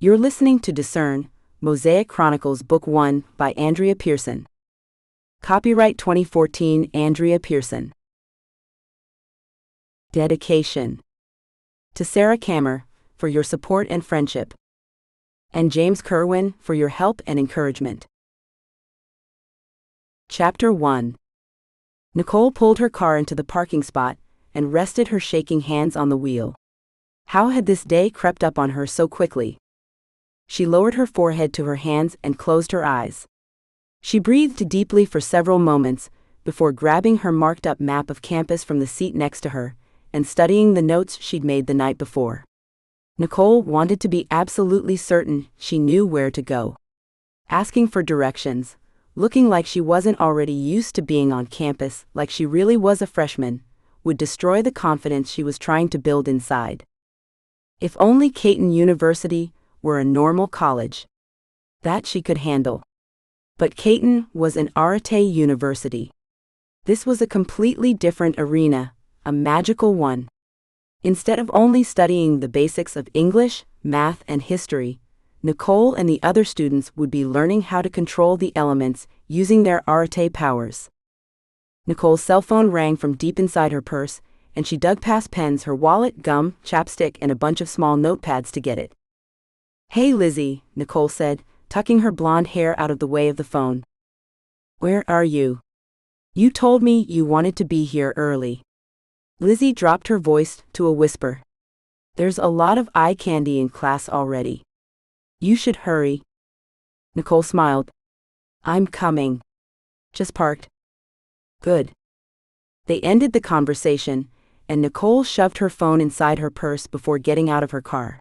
You're listening to Discern, Mosaic Chronicles Book 1 by Andrea Pearson. Copyright 2014 Andrea Pearson. Dedication. To Sarah Kammer, for your support and friendship. And James Kerwin, for your help and encouragement. Chapter 1. Nicole pulled her car into the parking spot and rested her shaking hands on the wheel. How had this day crept up on her so quickly? She lowered her forehead to her hands and closed her eyes. She breathed deeply for several moments before grabbing her marked-up map of campus from the seat next to her and studying the notes she'd made the night before. Nicole wanted to be absolutely certain she knew where to go. Asking for directions, looking like she wasn't already used to being on campus like she really was a freshman, would destroy the confidence she was trying to build inside. If only Kon University were a normal college. That she could handle. But Kon was an Ares University. This was a completely different arena, a magical one. Instead of only studying the basics of English, math, and history, Nicole and the other students would be learning how to control the elements using their Ares powers. Nicole's cell phone rang from deep inside her purse, and she dug past pens, her wallet, gum, chapstick, and a bunch of small notepads to get it. "Hey Lizzie," Nicole said, tucking her blonde hair out of the way of the phone. "Where are you? You told me you wanted to be here early." Lizzie dropped her voice to a whisper. "There's a lot of eye candy in class already. You should hurry." Nicole smiled. "I'm coming. Just parked." "Good." They ended the conversation, and Nicole shoved her phone inside her purse before getting out of her car.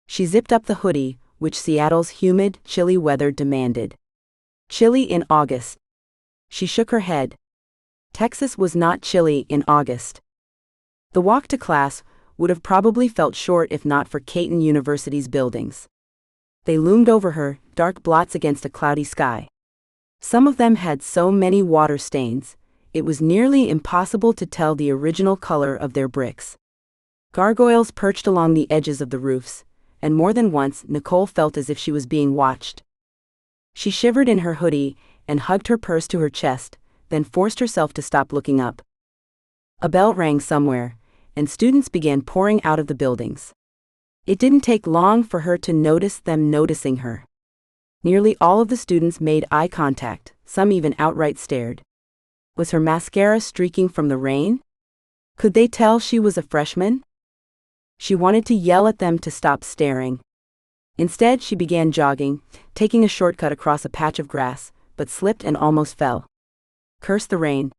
She zipped up the hoodie, which Seattle's humid, chilly weather demanded. Chilly in August. She shook her head. Texas was not chilly in August. The walk to class would have probably felt short if not for Kon University's buildings. They loomed over her, dark blots against a cloudy sky. Some of them had so many water stains, it was nearly impossible to tell the original color of their bricks. Gargoyles perched along the edges of the roofs, and more than once Nicole felt as if she was being watched. She shivered in her hoodie and hugged her purse to her chest, then forced herself to stop looking up. A bell rang somewhere, and students began pouring out of the buildings. It didn't take long for her to notice them noticing her. Nearly all of the students made eye contact, some even outright stared. Was her mascara streaking from the rain? Could they tell she was a freshman? She wanted to yell at them to stop staring. Instead, she began jogging, taking a shortcut across a patch of grass, but slipped and almost fell. Curse the rain.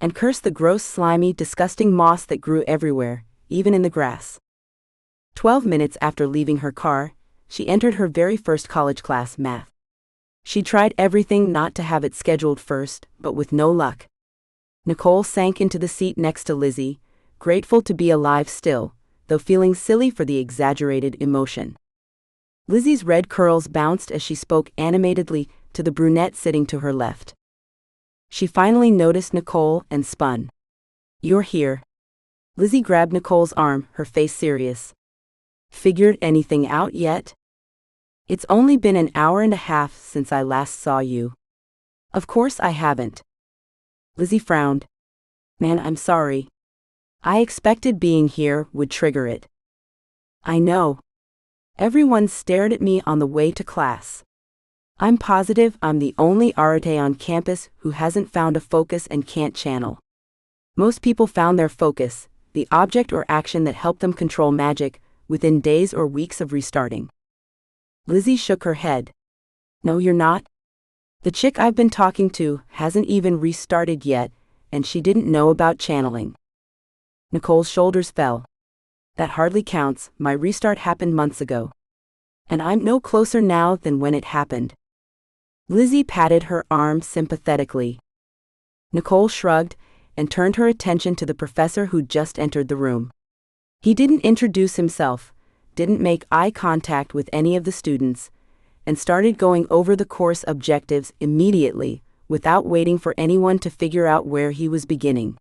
And curse the gross, slimy, disgusting moss that grew everywhere, even in the grass. 12 minutes after leaving her car, she entered her very first college class, math. She tried everything not to have it scheduled first, but with no luck. Nicole sank into the seat next to Lizzie, grateful to be alive still, though feeling silly for the exaggerated emotion. Lizzie's red curls bounced as she spoke animatedly to the brunette sitting to her left. She finally noticed Nicole and spun. "You're here." Lizzie grabbed Nicole's arm, her face serious. "Figured anything out yet?" "It's only been an hour and a half since I last saw you." "Of course I haven't." Lizzie frowned. "Man, I'm sorry. I expected being here would trigger it." "I know. Everyone stared at me on the way to class. I'm positive I'm the only Ares on campus who hasn't found a focus and can't channel. Most people found their focus, the object or action that helped them control magic, within days or weeks of restarting." Lizzie shook her head. "No, you're not. The chick I've been talking to hasn't even restarted yet, and she didn't know about channeling." Nicole's shoulders fell. "That hardly counts, my restart happened months ago. And I'm no closer now than when it happened." Lizzie patted her arm sympathetically. Nicole shrugged and turned her attention to the professor who'd just entered the room. He didn't introduce himself, didn't make eye contact with any of the students, and started going over the course objectives immediately, without waiting for anyone to figure out where he was beginning.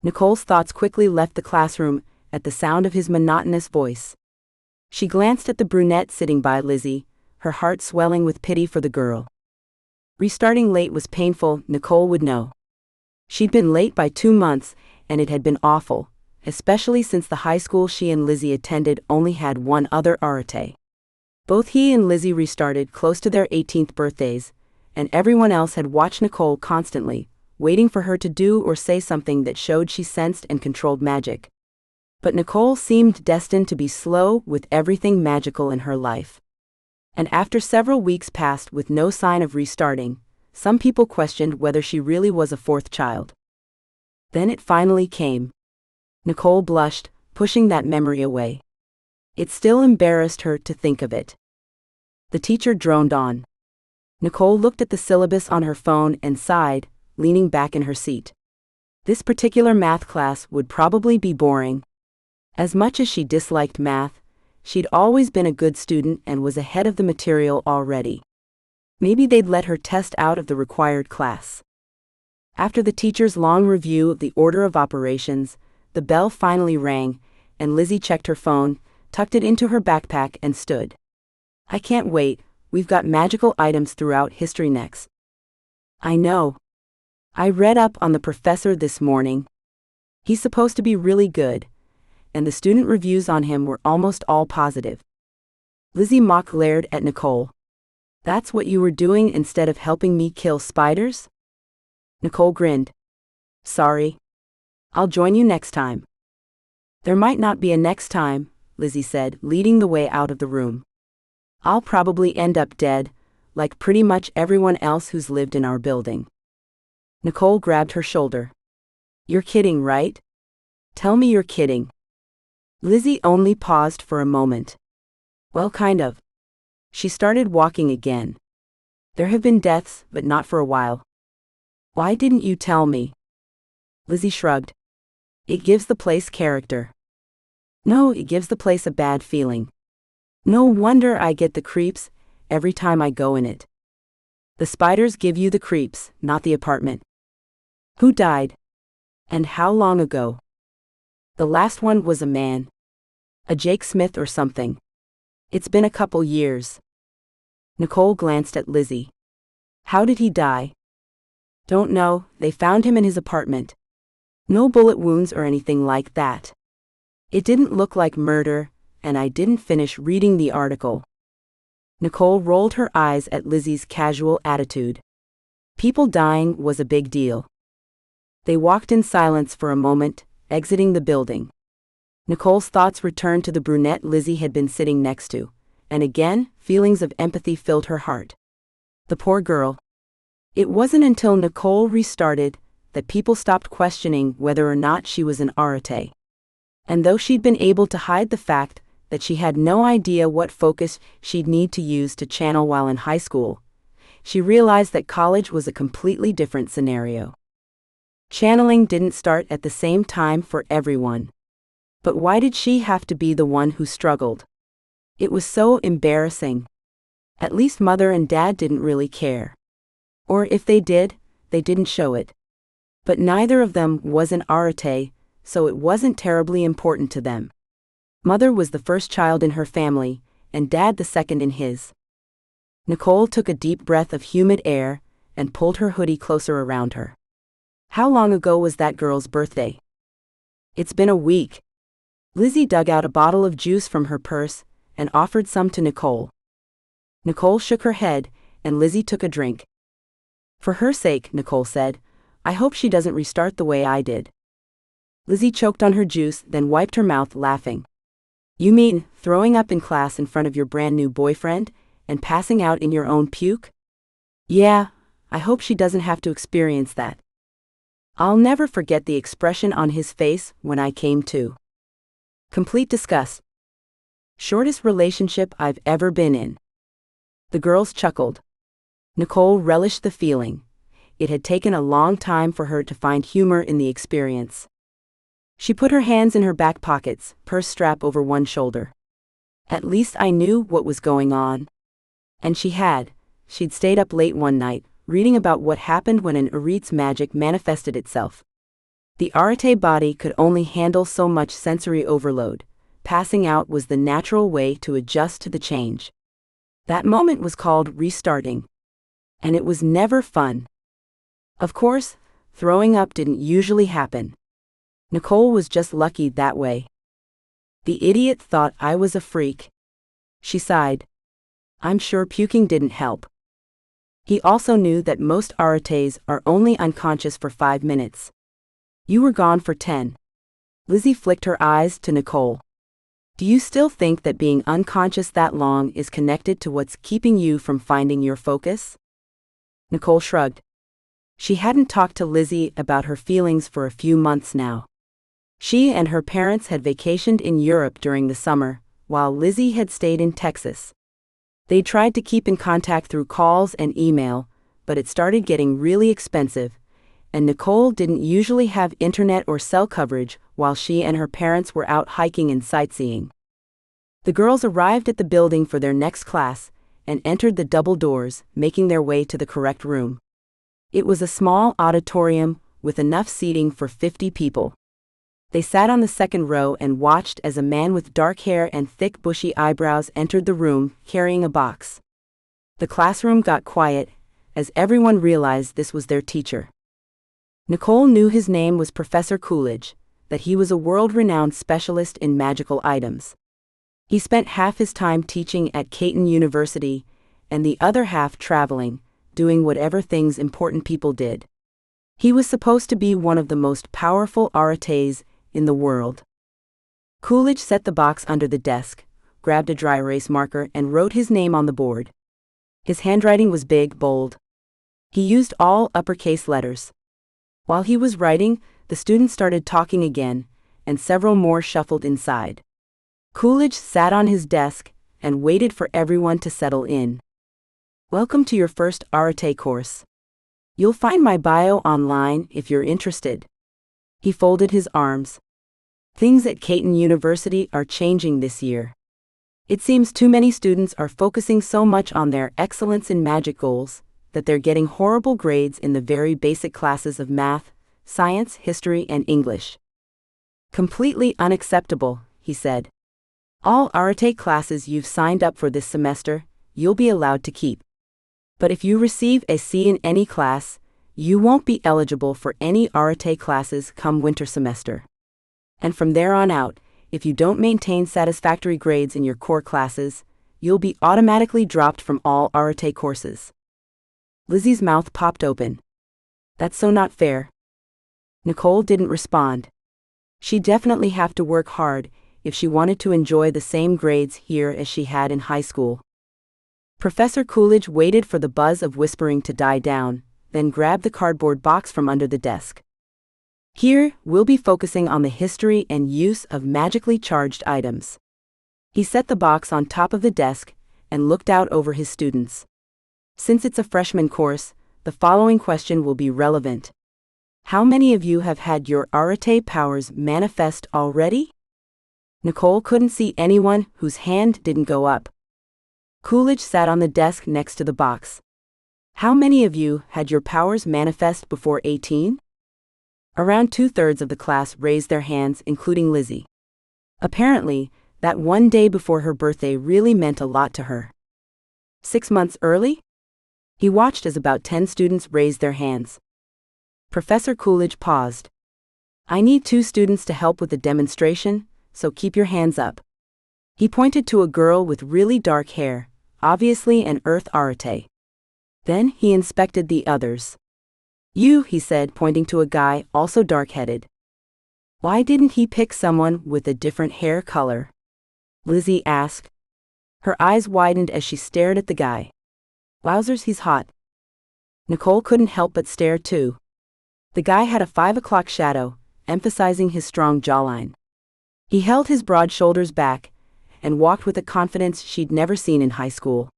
Nicole's thoughts quickly left the classroom at the sound of his monotonous voice. She glanced at the brunette sitting by Lizzie, her heart swelling with pity for the girl. Restarting late was painful, Nicole would know. She'd been late by 2 months, and it had been awful, especially since the high school she and Lizzie attended only had one other arete. Both he and Lizzie restarted close to their 18th birthdays, and everyone else had watched Nicole constantly, waiting for her to do or say something that showed she sensed and controlled magic. But Nicole seemed destined to be slow with everything magical in her life. And after several weeks passed with no sign of restarting, some people questioned whether she really was a fourth child. Then it finally came. Nicole blushed, pushing that memory away. It still embarrassed her to think of it. The teacher droned on. Nicole looked at the syllabus on her phone and sighed, leaning back in her seat. This particular math class would probably be boring. As much as she disliked math, she'd always been a good student and was ahead of the material already. Maybe they'd let her test out of the required class. After the teacher's long review of the order of operations, the bell finally rang, and Lizzie checked her phone, tucked it into her backpack and stood. I can't wait, we've got magical items throughout history next. I know. I read up on the professor this morning. He's supposed to be really good, and the student reviews on him were almost all positive. Lizzie mock glared at Nicole. That's what you were doing instead of helping me kill spiders? Nicole grinned. Sorry. I'll join you next time. There might not be a next time, Lizzie said, leading the way out of the room. I'll probably end up dead, like pretty much everyone else who's lived in our building. Nicole grabbed her shoulder. You're kidding, right? Tell me you're kidding. Lizzie only paused for a moment. Well, kind of. She started walking again. There have been deaths, but not for a while. Why didn't you tell me? Lizzie shrugged. It gives the place character. No, it gives the place a bad feeling. No wonder I get the creeps every time I go in it. The spiders give you the creeps, not the apartment. Who died? And how long ago? The last one was a man. A Jake Smith or something. It's been a couple years. Nicole glanced at Lizzie. How did he die? Don't know, they found him in his apartment. No bullet wounds or anything like that. It didn't look like murder, and I didn't finish reading the article. Nicole rolled her eyes at Lizzie's casual attitude. People dying was a big deal. They walked in silence for a moment, exiting the building. Nicole's thoughts returned to the brunette Lizzie had been sitting next to, and again, feelings of empathy filled her heart. The poor girl. It wasn't until Nicole restarted that people stopped questioning whether or not she was an arete. And though she'd been able to hide the fact that she had no idea what focus she'd need to use to channel while in high school, she realized that college was a completely different scenario. Channeling didn't start at the same time for everyone. But why did she have to be the one who struggled? It was so embarrassing. At least Mother and Dad didn't really care. Or if they did, they didn't show it. But neither of them was an arete, so it wasn't terribly important to them. Mother was the first child in her family, and Dad the second in his. Nicole took a deep breath of humid air and pulled her hoodie closer around her. How long ago was that girl's birthday? It's been a week. Lizzie dug out a bottle of juice from her purse and offered some to Nicole. Nicole shook her head, and Lizzie took a drink. For her sake, Nicole said, I hope she doesn't restart the way I did. Lizzie choked on her juice, then wiped her mouth, laughing. You mean, throwing up in class in front of your brand new boyfriend, and passing out in your own puke? Yeah, I hope she doesn't have to experience that. I'll never forget the expression on his face when I came to. Complete disgust. Shortest relationship I've ever been in. The girls chuckled. Nicole relished the feeling. It had taken a long time for her to find humor in the experience. She put her hands in her back pockets, purse strap over one shoulder. At least I knew what was going on. And she'd stayed up late one night, reading about what happened when an arete's magic manifested itself. The arete body could only handle so much sensory overload, passing out was the natural way to adjust to the change. That moment was called restarting. And it was never fun. Of course, throwing up didn't usually happen. Nicole was just lucky that way. The idiot thought I was a freak. She sighed. I'm sure puking didn't help. He also knew that most Aretes are only unconscious for 5 minutes. You were gone for 10. Lizzie flicked her eyes to Nicole. Do you still think that being unconscious that long is connected to what's keeping you from finding your focus? Nicole shrugged. She hadn't talked to Lizzie about her feelings for a few months now. She and her parents had vacationed in Europe during the summer, while Lizzie had stayed in Texas. They tried to keep in contact through calls and email, but it started getting really expensive, and Nicole didn't usually have internet or cell coverage while she and her parents were out hiking and sightseeing. The girls arrived at the building for their next class and entered the double doors, making their way to the correct room. It was a small auditorium with enough seating for 50 people. They sat on the second row and watched as a man with dark hair and thick bushy eyebrows entered the room, carrying a box. The classroom got quiet, as everyone realized this was their teacher. Nicole knew his name was Professor Coolidge, that he was a world-renowned specialist in magical items. He spent half his time teaching at Kon University, and the other half traveling, doing whatever things important people did. He was supposed to be one of the most powerful Aretes in the world. Coolidge set the box under the desk, grabbed a dry erase marker and wrote his name on the board. His handwriting was big, bold. He used all uppercase letters. While he was writing, the students started talking again, and several more shuffled inside. Coolidge sat on his desk and waited for everyone to settle in. Welcome to your first Arete course. You'll find my bio online if you're interested. He folded his arms. Things at Kon University are changing this year. It seems too many students are focusing so much on their excellence in magic goals that they're getting horrible grades in the very basic classes of math, science, history, and English. Completely unacceptable, he said. All Arete classes you've signed up for this semester, you'll be allowed to keep. But if you receive a C in any class, you won't be eligible for any Arete classes come winter semester. And from there on out, if you don't maintain satisfactory grades in your core classes, you'll be automatically dropped from all Arete courses. Lizzie's mouth popped open. That's so not fair. Nicole didn't respond. She'd definitely have to work hard if she wanted to enjoy the same grades here as she had in high school. Professor Coolidge waited for the buzz of whispering to die down, then grabbed the cardboard box from under the desk. Here, we'll be focusing on the history and use of magically charged items. He set the box on top of the desk and looked out over his students. Since it's a freshman course, the following question will be relevant. How many of you have had your Arete powers manifest already? Nicole couldn't see anyone whose hand didn't go up. Coolidge sat on the desk next to the box. How many of you had your powers manifest before 18? Around 2/3 of the class raised their hands, including Lizzie. Apparently, that one day before her birthday really meant a lot to her. 6 months early? He watched as about 10 students raised their hands. Professor Coolidge paused. I need 2 students to help with the demonstration, so keep your hands up. He pointed to a girl with really dark hair, obviously an Earth Arete. Then he inspected the others. You, he said, pointing to a guy also dark-headed. Why didn't he pick someone with a different hair color? Lizzie asked. Her eyes widened as she stared at the guy. Wowzers, he's hot. Nicole couldn't help but stare too. The guy had a 5 o'clock shadow, emphasizing his strong jawline. He held his broad shoulders back and walked with a confidence she'd never seen in high school.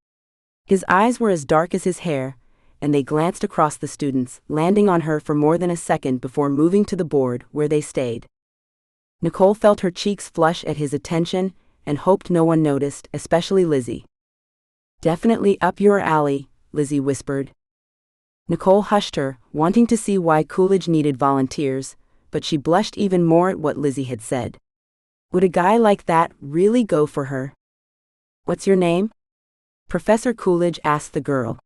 His eyes were as dark as his hair, and they glanced across the students, landing on her for more than a second before moving to the board where they stayed. Nicole felt her cheeks flush at his attention and hoped no one noticed, especially Lizzie. Definitely up your alley, Lizzie whispered. Nicole hushed her, wanting to see why Coolidge needed volunteers, but she blushed even more at what Lizzie had said. Would a guy like that really go for her? What's your name? Professor Coolidge asked the girl.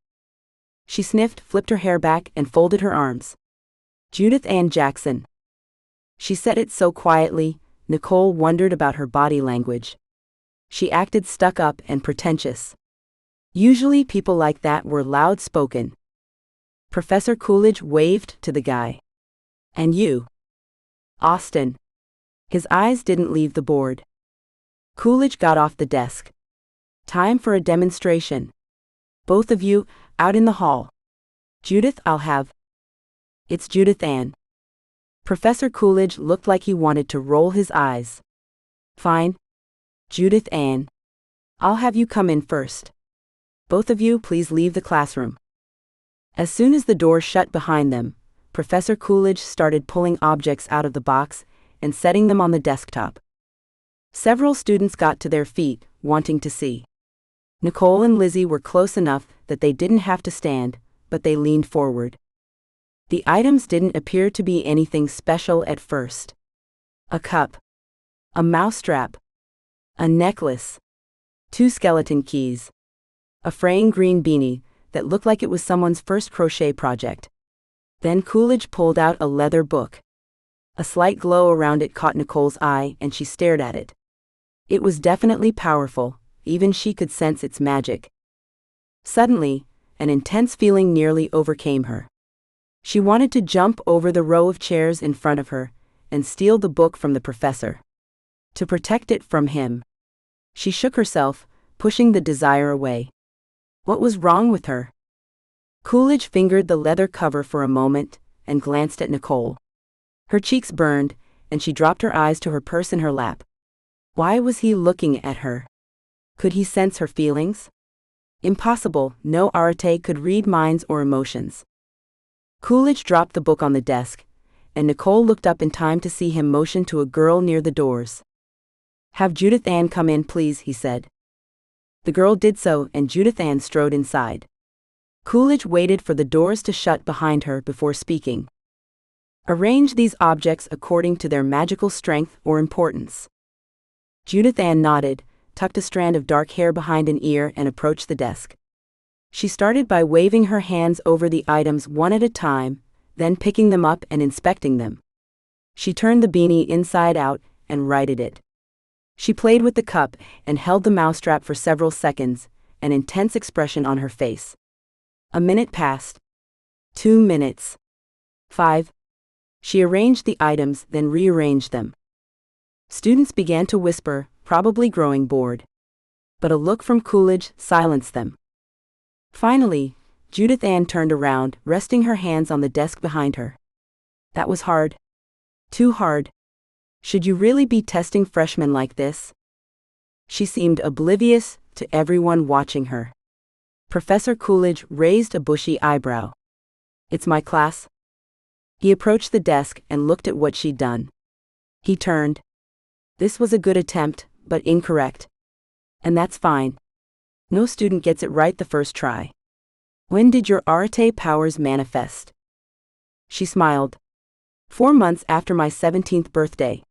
She sniffed, flipped her hair back, and folded her arms. Judith Ann Jackson. She said it so quietly, Nicole wondered about her body language. She acted stuck up and pretentious. Usually people like that were loud-spoken. Professor Coolidge waved to the guy. And you? Austin. His eyes didn't leave the board. Coolidge got off the desk. Time for a demonstration. Both of you, out in the hall. Judith, I'll have. It's Judith Ann. Professor Coolidge looked like he wanted to roll his eyes. Fine. Judith Ann. I'll have you come in first. Both of you please leave the classroom. As soon as the door shut behind them, Professor Coolidge started pulling objects out of the box and setting them on the desktop. Several students got to their feet, wanting to see. Nicole and Lizzie were close enough that they didn't have to stand, but they leaned forward. The items didn't appear to be anything special at first. A cup. A mousetrap. A necklace. 2 skeleton keys. A fraying green beanie that looked like it was someone's first crochet project. Then Coolidge pulled out a leather book. A slight glow around it caught Nicole's eye and she stared at it. It was definitely powerful, even she could sense its magic. Suddenly, an intense feeling nearly overcame her. She wanted to jump over the row of chairs in front of her and steal the book from the professor. To protect it from him. She shook herself, pushing the desire away. What was wrong with her? Coolidge fingered the leather cover for a moment and glanced at Nicole. Her cheeks burned, and she dropped her eyes to her purse in her lap. Why was he looking at her? Could he sense her feelings? Impossible, no Arate could read minds or emotions. Coolidge dropped the book on the desk, and Nicole looked up in time to see him motion to a girl near the doors. Have Judith Ann come in, please, he said. The girl did so, and Judith Ann strode inside. Coolidge waited for the doors to shut behind her before speaking. Arrange these objects according to their magical strength or importance. Judith Ann nodded, tucked a strand of dark hair behind an ear, and approached the desk. She started by waving her hands over the items one at a time, then picking them up and inspecting them. She turned the beanie inside out and righted it. She played with the cup and held the mousetrap for several seconds, an intense expression on her face. A minute passed. 2 minutes. 5. She arranged the items, then rearranged them. Students began to whisper, probably growing bored. But a look from Coolidge silenced them. Finally, Judith Ann turned around, resting her hands on the desk behind her. That was hard. Too hard. Should you really be testing freshmen like this? She seemed oblivious to everyone watching her. Professor Coolidge raised a bushy eyebrow. It's my class. He approached the desk and looked at what she'd done. He turned. This was a good attempt, but incorrect. And that's fine. No student gets it right the first try. When did your Arate powers manifest? She smiled. 4 months after my 17th birthday.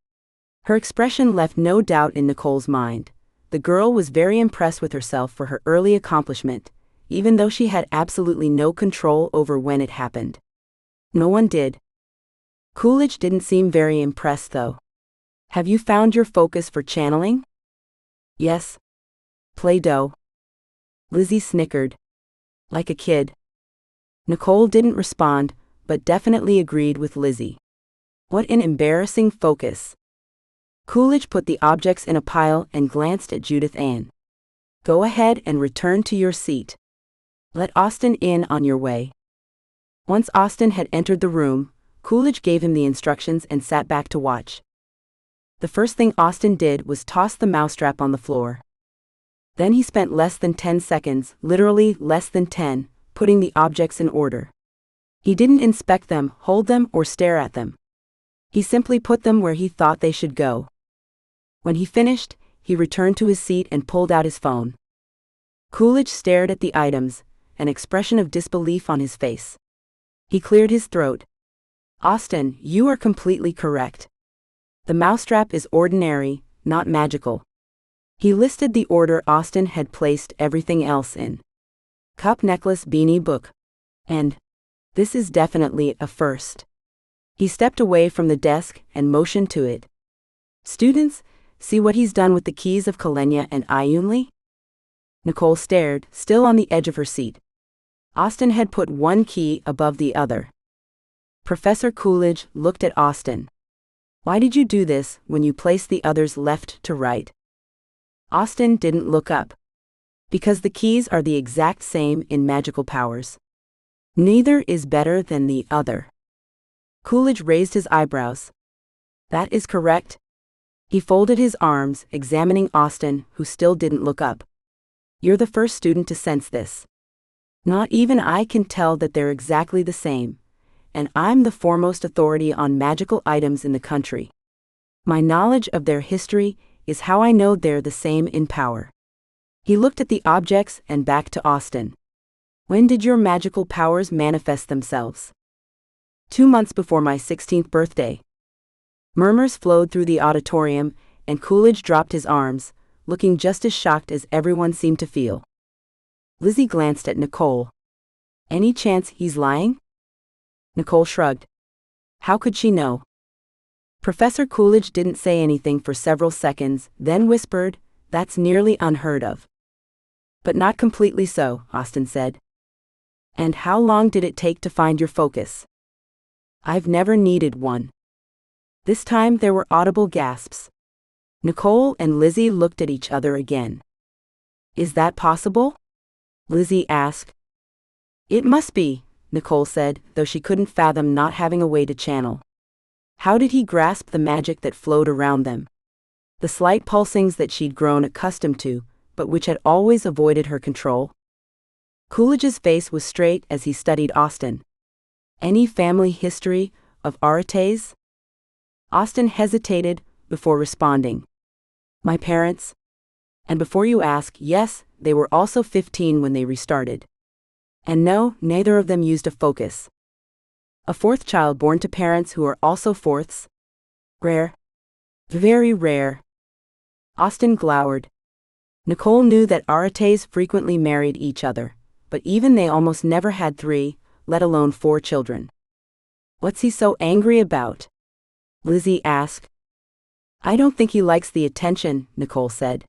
Her expression left no doubt in Nicole's mind. The girl was very impressed with herself for her early accomplishment, even though she had absolutely no control over when it happened. No one did. Coolidge didn't seem very impressed, though. Have you found your focus for channeling? Yes. Play-Doh. Lizzie snickered. Like a kid. Nicole didn't respond, but definitely agreed with Lizzie. What an embarrassing focus. Coolidge put the objects in a pile and glanced at Judith Ann. Go ahead and return to your seat. Let Austin in on your way. Once Austin had entered the room, Coolidge gave him the instructions and sat back to watch. The first thing Austin did was toss the mousetrap on the floor. Then he spent less than 10 seconds, literally less than 10, putting the objects in order. He didn't inspect them, hold them, or stare at them. He simply put them where he thought they should go. When he finished, he returned to his seat and pulled out his phone. Coolidge stared at the items, an expression of disbelief on his face. He cleared his throat. Austin, you are completely correct. The mousetrap is ordinary, not magical. He listed the order Austen had placed everything else in. Cup, necklace, beanie, book. And this is definitely a first. He stepped away from the desk and motioned to it. Students, see what he's done with the keys of Kalenia and Iunli? Nicole stared, still on the edge of her seat. Austen had put one key above the other. Professor Coolidge looked at Austen. Why did you do this when you placed the others left to right? Austen didn't look up. Because the keys are the exact same in magical powers. Neither is better than the other. Coolidge raised his eyebrows. That is correct. He folded his arms, examining Austen, who still didn't look up. You're the first student to sense this. Not even I can tell that they're exactly the same, and I'm the foremost authority on magical items in the country. My knowledge of their history is how I know they're the same in power. He looked at the objects and back to Austen. When did your magical powers manifest themselves? 2 months before my 16th birthday. Murmurs flowed through the auditorium, and Coolidge dropped his arms, looking just as shocked as everyone seemed to feel. Lizzie glanced at Nicole. Any chance he's lying? Nicole shrugged. How could she know? Professor Coolidge didn't say anything for several seconds, then whispered, That's nearly unheard of. But not completely so, Austen said. And how long did it take to find your focus? I've never needed one. This time there were audible gasps. Nicole and Lizzie looked at each other again. Is that possible? Lizzie asked. It must be, Nicole said, though she couldn't fathom not having a way to channel. How did he grasp the magic that flowed around them? The slight pulsings that she'd grown accustomed to, but which had always avoided her control? Coolidge's face was straight as he studied Austen. Any family history of Ares? Austen hesitated before responding. My parents? And before you ask, yes, they were also 15 when they restarted. And no, neither of them used a focus. A fourth child born to parents who are also fourths? Rare. Very rare. Austen glowered. Nicole knew that Aretes frequently married each other, but even they almost never had 3, let alone 4 children. What's he so angry about? Lizzie asked. I don't think he likes the attention, Nicole said.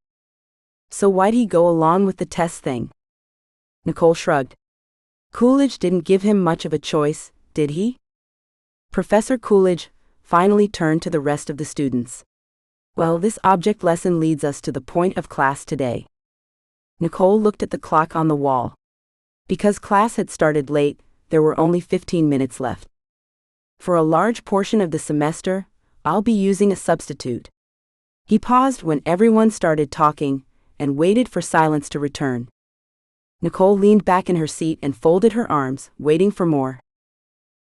So why'd he go along with the test thing? Nicole shrugged. Coolidge didn't give him much of a choice, did he? Professor Coolidge finally turned to the rest of the students. Well, this object lesson leads us to the point of class today. Nicole looked at the clock on the wall. Because class had started late, there were only 15 minutes left. For a large portion of the semester, I'll be using a substitute. He paused when everyone started talking, and waited for silence to return. Nicole leaned back in her seat and folded her arms, waiting for more.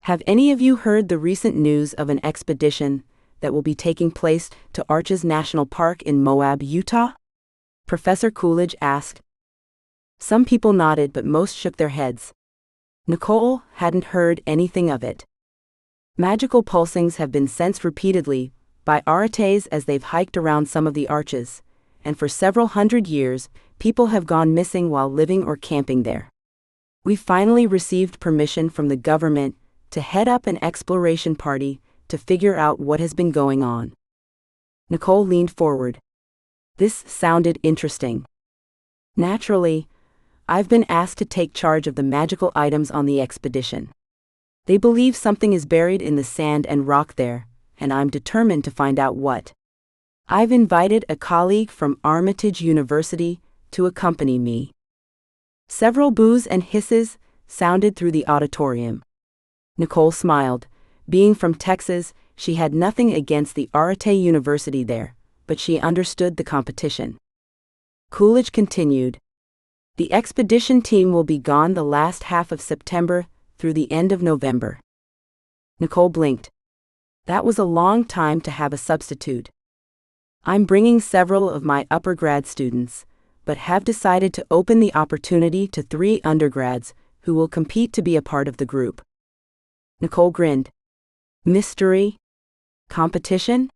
Have any of you heard the recent news of an expedition that will be taking place to Ares National Park in Moab, Utah? Professor Coolidge asked. Some people nodded, but most shook their heads. Nicole hadn't heard anything of it. Magical pulsings have been sensed repeatedly by Aretes as they've hiked around some of the arches, and for several hundred years, people have gone missing while living or camping there. We finally received permission from the government to head up an exploration party to figure out what has been going on. Nicole leaned forward. This sounded interesting. Naturally, I've been asked to take charge of the magical items on the expedition. They believe something is buried in the sand and rock there, and I'm determined to find out what. I've invited a colleague from Armitage University to accompany me. Several boos and hisses sounded through the auditorium. Nicole smiled. Being from Texas, she had nothing against the Arete University there, but she understood the competition. Coolidge continued. The expedition team will be gone the last half of September through the end of November. Nicole blinked. That was a long time to have a substitute. I'm bringing several of my upper grad students, but have decided to open the opportunity to 3 undergrads who will compete to be a part of the group. Nicole grinned. Mystery? Competition?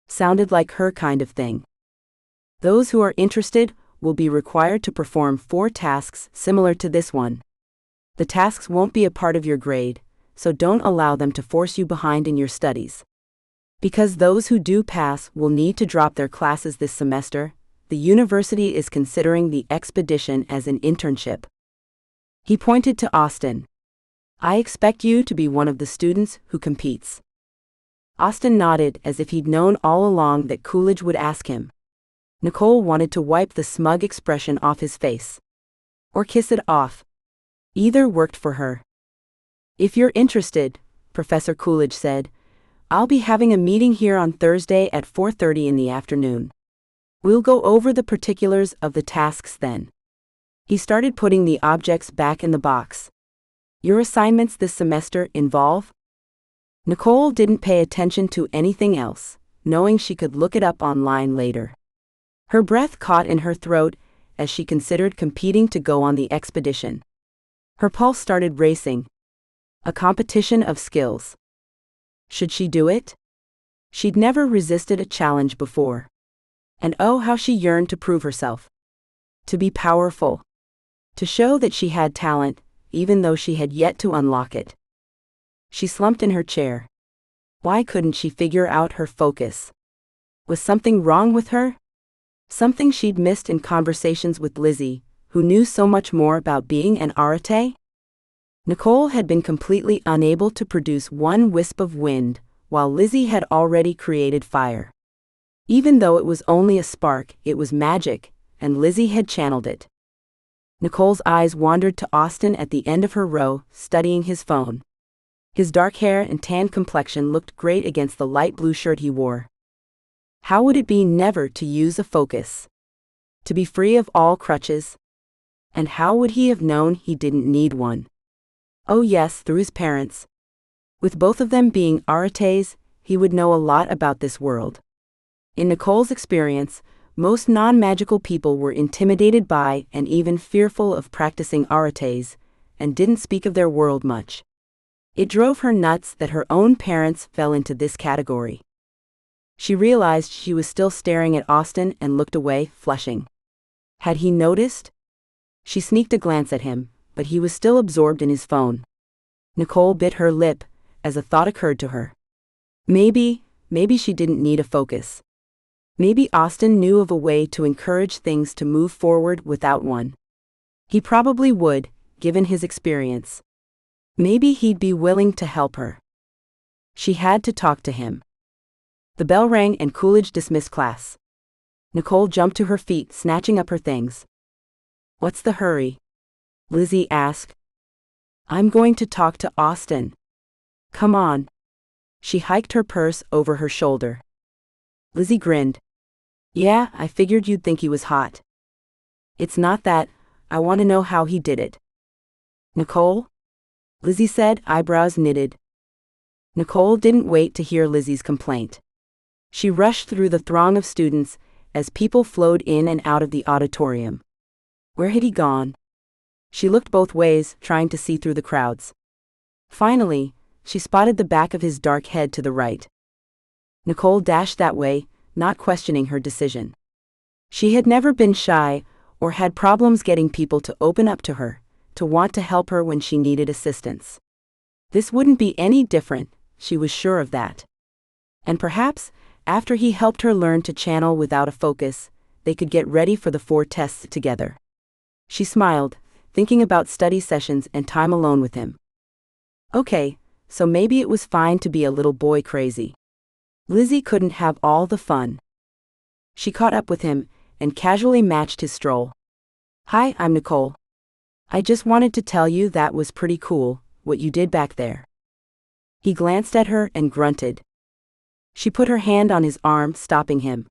Sounded like her kind of thing. Those who are interested will be required to perform 4 tasks similar to this one. The tasks won't be a part of your grade, so don't allow them to force you behind in your studies. Because those who do pass will need to drop their classes this semester, the university is considering the expedition as an internship. He pointed to Austin. I expect you to be one of the students who competes. Austin nodded as if he'd known all along that Coolidge would ask him. Nicole wanted to wipe the smug expression off his face. Or kiss it off. Either worked for her. If you're interested, Professor Coolidge said, I'll be having a meeting here on Thursday at 4:30 in the afternoon. We'll go over the particulars of the tasks then. He started putting the objects back in the box. Your assignments this semester involve? Nicole didn't pay attention to anything else, knowing she could look it up online later. Her breath caught in her throat as she considered competing to go on the expedition. Her pulse started racing. A competition of skills. Should she do it? She'd never resisted a challenge before. And oh, how she yearned to prove herself. To be powerful. To show that she had talent, even though she had yet to unlock it. She slumped in her chair. Why couldn't she figure out her focus? Was something wrong with her? Something she'd missed in conversations with Lizzie, who knew so much more about being an arete? Nicole had been completely unable to produce one wisp of wind, while Lizzie had already created fire. Even though it was only a spark, it was magic, and Lizzie had channeled it. Nicole's eyes wandered to Austin at the end of her row, studying his phone. His dark hair and tan complexion looked great against the light blue shirt he wore. How would it be never to use a focus? To be free of all crutches? And how would he have known he didn't need one? Oh yes, through his parents. With both of them being aretes, he would know a lot about this world. In Nicole's experience, most non-magical people were intimidated by and even fearful of practicing aretes, and didn't speak of their world much. It drove her nuts that her own parents fell into this category. She realized she was still staring at Austin and looked away, flushing. Had he noticed? She sneaked a glance at him, but he was still absorbed in his phone. Nicole bit her lip, as a thought occurred to her. Maybe she didn't need a focus. Maybe Austin knew of a way to encourage things to move forward without one. He probably would, given his experience. Maybe he'd be willing to help her. She had to talk to him. The bell rang and Coolidge dismissed class. Nicole jumped to her feet, snatching up her things. What's the hurry? Lizzie asked. I'm going to talk to Austin. Come on. She hiked her purse over her shoulder. Lizzie grinned. Yeah, I figured you'd think he was hot. It's not that, I want to know how he did it. Nicole? Lizzie said, eyebrows knitted. Nicole didn't wait to hear Lizzie's complaint. She rushed through the throng of students as people flowed in and out of the auditorium. Where had he gone? She looked both ways, trying to see through the crowds. Finally, she spotted the back of his dark head to the right. Nicole dashed that way, not questioning her decision. She had never been shy, or had problems getting people to open up to her, to want to help her when she needed assistance. This wouldn't be any different, she was sure of that. And perhaps, after he helped her learn to channel without a focus, they could get ready for the 4 tests together. She smiled, thinking about study sessions and time alone with him. Okay, so maybe it was fine to be a little boy crazy. Lizzie couldn't have all the fun. She caught up with him and casually matched his stroll. Hi, I'm Nicole. I just wanted to tell you that was pretty cool, what you did back there. He glanced at her and grunted. She put her hand on his arm, stopping him.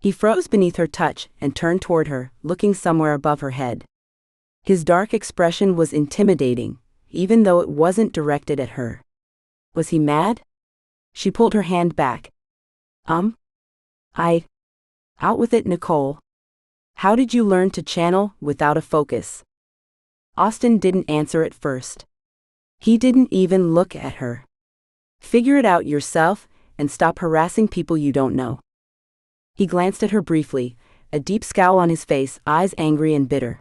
He froze beneath her touch and turned toward her, looking somewhere above her head. His dark expression was intimidating, even though it wasn't directed at her. Was he mad? She pulled her hand back. Out with it, Nicole. How did you learn to channel without a focus? Austin didn't answer at first. He didn't even look at her. Figure it out yourself and stop harassing people you don't know. He glanced at her briefly, a deep scowl on his face, eyes angry and bitter.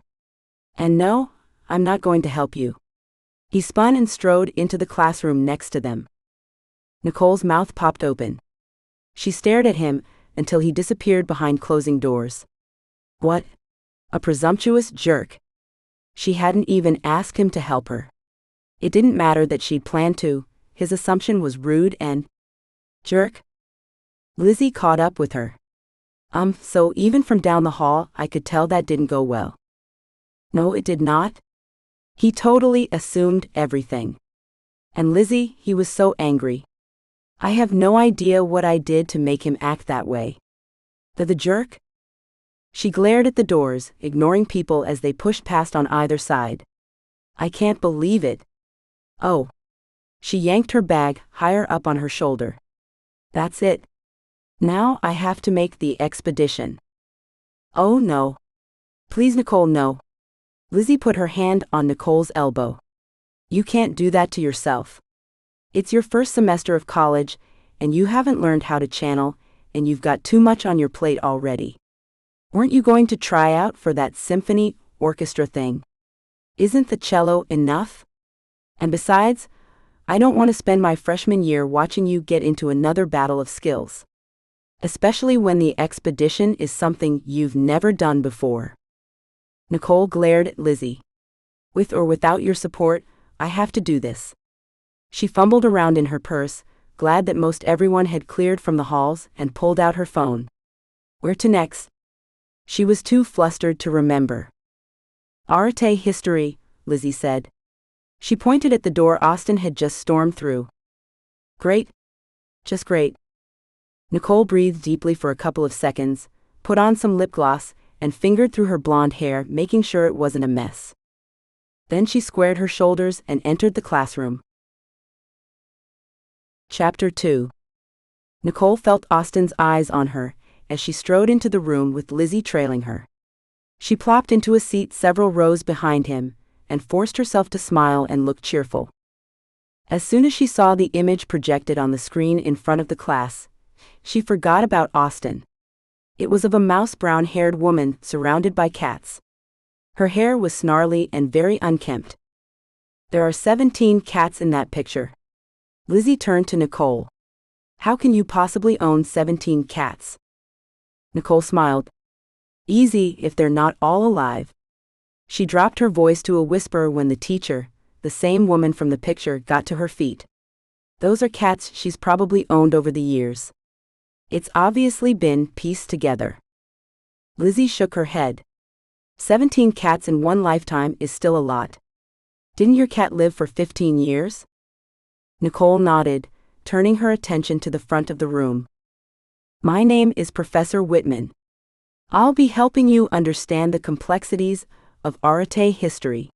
"And no, I'm not going to help you." He spun and strode into the classroom next to them. Nicole's mouth popped open. She stared at him until he disappeared behind closing doors. What? A presumptuous jerk. She hadn't even asked him to help her. It didn't matter that she'd planned to, his assumption was rude and... Jerk? Lizzie caught up with her. So even from down the hall, I could tell that didn't go well. No, it did not. He totally assumed everything. And Lizzie, he was so angry. I have no idea what I did to make him act that way. The jerk? She glared at the doors, ignoring people as they pushed past on either side. I can't believe it. Oh. She yanked her bag higher up on her shoulder. That's it. Now I have to make the expedition. Oh no. Please, Nicole, no. Lizzie put her hand on Nicole's elbow. You can't do that to yourself. It's your first semester of college, and you haven't learned how to channel, and you've got too much on your plate already. Weren't you going to try out for that symphony orchestra thing? Isn't the cello enough? And besides, I don't want to spend my freshman year watching you get into another battle of skills. Especially when the expedition is something you've never done before. Nicole glared at Lizzie. With or without your support, I have to do this. She fumbled around in her purse, glad that most everyone had cleared from the halls, and pulled out her phone. Where to next? She was too flustered to remember. Art history, Lizzie said. She pointed at the door Austin had just stormed through. Great. Just great. Nicole breathed deeply for a couple of seconds, put on some lip gloss, and fingered through her blonde hair, making sure it wasn't a mess. Then she squared her shoulders and entered the classroom. Chapter 2. Nicole felt Austin's eyes on her as she strode into the room with Lizzie trailing her. She plopped into a seat several rows behind him and forced herself to smile and look cheerful. As soon as she saw the image projected on the screen in front of the class, she forgot about Austin. It was of a mouse brown-haired woman surrounded by cats. Her hair was snarly and very unkempt. There are 17 cats in that picture. Lizzie turned to Nicole. How can you possibly own 17 cats? Nicole smiled. Easy if they're not all alive. She dropped her voice to a whisper when the teacher, the same woman from the picture, got to her feet. Those are cats she's probably owned over the years. It's obviously been pieced together. Lizzie shook her head. 17 cats in one lifetime is still a lot. Didn't your cat live for 15 years? Nicole nodded, turning her attention to the front of the room. My name is Professor Whitman. I'll be helping you understand the complexities of Arate history.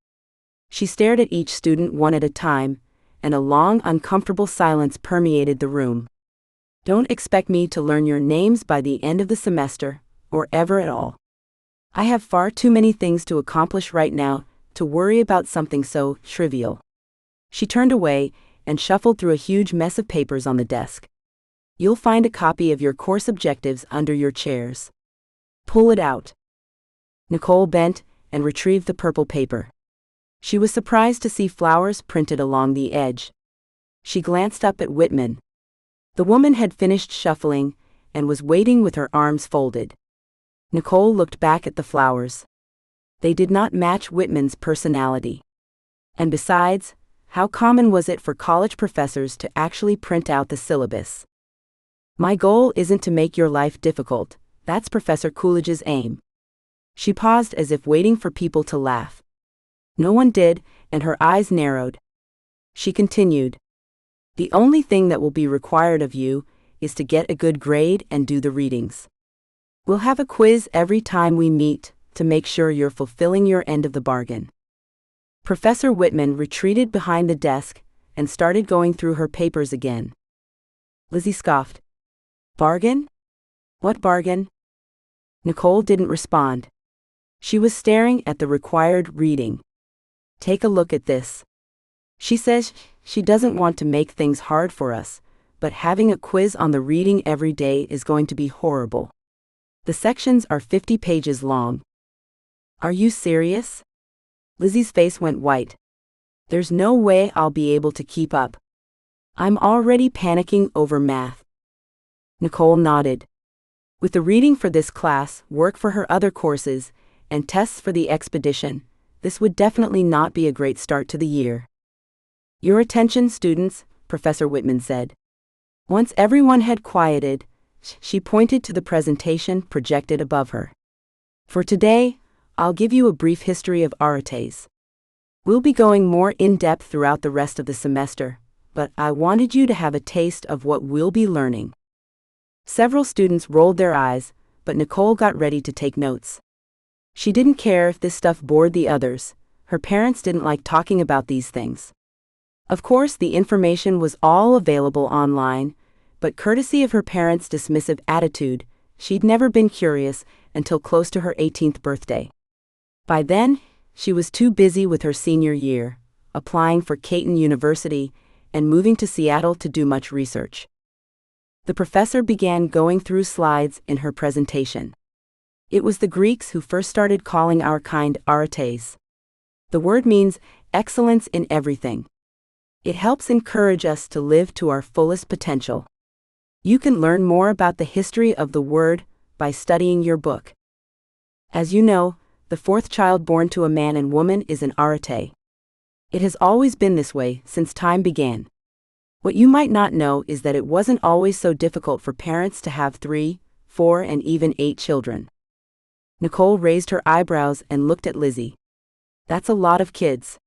She stared at each student one at a time, and a long, uncomfortable silence permeated the room. Don't expect me to learn your names by the end of the semester, or ever at all. I have far too many things to accomplish right now to worry about something so trivial. She turned away and shuffled through a huge mess of papers on the desk. You'll find a copy of your course objectives under your chairs. Pull it out. Nicole bent and retrieved the purple paper. She was surprised to see flowers printed along the edge. She glanced up at Whitman. The woman had finished shuffling and was waiting with her arms folded. Nicole looked back at the flowers. They did not match Whitman's personality. And besides, how common was it for college professors to actually print out the syllabus? My goal isn't to make your life difficult, that's Professor Coolidge's aim. She paused as if waiting for people to laugh. No one did, and her eyes narrowed. She continued. The only thing that will be required of you is to get a good grade and do the readings. We'll have a quiz every time we meet to make sure you're fulfilling your end of the bargain. Professor Whitman retreated behind the desk and started going through her papers again. Lizzie scoffed. Bargain? What bargain? Nicole didn't respond. She was staring at the required reading. Take a look at this. She says she doesn't want to make things hard for us, but having a quiz on the reading every day is going to be horrible. The sections are 50 pages long. Are you serious? Lizzie's face went white. There's no way I'll be able to keep up. I'm already panicking over math. Nicole nodded. With the reading for this class, work for her other courses, and tests for the expedition, this would definitely not be a great start to the year. Your attention, students, Professor Whitman said. Once everyone had quieted, she pointed to the presentation projected above her. For today, I'll give you a brief history of Ares. We'll be going more in-depth throughout the rest of the semester, but I wanted you to have a taste of what we'll be learning. Several students rolled their eyes, but Nicole got ready to take notes. She didn't care if this stuff bored the others. Her parents didn't like talking about these things. Of course, the information was all available online, but courtesy of her parents' dismissive attitude, she'd never been curious until close to her 18th birthday. By then, she was too busy with her senior year, applying for Kon University, and moving to Seattle to do much research. The professor began going through slides in her presentation. It was the Greeks who first started calling our kind artes. The word means excellence in everything. It helps encourage us to live to our fullest potential. You can learn more about the history of the word by studying your book. As you know, the fourth child born to a man and woman is an arete. It has always been this way since time began. What you might not know is that it wasn't always so difficult for parents to have 3, 4, and even 8 children. Nicole raised her eyebrows and looked at Lizzie. That's a lot of kids.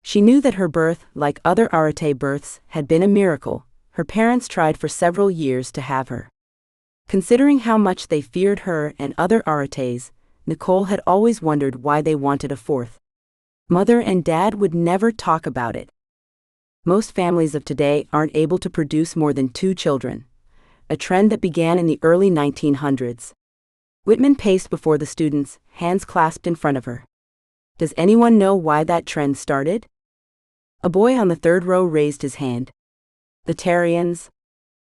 She knew that her birth, like other arete births, had been a miracle. Her parents tried for several years to have her. Considering how much they feared her and other aretes, Nicole had always wondered why they wanted a fourth. Mother and Dad would never talk about it. Most families of today aren't able to produce more than 2 children, a trend that began in the early 1900s. Whitman paced before the students, hands clasped in front of her. Does anyone know why that trend started? A boy on the third row raised his hand. The Tarians.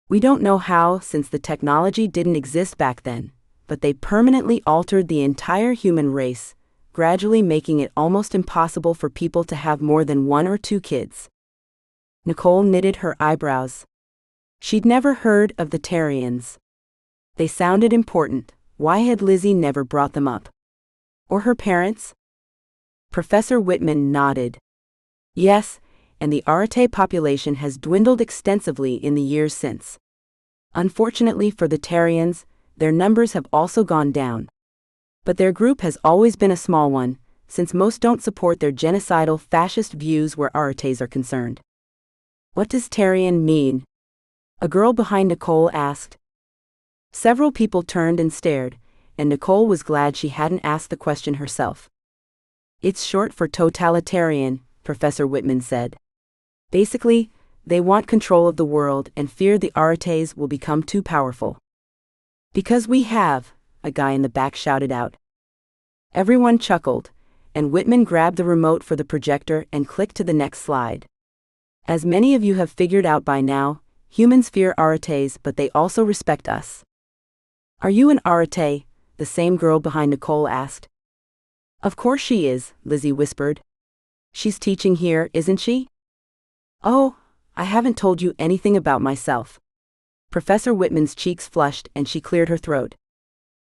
We don't know how, since the technology didn't exist back then, but they permanently altered the entire human race, gradually making it almost impossible for people to have more than 1 or 2 kids. Nicole knitted her eyebrows. She'd never heard of the Tarians. They sounded important. Why had Lizzie never brought them up? Or her parents? Professor Whitman nodded. Yes, and the arete population has dwindled extensively in the years since. Unfortunately for the Tarians, their numbers have also gone down. But their group has always been a small one, since most don't support their genocidal fascist views where aretes are concerned. What does Tarian mean? A girl behind Nicole asked. Several people turned and stared, and Nicole was glad she hadn't asked the question herself. It's short for totalitarian, Professor Whitman said. Basically, they want control of the world and fear the aretes will become too powerful. Because we have, a guy in the back shouted out. Everyone chuckled, and Whitman grabbed the remote for the projector and clicked to the next slide. As many of you have figured out by now, humans fear aretes, but they also respect us. Are you an arete? The same girl behind Nicole asked. Of course she is, Lizzie whispered. She's teaching here, isn't she? Oh, I haven't told you anything about myself. Professor Whitman's cheeks flushed and she cleared her throat.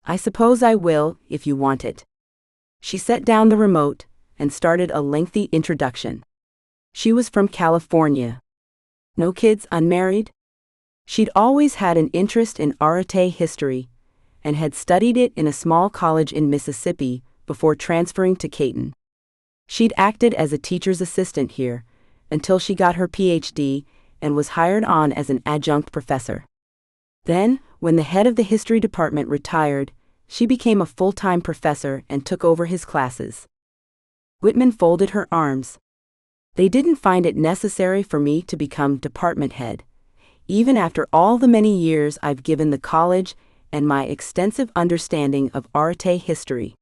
I suppose I will, if you want it. She set down the remote and started a lengthy introduction. She was from California. No kids, unmarried? She'd always had an interest in arete history and had studied it in a small college in Mississippi before transferring to Kon. She'd acted as a teacher's assistant here until she got her PhD and was hired on as an adjunct professor. Then, when the head of the history department retired, she became a full-time professor and took over his classes. Whitman folded her arms. They didn't find it necessary for me to become department head, even after all the many years I've given the college and my extensive understanding of arete history.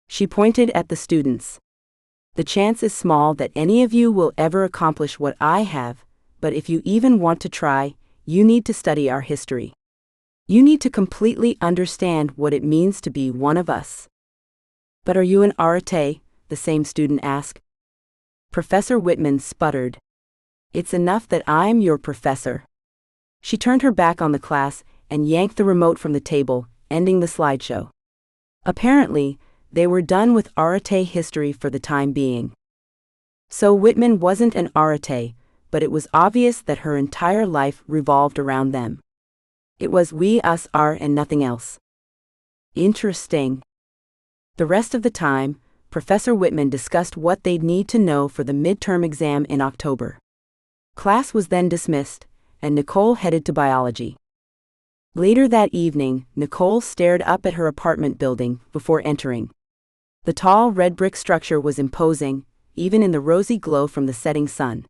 She pointed at the students. The chance is small that any of you will ever accomplish what I have, but if you even want to try, you need to study our history. You need to completely understand what it means to be one of us. But are you an arate? The same student asked. Professor Whitman sputtered. It's enough that I'm your professor. She turned her back on the class and yanked the remote from the table, ending the slideshow. Apparently, they were done with arate history for the time being. So Whitman wasn't an arate, but it was obvious that her entire life revolved around them. It was we, us, are, and nothing else. Interesting. The rest of the time, Professor Whitman discussed what they'd need to know for the midterm exam in October. Class was then dismissed, and Nicole headed to biology. Later that evening, Nicole stared up at her apartment building before entering. The tall red brick structure was imposing, even in the rosy glow from the setting sun.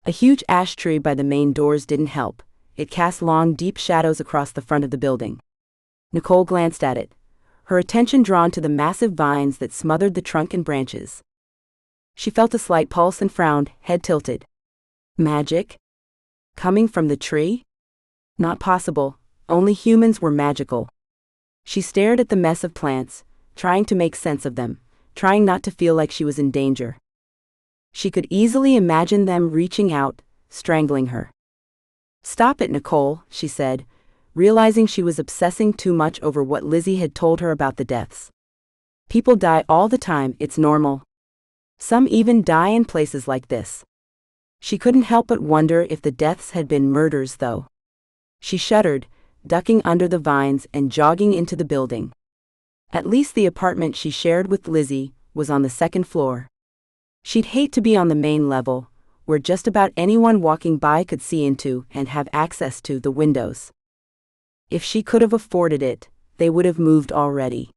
A huge ash tree by the main doors didn't help. It cast long, deep shadows across the front of the building. Nicole glanced at it, her attention drawn to the massive vines that smothered the trunk and branches. She felt a slight pulse and frowned, head tilted. Magic? Coming from the tree? Not possible, only humans were magical. She stared at the mess of plants, trying to make sense of them, trying not to feel like she was in danger. She could easily imagine them reaching out, strangling her. Stop it, Nicole, she said, realizing she was obsessing too much over what Lizzie had told her about the deaths. People die all the time, it's normal. Some even die in places like this. She couldn't help but wonder if the deaths had been murders, though. She shuddered, ducking under the vines and jogging into the building. At least the apartment she shared with Lizzie was on the second floor. She'd hate to be on the main level, where just about anyone walking by could see into and have access to the windows. If she could have afforded it, they would have moved already.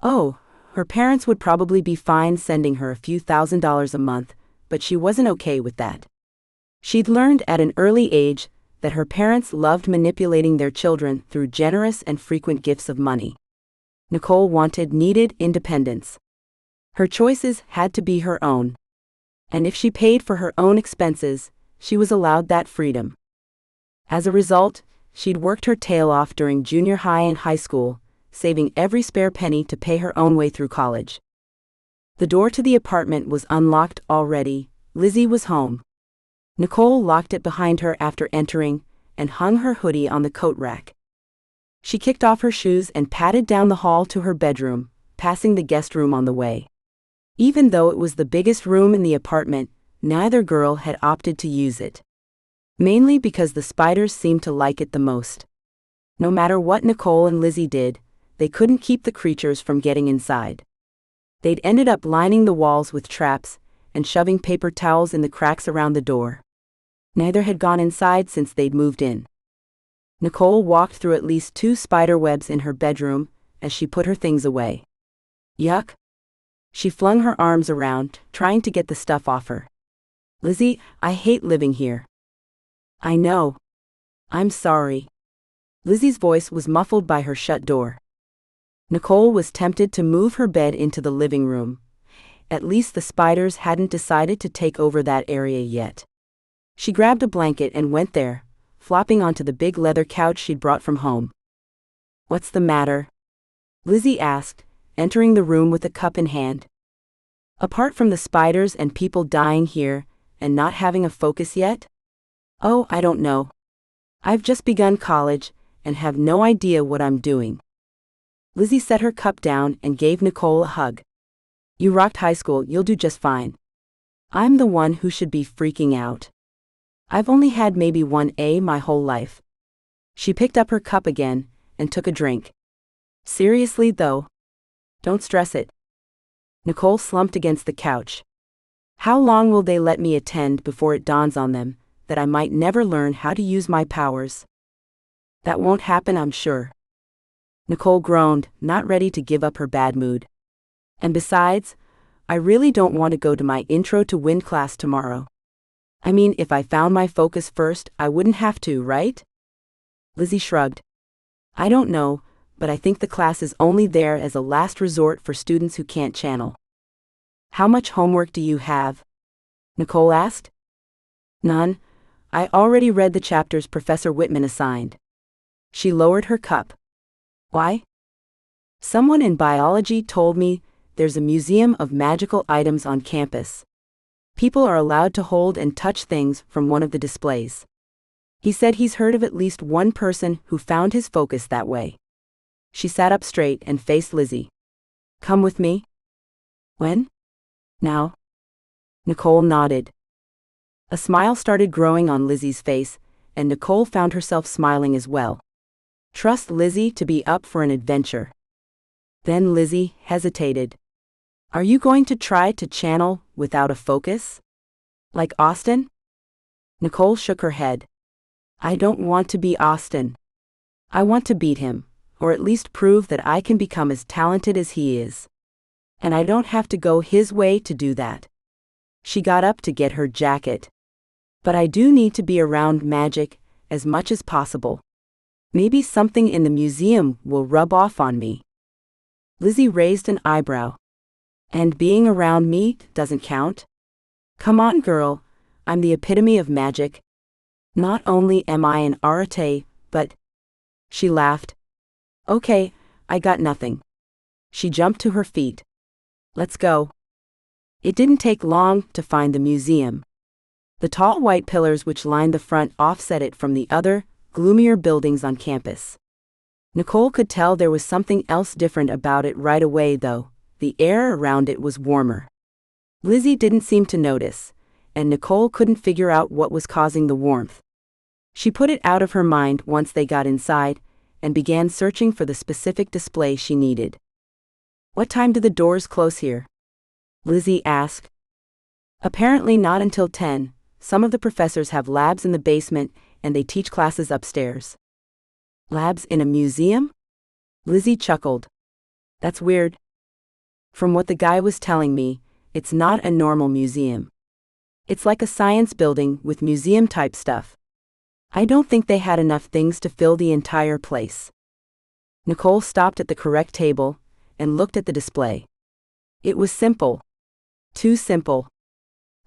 Oh, her parents would probably be fine sending her a few $1,000s a month, but she wasn't okay with that. She'd learned at an early age that her parents loved manipulating their children through generous and frequent gifts of money. Nicole needed independence. Her choices had to be her own. And if she paid for her own expenses, she was allowed that freedom. As a result, she'd worked her tail off during junior high and high school, saving every spare penny to pay her own way through college. The door to the apartment was unlocked already. Lizzie was home. Nicole locked it behind her after entering and hung her hoodie on the coat rack. She kicked off her shoes and padded down the hall to her bedroom, passing the guest room on the way. Even though it was the biggest room in the apartment, neither girl had opted to use it. Mainly because the spiders seemed to like it the most. No matter what Nicole and Lizzie did, they couldn't keep the creatures from getting inside. They'd ended up lining the walls with traps and shoving paper towels in the cracks around the door. Neither had gone inside since they'd moved in. Nicole walked through at least 2 spider webs in her bedroom as she put her things away. Yuck. She flung her arms around, trying to get the stuff off her. Lizzie, I hate living here. I know. I'm sorry. Lizzie's voice was muffled by her shut door. Nicole was tempted to move her bed into the living room. At least the spiders hadn't decided to take over that area yet. She grabbed a blanket and went there, flopping onto the big leather couch she'd brought from home. What's the matter? Lizzie asked, entering the room with a cup in hand. Apart from the spiders and people dying here, and not having a focus yet? Oh, I don't know. I've just begun college, and have no idea what I'm doing. Lizzie set her cup down and gave Nicole a hug. You rocked high school, you'll do just fine. I'm the one who should be freaking out. I've only had maybe 1 A my whole life. She picked up her cup again, and took a drink. Seriously though? Don't stress it. Nicole slumped against the couch. How long will they let me attend before it dawns on them that I might never learn how to use my powers? That won't happen, I'm sure. Nicole groaned, not ready to give up her bad mood. And besides, I really don't want to go to my Intro to Wind class tomorrow. I mean, if I found my focus first, I wouldn't have to, right? Lizzie shrugged. I don't know, but I think the class is only there as a last resort for students who can't channel. How much homework do you have? Nicole asked. None. I already read the chapters Professor Whitman assigned. She lowered her cup. Why? Someone in biology told me there's a museum of magical items on campus. People are allowed to hold and touch things from one of the displays. He said he's heard of at least one person who found his focus that way. She sat up straight and faced Lizzie. Come with me? When? Now? Nicole nodded. A smile started growing on Lizzie's face, and Nicole found herself smiling as well. Trust Lizzie to be up for an adventure. Then Lizzie hesitated. Are you going to try to channel without a focus? Like Austin? Nicole shook her head. I don't want to be Austin. I want to beat him, or at least prove that I can become as talented as he is. And I don't have to go his way to do that. She got up to get her jacket. But I do need to be around magic as much as possible. Maybe something in the museum will rub off on me. Lizzie raised an eyebrow. And being around me doesn't count? Come on, girl, I'm the epitome of magic. Not only am I an arete, but... She laughed. Okay, I got nothing. She jumped to her feet. Let's go. It didn't take long to find the museum. The tall white pillars which lined the front offset it from the other, gloomier buildings on campus. Nicole could tell there was something else different about it right away, though. The air around it was warmer. Lizzie didn't seem to notice, and Nicole couldn't figure out what was causing the warmth. She put it out of her mind once they got inside, and began searching for the specific display she needed. What time do the doors close here? Lizzie asked. Apparently not until 10. Some of the professors have labs in the basement, and they teach classes upstairs. Labs in a museum? Lizzie chuckled. That's weird. From what the guy was telling me, it's not a normal museum. It's like a science building with museum-type stuff. I don't think they had enough things to fill the entire place. Nicole stopped at the correct table and looked at the display. It was simple. Too simple.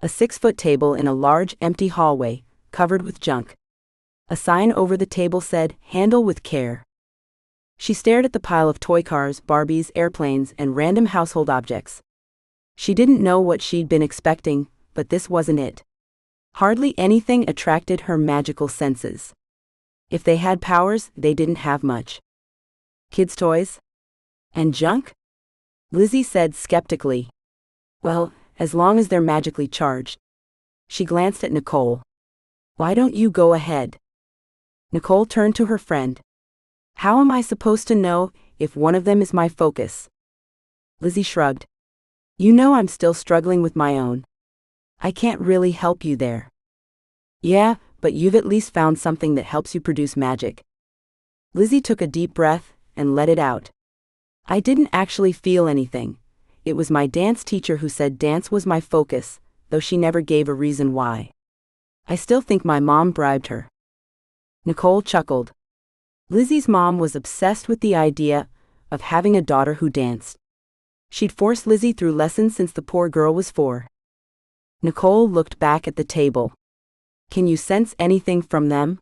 A 6-foot table in a large empty hallway, covered with junk. A sign over the table said, "Handle with care." She stared at the pile of toy cars, Barbies, airplanes, and random household objects. She didn't know what she'd been expecting, but this wasn't it. Hardly anything attracted her magical senses. If they had powers, they didn't have much. Kids' toys? And junk? Lizzie said skeptically. Well, as long as they're magically charged. She glanced at Nicole. Why don't you go ahead? Nicole turned to her friend. How am I supposed to know if one of them is my focus? Lizzie shrugged. You know I'm still struggling with my own. I can't really help you there. Yeah, but you've at least found something that helps you produce magic. Lizzie took a deep breath and let it out. I didn't actually feel anything. It was my dance teacher who said dance was my focus, though she never gave a reason why. I still think my mom bribed her. Nicole chuckled. Lizzie's mom was obsessed with the idea of having a daughter who danced. She'd forced Lizzie through lessons since the poor girl was 4. Nicole looked back at the table. Can you sense anything from them?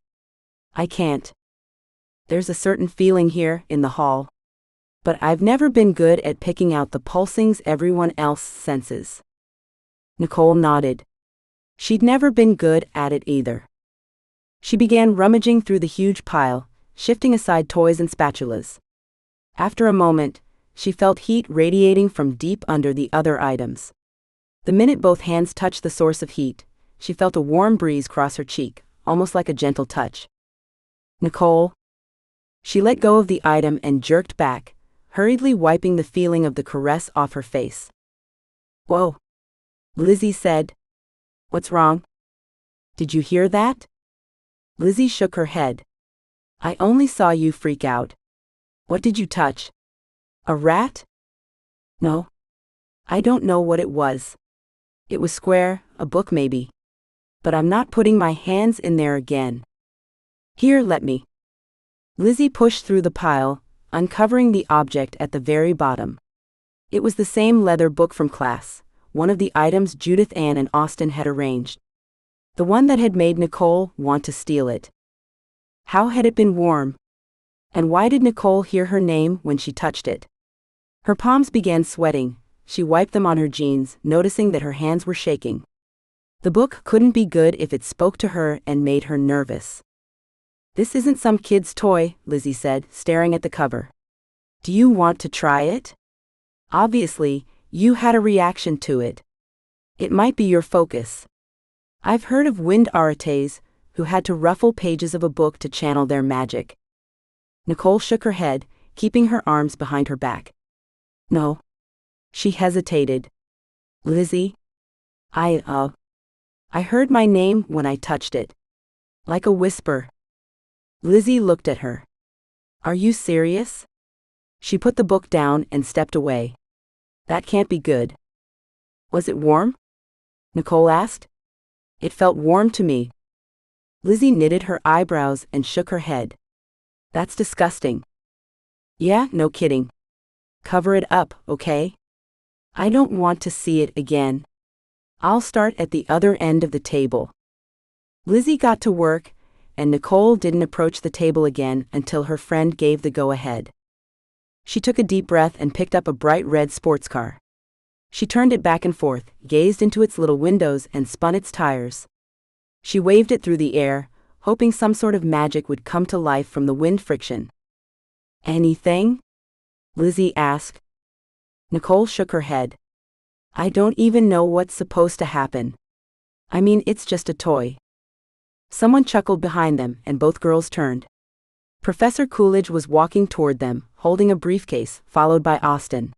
I can't. There's a certain feeling here in the hall. But I've never been good at picking out the pulsings everyone else senses. Nicole nodded. She'd never been good at it either. She began rummaging through the huge pile, shifting aside toys and spatulas. After a moment, she felt heat radiating from deep under the other items. The minute both hands touched the source of heat, she felt a warm breeze cross her cheek, almost like a gentle touch. Nicole? She let go of the item and jerked back, hurriedly wiping the feeling of the caress off her face. Whoa! Lizzie said. What's wrong? Did you hear that? Lizzie shook her head. I only saw you freak out. What did you touch? A rat? No. I don't know what it was. It was square, a book maybe. But I'm not putting my hands in there again. Here, let me. Lizzie pushed through the pile, uncovering the object at the very bottom. It was the same leather book from class, one of the items Judith Ann and Austin had arranged. The one that had made Nicole want to steal it. How had it been warm? And why did Nicole hear her name when she touched it? Her palms began sweating. She wiped them on her jeans, noticing that her hands were shaking. The book couldn't be good if it spoke to her and made her nervous. "This isn't some kid's toy," Lizzie said, staring at the cover. "Do you want to try it? Obviously, you had a reaction to it. It might be your focus. I've heard of wind arites who had to ruffle pages of a book to channel their magic." Nicole shook her head, keeping her arms behind her back. "No." She hesitated. "Lizzie, I heard my name when I touched it. Like a whisper." Lizzie looked at her. "Are you serious?" She put the book down and stepped away. "That can't be good." "Was it warm?" Nicole asked. "It felt warm to me." Lizzie knitted her eyebrows and shook her head. "That's disgusting." "Yeah, no kidding. Cover it up, okay? I don't want to see it again. I'll start at the other end of the table." Lizzie got to work, and Nicole didn't approach the table again until her friend gave the go-ahead. She took a deep breath and picked up a bright red sports car. She turned it back and forth, gazed into its little windows, and spun its tires. She waved it through the air, hoping some sort of magic would come to life from the wind friction. "Anything?" Lizzie asked. Nicole shook her head. "I don't even know what's supposed to happen. I mean, it's just a toy." Someone chuckled behind them, and both girls turned. Professor Coolidge was walking toward them, holding a briefcase, followed by Austin.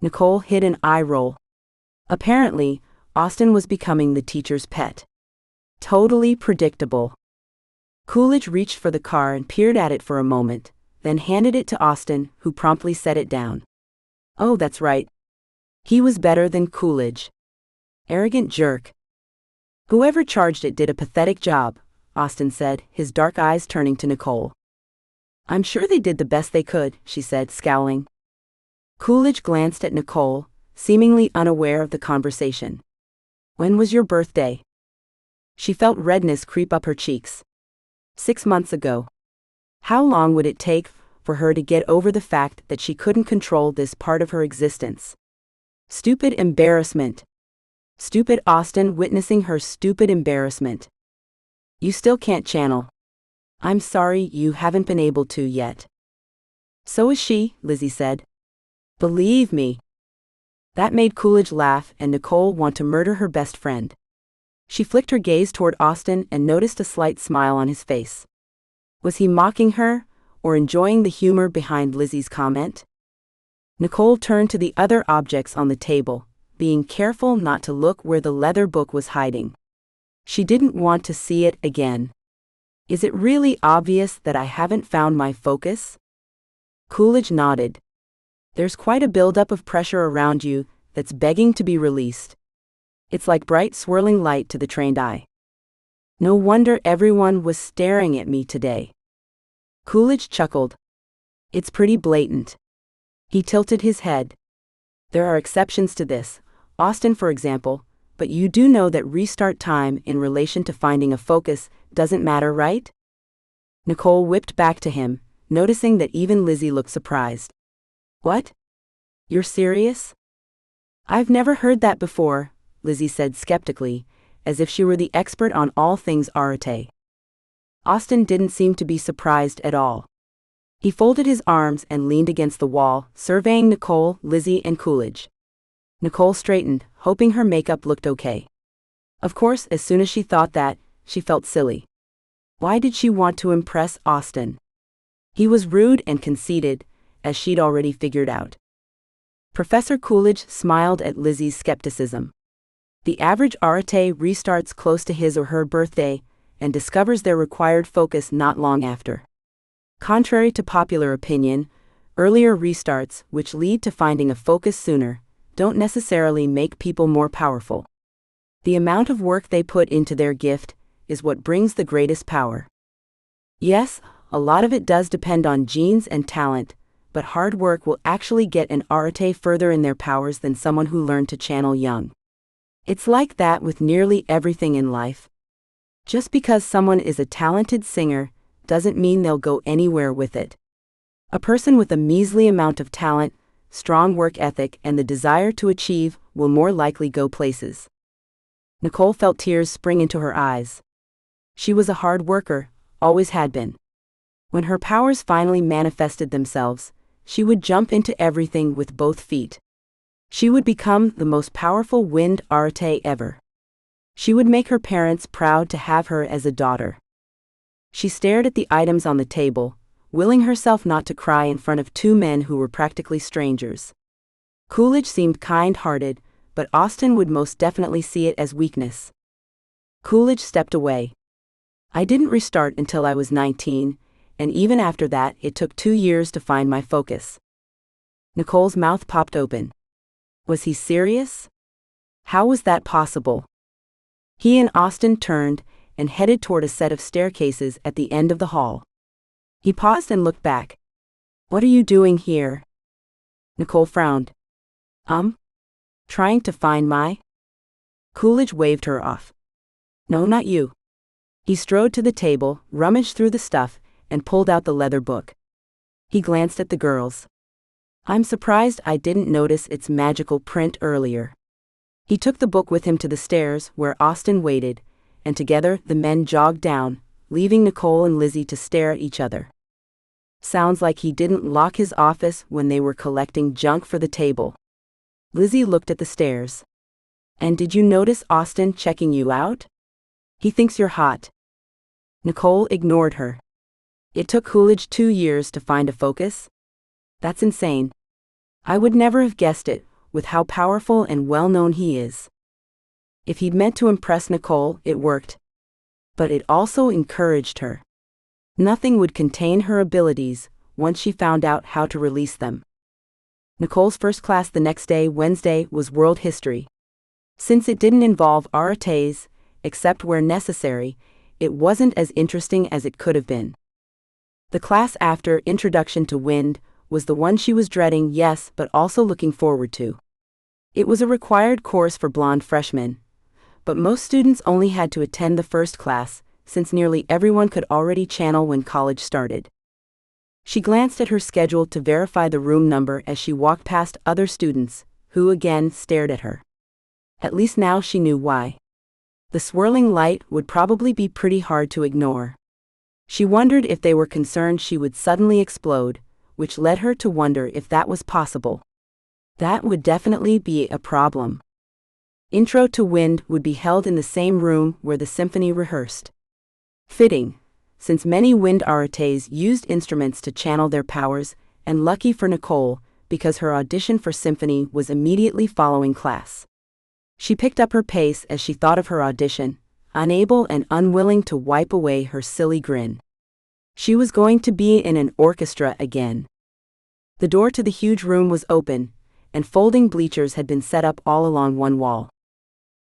Nicole hid an eye roll. Apparently, Austin was becoming the teacher's pet. Totally predictable. Coolidge reached for the car and peered at it for a moment, then handed it to Austin, who promptly set it down. Oh, that's right. He was better than Coolidge. Arrogant jerk. "Whoever charged it did a pathetic job," Austin said, his dark eyes turning to Nicole. "I'm sure they did the best they could," she said, scowling. Coolidge glanced at Nicole, seemingly unaware of the conversation. "When was your birthday?" She felt redness creep up her cheeks. 6 months ago. How long would it take for her to get over the fact that she couldn't control this part of her existence? Stupid embarrassment. Stupid Austin witnessing her stupid embarrassment. "You still can't channel. I'm sorry you haven't been able to yet." "So is she," Lizzie said. "Believe me." That made Coolidge laugh and Nicole want to murder her best friend. She flicked her gaze toward Austin and noticed a slight smile on his face. Was he mocking her, or enjoying the humor behind Lizzie's comment? Nicole turned to the other objects on the table, being careful not to look where the leather book was hiding. She didn't want to see it again. "Is it really obvious that I haven't found my focus?" Coolidge nodded. "There's quite a buildup of pressure around you that's begging to be released. It's like bright swirling light to the trained eye. No wonder everyone was staring at me today." Coolidge chuckled. "It's pretty blatant." He tilted his head. "There are exceptions to this, Austin for example, but you do know that restart time in relation to finding a focus doesn't matter, right?" Nicole whipped back to him, noticing that even Lizzie looked surprised. "What? You're serious?" "I've never heard that before," Lizzie said skeptically, as if she were the expert on all things arete. Austin didn't seem to be surprised at all. He folded his arms and leaned against the wall, surveying Nicole, Lizzie, and Coolidge. Nicole straightened, hoping her makeup looked okay. Of course, as soon as she thought that, she felt silly. Why did she want to impress Austin? He was rude and conceited, as she'd already figured out. Professor Coolidge smiled at Lizzie's skepticism. The average arete restarts close to his or her birthday and discovers their required focus not long after. Contrary to popular opinion, earlier restarts, which lead to finding a focus sooner, don't necessarily make people more powerful. The amount of work they put into their gift is what brings the greatest power. Yes, a lot of it does depend on genes and talent, but hard work will actually get an arete further in their powers than someone who learned to channel young. It's like that with nearly everything in life. Just because someone is a talented singer doesn't mean they'll go anywhere with it. A person with a measly amount of talent, strong work ethic, and the desire to achieve will more likely go places. Nicole felt tears spring into her eyes. She was a hard worker, always had been. When her powers finally manifested themselves, she would jump into everything with both feet. She would become the most powerful wind arate ever. She would make her parents proud to have her as a daughter. She stared at the items on the table, willing herself not to cry in front of two men who were practically strangers. Coolidge seemed kind-hearted, but Austin would most definitely see it as weakness. Coolidge stepped away. I didn't restart until I was 19, and even after that it took 2 years to find my focus. Nicole's mouth popped open. Was he serious? How was that possible? He and Austin turned and headed toward a set of staircases at the end of the hall. He paused and looked back. What are you doing here? Nicole frowned. Trying to find my... Coolidge waved her off. No, not you. He strode to the table, rummaged through the stuff, and pulled out the leather book. He glanced at the girls. I'm surprised I didn't notice its magical print earlier. He took the book with him to the stairs where Austin waited, and together the men jogged down, leaving Nicole and Lizzie to stare at each other. Sounds like he didn't lock his office when they were collecting junk for the table. Lizzie looked at the stairs. And did you notice Austin checking you out? He thinks you're hot. Nicole ignored her. It took Coolidge 2 years to find a focus? That's insane. I would never have guessed it, with how powerful and well-known he is. If he'd meant to impress Nicole, it worked. But it also encouraged her. Nothing would contain her abilities once she found out how to release them. Nicole's first class the next day, Wednesday, was world history. Since it didn't involve arates, except where necessary, it wasn't as interesting as it could have been. The class after Introduction to Wind was the one she was dreading, yes, but also looking forward to. It was a required course for blonde freshmen, but most students only had to attend the first class, since nearly everyone could already channel when college started. She glanced at her schedule to verify the room number as she walked past other students, who again stared at her. At least now she knew why. The swirling light would probably be pretty hard to ignore. She wondered if they were concerned she would suddenly explode, which led her to wonder if that was possible. That would definitely be a problem. Intro to Wind would be held in the same room where the symphony rehearsed. Fitting, since many wind arates used instruments to channel their powers, and lucky for Nicole, because her audition for symphony was immediately following class. She picked up her pace as she thought of her audition, unable and unwilling to wipe away her silly grin. She was going to be in an orchestra again. The door to the huge room was open, and folding bleachers had been set up all along one wall.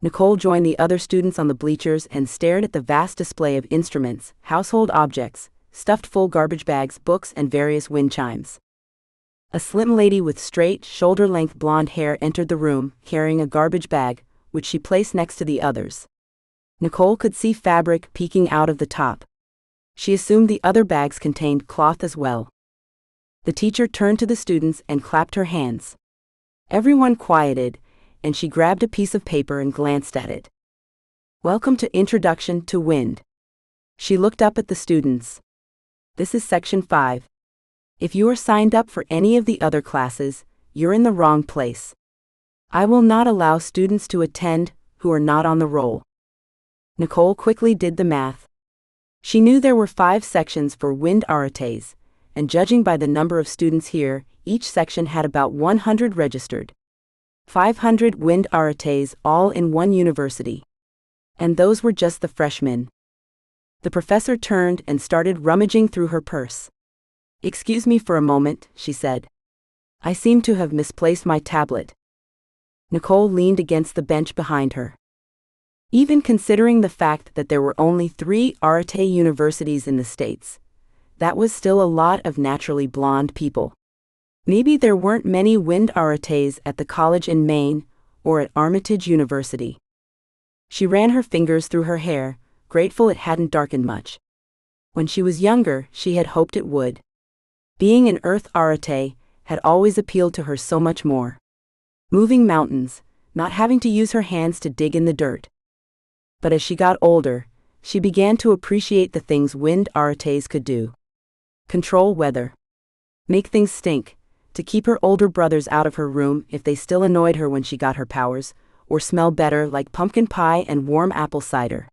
Nicole joined the other students on the bleachers and stared at the vast display of instruments, household objects, stuffed full garbage bags, books, and various wind chimes. A slim lady with straight, shoulder-length blonde hair entered the room, carrying a garbage bag, which she placed next to the others. Nicole could see fabric peeking out of the top. She assumed the other bags contained cloth as well. The teacher turned to the students and clapped her hands. Everyone quieted, and she grabbed a piece of paper and glanced at it. Welcome to Introduction to Wind. She looked up at the students. This is Section 5. If you are signed up for any of the other classes, you're in the wrong place. I will not allow students to attend who are not on the roll. Nicole quickly did the math. She knew there were 5 sections for wind arates, and judging by the number of students here, each section had about 100 registered. 500 wind arates all in one university. And those were just the freshmen. The professor turned and started rummaging through her purse. Excuse me for a moment, she said. I seem to have misplaced my tablet. Nicole leaned against the bench behind her. Even considering the fact that there were only 3 arate universities in the States, that was still a lot of naturally blonde people. Maybe there weren't many wind arates at the college in Maine or at Armitage University. She ran her fingers through her hair, grateful it hadn't darkened much. When she was younger, she had hoped it would. Being an earth arate had always appealed to her so much more. Moving mountains, not having to use her hands to dig in the dirt. But as she got older, she began to appreciate the things wind arates could do. Control weather. Make things stink, to keep her older brothers out of her room if they still annoyed her when she got her powers, or smell better like pumpkin pie and warm apple cider.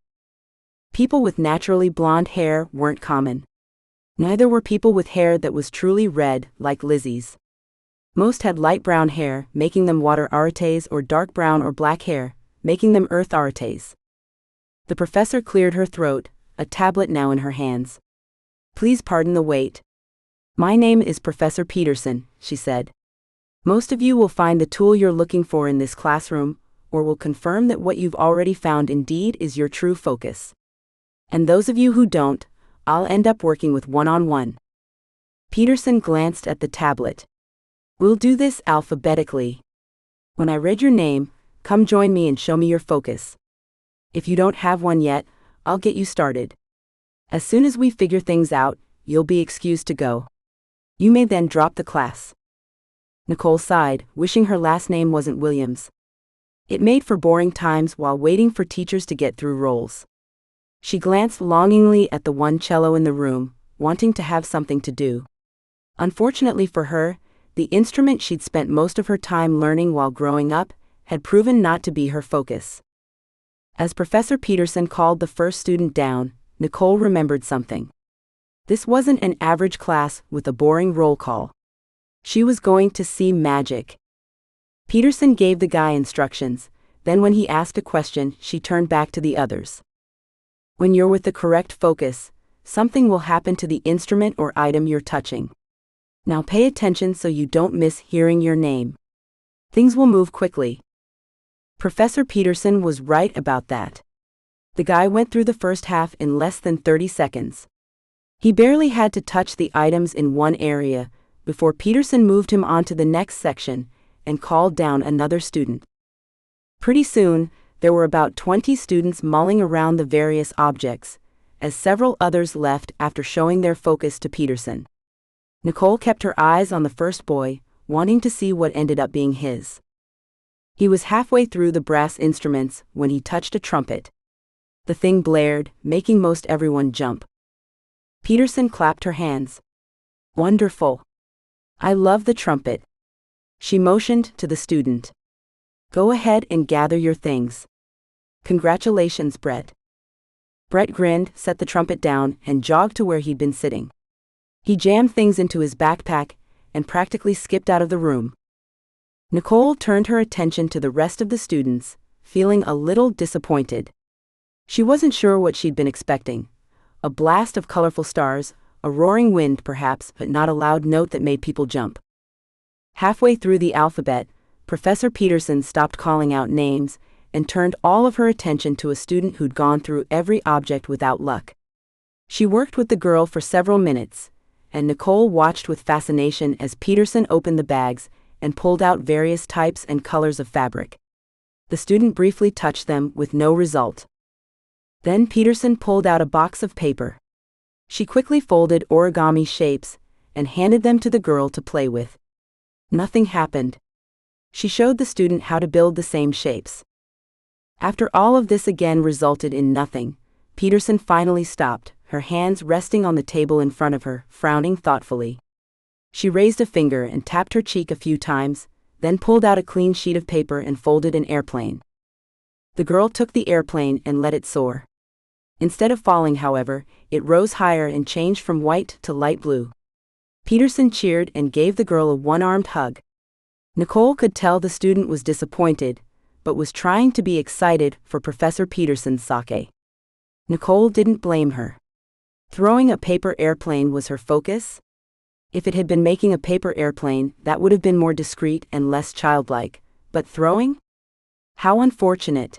People with naturally blonde hair weren't common. Neither were people with hair that was truly red, like Lizzie's. Most had light brown hair, making them water arates, or dark brown or black hair, making them earth arates. The professor cleared her throat, a tablet now in her hands. Please pardon the wait. My name is Professor Peterson, she said. Most of you will find the tool you're looking for in this classroom, or will confirm that what you've already found indeed is your true focus. And those of you who don't, I'll end up working with one-on-one. Peterson glanced at the tablet. We'll do this alphabetically. When I read your name, come join me and show me your focus. If you don't have one yet, I'll get you started. As soon as we figure things out, you'll be excused to go. You may then drop the class. Nicole sighed, wishing her last name wasn't Williams. It made for boring times while waiting for teachers to get through roles. She glanced longingly at the one cello in the room, wanting to have something to do. Unfortunately for her, the instrument she'd spent most of her time learning while growing up had proven not to be her focus. As Professor Peterson called the first student down, Nicole remembered something. This wasn't an average class with a boring roll call. She was going to see magic. Peterson gave the guy instructions, then when he asked a question, she turned back to the others. When you're with the correct focus, something will happen to the instrument or item you're touching. Now pay attention so you don't miss hearing your name. Things will move quickly. Professor Peterson was right about that. The guy went through the first half in less than 30 seconds. He barely had to touch the items in one area before Peterson moved him on to the next section and called down another student. Pretty soon, there were about 20 students mulling around the various objects, as several others left after showing their focus to Peterson. Nicole kept her eyes on the first boy, wanting to see what ended up being his. He was halfway through the brass instruments when he touched a trumpet. The thing blared, making most everyone jump. Peterson clapped her hands. Wonderful. I love the trumpet. She motioned to the student. Go ahead and gather your things. Congratulations, Brett. Brett grinned, set the trumpet down, and jogged to where he'd been sitting. He jammed things into his backpack and practically skipped out of the room. Nicole turned her attention to the rest of the students, feeling a little disappointed. She wasn't sure what she'd been expecting. A blast of colorful stars, a roaring wind perhaps, but not a loud note that made people jump. Halfway through the alphabet, Professor Peterson stopped calling out names and turned all of her attention to a student who'd gone through every object without luck. She worked with the girl for several minutes, and Nicole watched with fascination as Peterson opened the bags and pulled out various types and colors of fabric. The student briefly touched them with no result. Then Peterson pulled out a box of paper. She quickly folded origami shapes and handed them to the girl to play with. Nothing happened. She showed the student how to build the same shapes. After all of this again resulted in nothing, Peterson finally stopped, her hands resting on the table in front of her, frowning thoughtfully. She raised a finger and tapped her cheek a few times, then pulled out a clean sheet of paper and folded an airplane. The girl took the airplane and let it soar. Instead of falling, however, it rose higher and changed from white to light blue. Peterson cheered and gave the girl a one-armed hug. Nicole could tell the student was disappointed, but was trying to be excited for Professor Peterson's sake. Nicole didn't blame her. Throwing a paper airplane was her focus? If it had been making a paper airplane, that would have been more discreet and less childlike, but throwing? How unfortunate.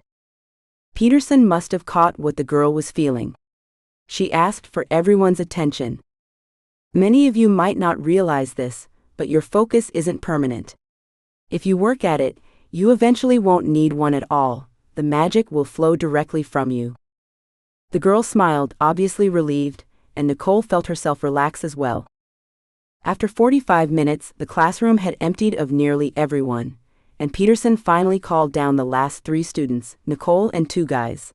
Peterson must have caught what the girl was feeling. She asked for everyone's attention. Many of you might not realize this, but your focus isn't permanent. If you work at it, you eventually won't need one at all. The magic will flow directly from you. The girl smiled, obviously relieved, and Nicole felt herself relax as well. After 45 minutes, the classroom had emptied of nearly everyone, and Peterson finally called down the last 3 students, Nicole and 2 guys.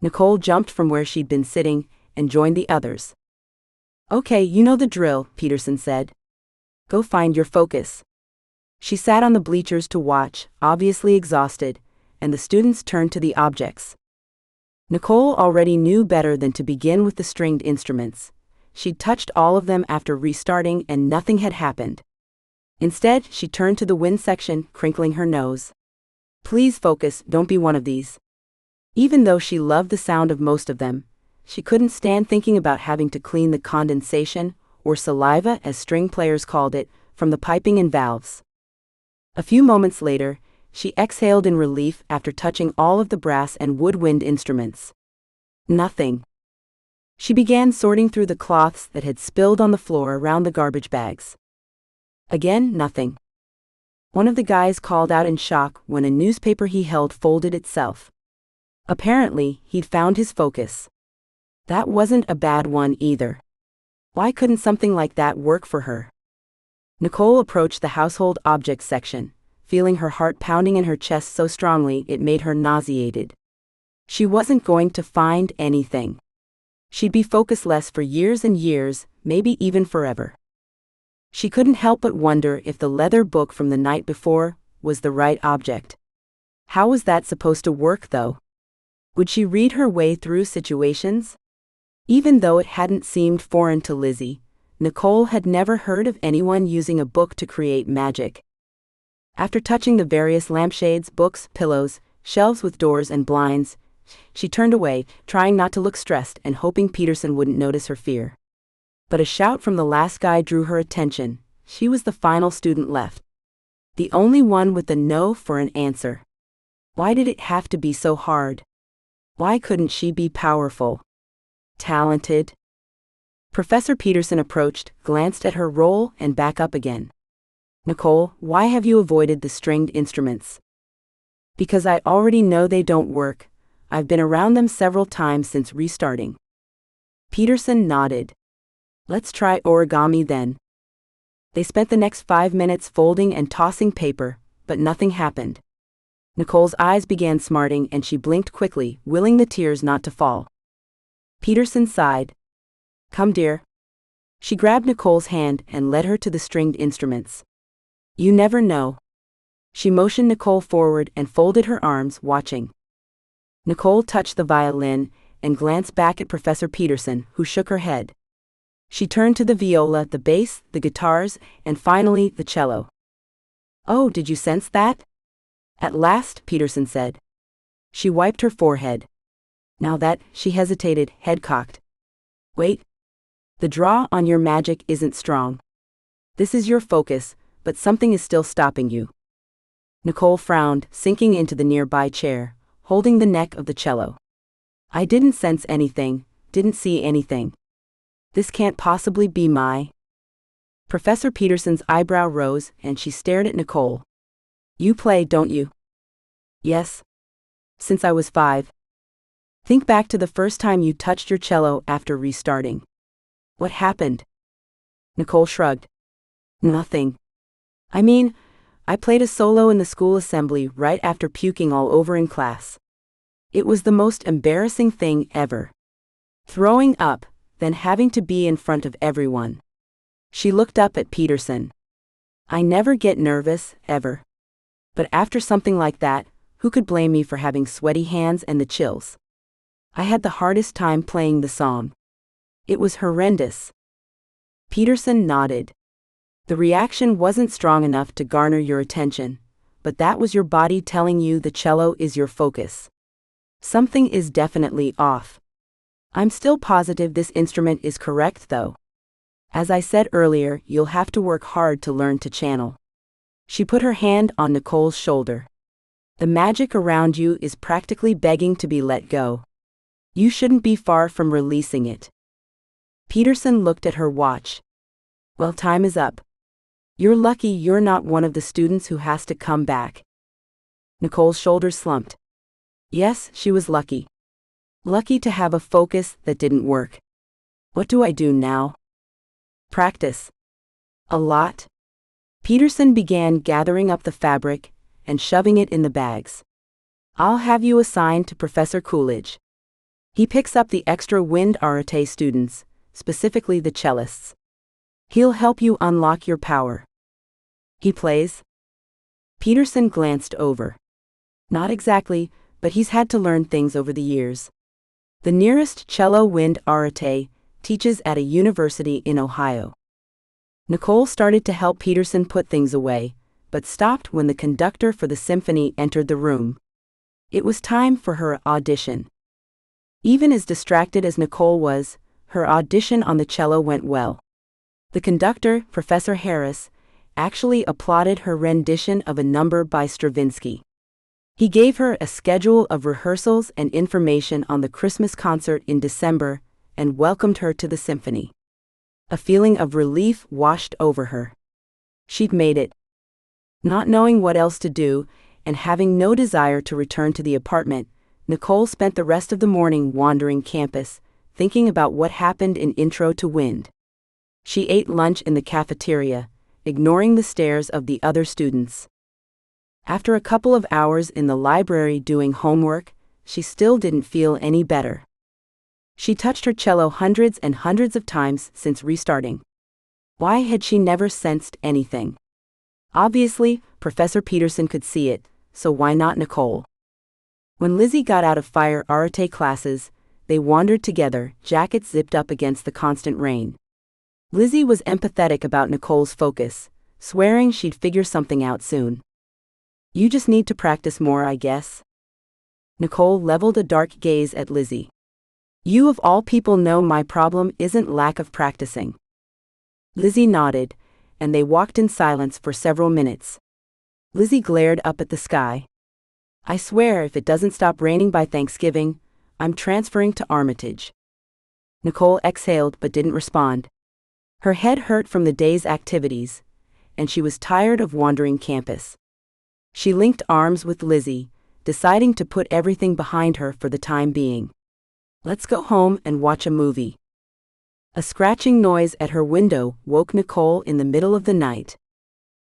Nicole jumped from where she'd been sitting and joined the others. "Okay, you know the drill," Peterson said. "Go find your focus." She sat on the bleachers to watch, obviously exhausted, and the students turned to the objects. Nicole already knew better than to begin with the stringed instruments. She'd touched all of them after restarting and nothing had happened. Instead, she turned to the wind section, crinkling her nose. "Please focus, don't be one of these." Even though she loved the sound of most of them, she couldn't stand thinking about having to clean the condensation, or saliva as string players called it, from the piping and valves. A few moments later, she exhaled in relief after touching all of the brass and woodwind instruments. Nothing. She began sorting through the cloths that had spilled on the floor around the garbage bags. Again, nothing. One of the guys called out in shock when a newspaper he held folded itself. Apparently, he'd found his focus. That wasn't a bad one either. Why couldn't something like that work for her? Nicole approached the household objects section, feeling her heart pounding in her chest so strongly it made her nauseated. She wasn't going to find anything. She'd be focusless for years and years, maybe even forever. She couldn't help but wonder if the leather book from the night before was the right object. How was that supposed to work, though? Would she read her way through situations? Even though it hadn't seemed foreign to Lizzie, Nicole had never heard of anyone using a book to create magic. After touching the various lampshades, books, pillows, shelves with doors and blinds, she turned away, trying not to look stressed and hoping Peterson wouldn't notice her fear. But a shout from the last guy drew her attention. She was the final student left. The only one with the no for an answer. Why did it have to be so hard? Why couldn't she be powerful? Talented? Professor Peterson approached, glanced at her roll, and back up again. "Nicole, why have you avoided the stringed instruments?" "Because I already know they don't work. I've been around them several times since restarting." Peterson nodded. "Let's try origami then." They spent the next 5 minutes folding and tossing paper, but nothing happened. Nicole's eyes began smarting and she blinked quickly, willing the tears not to fall. Peterson sighed. "Come, dear." She grabbed Nicole's hand and led her to the stringed instruments. "You never know." She motioned Nicole forward and folded her arms, watching. Nicole touched the violin and glanced back at Professor Peterson, who shook her head. She turned to the viola, the bass, the guitars, and finally, the cello. "Oh, did you sense that?" "At last," Peterson said. She wiped her forehead. "Now that," she hesitated, head cocked. "Wait. The draw on your magic isn't strong. This is your focus, but something is still stopping you." Nicole frowned, sinking into the nearby chair, holding the neck of the cello. "I didn't sense anything, didn't see anything. This can't possibly be my..." Professor Peterson's eyebrow rose and she stared at Nicole. "You play, don't you?" "Yes. Since I was 5. Think back to the first time you touched your cello after restarting. What happened?" Nicole shrugged. "Nothing. I mean, I played a solo in the school assembly right after puking all over in class. It was the most embarrassing thing ever. Throwing up, then having to be in front of everyone." She looked up at Peterson. "I never get nervous, ever. But after something like that, who could blame me for having sweaty hands and the chills? I had the hardest time playing the song. It was horrendous." Peterson nodded. "The reaction wasn't strong enough to garner your attention, but that was your body telling you the cello is your focus. Something is definitely off. I'm still positive this instrument is correct, though. As I said earlier, you'll have to work hard to learn to channel." She put her hand on Nicole's shoulder. "The magic around you is practically begging to be let go. You shouldn't be far from releasing it." Peterson looked at her watch. "Well, time is up. You're lucky you're not one of the students who has to come back." Nicole's shoulders slumped. Yes, she was lucky. Lucky to have a focus that didn't work. What do I do now? Practice. A lot. Peterson began gathering up the fabric and shoving it in the bags. I'll have you assigned to Professor Coolidge. He picks up the extra wind arate students, specifically the cellists. He'll help you unlock your power. He plays? Peterson glanced over. Not exactly, but he's had to learn things over the years. The nearest cello wind arate teaches at a university in Ohio. Nicole started to help Peterson put things away, but stopped when the conductor for the symphony entered the room. It was time for her audition. Even as distracted as Nicole was, her audition on the cello went well. The conductor, Professor Aers, actually applauded her rendition of a number by Stravinsky. He gave her a schedule of rehearsals and information on the Christmas concert in December and welcomed her to the symphony. A feeling of relief washed over her. She'd made it. Not knowing what else to do, and having no desire to return to the apartment, Nicole spent the rest of the morning wandering campus, thinking about what happened in Intro to Wind. She ate lunch in the cafeteria, ignoring the stares of the other students. After a couple of hours in the library doing homework, she still didn't feel any better. She touched her cello hundreds and hundreds of times since restarting. Why had she never sensed anything? Obviously, Professor Peterson could see it, so why not Nicole? When Lizzie got out of fire arate classes, they wandered together, jackets zipped up against the constant rain. Lizzie was empathetic about Nicole's focus, swearing she'd figure something out soon. You just need to practice more, I guess. Nicole leveled a dark gaze at Lizzie. You of all people know my problem isn't lack of practicing. Lizzie nodded, and they walked in silence for several minutes. Lizzie glared up at the sky. I swear if it doesn't stop raining by Thanksgiving, I'm transferring to Armitage. Nicole exhaled but didn't respond. Her head hurt from the day's activities, and she was tired of wandering campus. She linked arms with Lizzie, deciding to put everything behind her for the time being. Let's go home and watch a movie. A scratching noise at her window woke Nicole in the middle of the night.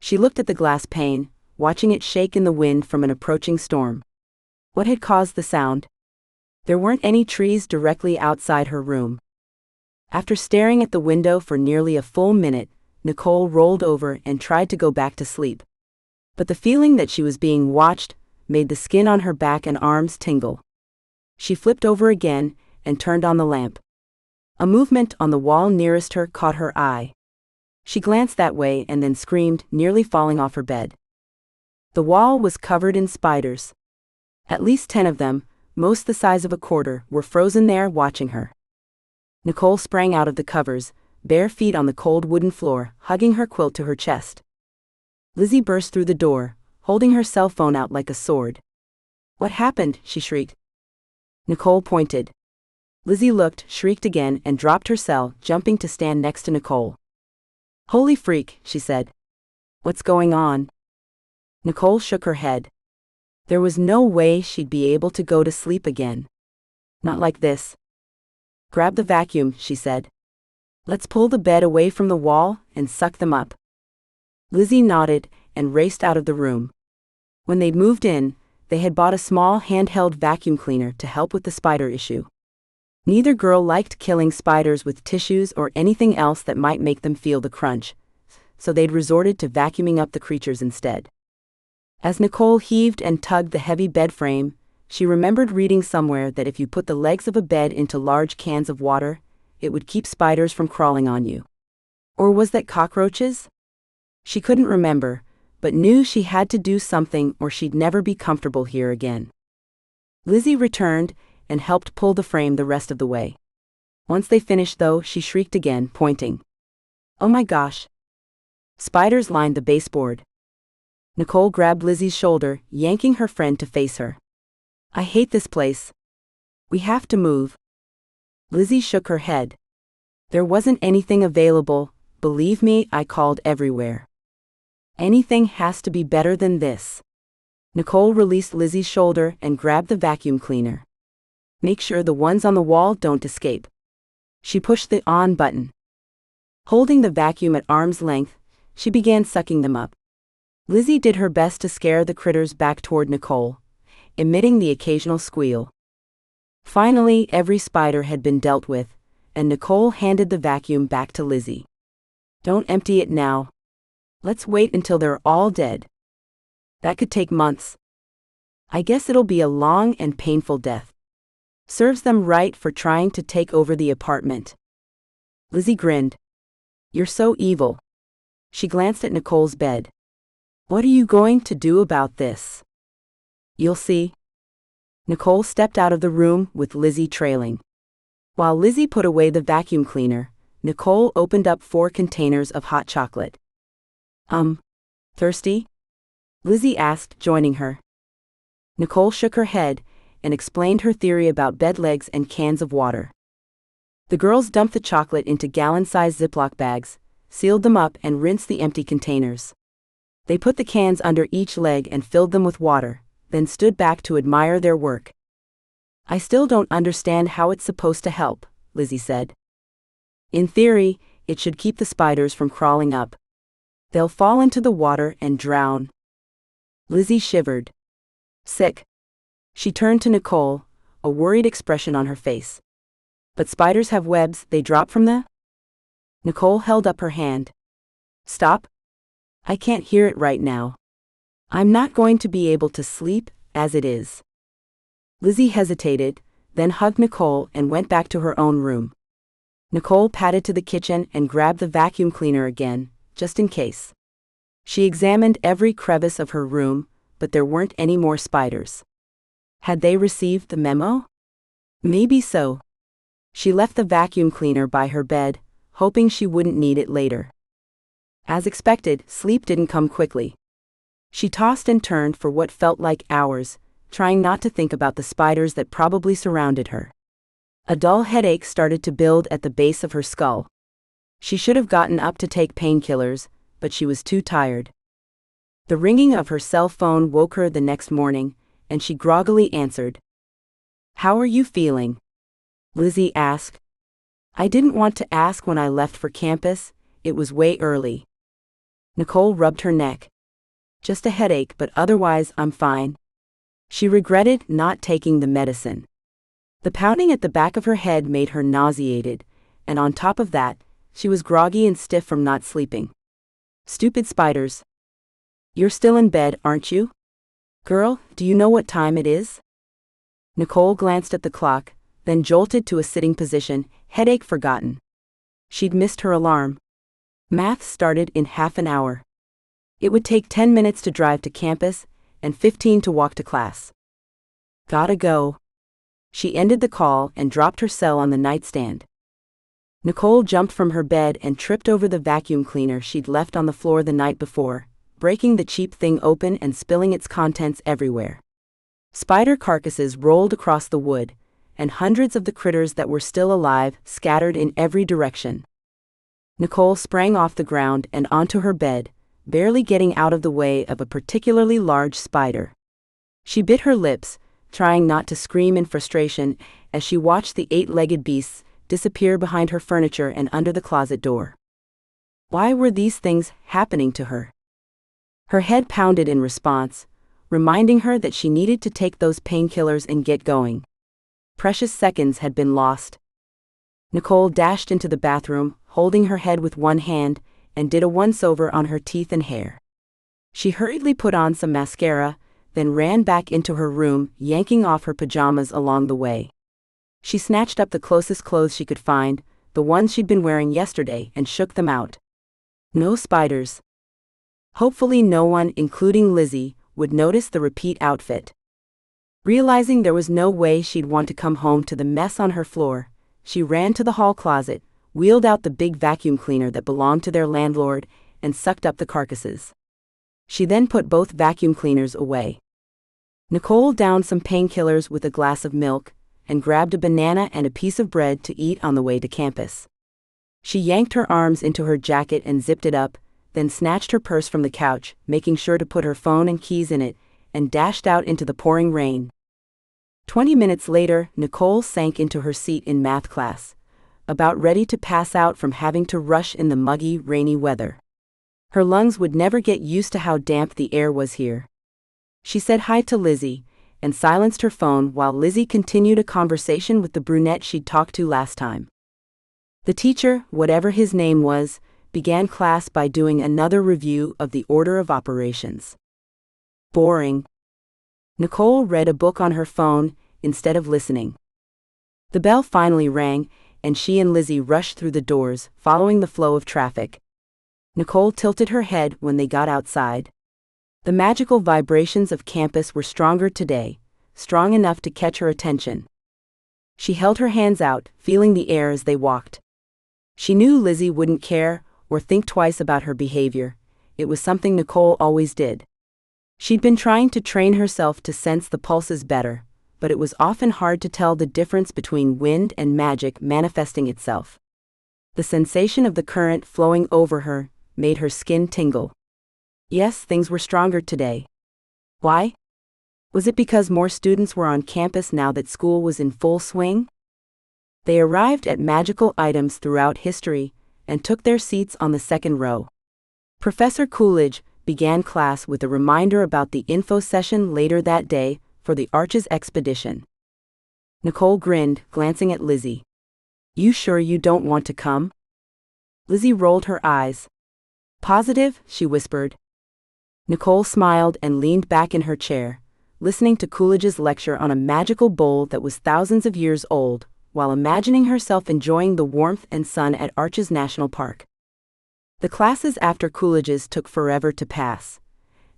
She looked at the glass pane, watching it shake in the wind from an approaching storm. What had caused the sound? There weren't any trees directly outside her room. After staring at the window for nearly a full minute, Nicole rolled over and tried to go back to sleep. But the feeling that she was being watched made the skin on her back and arms tingle. She flipped over again and turned on the lamp. A movement on the wall nearest her caught her eye. She glanced that way and then screamed, nearly falling off her bed. The wall was covered in spiders. At least 10 of them, most the size of a quarter, were frozen there watching her. Nicole sprang out of the covers, bare feet on the cold wooden floor, hugging her quilt to her chest. Lizzie burst through the door, holding her cell phone out like a sword. What happened? She shrieked. Nicole pointed. Lizzie looked, shrieked again, and dropped her cell, jumping to stand next to Nicole. Holy freak, she said. What's going on? Nicole shook her head. There was no way she'd be able to go to sleep again. Not like this. Grab the vacuum, she said. Let's pull the bed away from the wall and suck them up. Lizzie nodded and raced out of the room. When they'd moved in, they had bought a small handheld vacuum cleaner to help with the spider issue. Neither girl liked killing spiders with tissues or anything else that might make them feel the crunch, so they'd resorted to vacuuming up the creatures instead. As Nicole heaved and tugged the heavy bed frame, she remembered reading somewhere that if you put the legs of a bed into large cans of water, it would keep spiders from crawling on you. Or was that cockroaches? She couldn't remember, but knew she had to do something or she'd never be comfortable here again. Lizzie returned and helped pull the frame the rest of the way. Once they finished though, she shrieked again, pointing. Oh my gosh! Spiders lined the baseboard. Nicole grabbed Lizzie's shoulder, yanking her friend to face her. I hate this place. We have to move. Lizzie shook her head. There wasn't anything available, believe me, I called everywhere. Anything has to be better than this. Nicole released Lizzie's shoulder and grabbed the vacuum cleaner. Make sure the ones on the wall don't escape. She pushed the on button. Holding the vacuum at arm's length, She began sucking them up. Lizzie did her best to scare the critters back toward Nicole, emitting the occasional squeal. Finally, every spider had been dealt with, and Nicole handed the vacuum back to Lizzie. "Don't empty it now. Let's wait until they're all dead. That could take months. I guess it'll be a long and painful death. Serves them right for trying to take over the apartment." Lizzie grinned. "You're so evil." She glanced at Nicole's bed. "What are you going to do about this?" "You'll see." Nicole stepped out of the room with Lizzie trailing. While Lizzie put away the vacuum cleaner, Nicole opened up 4 containers of hot chocolate. Thirsty?" Lizzie asked, joining her. Nicole shook her head and explained her theory about bed legs and cans of water. The girls dumped the chocolate into gallon-sized Ziploc bags, sealed them up and rinsed the empty containers. They put the cans under each leg and filled them with water, then stood back to admire their work. "I still don't understand how it's supposed to help," Lizzie said. "In theory, it should keep the spiders from crawling up. They'll fall into the water and drown." Lizzie shivered. "Sick." She turned to Nicole, a worried expression on her face. "But spiders have webs they drop from the—" Nicole held up her hand. "Stop. I can't hear it right now. I'm not going to be able to sleep, as it is." Lizzie hesitated, then hugged Nicole and went back to her own room. Nicole padded to the kitchen and grabbed the vacuum cleaner again, just in case. She examined every crevice of her room, but there weren't any more spiders. Had they received the memo? Maybe so. She left the vacuum cleaner by her bed, hoping she wouldn't need it later. As expected, sleep didn't come quickly. She tossed and turned for what felt like hours, trying not to think about the spiders that probably surrounded her. A dull headache started to build at the base of her skull. She should have gotten up to take painkillers, but she was too tired. The ringing of her cell phone woke her the next morning, and she groggily answered. "How are you feeling?" Lizzie asked. "I didn't want to ask when I left for campus, it was way early." Nicole rubbed her neck. "Just a headache, but otherwise I'm fine." She regretted not taking the medicine. The pounding at the back of her head made her nauseated, and on top of that, she was groggy and stiff from not sleeping. Stupid spiders. "You're still in bed, aren't you? Girl, do you know what time it is?" Nicole glanced at the clock, then jolted to a sitting position, headache forgotten. She'd missed her alarm. Math started in half an hour. It would take 10 minutes to drive to campus, and 15 to walk to class. "Gotta go." She ended the call and dropped her cell on the nightstand. Nicole jumped from her bed and tripped over the vacuum cleaner she'd left on the floor the night before, breaking the cheap thing open and spilling its contents everywhere. Spider carcasses rolled across the wood, and hundreds of the critters that were still alive scattered in every direction. Nicole sprang off the ground and onto her bed, barely getting out of the way of a particularly large spider. She bit her lips, trying not to scream in frustration as she watched the 8-legged beasts disappear behind her furniture and under the closet door. Why were these things happening to her? Her head pounded in response, reminding her that she needed to take those painkillers and get going. Precious seconds had been lost. Nicole dashed into the bathroom, holding her head with one hand, and did a once-over on her teeth and hair. She hurriedly put on some mascara, then ran back into her room, yanking off her pajamas along the way. She snatched up the closest clothes she could find, the ones she'd been wearing yesterday, and shook them out. No spiders. Hopefully no one, including Lizzie, would notice the repeat outfit. Realizing there was no way she'd want to come home to the mess on her floor, she ran to the hall closet, wheeled out the big vacuum cleaner that belonged to their landlord, and sucked up the carcasses. She then put both vacuum cleaners away. Nicole downed some painkillers with a glass of milk, and grabbed a banana and a piece of bread to eat on the way to campus. She yanked her arms into her jacket and zipped it up, then snatched her purse from the couch, making sure to put her phone and keys in it, and dashed out into the pouring rain. 20 minutes later, Nicole sank into her seat in math class, about ready to pass out from having to rush in the muggy, rainy weather. Her lungs would never get used to how damp the air was here. She said hi to Lizzie, and silenced her phone while Lizzie continued a conversation with the brunette she'd talked to last time. The teacher, whatever his name was, began class by doing another review of the order of operations. Boring. Nicole read a book on her phone instead of listening. The bell finally rang, and she and Lizzie rushed through the doors, following the flow of traffic. Nicole tilted her head when they got outside. The magical vibrations of campus were stronger today, strong enough to catch her attention. She held her hands out, feeling the air as they walked. She knew Lizzie wouldn't care or think twice about her behavior. It was something Nicole always did. She'd been trying to train herself to sense the pulses better, but it was often hard to tell the difference between wind and magic manifesting itself. The sensation of the current flowing over her made her skin tingle. Yes, things were stronger today. Why? Was it because more students were on campus now that school was in full swing? They arrived at magical items throughout history and took their seats on the second row. Professor Coolidge began class with a reminder about the info session later that day for the Arches expedition. Nicole grinned, glancing at Lizzie. "You sure you don't want to come?" Lizzie rolled her eyes. "Positive?" she whispered. Nicole smiled and leaned back in her chair, listening to Coolidge's lecture on a magical bowl that was thousands of years old, while imagining herself enjoying the warmth and sun at Arches National Park. The classes after Coolidge's took forever to pass,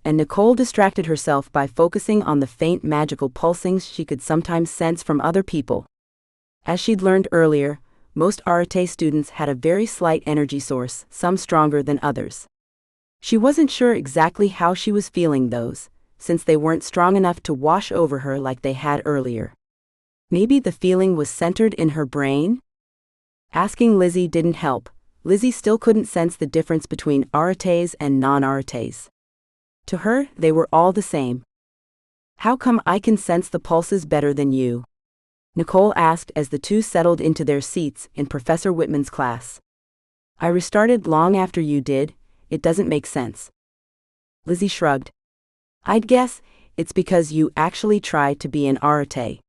and Nicole distracted herself by focusing on the faint magical pulsings she could sometimes sense from other people. As she'd learned earlier, most Arete students had a very slight energy source, some stronger than others. She wasn't sure exactly how she was feeling those, since they weren't strong enough to wash over her like they had earlier. Maybe the feeling was centered in her brain? Asking Lizzie didn't help. Lizzie still couldn't sense the difference between Aretes and non-Aretes. To her, they were all the same. "How come I can sense the pulses better than you?" Nicole asked as the two settled into their seats in Professor Whitman's class. "I restarted long after you did. It doesn't make sense." Lizzie shrugged. "I'd guess it's because you actually tried to be an Arete.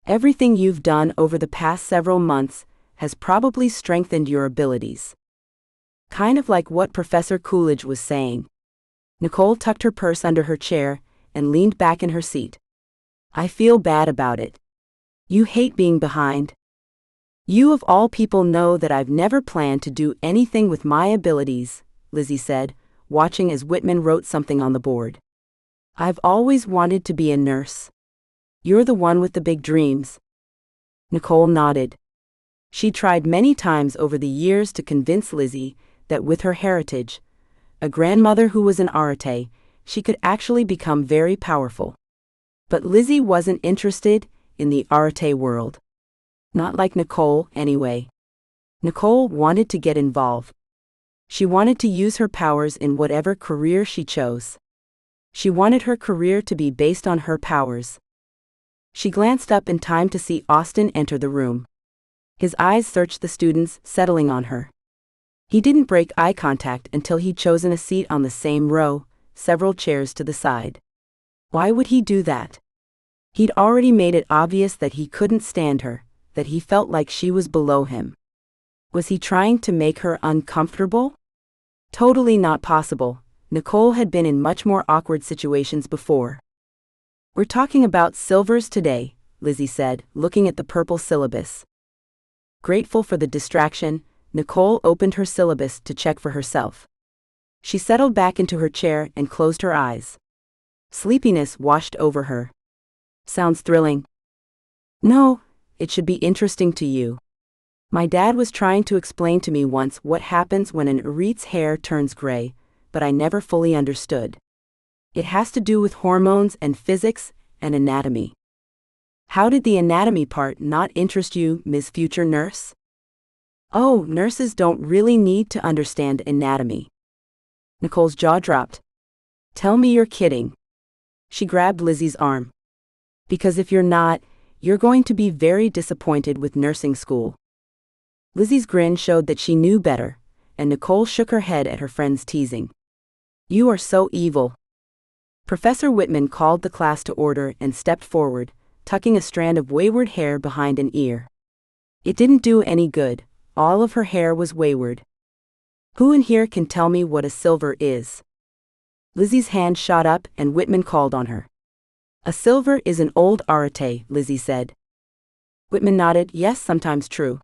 Everything you've done over the past several months has probably strengthened your abilities." Kind of like what Professor Coolidge was saying. Nicole tucked her purse under her chair and leaned back in her seat. "I feel bad about it. You hate being behind. You of all people know that I've never planned to do anything with my abilities," Lizzie said, watching as Whitman wrote something on the board. "I've always wanted to be a nurse. You're the one with the big dreams." Nicole nodded. She tried many times over the years to convince Lizzie that with her heritage, a grandmother who was an Arete, she could actually become very powerful. But Lizzie wasn't interested in the Arete world. Not like Nicole, anyway. Nicole wanted to get involved. She wanted to use her powers in whatever career she chose. She wanted her career to be based on her powers. She glanced up in time to see Austin enter the room. His eyes searched the students, settling on her. He didn't break eye contact until he'd chosen a seat on the same row, several chairs to the side. Why would he do that? He'd already made it obvious that he couldn't stand her, that he felt like she was below him. Was he trying to make her uncomfortable? Totally not possible. Nicole had been in much more awkward situations before. "We're talking about silvers today," Lizzie said, looking at the purple syllabus. Grateful for the distraction, Nicole opened her syllabus to check for herself. She settled back into her chair and closed her eyes. Sleepiness washed over her. "Sounds thrilling." "No, it should be interesting to you. My dad was trying to explain to me once what happens when an Arete's hair turns gray, but I never fully understood. It has to do with hormones and physics and anatomy." "How did the anatomy part not interest you, Ms. Future Nurse?" "Oh, nurses don't really need to understand anatomy." Nicole's jaw dropped. "Tell me you're kidding." She grabbed Lizzie's arm. "Because if you're not, you're going to be very disappointed with nursing school." Lizzie's grin showed that she knew better, and Nicole shook her head at her friend's teasing. "You are so evil." Professor Whitman called the class to order and stepped forward, tucking a strand of wayward hair behind an ear. It didn't do any good, all of her hair was wayward. "Who in here can tell me what a silver is?" Lizzie's hand shot up and Whitman called on her. "A silver is an old arete," Lizzie said. Whitman nodded. "Yes, sometimes true.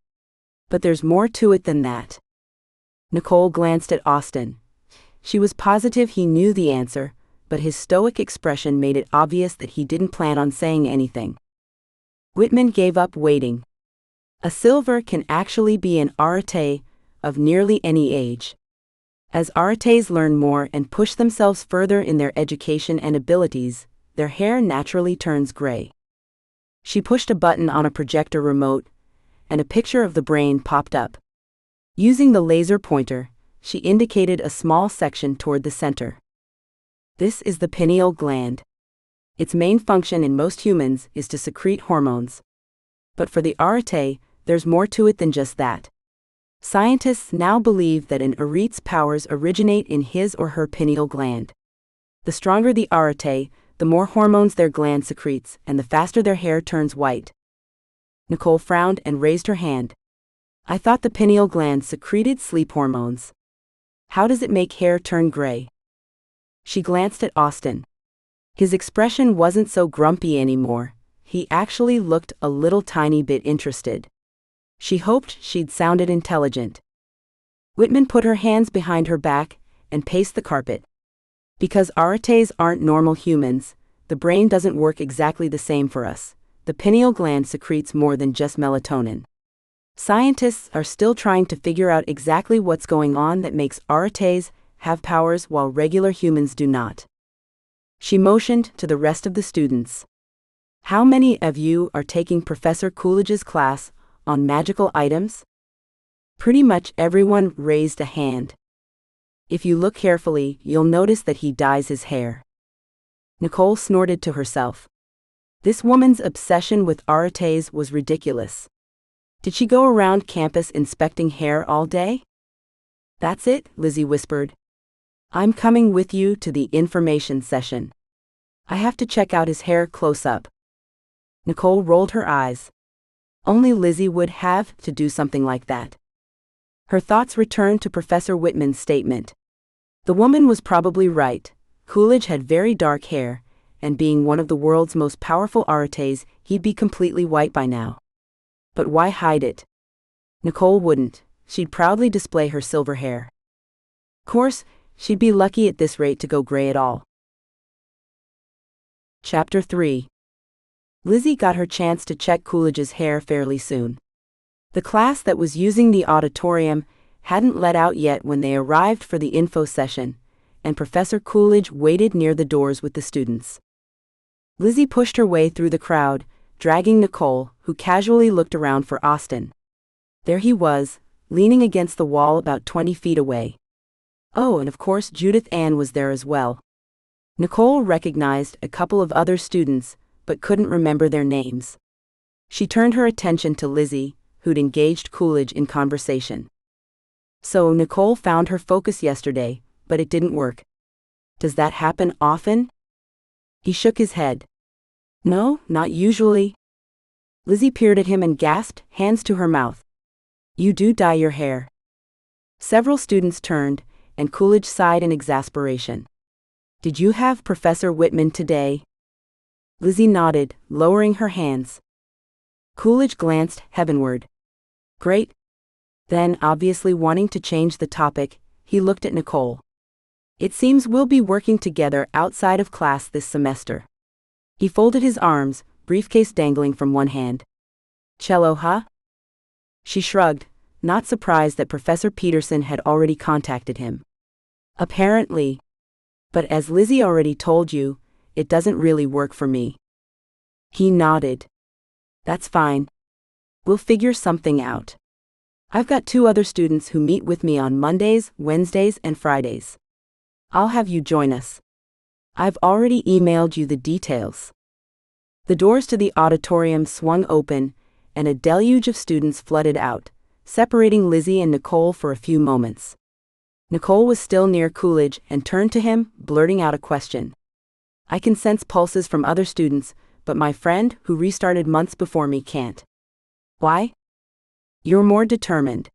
But there's more to it than that." Nicole glanced at Austin. She was positive he knew the answer, but his stoic expression made it obvious that he didn't plan on saying anything. Whitman gave up waiting. A silver can actually be an arete of nearly any age. As aretes learn more and push themselves further in their education and abilities, their hair naturally turns gray. She pushed a button on a projector remote, and a picture of the brain popped up. Using the laser pointer, she indicated a small section toward the center. This is the pineal gland. Its main function in most humans is to secrete hormones. But for the arete, there's more to it than just that. Scientists now believe that an arete's powers originate in his or her pineal gland. The stronger the arete, the more hormones their gland secretes, and the faster their hair turns white. Nicole frowned and raised her hand. "I thought the pineal gland secreted sleep hormones. How does it make hair turn gray?" She glanced at Austin. His expression wasn't so grumpy anymore. He actually looked a little tiny bit interested. She hoped she'd sounded intelligent. Whitman put her hands behind her back and paced the carpet. Because aretes aren't normal humans, the brain doesn't work exactly the same for us. The pineal gland secretes more than just melatonin. Scientists are still trying to figure out exactly what's going on that makes aretes have powers while regular humans do not. She motioned to the rest of the students. "How many of you are taking Professor Coolidge's class on magical items?" Pretty much everyone raised a hand. "If you look carefully, you'll notice that he dyes his hair." Nicole snorted to herself. This woman's obsession with aretes was ridiculous. Did she go around campus inspecting hair all day? "That's it," Lizzie whispered. "I'm coming with you to the information session. I have to check out his hair close up." Nicole rolled her eyes. Only Lizzie would have to do something like that. Her thoughts returned to Professor Whitman's statement. The woman was probably right. Coolidge had very dark hair, and being one of the world's most powerful aretes, he'd be completely white by now. But why hide it? Nicole wouldn't. She'd proudly display her silver hair. Of course, she'd be lucky at this rate to go gray at all. Chapter 3. Lizzie got her chance to check Coolidge's hair fairly soon. The class that was using the auditorium hadn't let out yet when they arrived for the info session, and Professor Coolidge waited near the doors with the students. Lizzie pushed her way through the crowd, dragging Nicole, who casually looked around for Austin. There he was, leaning against the wall about 20 feet away. Oh, and of course Judith Ann was there as well. Nicole recognized a couple of other students, but couldn't remember their names. She turned her attention to Lizzie, who'd engaged Coolidge in conversation. "So Nicole found her focus yesterday, but it didn't work. Does that happen often?" He shook his head. "No, not usually." Lizzie peered at him and gasped, hands to her mouth. "You do dye your hair." Several students turned, and Coolidge sighed in exasperation. "Did you have Professor Whitman today?" Lizzie nodded, lowering her hands. Coolidge glanced heavenward. "Great." Then, obviously wanting to change the topic, he looked at Nicole. "It seems we'll be working together outside of class this semester." He folded his arms, briefcase dangling from one hand. "Cello, huh?" She shrugged, not surprised that Professor Peterson had already contacted him. "Apparently. But as Lizzie already told you, it doesn't really work for me." He nodded. "That's fine. We'll figure something out. I've got 2 other students who meet with me on Mondays, Wednesdays, and Fridays. I'll have you join us. I've already emailed you the details." The doors to the auditorium swung open, and a deluge of students flooded out, separating Lizzie and Nicole for a few moments. Nicole was still near Coolidge and turned to him, blurting out a question. I can sense pulses from other students, but my friend, who restarted months before me, can't. Why? You're more determined.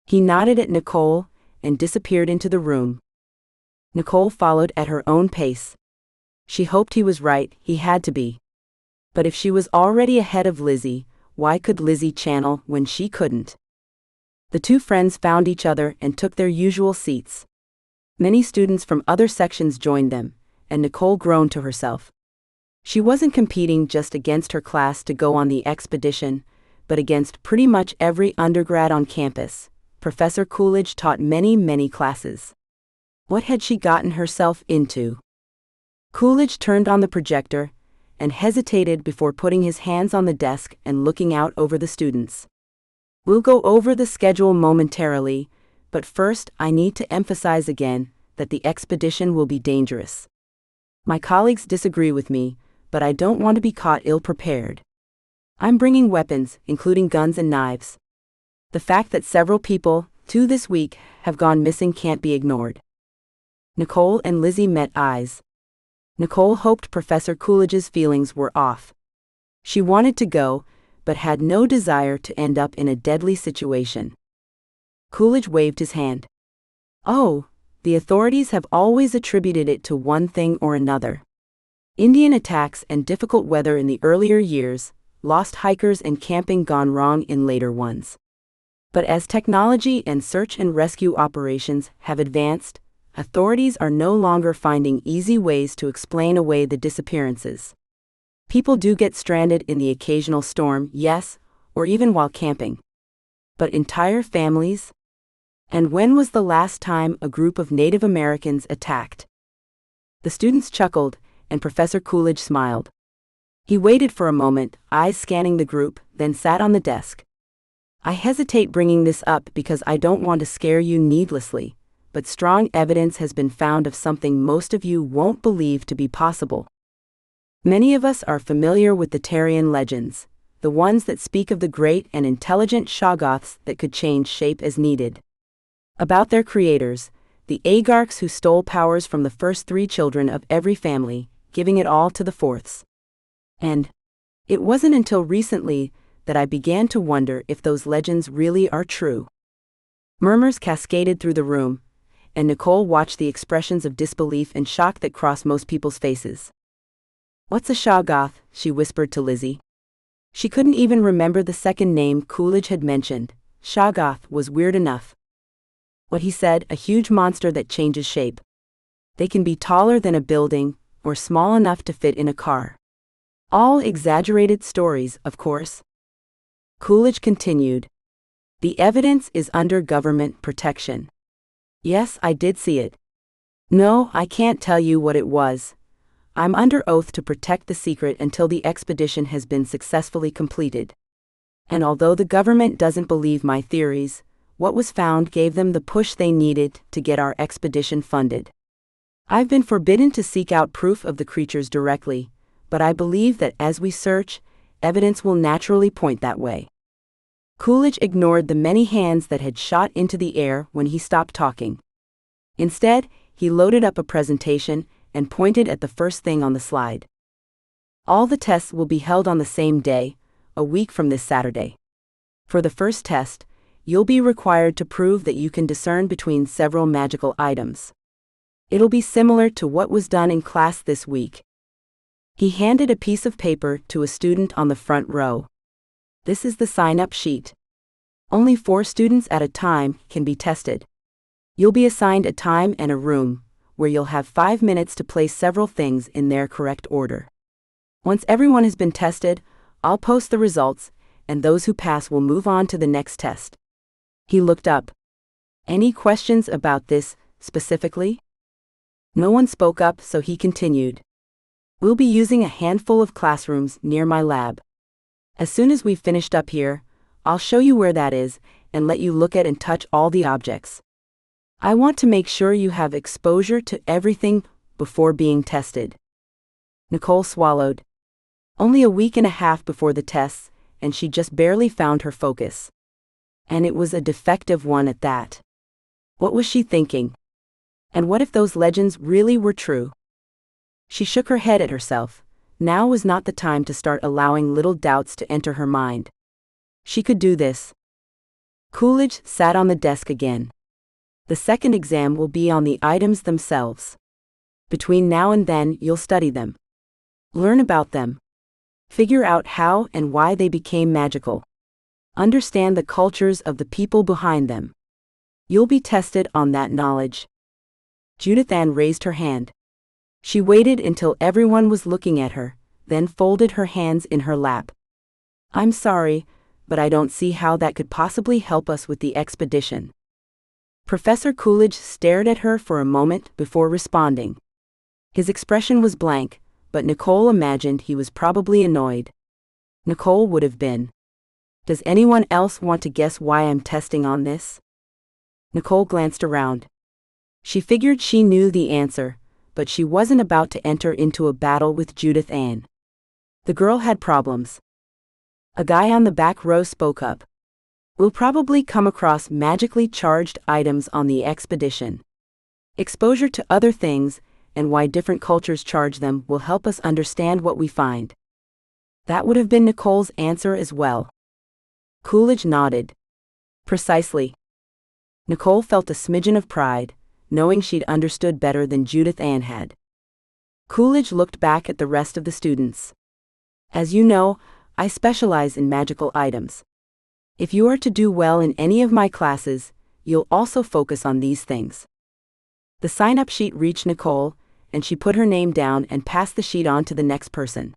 He nodded at Nicole and disappeared into the room. Nicole followed at her own pace. She hoped he was right, he had to be. But if she was already ahead of Lizzie, why could Lizzie channel when she couldn't? The two friends found each other and took their usual seats. Many students from other sections joined them, and Nicole groaned to herself. She wasn't competing just against her class to go on the expedition, but against pretty much every undergrad on campus. Professor Coolidge taught many classes. What had she gotten herself into? Coolidge turned on the projector and hesitated before putting his hands on the desk and looking out over the students. We'll go over the schedule momentarily, but first I need to emphasize again that the expedition will be dangerous. My colleagues disagree with me, but I don't want to be caught ill-prepared. I'm bringing weapons, including guns and knives. The fact that several people, too this week, have gone missing can't be ignored. Nicole and Lizzie met eyes. Nicole hoped Professor Coolidge's feelings were off. She wanted to go, but had no desire to end up in a deadly situation. Coolidge waved his hand. Oh, the authorities have always attributed it to one thing or another. Indian attacks and difficult weather in the earlier years, lost hikers and camping gone wrong in later ones. But as technology and search and rescue operations have advanced, authorities are no longer finding easy ways to explain away the disappearances. People do get stranded in the occasional storm, yes, or even while camping. But entire families? And when was the last time a group of Native Americans attacked? The students chuckled, and Professor Coolidge smiled. He waited for a moment, eyes scanning the group, then sat on the desk. I hesitate bringing this up because I don't want to scare you needlessly, but strong evidence has been found of something most of you won't believe to be possible. Many of us are familiar with the Tarian legends, the ones that speak of the great and intelligent Shoggoths that could change shape as needed. About their creators, the Agarks who stole powers from the first 3 children of every family, giving it all to the fourths. And it wasn't until recently that I began to wonder if those legends really are true. Murmurs cascaded through the room, and Nicole watched the expressions of disbelief and shock that crossed most people's faces. What's a Shoggoth? She whispered to Lizzie. She couldn't even remember the second name Coolidge had mentioned. Shoggoth was weird enough. What he said, a huge monster that changes shape. They can be taller than a building, or small enough to fit in a car. All exaggerated stories, of course. Coolidge continued. The evidence is under government protection. Yes, I did see it. No, I can't tell you what it was. I'm under oath to protect the secret until the expedition has been successfully completed. And although the government doesn't believe my theories, what was found gave them the push they needed to get our expedition funded. I've been forbidden to seek out proof of the creatures directly, but I believe that as we search, evidence will naturally point that way. Coolidge ignored the many hands that had shot into the air when he stopped talking. Instead, he loaded up a presentation and pointed at the first thing on the slide. All the tests will be held on the same day, a week from this Saturday. For the first test, you'll be required to prove that you can discern between several magical items. It'll be similar to what was done in class this week. He handed a piece of paper to a student on the front row. This is the sign-up sheet. Only 4 students at a time can be tested. You'll be assigned a time and a room, where you'll have 5 minutes to place several things in their correct order. Once everyone has been tested, I'll post the results, and those who pass will move on to the next test. He looked up. Any questions about this, specifically? No one spoke up, so he continued. We'll be using a handful of classrooms near my lab. As soon as we've finished up here, I'll show you where that is, and let you look at and touch all the objects. I want to make sure you have exposure to everything before being tested. Nicole swallowed. Only a week and a half before the tests, and she just barely found her focus. And it was a defective one at that. What was she thinking? And what if those legends really were true? She shook her head at herself. Now was not the time to start allowing little doubts to enter her mind. She could do this. Coolidge sat on the desk again. The second exam will be on the items themselves. Between now and then, you'll study them. Learn about them. Figure out how and why they became magical. Understand the cultures of the people behind them. You'll be tested on that knowledge. Judith Ann raised her hand. She waited until everyone was looking at her, then folded her hands in her lap. I'm sorry, but I don't see how that could possibly help us with the expedition. Professor Coolidge stared at her for a moment before responding. His expression was blank, but Nicole imagined he was probably annoyed. Nicole would have been. Does anyone else want to guess why I'm testing on this? Nicole glanced around. She figured she knew the answer, but she wasn't about to enter into a battle with Judith Ann. The girl had problems. A guy on the back row spoke up. We'll probably come across magically charged items on the expedition. Exposure to other things and why different cultures charge them will help us understand what we find. That would have been Nicole's answer as well. Coolidge nodded. Precisely. Nicole felt a smidgen of pride, knowing she'd understood better than Judith Ann had. Coolidge looked back at the rest of the students. As you know, I specialize in magical items. If you are to do well in any of my classes, you'll also focus on these things. The sign-up sheet reached Nicole, and she put her name down and passed the sheet on to the next person.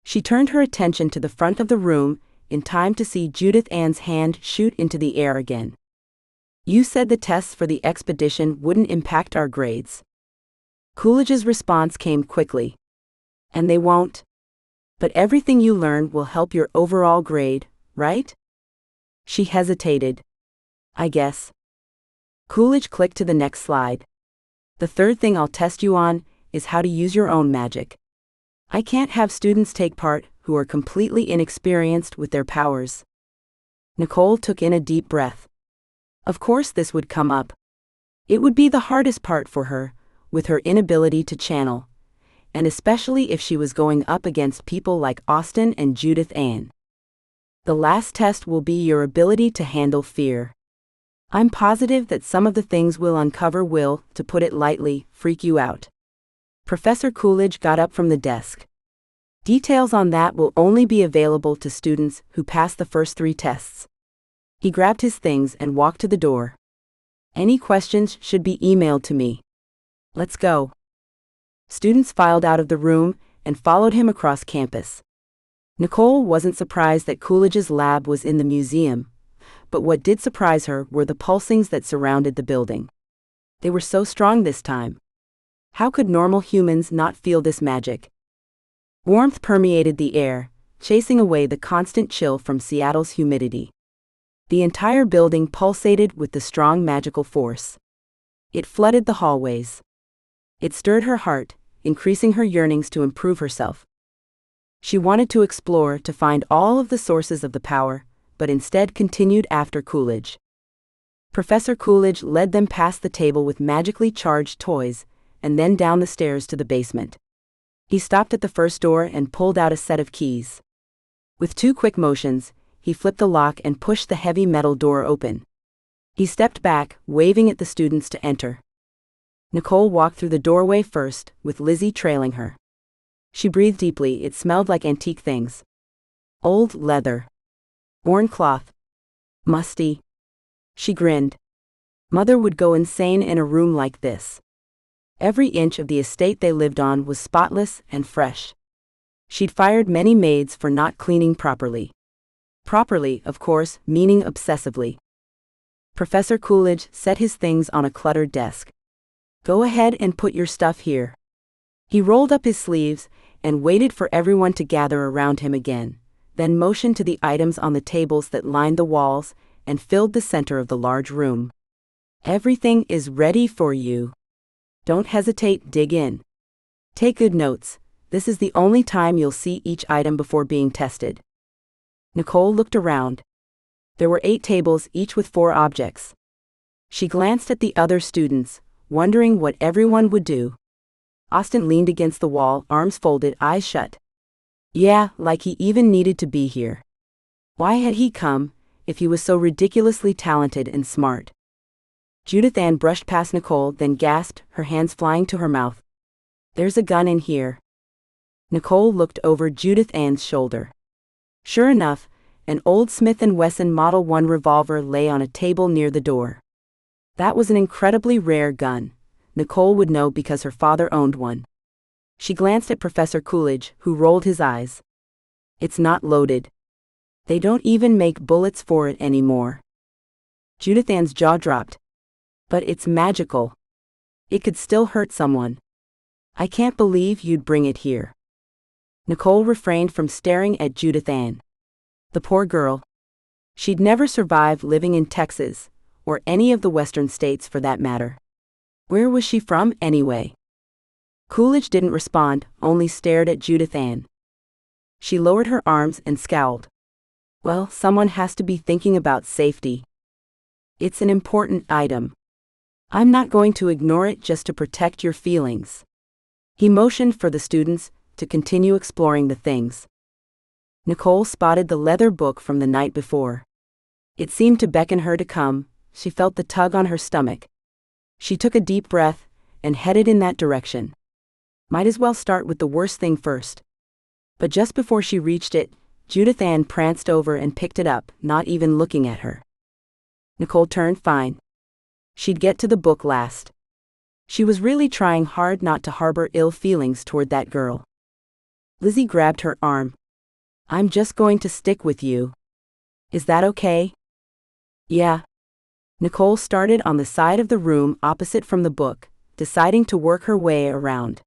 She turned her attention to the front of the room, in time to see Judith Ann's hand shoot into the air again. You said the tests for the expedition wouldn't impact our grades. Coolidge's response came quickly. And they won't. But everything you learn will help your overall grade, right? She hesitated. I guess. Coolidge clicked to the next slide. The third thing I'll test you on is how to use your own magic. I can't have students take part who are completely inexperienced with their powers. Nicole took in a deep breath. Of course this would come up. It would be the hardest part for her, with her inability to channel, and especially if she was going up against people like Austin and Judith Ann. The last test will be your ability to handle fear. I'm positive that some of the things we'll uncover will, to put it lightly, freak you out. Professor Coolidge got up from the desk. Details on that will only be available to students who pass the first 3 tests. He grabbed his things and walked to the door. Any questions should be emailed to me. Let's go. Students filed out of the room and followed him across campus. Nicole wasn't surprised that Coolidge's lab was in the museum, but what did surprise her were the pulsings that surrounded the building. They were so strong this time. How could normal humans not feel this magic? Warmth permeated the air, chasing away the constant chill from Seattle's humidity. The entire building pulsated with the strong magical force. It flooded the hallways. It stirred her heart, increasing her yearnings to improve herself. She wanted to explore to find all of the sources of the power, but instead continued after Coolidge. Professor Coolidge led them past the table with magically charged toys, and then down the stairs to the basement. He stopped at the first door and pulled out a set of keys. With 2 quick motions, he flipped the lock and pushed the heavy metal door open. He stepped back, waving at the students to enter. Nicole walked through the doorway first, with Lizzie trailing her. She breathed deeply. It smelled like antique things. Old leather. Worn cloth. Musty. She grinned. Mother would go insane in a room like this. Every inch of the estate they lived on was spotless and fresh. She'd fired many maids for not cleaning properly. Properly, of course, meaning obsessively. Professor Coolidge set his things on a cluttered desk. Go ahead and put your stuff here. He rolled up his sleeves and waited for everyone to gather around him again, then motioned to the items on the tables that lined the walls and filled the center of the large room. Everything is ready for you. Don't hesitate, dig in. Take good notes. This is the only time you'll see each item before being tested. Nicole looked around. There were 8 tables, each with 4 objects. She glanced at the other students, wondering what everyone would do. Austin leaned against the wall, arms folded, eyes shut. Yeah, like he even needed to be here. Why had he come, if he was so ridiculously talented and smart? Judith Ann brushed past Nicole, then gasped, her hands flying to her mouth. There's a gun in here. Nicole looked over Judith Ann's shoulder. Sure enough, an old Smith & Wesson Model 1 revolver lay on a table near the door. That was an incredibly rare gun. Nicole would know because her father owned one. She glanced at Professor Coolidge, who rolled his eyes. It's not loaded. They don't even make bullets for it anymore. Judith Ann's jaw dropped. But it's magical. It could still hurt someone. I can't believe you'd bring it here. Nicole refrained from staring at Judith Ann. The poor girl. She'd never survive living in Texas, or any of the western states for that matter. Where was she from, anyway? Coolidge didn't respond, only stared at Judith Ann. She lowered her arms and scowled. Well, someone has to be thinking about safety. It's an important item. I'm not going to ignore it just to protect your feelings. He motioned for the students to continue exploring the things. Nicole spotted the leather book from the night before. It seemed to beckon her to come. She felt the tug on her stomach. She took a deep breath and headed in that direction. Might as well start with the worst thing first. But just before she reached it, Judith Ann pranced over and picked it up, not even looking at her. Nicole turned fine. She'd get to the book last. She was really trying hard not to harbor ill feelings toward that girl. Lizzie grabbed her arm. I'm just going to stick with you. Is that okay? Yeah. Nicole started on the side of the room opposite from the book, deciding to work her way around.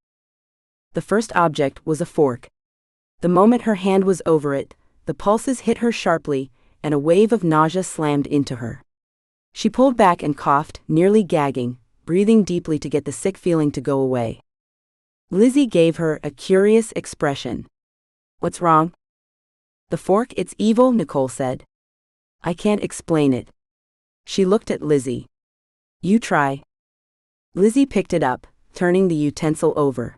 The first object was a fork. The moment her hand was over it, the pulses hit her sharply, and a wave of nausea slammed into her. She pulled back and coughed, nearly gagging, breathing deeply to get the sick feeling to go away. Lizzie gave her a curious expression. What's wrong? The fork, it's evil, Nicole said. I can't explain it. She looked at Lizzie. You try. Lizzie picked it up, turning the utensil over.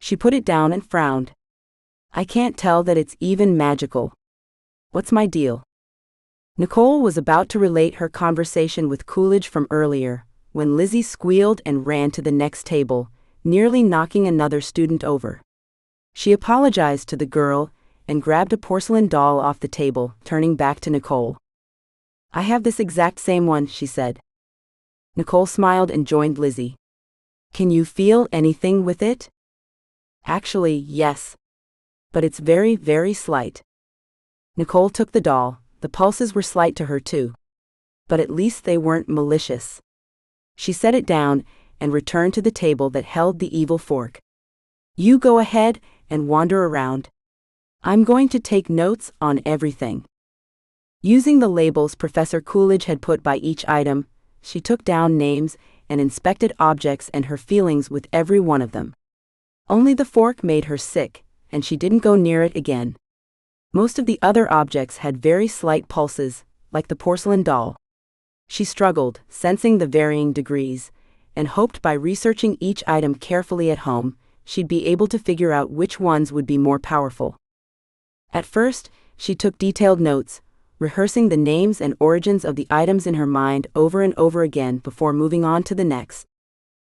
She put it down and frowned. I can't tell that it's even magical. What's my deal? Nicole was about to relate her conversation with Coolidge from earlier, when Lizzie squealed and ran to the next table, nearly knocking another student over. She apologized to the girl and grabbed a porcelain doll off the table, turning back to Nicole. I have this exact same one, she said. Nicole smiled and joined Lizzie. Can you feel anything with it? Actually, yes. But it's very, very slight. Nicole took the doll. The pulses were slight to her too. But at least they weren't malicious. She set it down and returned to the table that held the evil fork. You go ahead and wander around. I'm going to take notes on everything. Using the labels Professor Coolidge had put by each item, she took down names and inspected objects and her feelings with every one of them. Only the fork made her sick, and she didn't go near it again. Most of the other objects had very slight pulses, like the porcelain doll. She struggled, sensing the varying degrees, and hoped by researching each item carefully at home, she'd be able to figure out which ones would be more powerful. At first, she took detailed notes, rehearsing the names and origins of the items in her mind over and over again before moving on to the next.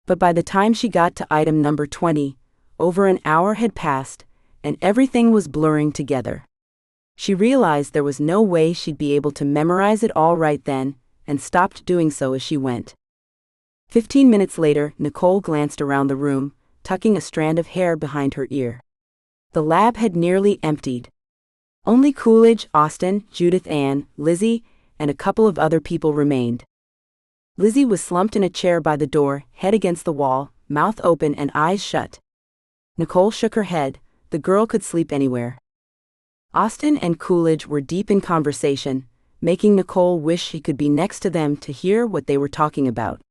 But by the time she got to item number 20, over an hour had passed, and everything was blurring together. She realized there was no way she'd be able to memorize it all right then, and stopped doing so as she went. 15 minutes later, Nicole glanced around the room, tucking a strand of hair behind her ear. The lab had nearly emptied. Only Coolidge, Austin, Judith Ann, Lizzie, and a couple of other people remained. Lizzie was slumped in a chair by the door, head against the wall, mouth open and eyes shut. Nicole shook her head. The girl could sleep anywhere. Austin and Coolidge were deep in conversation, making Nicole wish she could be next to them to hear what they were talking about.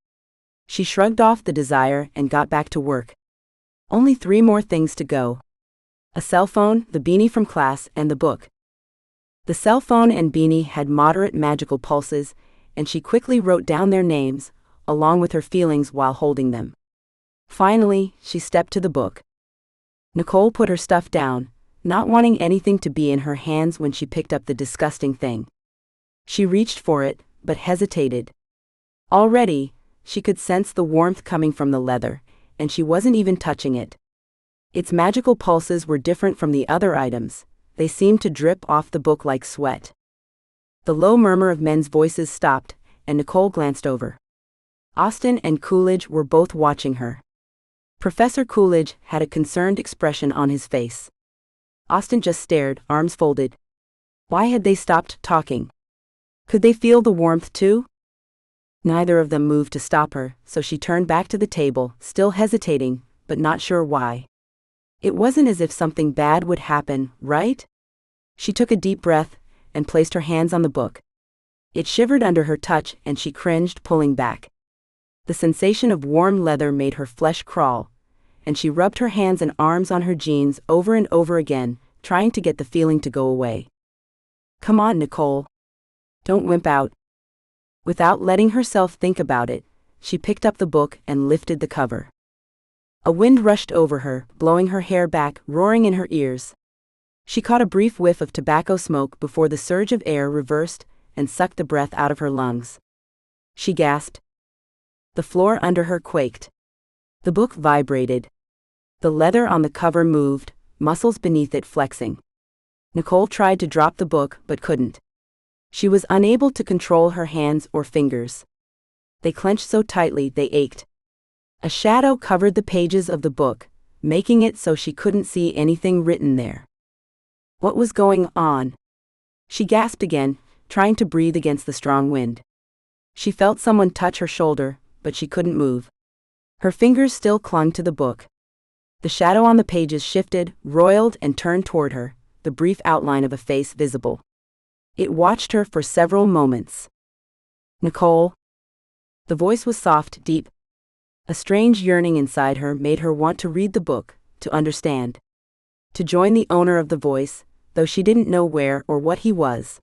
She shrugged off the desire and got back to work. Only 3 more things to go. A cell phone, the beanie from class, and the book. The cell phone and beanie had moderate magical pulses, and she quickly wrote down their names, along with her feelings while holding them. Finally, she stepped to the book. Nicole put her stuff down, not wanting anything to be in her hands when she picked up the disgusting thing. She reached for it, but hesitated. Already, she could sense the warmth coming from the leather, and she wasn't even touching it. Its magical pulses were different from the other items. They seemed to drip off the book like sweat. The low murmur of men's voices stopped, and Nicole glanced over. Austin and Coolidge were both watching her. Professor Coolidge had a concerned expression on his face. Austin just stared, arms folded. Why had they stopped talking? Could they feel the warmth too? Neither of them moved to stop her, so she turned back to the table, still hesitating, but not sure why. It wasn't as if something bad would happen, right? She took a deep breath and placed her hands on the book. It shivered under her touch and she cringed, pulling back. The sensation of warm leather made her flesh crawl, and she rubbed her hands and arms on her jeans over and over again, trying to get the feeling to go away. Come on, Nicole. Don't wimp out. Without letting herself think about it, she picked up the book and lifted the cover. A wind rushed over her, blowing her hair back, roaring in her ears. She caught a brief whiff of tobacco smoke before the surge of air reversed and sucked the breath out of her lungs. She gasped. The floor under her quaked. The book vibrated. The leather on the cover moved, muscles beneath it flexing. Nicole tried to drop the book but couldn't. She was unable to control her hands or fingers. They clenched so tightly they ached. A shadow covered the pages of the book, making it so she couldn't see anything written there. What was going on? She gasped again, trying to breathe against the strong wind. She felt someone touch her shoulder, but she couldn't move. Her fingers still clung to the book. The shadow on the pages shifted, roiled, and turned toward her, the brief outline of a face visible. It watched her for several moments. Nicole? The voice was soft, deep. A strange yearning inside her made her want to read the book, to understand. To join the owner of the voice, though she didn't know where or what he was.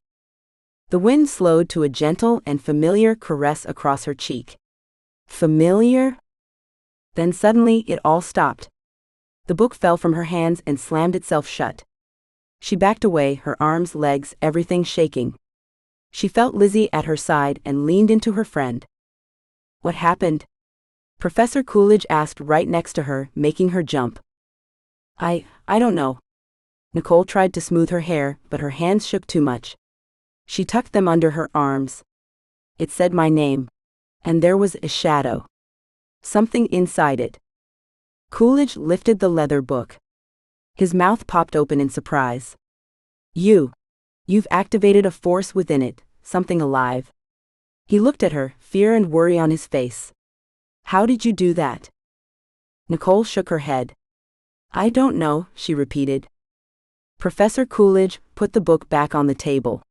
The wind slowed to a gentle and familiar caress across her cheek. Familiar? Then suddenly it all stopped. The book fell from her hands and slammed itself shut. She backed away, her arms, legs, everything shaking. She felt Lizzie at her side and leaned into her friend. What happened? Professor Coolidge asked right next to her, making her jump. I don't know. Nicole tried to smooth her hair, but her hands shook too much. She tucked them under her arms. It said my name. And there was a shadow. Something inside it. Coolidge lifted the leather book. His mouth popped open in surprise. You've activated a force within it, something alive. He looked at her, fear and worry on his face. How did you do that? Nicole shook her head. I don't know, she repeated. Professor Coolidge put the book back on the table.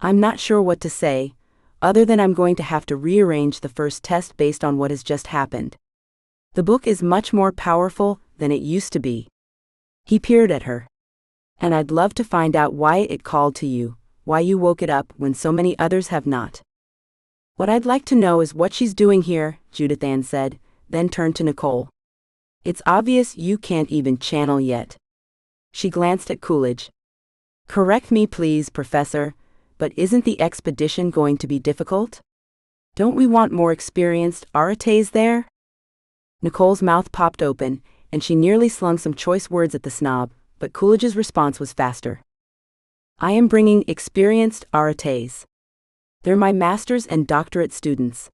I'm not sure what to say, other than I'm going to have to rearrange the first test based on what has just happened. The book is much more powerful than it used to be. He peered at her. And I'd love to find out why it called to you, why you woke it up when so many others have not. What I'd like to know is what she's doing here, Judith Ann said, then turned to Nicole. It's obvious you can't even channel yet. She glanced at Coolidge. Correct me please, Professor, but isn't the expedition going to be difficult? Don't we want more experienced Aretes there? Nicole's mouth popped open, and she nearly slung some choice words at the snob, but Coolidge's response was faster. I am bringing experienced Aretes. They're my master's and doctorate students.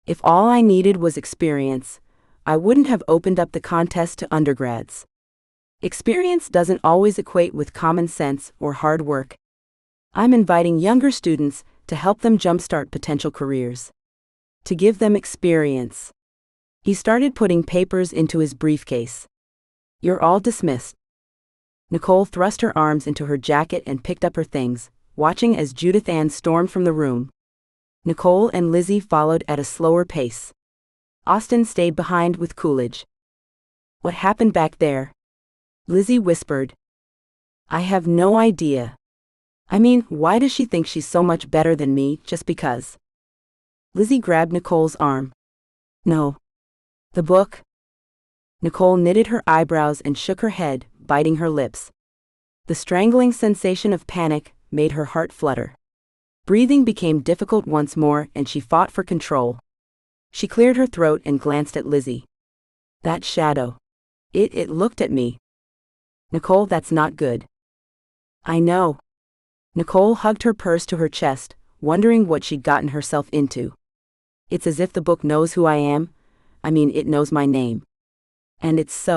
If all I needed was experience, I wouldn't have opened up the contest to undergrads. Experience doesn't always equate with common sense or hard work. I'm inviting younger students to help them jumpstart potential careers. To give them experience. He started putting papers into his briefcase. You're all dismissed. Nicole thrust her arms into her jacket and picked up her things, watching as Judith Ann stormed from the room. Nicole and Lizzie followed at a slower pace. Austin stayed behind with Coolidge. What happened back there? Lizzie whispered. I have no idea. I mean, why does she think she's so much better than me just because? Lizzie grabbed Nicole's arm. No. The book? Nicole knitted her eyebrows and shook her head, biting her lips. The strangling sensation of panic made her heart flutter. Breathing became difficult once more and she fought for control. She cleared her throat and glanced at Lizzie. That shadow. It looked at me. Nicole, that's not good. I know. Nicole hugged her purse to her chest, wondering what she'd gotten herself into. It's as if the book knows who I am. It knows my name. And it's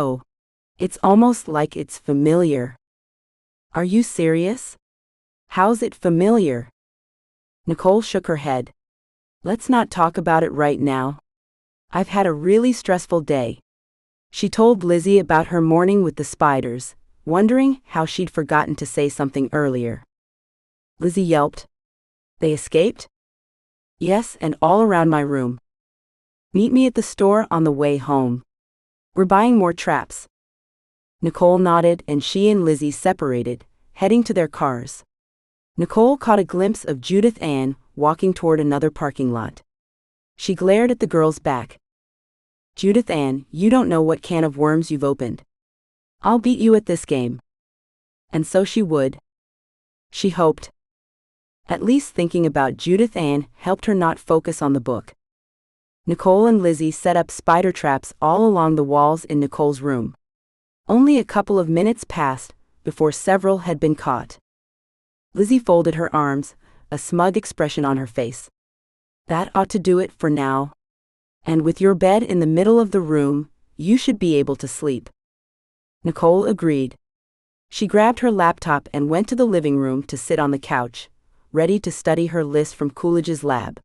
almost like it's familiar. Are you serious? How's it familiar? Nicole shook her head. Let's not talk about it right now. I've had a really stressful day. She told Lizzie about her morning with the spiders, wondering how she'd forgotten to say something earlier. Lizzie yelped. They escaped? Yes, and all around my room. Meet me at the store on the way home. We're buying more traps. Nicole nodded and she and Lizzie separated, heading to their cars. Nicole caught a glimpse of Judith Ann walking toward another parking lot. She glared at the girl's back. Judith Ann, you don't know what can of worms you've opened. I'll beat you at this game. And so she would. She hoped. At least thinking about Judith Ann helped her not focus on the book. Nicole and Lizzie set up spider traps all along the walls in Nicole's room. Only a couple of minutes passed before several had been caught. Lizzie folded her arms, a smug expression on her face. That ought to do it for now. And with your bed in the middle of the room, you should be able to sleep. Nicole agreed. She grabbed her laptop and went to the living room to sit on the couch, ready to study her list from Coolidge's lab.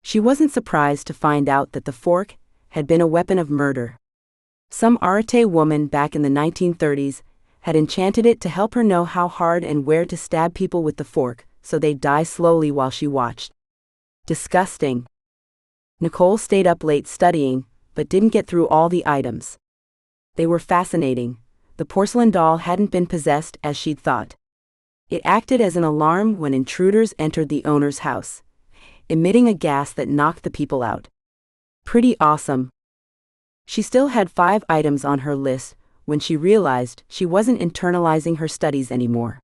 She wasn't surprised to find out that the fork had been a weapon of murder. Some Arate woman back in the 1930s had enchanted it to help her know how hard and where to stab people with the fork, so they'd die slowly while she watched. Disgusting. Nicole stayed up late studying, but didn't get through all the items. They were fascinating. The porcelain doll hadn't been possessed as she'd thought. It acted as an alarm when intruders entered the owner's house, emitting a gas that knocked the people out. Pretty awesome. She still had 5 items on her list when she realized she wasn't internalizing her studies anymore.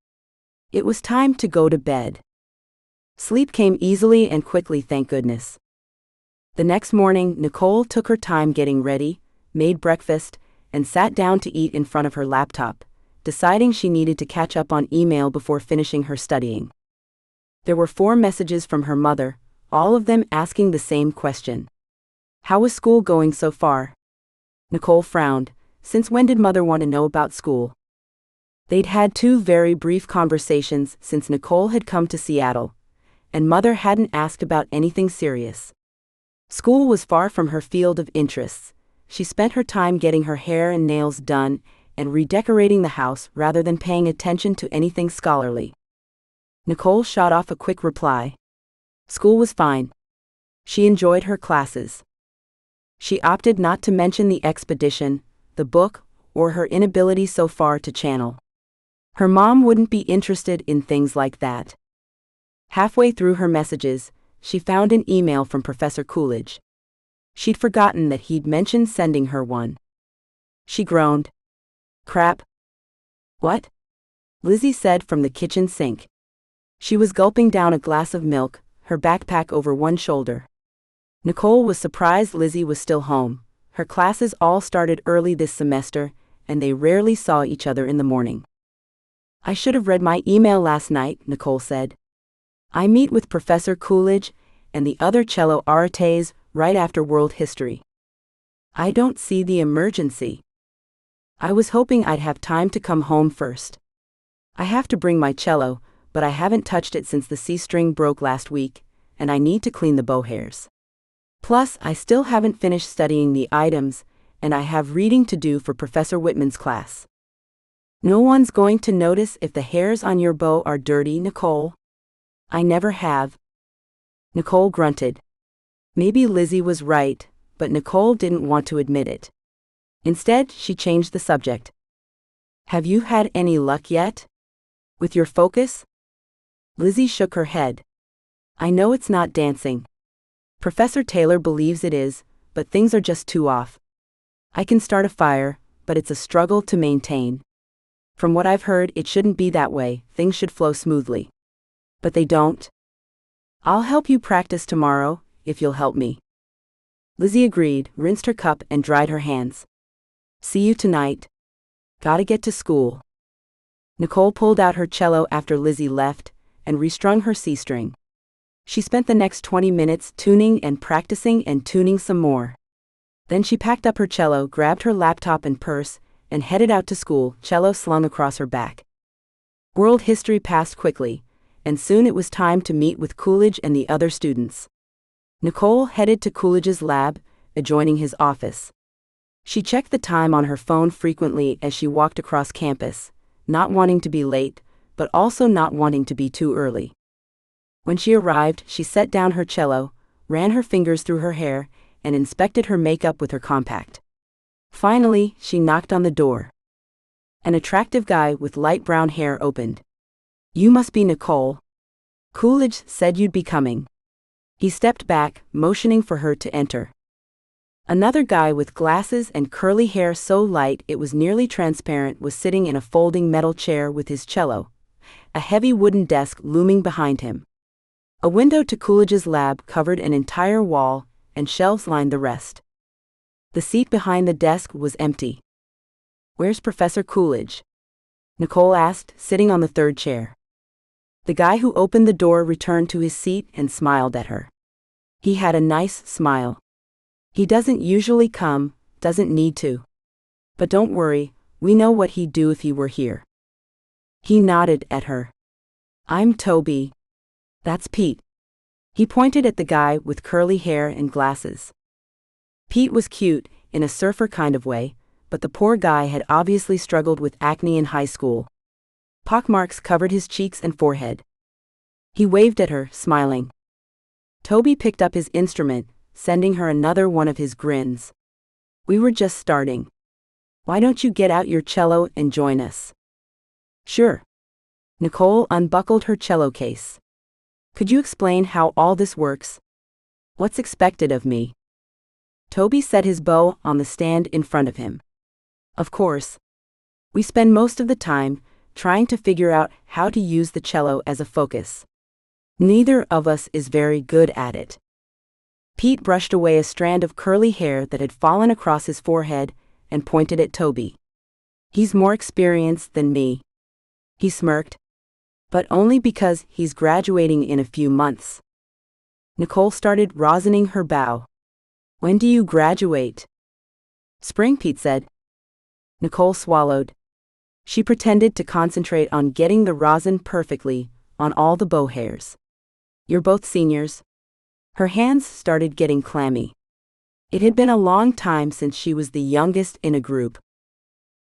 It was time to go to bed. Sleep came easily and quickly, thank goodness. The next morning, Nicole took her time getting ready, made breakfast, and sat down to eat in front of her laptop, deciding she needed to catch up on email before finishing her studying. There were 4 messages from her mother, all of them asking the same question. How was school going so far? Nicole frowned. Since when did Mother want to know about school? They'd had 2 very brief conversations since Nicole had come to Seattle, and Mother hadn't asked about anything serious. School was far from her field of interests. She spent her time getting her hair and nails done and redecorating the house rather than paying attention to anything scholarly. Nicole shot off a quick reply. School was fine. She enjoyed her classes. She opted not to mention the expedition, the book, or her inability so far to channel. Her mom wouldn't be interested in things like that. Halfway through her messages, she found an email from Professor Coolidge. She'd forgotten that he'd mentioned sending her one. She groaned. Crap. What? Lizzie said from the kitchen sink. She was gulping down a glass of milk, her backpack over one shoulder. Nicole was surprised Lizzie was still home. Her classes all started early this semester, and they rarely saw each other in the morning. I should have read my email last night, Nicole said. I meet with Professor Coolidge and the other cello Arates right after World History. I don't see the emergency. I was hoping I'd have time to come home first. I have to bring my cello, but I haven't touched it since the C string broke last week, and I need to clean the bow hairs. Plus, I still haven't finished studying the items, and I have reading to do for Professor Whitman's class. No one's going to notice if the hairs on your bow are dirty, Nicole. I never have. Nicole grunted. Maybe Lizzie was right, but Nicole didn't want to admit it. Instead, she changed the subject. Have you had any luck yet? With your focus? Lizzie shook her head. I know it's not dancing. Professor Taylor believes it is, but things are just too off. I can start a fire, but it's a struggle to maintain. From what I've heard, it shouldn't be that way, things should flow smoothly. But they don't. I'll help you practice tomorrow, if you'll help me. Lizzie agreed, rinsed her cup and dried her hands. See you tonight. Gotta get to school. Nicole pulled out her cello after Lizzie left, and restrung her C-string. She spent the next 20 minutes tuning and practicing and tuning some more. Then she packed up her cello, grabbed her laptop and purse, and headed out to school, cello slung across her back. World history passed quickly, and soon it was time to meet with Coolidge and the other students. Nicole headed to Coolidge's lab, adjoining his office. She checked the time on her phone frequently as she walked across campus, not wanting to be late, but also not wanting to be too early. When she arrived, she set down her cello, ran her fingers through her hair, and inspected her makeup with her compact. Finally, she knocked on the door. An attractive guy with light brown hair opened. You must be Nicole. Coolidge said you'd be coming. He stepped back, motioning for her to enter. Another guy with glasses and curly hair so light it was nearly transparent was sitting in a folding metal chair with his cello, a heavy wooden desk looming behind him. A window to Coolidge's lab covered an entire wall, and shelves lined the rest. The seat behind the desk was empty. Where's Professor Coolidge? Nicole asked, sitting on the third chair. The guy who opened the door returned to his seat and smiled at her. He had a nice smile. He doesn't usually come, doesn't need to. But don't worry, we know what he'd do if he were here. He nodded at her. I'm Toby. That's Pete. He pointed at the guy with curly hair and glasses. Pete was cute, in a surfer kind of way, but the poor guy had obviously struggled with acne in high school. Pockmarks covered his cheeks and forehead. He waved at her, smiling. Toby picked up his instrument, sending her another one of his grins. We were just starting. Why don't you get out your cello and join us? Sure. Nicole unbuckled her cello case. Could you explain how all this works? What's expected of me? Toby set his bow on the stand in front of him. Of course. We spend most of the time trying to figure out how to use the cello as a focus. Neither of us is very good at it. Pete brushed away a strand of curly hair that had fallen across his forehead and pointed at Toby. He's more experienced than me. He smirked. But only because he's graduating in a few months. Nicole started rosining her bow. When do you graduate? Spring, Pete said. Nicole swallowed. She pretended to concentrate on getting the rosin perfectly on all the bow hairs. You're both seniors. Her hands started getting clammy. It had been a long time since she was the youngest in a group.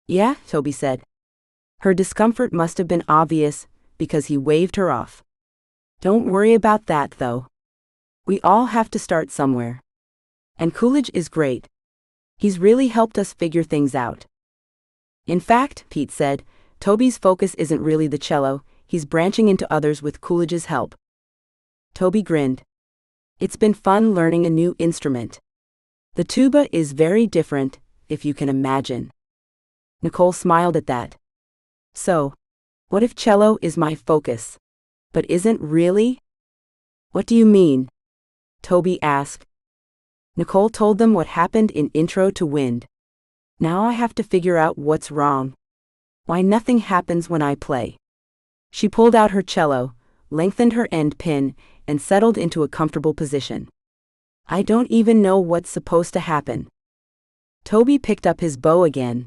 Yeah, Toby said. Her discomfort must have been obvious, because he waved her off. Don't worry about that, though. We all have to start somewhere. And Coolidge is great. He's really helped us figure things out. In fact, Pete said, Toby's focus isn't really the cello, he's branching into others with Coolidge's help. Toby grinned. It's been fun learning a new instrument. The tuba is very different, if you can imagine. Nicole smiled at that. So, what if cello is my focus, but isn't really? What do you mean? Toby asked. Nicole told them what happened in Intro to Wind. Now I have to figure out what's wrong. Why nothing happens when I play. She pulled out her cello, lengthened her end pin, and settled into a comfortable position. I don't even know what's supposed to happen. Toby picked up his bow again.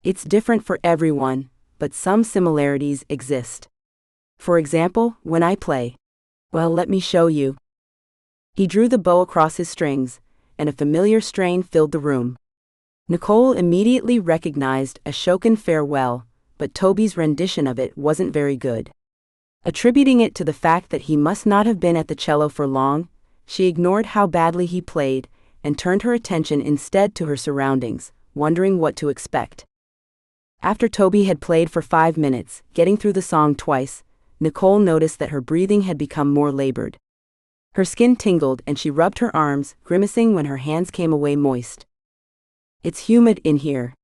It's different for everyone, but some similarities exist. For example, when I play. Well, let me show you. He drew the bow across his strings, and a familiar strain filled the room. Nicole immediately recognized a Shokin farewell, but Toby's rendition of it wasn't very good. Attributing it to the fact that he must not have been at the cello for long, she ignored how badly he played, and turned her attention instead to her surroundings, wondering what to expect. After Toby had played for 5 minutes, getting through the song twice, Nicole noticed that her breathing had become more labored. Her skin tingled and she rubbed her arms, grimacing when her hands came away moist. It's humid in here.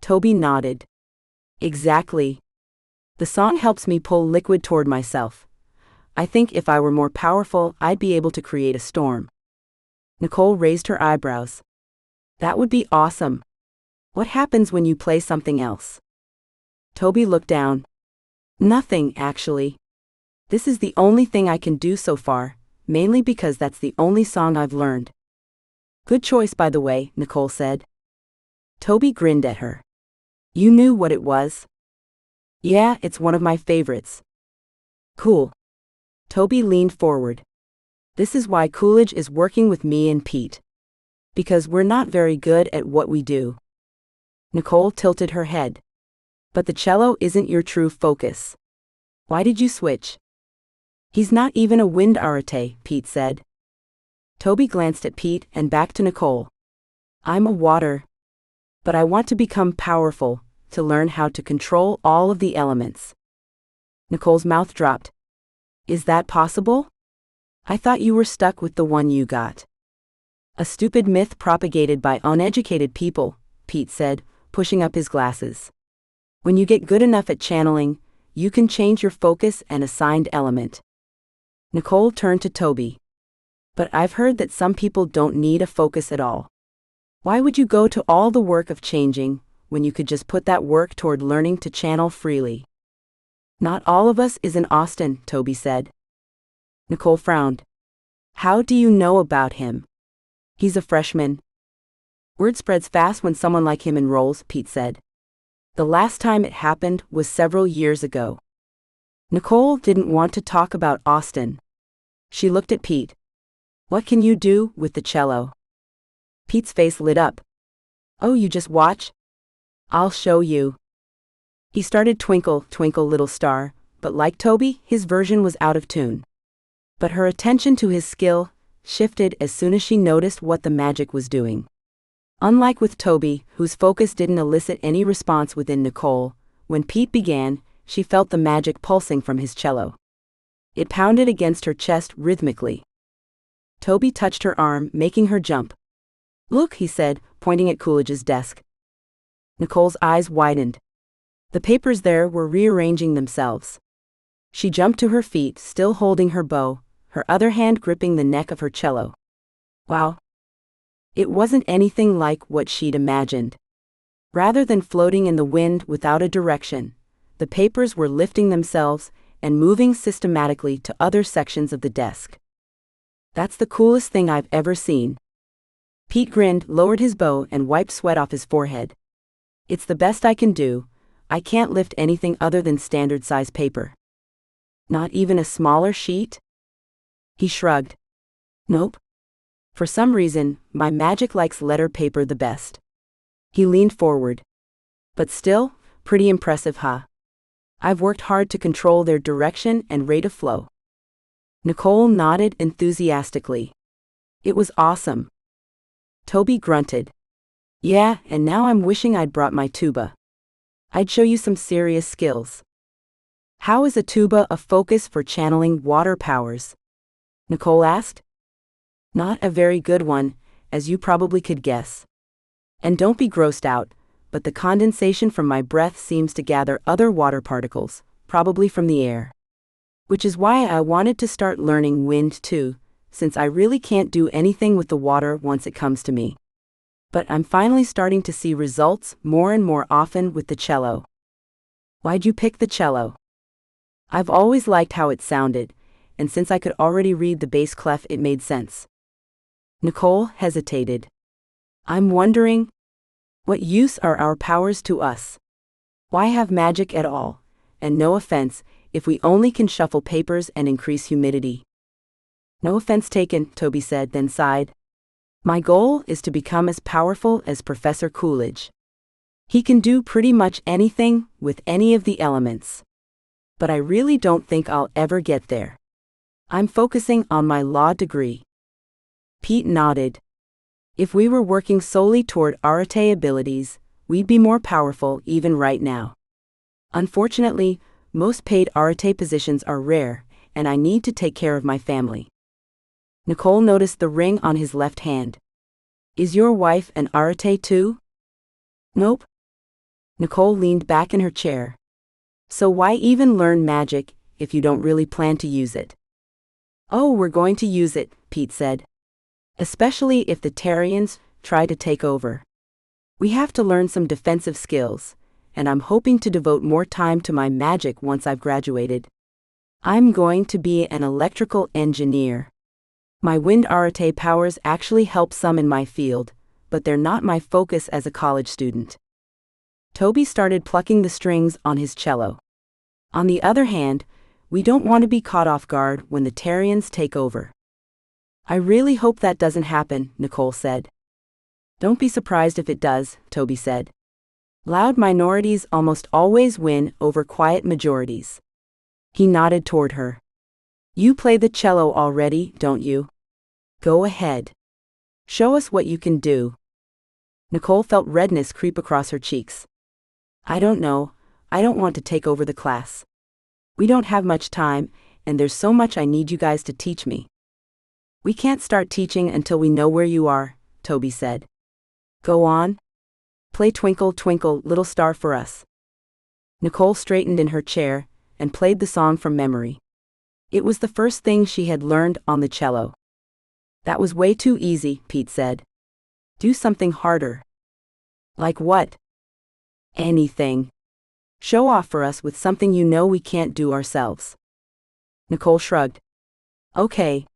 Toby nodded. Exactly. The song helps me pull liquid toward myself. I think if I were more powerful, I'd be able to create a storm. Nicole raised her eyebrows. That would be awesome. What happens when you play something else? Toby looked down. Nothing, actually. This is the only thing I can do so far, mainly because that's the only song I've learned. Good choice, by the way, Nicole said. Toby grinned at her. You knew what it was? Yeah, it's one of my favorites. Cool. Toby leaned forward. This is why Coolidge is working with me and Pete. Because we're not very good at what we do. Nicole tilted her head. But the cello isn't your true focus. Why did you switch? He's not even a wind arete, Pete said. Toby glanced at Pete and back to Nicole. I'm a water. But I want to become powerful, to learn how to control all of the elements. Nicole's mouth dropped. Is that possible? I thought you were stuck with the one you got. A stupid myth propagated by uneducated people, Pete said, pushing up his glasses. When you get good enough at channeling, you can change your focus and assigned element. Nicole turned to Toby. But I've heard that some people don't need a focus at all. Why would you go to all the work of changing, when you could just put that work toward learning to channel freely? Not all of us is in Austin, Toby said. Nicole frowned. How do you know about him? He's a freshman. Word spreads fast when someone like him enrolls, Pete said. The last time it happened was several years ago. Nicole didn't want to talk about Austin. She looked at Pete. What can you do with the cello? Pete's face lit up. Oh, you just watch? I'll show you. He started Twinkle, Twinkle Little Star, but like Toby, his version was out of tune. But her attention to his skill shifted as soon as she noticed what the magic was doing. Unlike with Toby, whose focus didn't elicit any response within Nicole, when Pete began, she felt the magic pulsing from his cello. It pounded against her chest rhythmically. Toby touched her arm, making her jump. Look, he said, pointing at Coolidge's desk. Nicole's eyes widened. The papers there were rearranging themselves. She jumped to her feet, still holding her bow, her other hand gripping the neck of her cello. Wow. It wasn't anything like what she'd imagined. Rather than floating in the wind without a direction, the papers were lifting themselves and moving systematically to other sections of the desk. That's the coolest thing I've ever seen. Pete grinned, lowered his bow, and wiped sweat off his forehead. It's the best I can do. I can't lift anything other than standard-size paper. Not even a smaller sheet? He shrugged. Nope. For some reason, my magic likes letter paper the best. He leaned forward. But still, pretty impressive, huh? I've worked hard to control their direction and rate of flow. Nicole nodded enthusiastically. It was awesome. Toby grunted. Yeah, and now I'm wishing I'd brought my tuba. I'd show you some serious skills. How is a tuba a focus for channeling water powers? Nicole asked. Not a very good one, as you probably could guess. And don't be grossed out, but the condensation from my breath seems to gather other water particles, probably from the air. Which is why I wanted to start learning wind too, since I really can't do anything with the water once it comes to me. But I'm finally starting to see results more and more often with the cello. Why'd you pick the cello? I've always liked how it sounded, and since I could already read the bass clef, it made sense. Nicole hesitated. I'm wondering, what use are our powers to us? Why have magic at all? And no offense, if we only can shuffle papers and increase humidity. No offense taken, Toby said, then sighed. My goal is to become as powerful as Professor Coolidge. He can do pretty much anything with any of the elements. But I really don't think I'll ever get there. I'm focusing on my law degree. Pete nodded. If we were working solely toward arete abilities, we'd be more powerful even right now. Unfortunately, most paid arete positions are rare, and I need to take care of my family. Nicole noticed the ring on his left hand. Is your wife an arete too? Nope. Nicole leaned back in her chair. So why even learn magic if you don't really plan to use it? Oh, we're going to use it, Pete said. Especially if the Tarians try to take over. We have to learn some defensive skills, and I'm hoping to devote more time to my magic once I've graduated. I'm going to be an electrical engineer. My wind arete powers actually help some in my field, but they're not my focus as a college student. Toby started plucking the strings on his cello. On the other hand, we don't want to be caught off guard when the Tarians take over. I really hope that doesn't happen, Nicole said. Don't be surprised if it does, Toby said. Loud minorities almost always win over quiet majorities. He nodded toward her. You play the cello already, don't you? Go ahead. Show us what you can do. Nicole felt redness creep across her cheeks. I don't know, I don't want to take over the class. We don't have much time, and there's so much I need you guys to teach me. We can't start teaching until we know where you are, Toby said. Go on. Play Twinkle, Twinkle, Little Star for us. Nicole straightened in her chair and played the song from memory. It was the first thing she had learned on the cello. That was way too easy, Pete said. Do something harder. Like what? Anything. Show off for us with something you know we can't do ourselves. Nicole shrugged. Okay.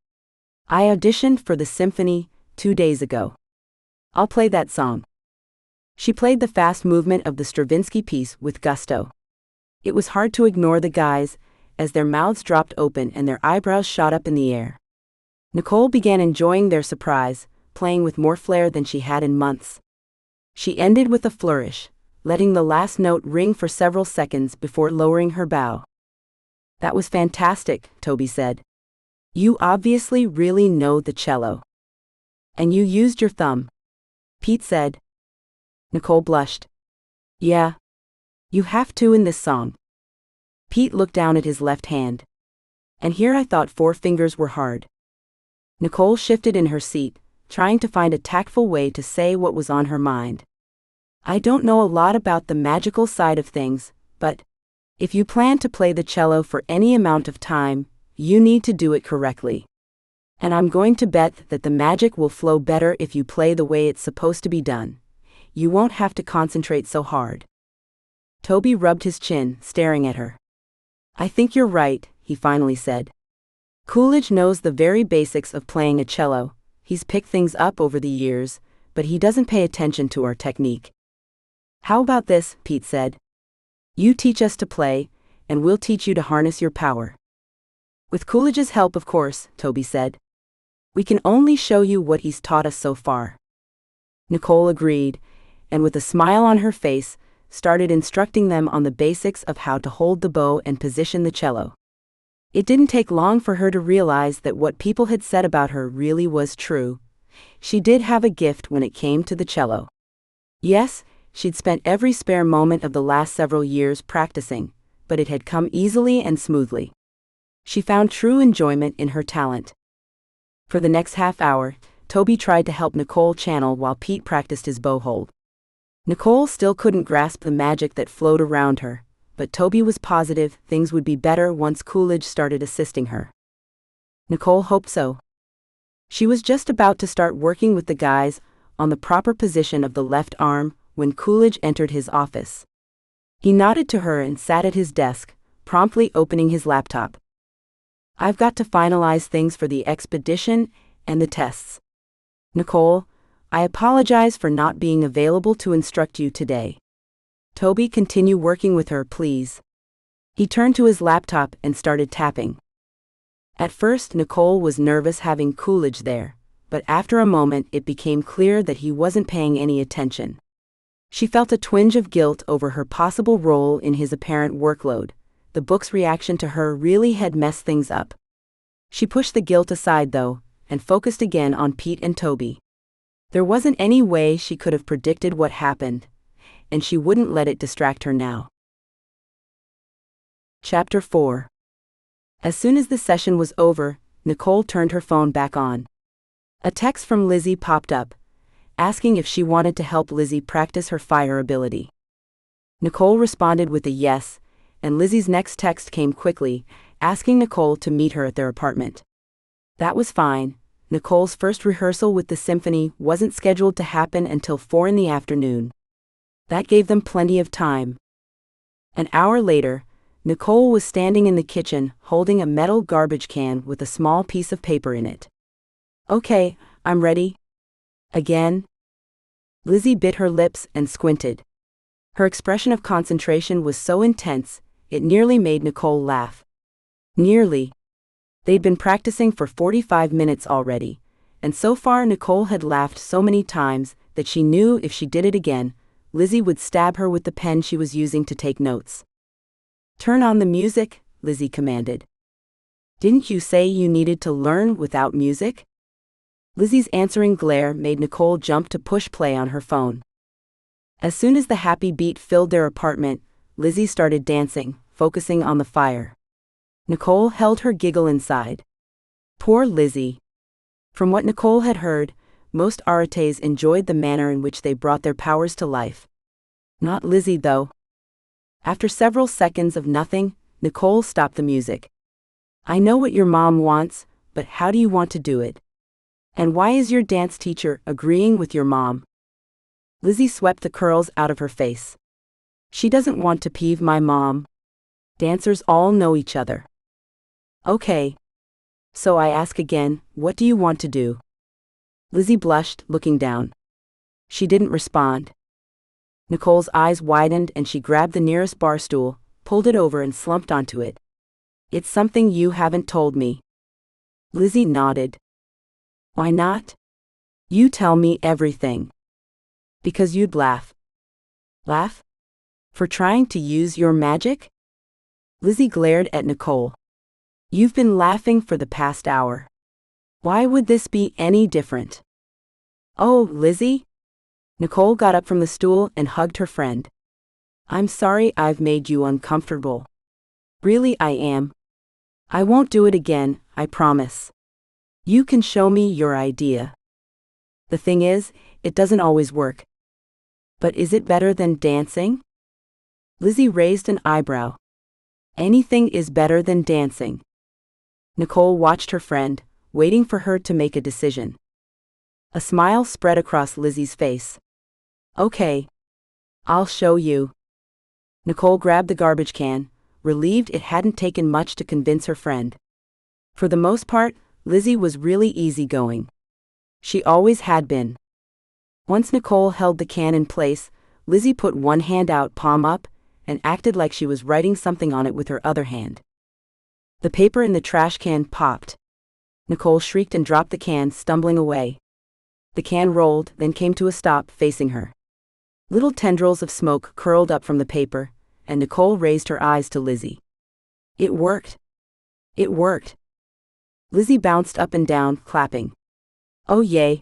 I auditioned for the symphony 2 days ago. I'll play that song. She played the fast movement of the Stravinsky piece with gusto. It was hard to ignore the guys, as their mouths dropped open and their eyebrows shot up in the air. Nicole began enjoying their surprise, playing with more flair than she had in months. She ended with a flourish, letting the last note ring for several seconds before lowering her bow. That was fantastic, Toby said. You obviously really know the cello. And you used your thumb. Pete said. Nicole blushed. Yeah. You have to in this song. Pete looked down at his left hand. And here I thought 4 fingers were hard. Nicole shifted in her seat, trying to find a tactful way to say what was on her mind. I don't know a lot about the magical side of things, but if you plan to play the cello for any amount of time, you need to do it correctly. And I'm going to bet that the magic will flow better if you play the way it's supposed to be done. You won't have to concentrate so hard. Toby rubbed his chin, staring at her. I think you're right, he finally said. Coolidge knows the very basics of playing a cello. He's picked things up over the years, but he doesn't pay attention to our technique. How about this, Pete said. You teach us to play, and we'll teach you to harness your power. With Coolidge's help, of course, Toby said. We can only show you what he's taught us so far. Nicole agreed, and with a smile on her face, started instructing them on the basics of how to hold the bow and position the cello. It didn't take long for her to realize that what people had said about her really was true. She did have a gift when it came to the cello. Yes, she'd spent every spare moment of the last several years practicing, but it had come easily and smoothly. She found true enjoyment in her talent. For the next half hour, Toby tried to help Nicole channel while Pete practiced his bow hold. Nicole still couldn't grasp the magic that flowed around her, but Toby was positive things would be better once Coolidge started assisting her. Nicole hoped so. She was just about to start working with the guys on the proper position of the left arm when Coolidge entered his office. He nodded to her and sat at his desk, promptly opening his laptop. I've got to finalize things for the expedition and the tests. Nicole, I apologize for not being available to instruct you today. Toby, continue working with her, please. He turned to his laptop and started tapping. At first, Nicole was nervous having Coolidge there, but after a moment it became clear that he wasn't paying any attention. She felt a twinge of guilt over her possible role in his apparent workload. The book's reaction to her really had messed things up. She pushed the guilt aside, though, and focused again on Pete and Toby. There wasn't any way she could have predicted what happened, and she wouldn't let it distract her now. Chapter 4. As soon as the session was over, Nicole turned her phone back on. A text from Lizzie popped up, asking if she wanted to help Lizzie practice her fire ability. Nicole responded with a yes, and Lizzie's next text came quickly, asking Nicole to meet her at their apartment. That was fine. Nicole's first rehearsal with the symphony wasn't scheduled to happen until 4 in the afternoon. That gave them plenty of time. An hour later, Nicole was standing in the kitchen holding a metal garbage can with a small piece of paper in it. "Okay, I'm ready." "Again?" Lizzie bit her lips and squinted. Her expression of concentration was so intense, it nearly made Nicole laugh. Nearly. They'd been practicing for 45 minutes already, and so far Nicole had laughed so many times that she knew if she did it again, Lizzie would stab her with the pen she was using to take notes. "Turn on the music," Lizzie commanded. "Didn't you say you needed to learn without music?" Lizzie's answering glare made Nicole jump to push play on her phone. As soon as the happy beat filled their apartment, Lizzie started dancing, focusing on the fire. Nicole held her giggle inside. Poor Lizzie. From what Nicole had heard, most Aretes enjoyed the manner in which they brought their powers to life. Not Lizzie, though. After several seconds of nothing, Nicole stopped the music. "I know what your mom wants, but how do you want to do it? And why is your dance teacher agreeing with your mom?" Lizzie swept the curls out of her face. "She doesn't want to peeve my mom. Dancers all know each other." "Okay. So I ask again, what do you want to do?" Lizzie blushed, looking down. She didn't respond. Nicole's eyes widened and she grabbed the nearest bar stool, pulled it over and slumped onto it. "It's something you haven't told me." Lizzie nodded. "Why not? You tell me everything." "Because you'd laugh." "Laugh? For trying to use your magic?" Lizzie glared at Nicole. "You've been laughing for the past hour. Why would this be any different?" "Oh, Lizzie?" Nicole got up from the stool and hugged her friend. "I'm sorry I've made you uncomfortable. Really, I am. I won't do it again, I promise. You can show me your idea. The thing is, it doesn't always work." "But is it better than dancing?" Lizzie raised an eyebrow. "Anything is better than dancing." Nicole watched her friend, waiting for her to make a decision. A smile spread across Lizzie's face. "Okay. I'll show you." Nicole grabbed the garbage can, relieved it hadn't taken much to convince her friend. For the most part, Lizzie was really easygoing. She always had been. Once Nicole held the can in place, Lizzie put one hand out, palm up, and acted like she was writing something on it with her other hand. The paper in the trash can popped. Nicole shrieked and dropped the can, stumbling away. The can rolled, then came to a stop, facing her. Little tendrils of smoke curled up from the paper, and Nicole raised her eyes to Lizzie. "It worked. It worked." Lizzie bounced up and down, clapping. "Oh yay."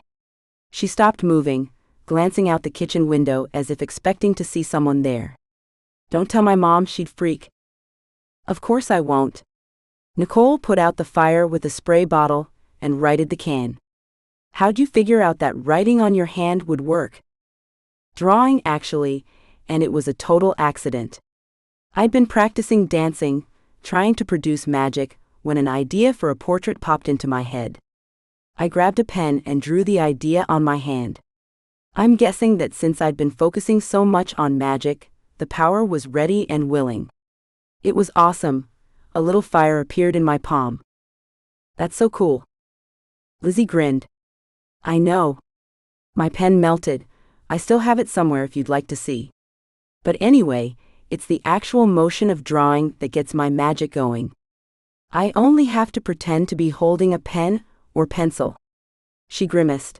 She stopped moving, glancing out the kitchen window as if expecting to see someone there. "Don't tell my mom, she'd freak." "Of course I won't." Nicole put out the fire with a spray bottle and righted the can. "How'd you figure out that writing on your hand would work?" "Drawing, actually, and it was a total accident. I'd been practicing dancing, trying to produce magic, when an idea for a portrait popped into my head. I grabbed a pen and drew the idea on my hand. I'm guessing that since I'd been focusing so much on magic, the power was ready and willing. It was awesome. A little fire appeared in my palm." "That's so cool." Lizzie grinned. "I know. My pen melted. I still have it somewhere if you'd like to see. But anyway, it's the actual motion of drawing that gets my magic going. I only have to pretend to be holding a pen or pencil." She grimaced.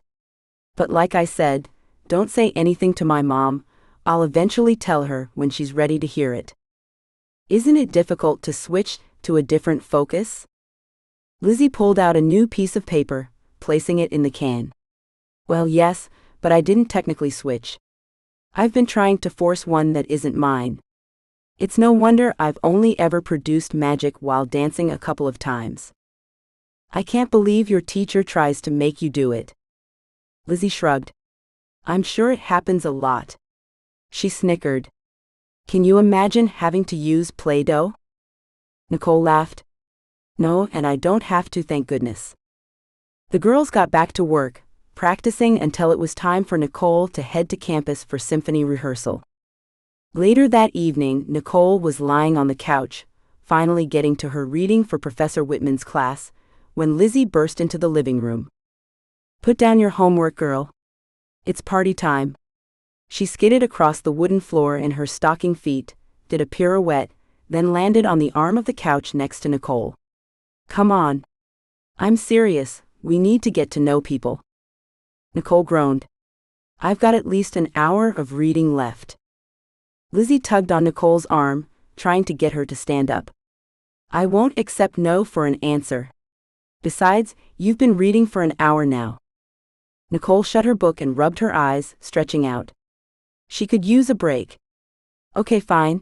"But like I said, don't say anything to my mom. I'll eventually tell her when she's ready to hear it." "Isn't it difficult to switch to a different focus?" Lizzie pulled out a new piece of paper, placing it in the can. "Well, yes, but I didn't technically switch. I've been trying to force one that isn't mine. It's no wonder I've only ever produced magic while dancing a couple of times." I can't believe your teacher tries to make you do it. Lizzie shrugged. I'm sure it happens a lot. She snickered. Can you imagine having to use Play-Doh? Nicole laughed. No, and I don't have to, thank goodness. The girls got back to work, practicing until it was time for Nicole to head to campus for symphony rehearsal. Later that evening, Nicole was lying on the couch, finally getting to her reading for Professor Whitman's class, when Lizzie burst into the living room. Put down your homework, girl. It's party time. She skidded across the wooden floor in her stocking feet, did a pirouette, then landed on the arm of the couch next to Nicole. Come on. I'm serious, we need to get to know people. Nicole groaned. I've got at least an hour of reading left. Lizzie tugged on Nicole's arm, trying to get her to stand up. I won't accept no for an answer. Besides, you've been reading for an hour now. Nicole shut her book and rubbed her eyes, stretching out. She could use a break. Okay, fine.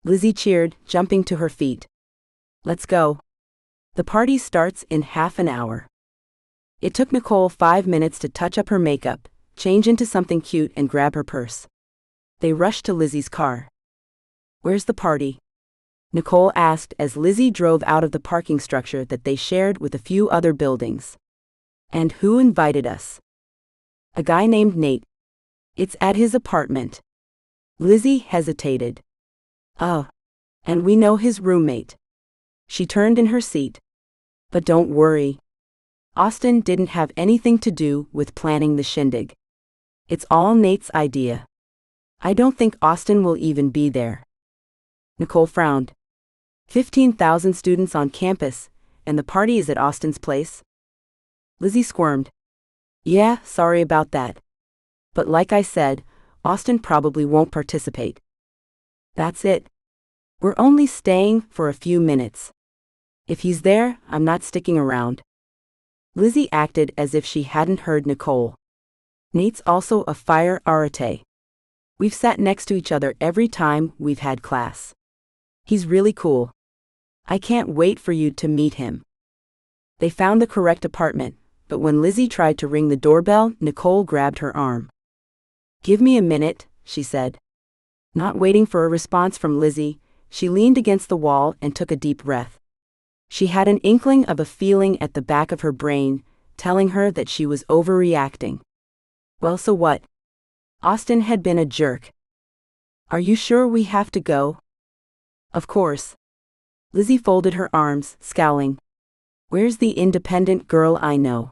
Lizzie cheered, jumping to her feet. Let's go. The party starts in half an hour. It took Nicole 5 minutes to touch up her makeup, change into something cute and grab her purse. They rushed to Lizzie's car. Where's the party? Nicole asked as Lizzie drove out of the parking structure that they shared with a few other buildings. And who invited us? A guy named Nate. It's at his apartment. Lizzie hesitated. Oh, and we know his roommate. She turned in her seat. But don't worry. Austin didn't have anything to do with planning the shindig. It's all Nate's idea. I don't think Austin will even be there. Nicole frowned. 15,000 students on campus, and the party is at Austin's place? Lizzie squirmed. Yeah, sorry about that. But like I said, Austin probably won't participate. That's it. We're only staying for a few minutes. If he's there, I'm not sticking around. Lizzie acted as if she hadn't heard Nicole. Nate's also a fire arate. We've sat next to each other every time we've had class. He's really cool. I can't wait for you to meet him. They found the correct apartment, but when Lizzie tried to ring the doorbell, Nicole grabbed her arm. Give me a minute, she said. Not waiting for a response from Lizzie, she leaned against the wall and took a deep breath. She had an inkling of a feeling at the back of her brain, telling her that she was overreacting. Well, so what? Austin had been a jerk. Are you sure we have to go? Of course. Lizzie folded her arms, scowling. Where's the independent girl I know?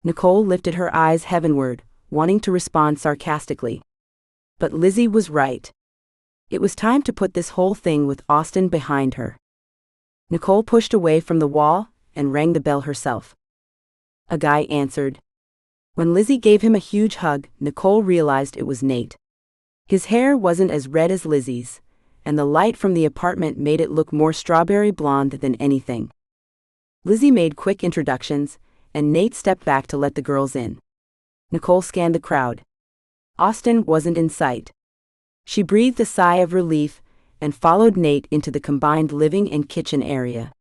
Nicole lifted her eyes heavenward, wanting to respond sarcastically. But Lizzie was right. It was time to put this whole thing with Austin behind her. Nicole pushed away from the wall and rang the bell herself. A guy answered. When Lizzie gave him a huge hug, Nicole realized it was Nate. His hair wasn't as red as Lizzie's, and the light from the apartment made it look more strawberry blonde than anything. Lizzie made quick introductions, and Nate stepped back to let the girls in. Nicole scanned the crowd. Austin wasn't in sight. She breathed a sigh of relief and followed Nate into the combined living and kitchen area.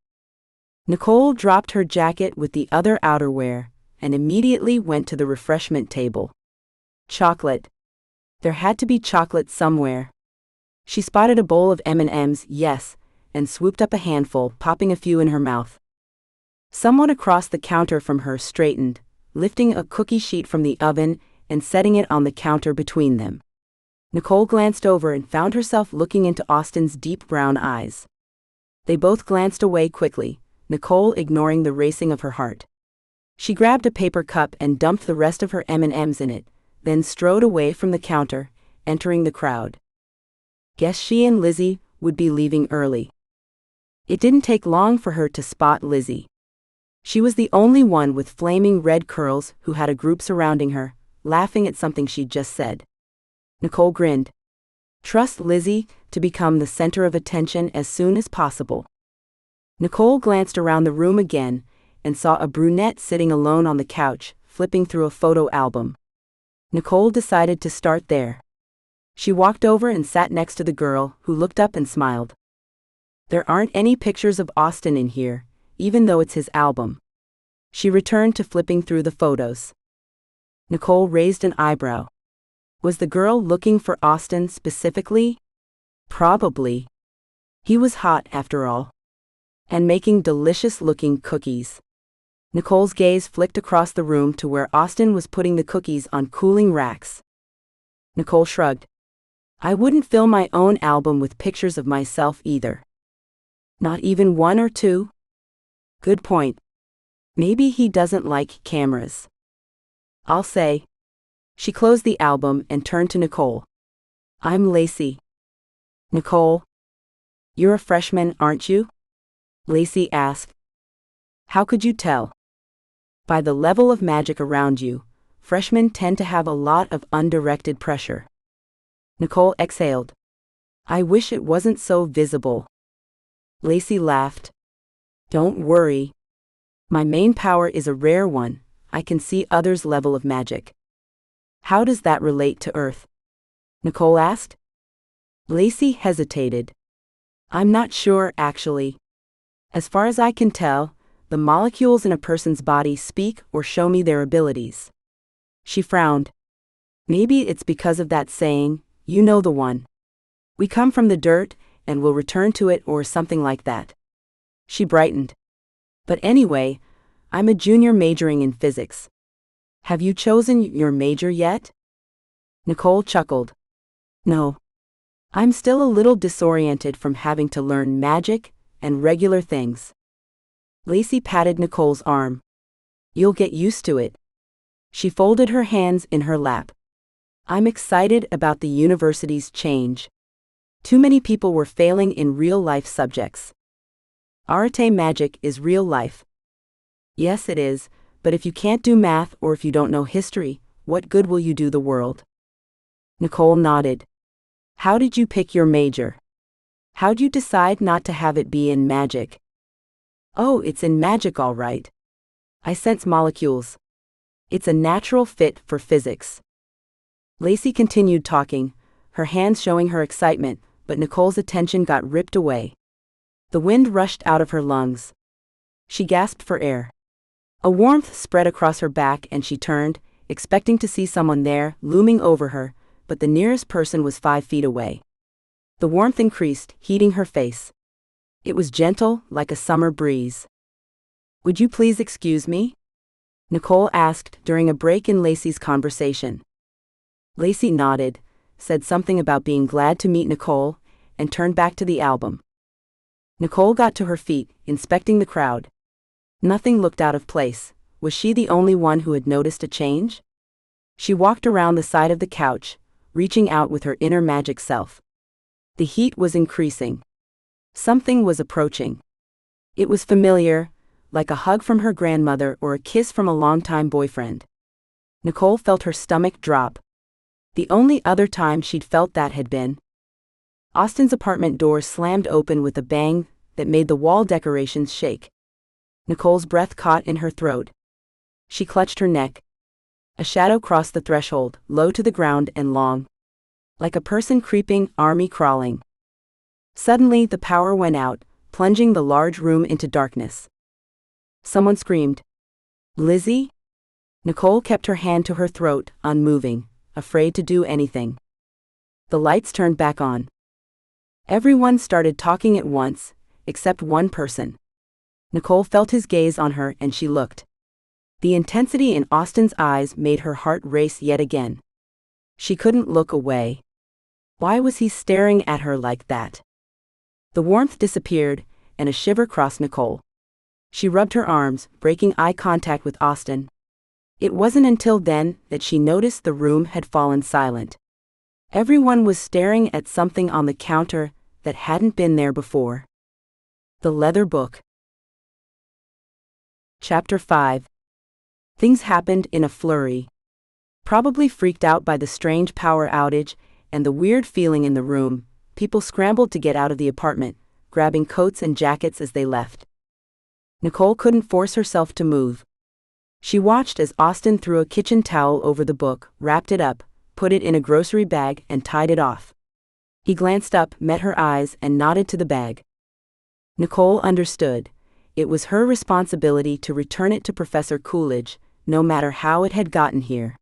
Nicole dropped her jacket with the other outerwear and immediately went to the refreshment table. Chocolate. There had to be chocolate somewhere. She spotted a bowl of M&Ms, yes, and swooped up a handful, popping a few in her mouth. Someone across the counter from her straightened, lifting a cookie sheet from the oven and setting it on the counter between them. Nicole glanced over and found herself looking into Austin's deep brown eyes. They both glanced away quickly, Nicole ignoring the racing of her heart. She grabbed a paper cup and dumped the rest of her M&Ms in it, then strode away from the counter, entering the crowd. Guess she and Lizzie would be leaving early. It didn't take long for her to spot Lizzie. She was the only one with flaming red curls who had a group surrounding her, laughing at something she'd just said. Nicole grinned. Trust Lizzie to become the center of attention as soon as possible. Nicole glanced around the room again and saw a brunette sitting alone on the couch, flipping through a photo album. Nicole decided to start there. She walked over and sat next to the girl, who looked up and smiled. There aren't any pictures of Austin in here, even though it's his album. She returned to flipping through the photos. Nicole raised an eyebrow. Was the girl looking for Austen specifically? Probably. He was hot after all. And making delicious-looking cookies. Nicole's gaze flicked across the room to where Austen was putting the cookies on cooling racks. Nicole shrugged. I wouldn't fill my own album with pictures of myself either. Not even one or two? Good point. Maybe he doesn't like cameras. I'll say. She closed the album and turned to Nicole. I'm Lacey. Nicole. You're a freshman, aren't you? Lacey asked. How could you tell? By the level of magic around you, freshmen tend to have a lot of undirected pressure. Nicole exhaled. I wish it wasn't so visible. Lacey laughed. Don't worry. My main power is a rare one. I can see others' level of magic. How does that relate to Earth? Nicole asked. Lacey hesitated. I'm not sure, actually. As far as I can tell, the molecules in a person's body speak or show me their abilities. She frowned. Maybe it's because of that saying, you know the one. We come from the dirt, and will return to it, or something like that. She brightened. But anyway, I'm a junior majoring in physics. Have you chosen your major yet? Nicole chuckled. No. I'm still a little disoriented from having to learn magic and regular things. Lacey patted Nicole's arm. You'll get used to it. She folded her hands in her lap. I'm excited about the university's change. Too many people were failing in real-life subjects. Arete magic is real life. Yes, it is, but if you can't do math or if you don't know history, what good will you do the world? Nicole nodded. How did you pick your major? How'd you decide not to have it be in magic? Oh, it's in magic all right. I sense molecules. It's a natural fit for physics. Lacey continued talking, her hands showing her excitement, but Nicole's attention got ripped away. The wind rushed out of her lungs. She gasped for air. A warmth spread across her back and she turned, expecting to see someone there, looming over her, but the nearest person was 5 feet away. The warmth increased, heating her face. It was gentle, like a summer breeze. Would you please excuse me? Nicole asked during a break in Lacey's conversation. Lacey nodded, said something about being glad to meet Nicole, and turned back to the album. Nicole got to her feet, inspecting the crowd. Nothing looked out of place. Was she the only one who had noticed a change? She walked around the side of the couch, reaching out with her inner magic self. The heat was increasing. Something was approaching. It was familiar, like a hug from her grandmother or a kiss from a longtime boyfriend. Nicole felt her stomach drop. The only other time she'd felt that had been. Austen's apartment door slammed open with a bang that made the wall decorations shake. Nicole's breath caught in her throat. She clutched her neck. A shadow crossed the threshold, low to the ground and long. Like a person creeping, army crawling. Suddenly the power went out, plunging the large room into darkness. Someone screamed. Lizzie? Nicole kept her hand to her throat, unmoving, afraid to do anything. The lights turned back on. Everyone started talking at once, except one person. Nicole felt his gaze on her and she looked. The intensity in Austen's eyes made her heart race yet again. She couldn't look away. Why was he staring at her like that? The warmth disappeared, and a shiver crossed Nicole. She rubbed her arms, breaking eye contact with Austen. It wasn't until then that she noticed the room had fallen silent. Everyone was staring at something on the counter that hadn't been there before. The leather book. Chapter 5. Things happened in a flurry. Probably freaked out by the strange power outage and the weird feeling in the room, people scrambled to get out of the apartment, grabbing coats and jackets as they left. Nicole couldn't force herself to move. She watched as Austen threw a kitchen towel over the book, wrapped it up, put it in a grocery bag and tied it off. He glanced up, met her eyes, and nodded to the bag. Nicole understood. It was her responsibility to return it to Professor Coolidge, no matter how it had gotten here.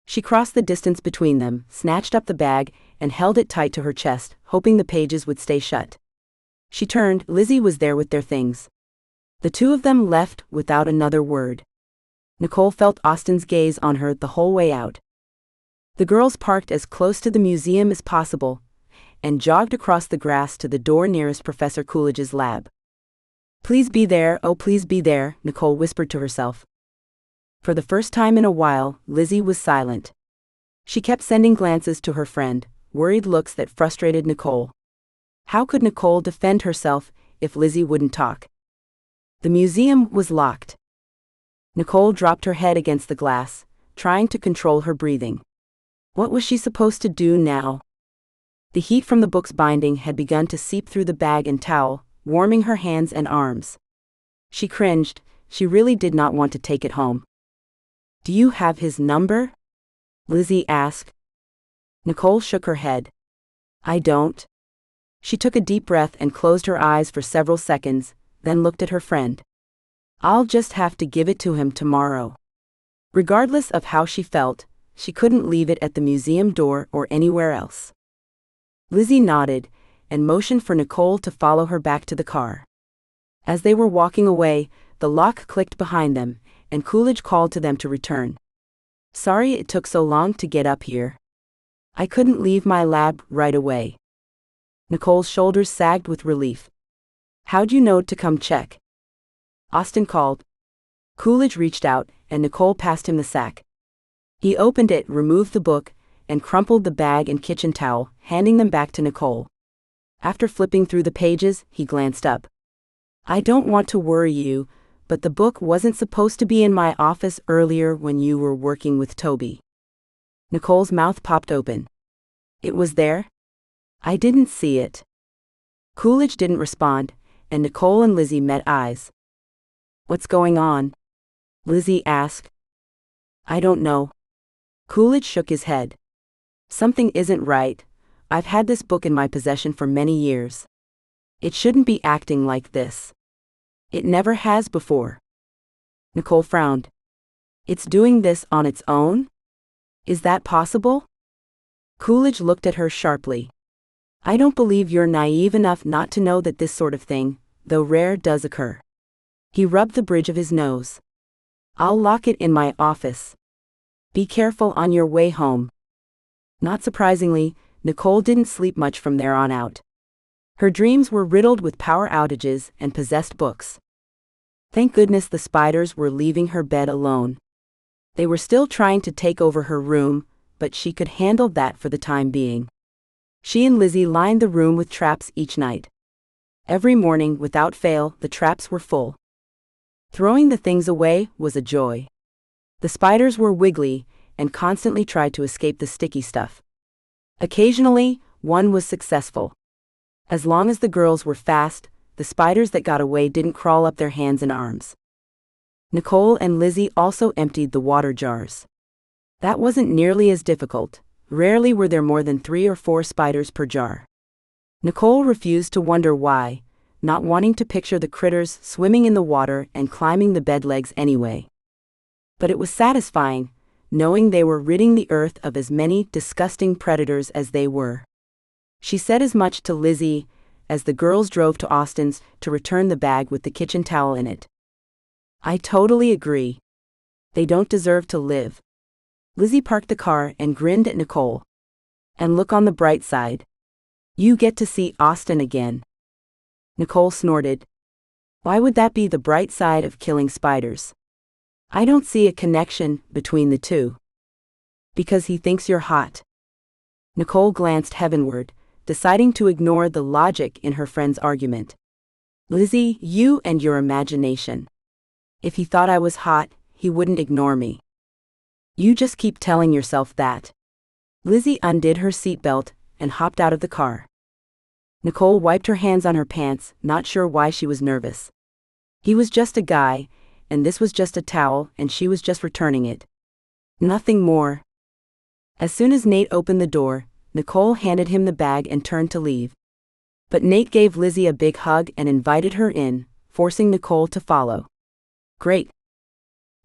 She crossed the distance between them, snatched up the bag, and held it tight to her chest, hoping the pages would stay shut. She turned. Lizzie was there with their things. The two of them left without another word. Nicole felt Austin's gaze on her the whole way out. The girls parked as close to the museum as possible and jogged across the grass to the door nearest Professor Coolidge's lab. "Please be there, oh please be there," Nicole whispered to herself. For the first time in a while, Lizzie was silent. She kept sending glances to her friend, worried looks that frustrated Nicole. How could Nicole defend herself if Lizzie wouldn't talk? The museum was locked. Nicole dropped her head against the glass, trying to control her breathing. What was she supposed to do now? The heat from the book's binding had begun to seep through the bag and towel, warming her hands and arms. She cringed. She really did not want to take it home. "Do you have his number?" Lizzie asked. Nicole shook her head. "I don't." She took a deep breath and closed her eyes for several seconds, then looked at her friend. "I'll just have to give it to him tomorrow." Regardless of how she felt, she couldn't leave it at the museum door or anywhere else. Lizzie nodded and motioned for Nicole to follow her back to the car. As they were walking away, the lock clicked behind them, and Coolidge called to them to return. "Sorry it took so long to get up here. I couldn't leave my lab right away." Nicole's shoulders sagged with relief. "How'd you know to come check?" Austin called. Coolidge reached out, and Nicole passed him the sack. He opened it, removed the book, and crumpled the bag and kitchen towel, handing them back to Nicole. After flipping through the pages, he glanced up. "I don't want to worry you, but the book wasn't supposed to be in my office earlier when you were working with Toby." Nicole's mouth popped open. "It was there? I didn't see it." Coolidge didn't respond, and Nicole and Lizzie met eyes. "What's going on?" Lizzie asked. "I don't know." Coolidge shook his head. "Something isn't right. I've had this book in my possession for many years. It shouldn't be acting like this. It never has before." Nicole frowned. "It's doing this on its own? Is that possible?" Coolidge looked at her sharply. "I don't believe you're naive enough not to know that this sort of thing, though rare, does occur." He rubbed the bridge of his nose. "I'll lock it in my office. Be careful on your way home." Not surprisingly, Nicole didn't sleep much from there on out. Her dreams were riddled with power outages and possessed books. Thank goodness the spiders were leaving her bed alone. They were still trying to take over her room, but she could handle that for the time being. She and Lizzie lined the room with traps each night. Every morning, without fail, the traps were full. Throwing the things away was a joy. The spiders were wiggly and constantly tried to escape the sticky stuff. Occasionally, one was successful. As long as the girls were fast, the spiders that got away didn't crawl up their hands and arms. Nicole and Lizzie also emptied the water jars. That wasn't nearly as difficult. Rarely were there more than 3 or 4 spiders per jar. Nicole refused to wonder why, not wanting to picture the critters swimming in the water and climbing the bed legs anyway. But it was satisfying, knowing they were ridding the earth of as many disgusting predators as they were. She said as much to Lizzie as the girls drove to Austin's to return the bag with the kitchen towel in it. "I totally agree. They don't deserve to live." Lizzie parked the car and grinned at Nicole. "And look on the bright side. You get to see Austin again." Nicole snorted. "Why would that be the bright side of killing spiders? I don't see a connection between the two." "Because he thinks you're hot." Nicole glanced heavenward, deciding to ignore the logic in her friend's argument. "Lizzie, you and your imagination. If he thought I was hot, he wouldn't ignore me." "You just keep telling yourself that." Lizzie undid her seatbelt and hopped out of the car. Nicole wiped her hands on her pants, not sure why she was nervous. He was just a guy, and this was just a towel, and she was just returning it. Nothing more. As soon as Nate opened the door, Nicole handed him the bag and turned to leave. But Nate gave Lizzie a big hug and invited her in, forcing Nicole to follow. Great.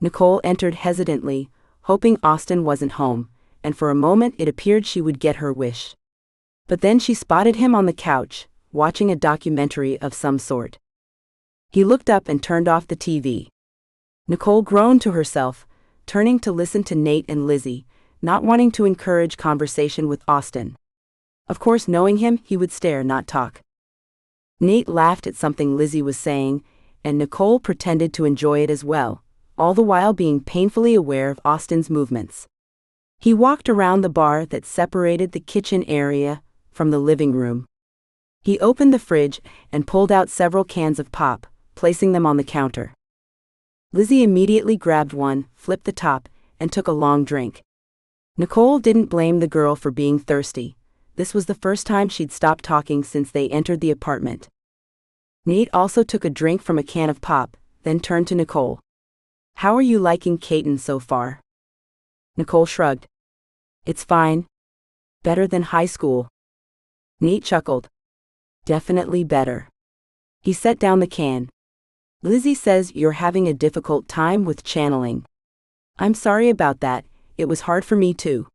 Nicole entered hesitantly, hoping Austin wasn't home, and for a moment it appeared she would get her wish. But then she spotted him on the couch, watching a documentary of some sort. He looked up and turned off the TV. Nicole groaned to herself, turning to listen to Nate and Lizzie, not wanting to encourage conversation with Austin. Of course, knowing him, he would stare, not talk. Nate laughed at something Lizzie was saying, and Nicole pretended to enjoy it as well, all the while being painfully aware of Austin's movements. He walked around the bar that separated the kitchen area from the living room. He opened the fridge and pulled out several cans of pop, placing them on the counter. Lizzie immediately grabbed one, flipped the top, and took a long drink. Nicole didn't blame the girl for being thirsty. This was the first time she'd stopped talking since they entered the apartment. Nate also took a drink from a can of pop, then turned to Nicole. "How are you liking Caton so far?" Nicole shrugged. "It's fine. Better than high school." Nate chuckled. "Definitely better." He set down the can. "Lizzie says you're having a difficult time with channeling." "I'm sorry about that, it was hard for me too."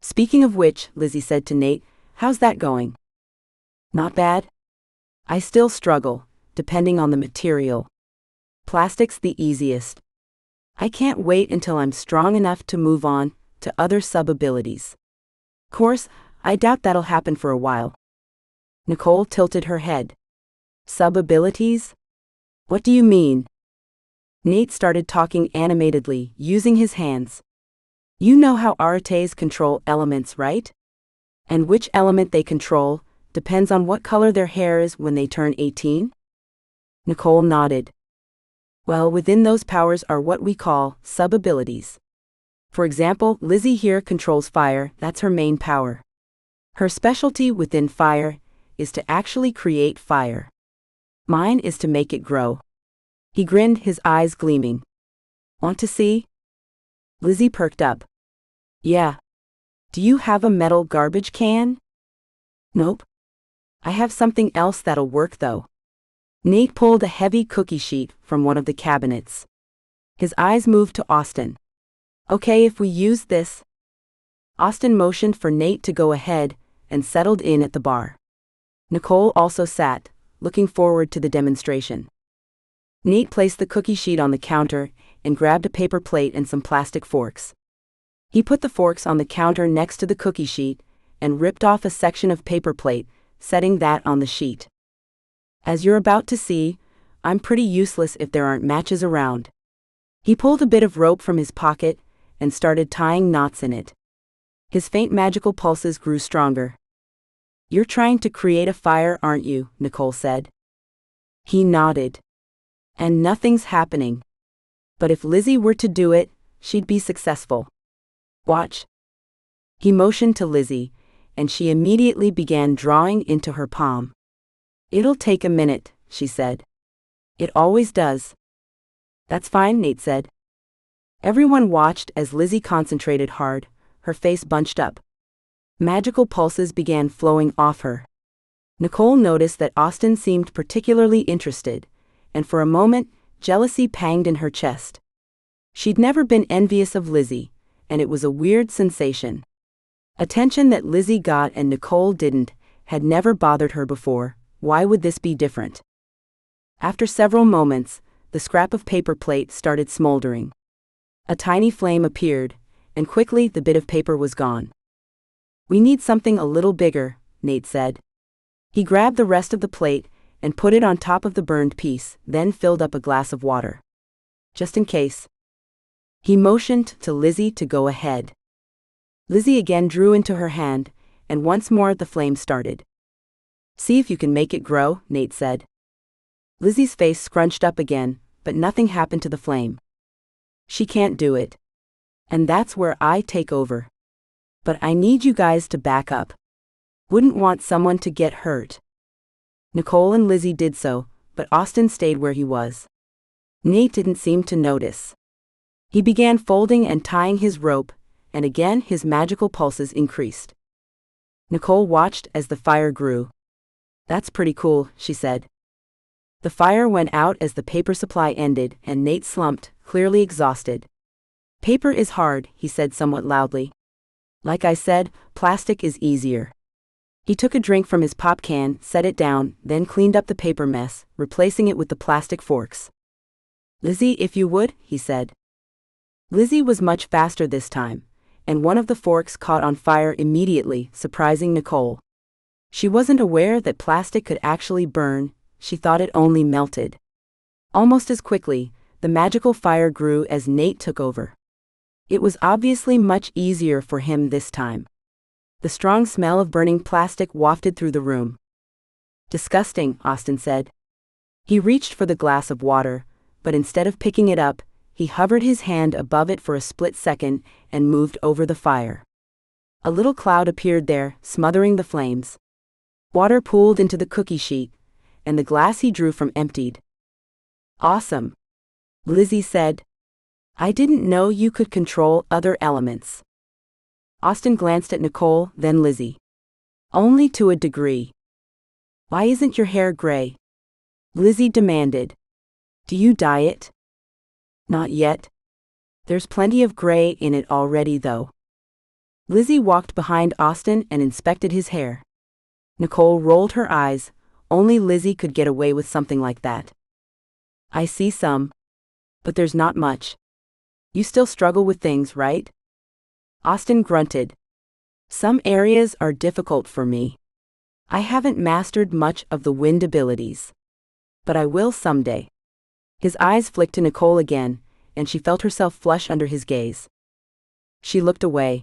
"Speaking of which," Lizzie said to Nate, "how's that going?" "Not bad. I still struggle, depending on the material. Plastic's the easiest. I can't wait until I'm strong enough to move on to other sub-abilities. Course, I doubt that'll happen for a while." Nicole tilted her head. "Sub-abilities? What do you mean?" Nate started talking animatedly, using his hands. "You know how Ares control elements, right? And which element they control depends on what color their hair is when they turn 18? Nicole nodded. "Well, within those powers are what we call sub-abilities. For example, Lizzie here controls fire, that's her main power. Her specialty within fire is to actually create fire. Mine is to make it grow." He grinned, his eyes gleaming. "Want to see?" Lizzie perked up. "Yeah. Do you have a metal garbage can?" "Nope. I have something else that'll work though." Nate pulled a heavy cookie sheet from one of the cabinets. His eyes moved to Austin. "Okay, if we use this." Austin motioned for Nate to go ahead and settled in at the bar. Nicole also sat, looking forward to the demonstration. Nate placed the cookie sheet on the counter and grabbed a paper plate and some plastic forks. He put the forks on the counter next to the cookie sheet and ripped off a section of paper plate, setting that on the sheet. "As you're about to see, I'm pretty useless if there aren't matches around." He pulled a bit of rope from his pocket and started tying knots in it. His faint magical pulses grew stronger. "You're trying to create a fire, aren't you?" Nicole said. He nodded. "And nothing's happening. But if Lizzie were to do it, she'd be successful. Watch." He motioned to Lizzie, and she immediately began drawing into her palm. "It'll take a minute," she said. "It always does." "That's fine," Nate said. Everyone watched as Lizzie concentrated hard, her face bunched up. Magical pulses began flowing off her. Nicole noticed that Austin seemed particularly interested, and for a moment, jealousy panged in her chest. She'd never been envious of Lizzie, and it was a weird sensation. Attention that Lizzie got and Nicole didn't had never bothered her before. Why would this be different? After several moments, the scrap of paper plate started smoldering. A tiny flame appeared, and quickly the bit of paper was gone. "We need something a little bigger," Nate said. He grabbed the rest of the plate and put it on top of the burned piece, then filled up a glass of water. "Just in case." He motioned to Lizzie to go ahead. Lizzie again drew into her hand, and once more the flame started. "See if you can make it grow," Nate said. Lizzie's face scrunched up again, but nothing happened to the flame. "She can't do it. And that's where I take over. But I need you guys to back up. Wouldn't want someone to get hurt." Nicole and Lizzie did so, but Austin stayed where he was. Nate didn't seem to notice. He began folding and tying his rope, and again his magical pulses increased. Nicole watched as the fire grew. "That's pretty cool," she said. The fire went out as the paper supply ended, and Nate slumped, clearly exhausted. "Paper is hard," he said somewhat loudly. "Like I said, plastic is easier." He took a drink from his pop can, set it down, then cleaned up the paper mess, replacing it with the plastic forks. "Lizzie, if you would," he said. Lizzie was much faster this time, and one of the forks caught on fire immediately, surprising Nicole. She wasn't aware that plastic could actually burn, she thought it only melted. Almost as quickly, the magical fire grew as Nate took over. It was obviously much easier for him this time. The strong smell of burning plastic wafted through the room. "Disgusting," Austin said. He reached for the glass of water, but instead of picking it up, he hovered his hand above it for a split second and moved over the fire. A little cloud appeared there, smothering the flames. Water pooled into the cookie sheet, and the glass he drew from emptied. "Awesome," Lizzie said. "I didn't know you could control other elements." Austin glanced at Nicole, then Lizzie. "Only to a degree." "Why isn't your hair gray?" Lizzie demanded. "Do you dye it?" "Not yet. There's plenty of gray in it already though." Lizzie walked behind Austin and inspected his hair. Nicole rolled her eyes. Only Lizzie could get away with something like that. "I see some. But there's not much. You still struggle with things, right?" Austin grunted. "Some areas are difficult for me. I haven't mastered much of the wind abilities. But I will someday." His eyes flicked to Nicole again, and she felt herself flush under his gaze. She looked away.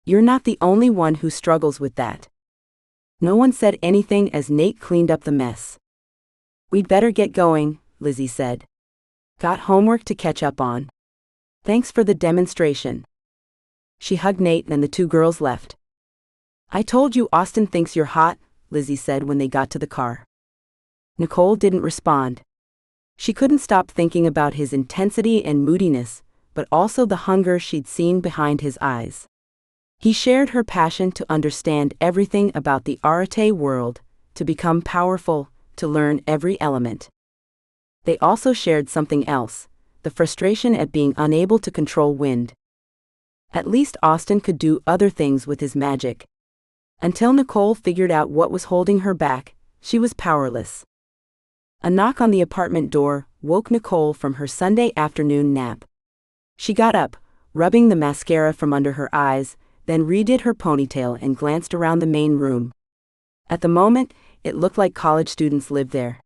"You're not the only one who struggles with that." No one said anything as Nate cleaned up the mess. "We'd better get going," Lizzie said. "Got homework to catch up on." "Thanks for the demonstration." She hugged Nate and the two girls left. "I told you Austin thinks you're hot," Lizzie said when they got to the car. Nicole didn't respond. She couldn't stop thinking about his intensity and moodiness, but also the hunger she'd seen behind his eyes. He shared her passion to understand everything about the Arete world, to become powerful, to learn every element. They also shared something else, the frustration at being unable to control wind. At least Austin could do other things with his magic. Until Nicole figured out what was holding her back, she was powerless. A knock on the apartment door woke Nicole from her Sunday afternoon nap. She got up, rubbing the mascara from under her eyes, then redid her ponytail and glanced around the main room. At the moment, it looked like college students lived there.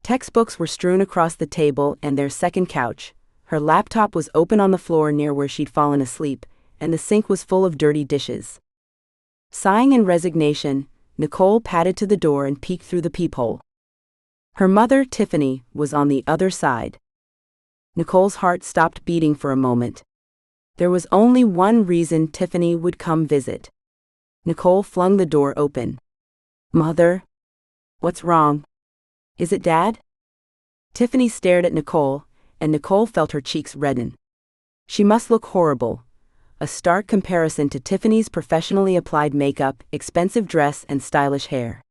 Textbooks were strewn across the table and their second couch. Her laptop was open on the floor near where she'd fallen asleep, and the sink was full of dirty dishes. Sighing in resignation, Nicole padded to the door and peeked through the peephole. Her mother, Tiffany, was on the other side. Nicole's heart stopped beating for a moment. There was only one reason Tiffany would come visit. Nicole flung the door open. "Mother? What's wrong? Is it Dad?" Tiffany stared at Nicole, and Nicole felt her cheeks redden. She must look horrible. A stark comparison to Tiffany's professionally applied makeup, expensive dress, and stylish hair.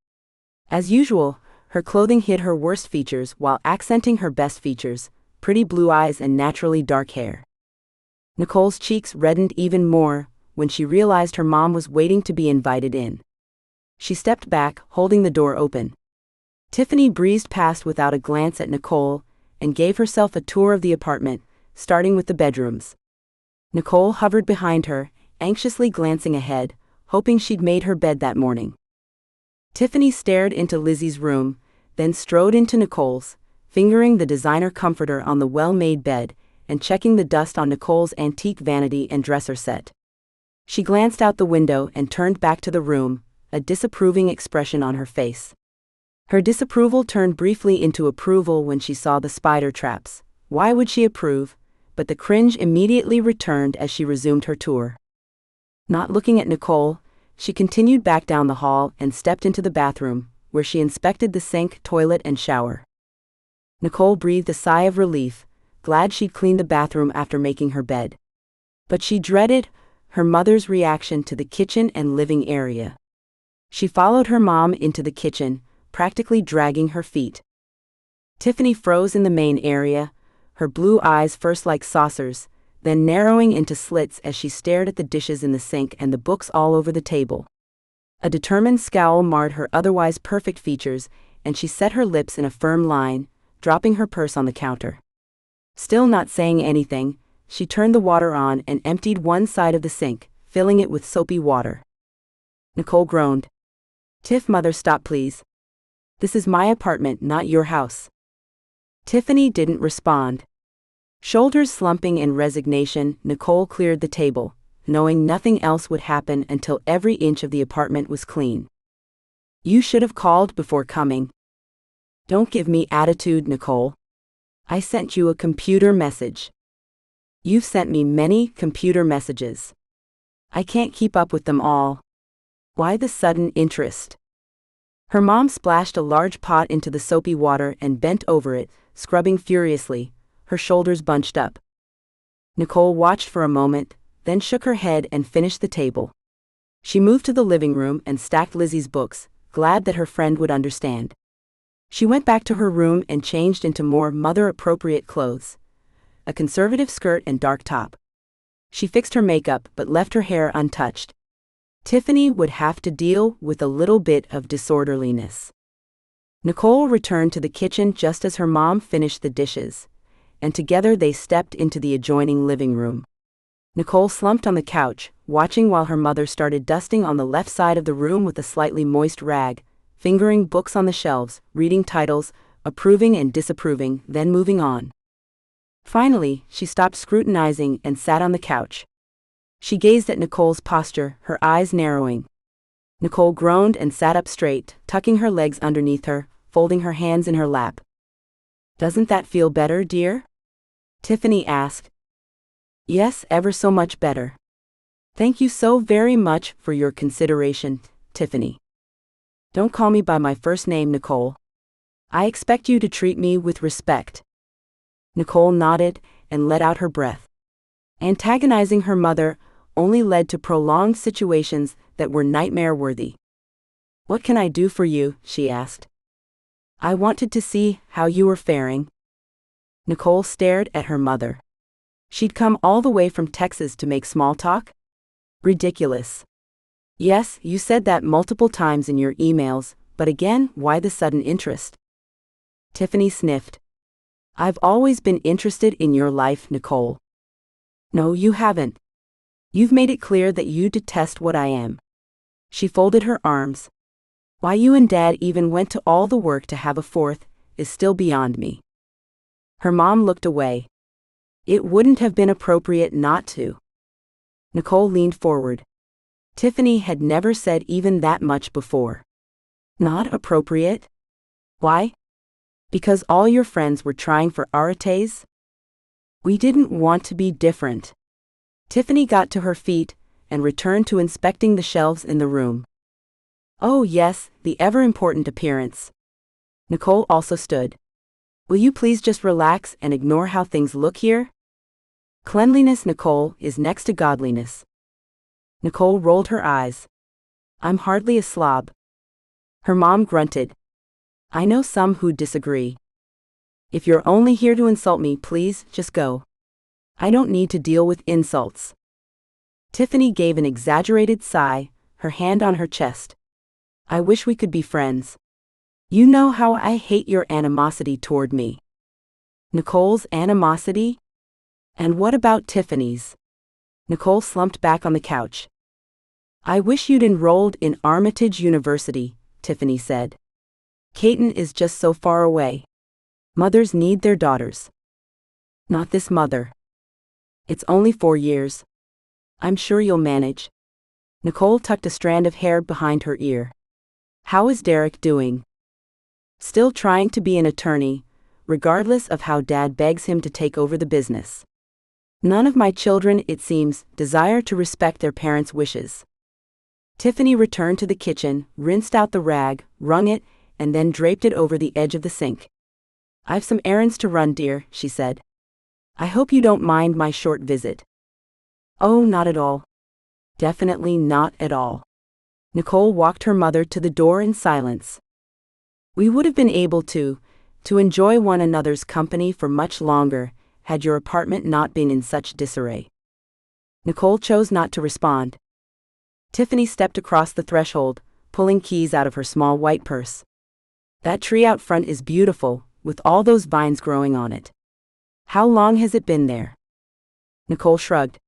As usual, her clothing hid her worst features while accenting her best features, pretty blue eyes and naturally dark hair. Nicole's cheeks reddened even more when she realized her mom was waiting to be invited in. She stepped back, holding the door open. Tiffany breezed past without a glance at Nicole and gave herself a tour of the apartment, starting with the bedrooms. Nicole hovered behind her, anxiously glancing ahead, hoping she'd made her bed that morning. Tiffany stared into Lizzie's room, then strode into Nicole's, fingering the designer comforter on the well-made bed and checking the dust on Nicole's antique vanity and dresser set. She glanced out the window and turned back to the room, a disapproving expression on her face. Her disapproval turned briefly into approval when she saw the spider traps. Why would she approve? But the cringe immediately returned as she resumed her tour. Not looking at Nicole, she continued back down the hall and stepped into the bathroom, where she inspected the sink, toilet, and shower. Nicole breathed a sigh of relief, glad she'd cleaned the bathroom after making her bed. But she dreaded her mother's reaction to the kitchen and living area. She followed her mom into the kitchen, practically dragging her feet. Tiffany froze in the main area, her blue eyes first like saucers, then narrowing into slits as she stared at the dishes in the sink and the books all over the table. A determined scowl marred her otherwise perfect features, and she set her lips in a firm line, dropping her purse on the counter. Still not saying anything, she turned the water on and emptied one side of the sink, filling it with soapy water. Nicole groaned. "Tiff, mother, stop please. This is my apartment, not your house." Tiffany didn't respond. Shoulders slumping in resignation, Nicole cleared the table, knowing nothing else would happen until every inch of the apartment was clean. "You should have called before coming." "Don't give me attitude, Nicole. I sent you a computer message." "You've sent me many computer messages. I can't keep up with them all." "Why the sudden interest?" Her mom splashed a large pot into the soapy water and bent over it, scrubbing furiously, her shoulders bunched up. Nicole watched for a moment, then shook her head and finished the table. She moved to the living room and stacked Lizzie's books, glad that her friend would understand. She went back to her room and changed into more mother-appropriate clothes, a conservative skirt and dark top. She fixed her makeup but left her hair untouched. Tiffany would have to deal with a little bit of disorderliness. Nicole returned to the kitchen just as her mom finished the dishes, and together they stepped into the adjoining living room. Nicole slumped on the couch, watching while her mother started dusting on the left side of the room with a slightly moist rag, fingering books on the shelves, reading titles, approving and disapproving, then moving on. Finally, she stopped scrutinizing and sat on the couch. She gazed at Nicole's posture, her eyes narrowing. Nicole groaned and sat up straight, tucking her legs underneath her, folding her hands in her lap. "Doesn't that feel better, dear?" Tiffany asked. "Yes, ever so much better. Thank you so very much for your consideration, Tiffany. Don't call me by my first name, Nicole. I expect you to treat me with respect." Nicole nodded and let out her breath. Antagonizing her mother only led to prolonged situations that were nightmare-worthy. "What can I do for you?" she asked. "I wanted to see how you were faring." Nicole stared at her mother. She'd come all the way from Texas to make small talk? Ridiculous. "Yes, you said that multiple times in your emails, but again, why the sudden interest?" Tiffany sniffed. "I've always been interested in your life, Nicole." "No, you haven't. You've made it clear that you detest what I am." She folded her arms. "Why you and Dad even went to all the work to have a fourth is still beyond me." Her mom looked away. "It wouldn't have been appropriate not to." Nicole leaned forward. Tiffany had never said even that much before. "Not appropriate? Why? Because all your friends were trying for Ares? We didn't want to be different." Tiffany got to her feet and returned to inspecting the shelves in the room. "Oh yes, the ever-important appearance." Nicole also stood. "Will you please just relax and ignore how things look here? Cleanliness, Nicole, is next to godliness." Nicole rolled her eyes. "I'm hardly a slob." Her mom grunted. "I know some who disagree. If you're only here to insult me, please, just go. I don't need to deal with insults." Tiffany gave an exaggerated sigh, her hand on her chest. "I wish we could be friends. You know how I hate your animosity toward me." Nicole's animosity? And what about Tiffany's? Nicole slumped back on the couch. "I wish you'd enrolled in Armitage University," Tiffany said. "Caton is just so far away. Mothers need their daughters." "Not this mother. It's only 4 years. I'm sure you'll manage." Nicole tucked a strand of hair behind her ear. "How is Derek doing?" "Still trying to be an attorney, regardless of how Dad begs him to take over the business. None of my children, it seems, desire to respect their parents' wishes." Tiffany returned to the kitchen, rinsed out the rag, wrung it, and then draped it over the edge of the sink. "I've some errands to run, dear," she said. "I hope you don't mind my short visit." "Oh, not at all. Definitely not at all." Nicole walked her mother to the door in silence. "We would have been able to to enjoy one another's company for much longer, had your apartment not been in such disarray. Nicole chose not to respond. Tiffany stepped across the threshold, pulling keys out of her small white purse. That tree out front is beautiful, with all those vines growing on it. How long has it been there? Nicole shrugged.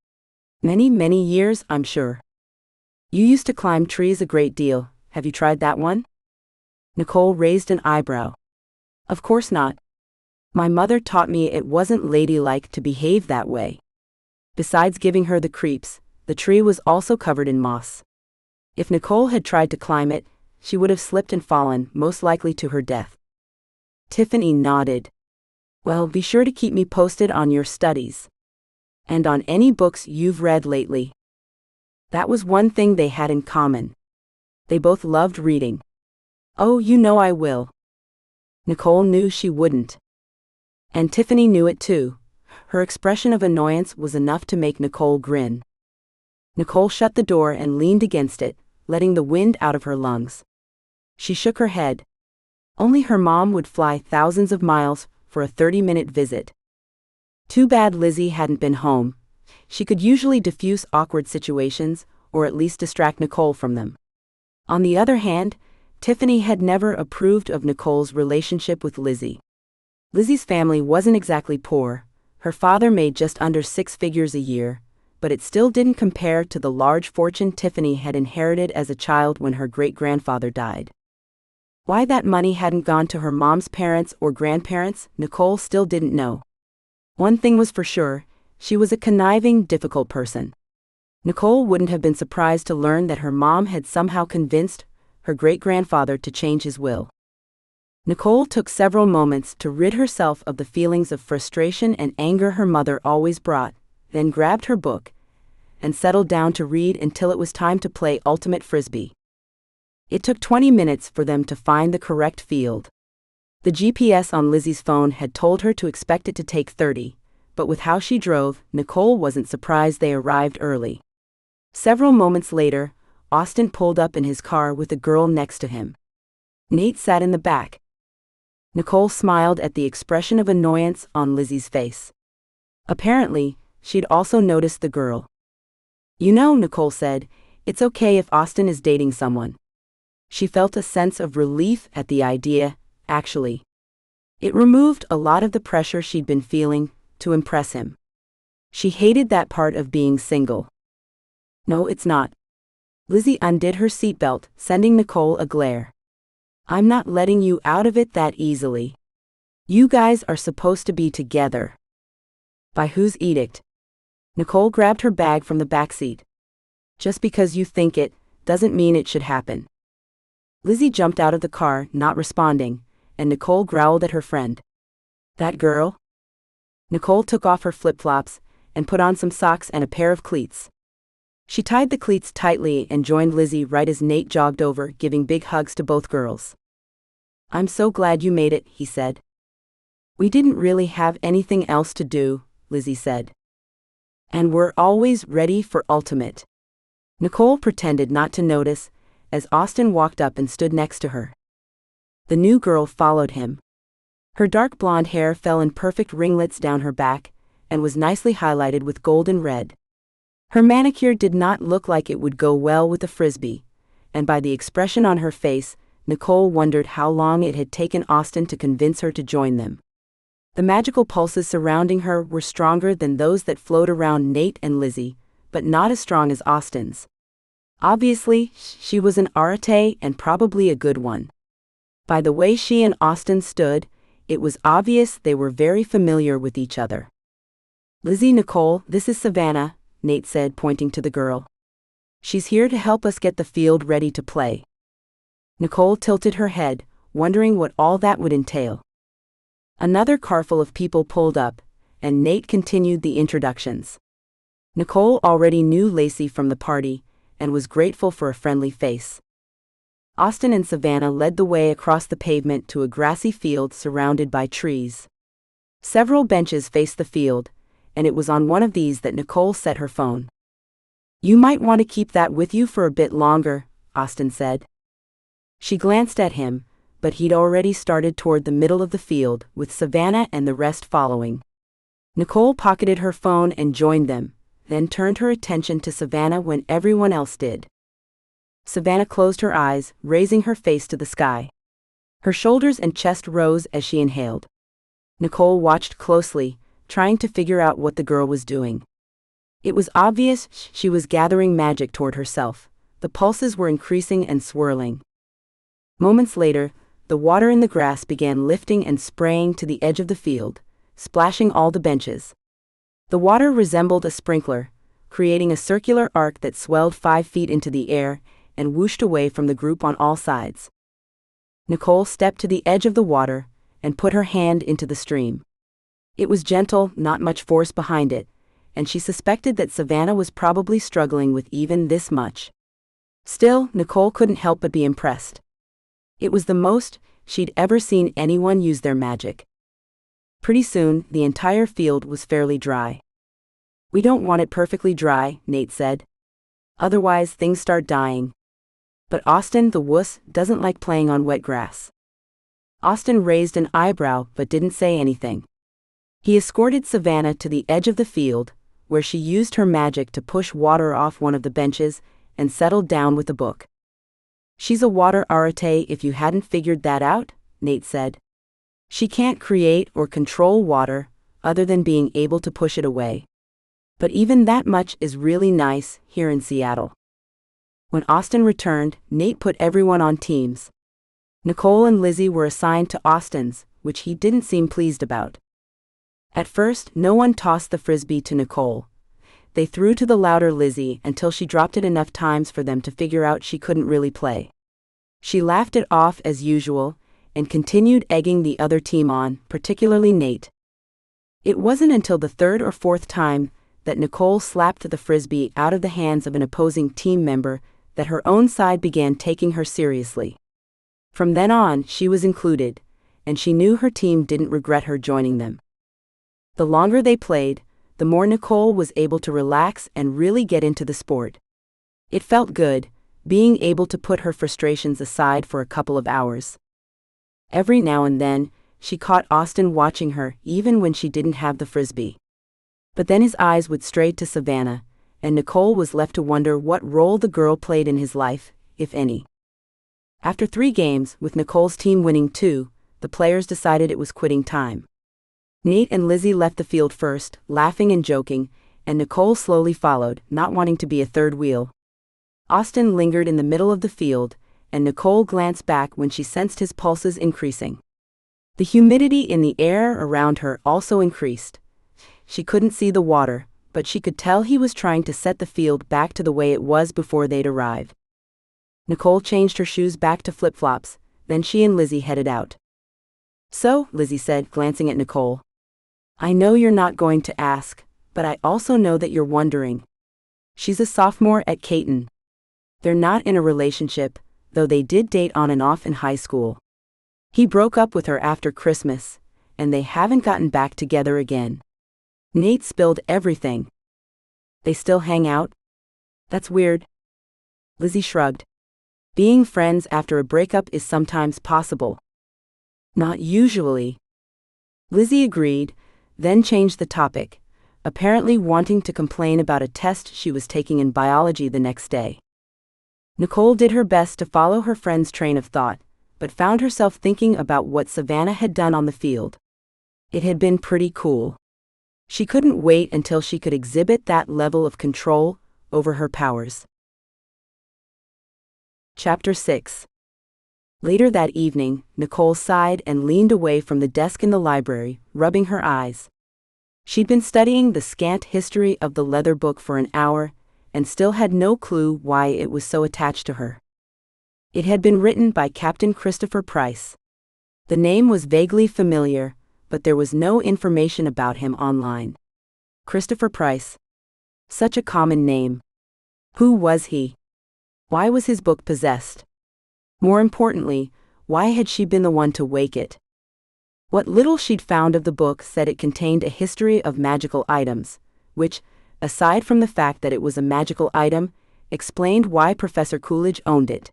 Many, many years, I'm sure. You used to climb trees a great deal. Have you tried that one? Nicole raised an eyebrow. Of course not. My mother taught me it wasn't ladylike to behave that way. Besides giving her the creeps, the tree was also covered in moss. If Nicole had tried to climb it, she would have slipped and fallen, most likely to her death. Tiffany nodded. Well, be sure to keep me posted on your studies. And on any books you've read lately. That was one thing they had in common. They both loved reading. Oh, you know I will. Nicole knew she wouldn't. And Tiffany knew it too. Her expression of annoyance was enough to make Nicole grin. Nicole shut the door and leaned against it, letting the wind out of her lungs. She shook her head. Only her mom would fly thousands of miles for a 30-minute visit. Too bad Lizzie hadn't been home. She could usually diffuse awkward situations, or at least distract Nicole from them. On the other hand, Tiffany had never approved of Nicole's relationship with Lizzie. Lizzie's family wasn't exactly poor. Her father made just under 6 figures a year, but it still didn't compare to the large fortune Tiffany had inherited as a child when her great-grandfather died. Why that money hadn't gone to her mom's parents or grandparents, Nicole still didn't know. One thing was for sure, she was a conniving, difficult person. Nicole wouldn't have been surprised to learn that her mom had somehow convinced her great-grandfather to change his will. Nicole took several moments to rid herself of the feelings of frustration and anger her mother always brought, then grabbed her book and settled down to read until it was time to play ultimate frisbee. It took 20 minutes for them to find the correct field. The GPS on Lizzie's phone had told her to expect it to take 30, but with how she drove, Nicole wasn't surprised they arrived early. Several moments later, Austin pulled up in his car with a girl next to him. Nate sat in the back. Nicole smiled at the expression of annoyance on Lizzie's face. Apparently, she'd also noticed the girl. You know, Nicole said, it's okay if Austin is dating someone. She felt a sense of relief at the idea, actually. It removed a lot of the pressure she'd been feeling to impress him. She hated that part of being single. No, it's not. Lizzie undid her seatbelt, sending Nicole a glare. I'm not letting you out of it that easily. You guys are supposed to be together. By whose edict? Nicole grabbed her bag from the backseat. Just because you think it, doesn't mean it should happen. Lizzie jumped out of the car, not responding, and Nicole growled at her friend. That girl? Nicole took off her flip-flops and put on some socks and a pair of cleats. She tied the cleats tightly and joined Lizzie right as Nate jogged over, giving big hugs to both girls. I'm so glad you made it, he said. We didn't really have anything else to do, Lizzie said. And we're always ready for ultimate. Nicole pretended not to notice, as Austin walked up and stood next to her. The new girl followed him. Her dark blonde hair fell in perfect ringlets down her back, and was nicely highlighted with gold and red. Her manicure did not look like it would go well with a frisbee, and by the expression on her face, Nicole wondered how long it had taken Austin to convince her to join them. The magical pulses surrounding her were stronger than those that flowed around Nate and Lizzie, but not as strong as Austin's. Obviously, she was an arete and probably a good one. By the way she and Austin stood, it was obvious they were very familiar with each other. Lizzie, Nicole, this is Savannah, Nate said, pointing to the girl. She's here to help us get the field ready to play. Nicole tilted her head, wondering what all that would entail. Another carful of people pulled up, and Nate continued the introductions. Nicole already knew Lacey from the party, and was grateful for a friendly face. Austin and Savannah led the way across the pavement to a grassy field surrounded by trees. Several benches faced the field, and it was on one of these that Nicole set her phone. You might want to keep that with you for a bit longer, Austin said. She glanced at him, but he'd already started toward the middle of the field, with Savannah and the rest following. Nicole pocketed her phone and joined them, then turned her attention to Savannah when everyone else did. Savannah closed her eyes, raising her face to the sky. Her shoulders and chest rose as she inhaled. Nicole watched closely, trying to figure out what the girl was doing. It was obvious she was gathering magic toward herself. The pulses were increasing and swirling. Moments later, the water in the grass began lifting and spraying to the edge of the field, splashing all the benches. The water resembled a sprinkler, creating a circular arc that swelled 5 feet into the air and whooshed away from the group on all sides. Nicole stepped to the edge of the water and put her hand into the stream. It was gentle, not much force behind it, and she suspected that Savannah was probably struggling with even this much. Still, Nicole couldn't help but be impressed. It was the most she'd ever seen anyone use their magic. Pretty soon, the entire field was fairly dry. "We don't want it perfectly dry," Nate said. "Otherwise, things start dying." But Austin, the wuss, doesn't like playing on wet grass. Austin raised an eyebrow but didn't say anything. He escorted Savannah to the edge of the field, where she used her magic to push water off one of the benches and settled down with a book. "She's a water arate if you hadn't figured that out," Nate said. "She can't create or control water, other than being able to push it away. But even that much is really nice here in Seattle." When Austin returned, Nate put everyone on teams. Nicole and Lizzie were assigned to Austin's, which he didn't seem pleased about. At first, no one tossed the frisbee to Nicole. They threw to the louder Lizzie until she dropped it enough times for them to figure out she couldn't really play. She laughed it off as usual and continued egging the other team on, particularly Nate. It wasn't until the 3rd or 4th time that Nicole slapped the frisbee out of the hands of an opposing team member that her own side began taking her seriously. From then on, she was included, and she knew her team didn't regret her joining them. The longer they played, the more Nicole was able to relax and really get into the sport. It felt good, being able to put her frustrations aside for a couple of hours. Every now and then, she caught Austin watching her, even when she didn't have the frisbee. But then his eyes would stray to Savannah, and Nicole was left to wonder what role the girl played in his life, if any. After 3 games, with Nicole's team winning 2, the players decided it was quitting time. Nate and Lizzie left the field first, laughing and joking, and Nicole slowly followed, not wanting to be a third wheel. Austin lingered in the middle of the field, and Nicole glanced back when she sensed his pulses increasing. The humidity in the air around her also increased. She couldn't see the water, but she could tell he was trying to set the field back to the way it was before they'd arrived. Nicole changed her shoes back to flip-flops, then she and Lizzie headed out. "So," Lizzie said, glancing at Nicole, "I know you're not going to ask, but I also know that you're wondering. She's a sophomore at Caton. They're not in a relationship, though they did date on and off in high school. He broke up with her after Christmas, and they haven't gotten back together again." Nate spilled everything. "They still hang out? That's weird." Lizzie shrugged. "Being friends after a breakup is sometimes possible." "Not usually." Lizzie agreed, then changed the topic, apparently wanting to complain about a test she was taking in biology the next day. Nicole did her best to follow her friend's train of thought, but found herself thinking about what Savannah had done on the field. It had been pretty cool. She couldn't wait until she could exhibit that level of control over her powers. Chapter 6. Later that evening, Nicole sighed and leaned away from the desk in the library, rubbing her eyes. She'd been studying the scant history of the leather book for an hour, and still had no clue why it was so attached to her. It had been written by Captain Christopher Price. The name was vaguely familiar, but there was no information about him online. Christopher Price. Such a common name. Who was he? Why was his book possessed? More importantly, why had she been the one to wake it? What little she'd found of the book said it contained a history of magical items, which, aside from the fact that it was a magical item, explained why Professor Coolidge owned it.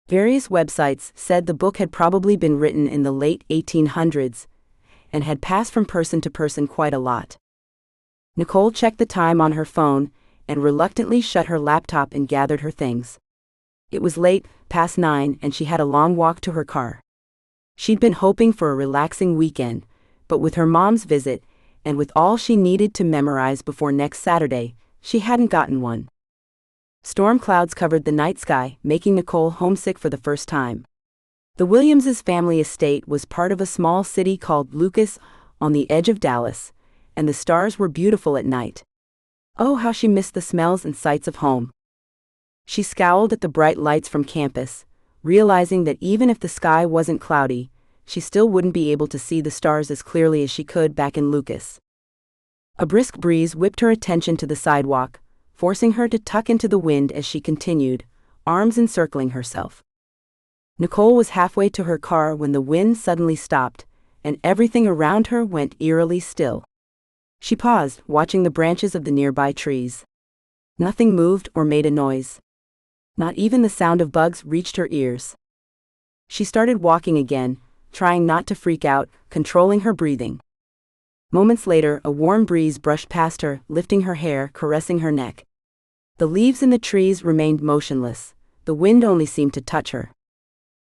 Various websites said the book had probably been written in the late 1800s and had passed from person to person quite a lot. Nicole checked the time on her phone and reluctantly shut her laptop and gathered her things. It was late, past 9, and she had a long walk to her car. She'd been hoping for a relaxing weekend, but with her mom's visit, and with all she needed to memorize before next Saturday, she hadn't gotten one. Storm clouds covered the night sky, making Nicole homesick for the first time. The Williamses' family estate was part of a small city called Lucas, on the edge of Dallas, and the stars were beautiful at night. Oh, how she missed the smells and sights of home. She scowled at the bright lights from campus, realizing that even if the sky wasn't cloudy, she still wouldn't be able to see the stars as clearly as she could back in Lucas. A brisk breeze whipped her attention to the sidewalk, forcing her to tuck into the wind as she continued, arms encircling herself. Nicole was halfway to her car when the wind suddenly stopped, and everything around her went eerily still. She paused, watching the branches of the nearby trees. Nothing moved or made a noise. Not even the sound of bugs reached her ears. She started walking again, trying not to freak out, controlling her breathing. Moments later, a warm breeze brushed past her, lifting her hair, caressing her neck. The leaves in the trees remained motionless. The wind only seemed to touch her.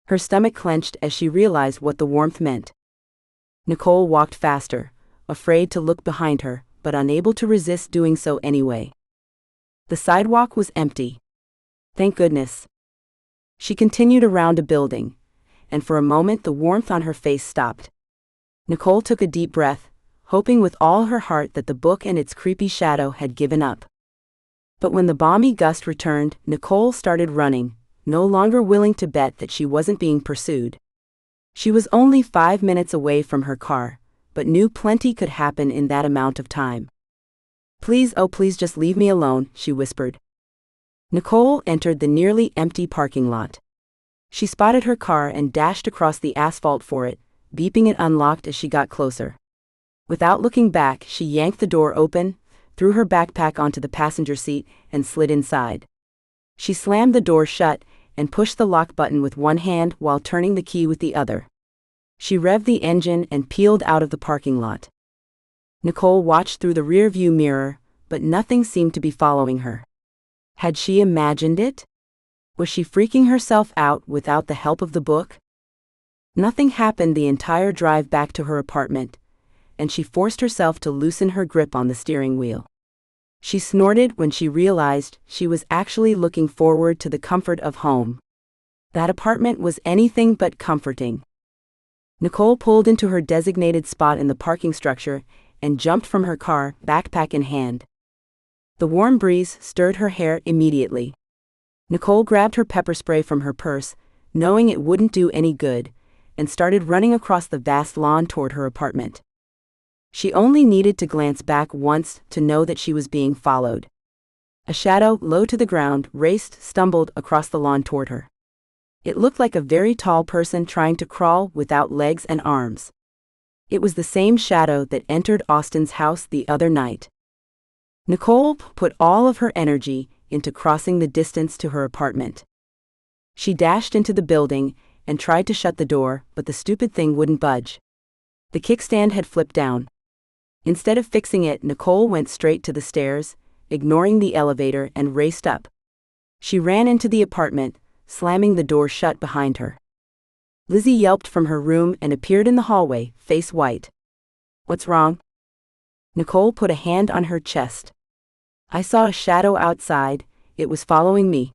Her stomach clenched as she realized what the warmth meant. Nicole walked faster, afraid to look behind her, but unable to resist doing so anyway. The sidewalk was empty. Thank goodness. She continued around a building, and for a moment the warmth on her face stopped. Nicole took a deep breath, hoping with all her heart that the book and its creepy shadow had given up. But when the balmy gust returned, Nicole started running, no longer willing to bet that she wasn't being pursued. She was only 5 minutes away from her car, but knew plenty could happen in that amount of time. Please, oh please just leave me alone, she whispered. Nicole entered the nearly empty parking lot. She spotted her car and dashed across the asphalt for it, beeping it unlocked as she got closer. Without looking back, she yanked the door open, threw her backpack onto the passenger seat, and slid inside. She slammed the door shut and pushed the lock button with one hand while turning the key with the other. She revved the engine and peeled out of the parking lot. Nicole watched through the rear-view mirror, but nothing seemed to be following her. Had she imagined it? Was she freaking herself out without the help of the book? Nothing happened the entire drive back to her apartment, and she forced herself to loosen her grip on the steering wheel. She snorted when she realized she was actually looking forward to the comfort of home. That apartment was anything but comforting. Nicole pulled into her designated spot in the parking structure and jumped from her car, backpack in hand. The warm breeze stirred her hair immediately. Nicole grabbed her pepper spray from her purse, knowing it wouldn't do any good, and started running across the vast lawn toward her apartment. She only needed to glance back once to know that she was being followed. A shadow, low to the ground, stumbled across the lawn toward her. It looked like a very tall person trying to crawl without legs and arms. It was the same shadow that entered Austin's house the other night. Nicole put all of her energy into crossing the distance to her apartment. She dashed into the building and tried to shut the door, but the stupid thing wouldn't budge. The kickstand had flipped down. Instead of fixing it, Nicole went straight to the stairs, ignoring the elevator, and raced up. She ran into the apartment, slamming the door shut behind her. Lizzie yelped from her room and appeared in the hallway, face white. What's wrong? Nicole put a hand on her chest. I saw a shadow outside, it was following me.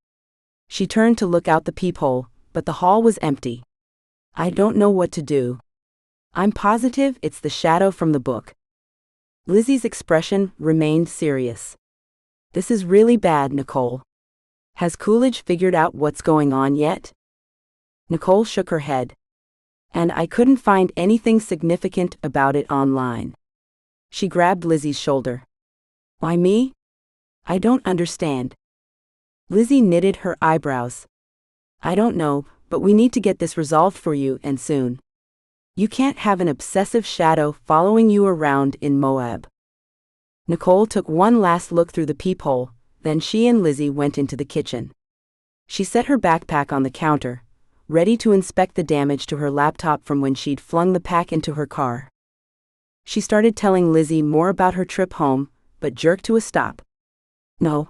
She turned to look out the peephole, but the hall was empty. I don't know what to do. I'm positive it's the shadow from the book. Lizzie's expression remained serious. This is really bad, Nicole. Has Coolidge figured out what's going on yet? Nicole shook her head. And I couldn't find anything significant about it online. She grabbed Lizzie's shoulder. Why me? I don't understand. Lizzie knitted her eyebrows. I don't know, but we need to get this resolved for you, and soon. You can't have an obsessive shadow following you around in Moab. Nicole took one last look through the peephole, then she and Lizzie went into the kitchen. She set her backpack on the counter, ready to inspect the damage to her laptop from when she'd flung the pack into her car. She started telling Lizzie more about her trip home, but jerked to a stop. No.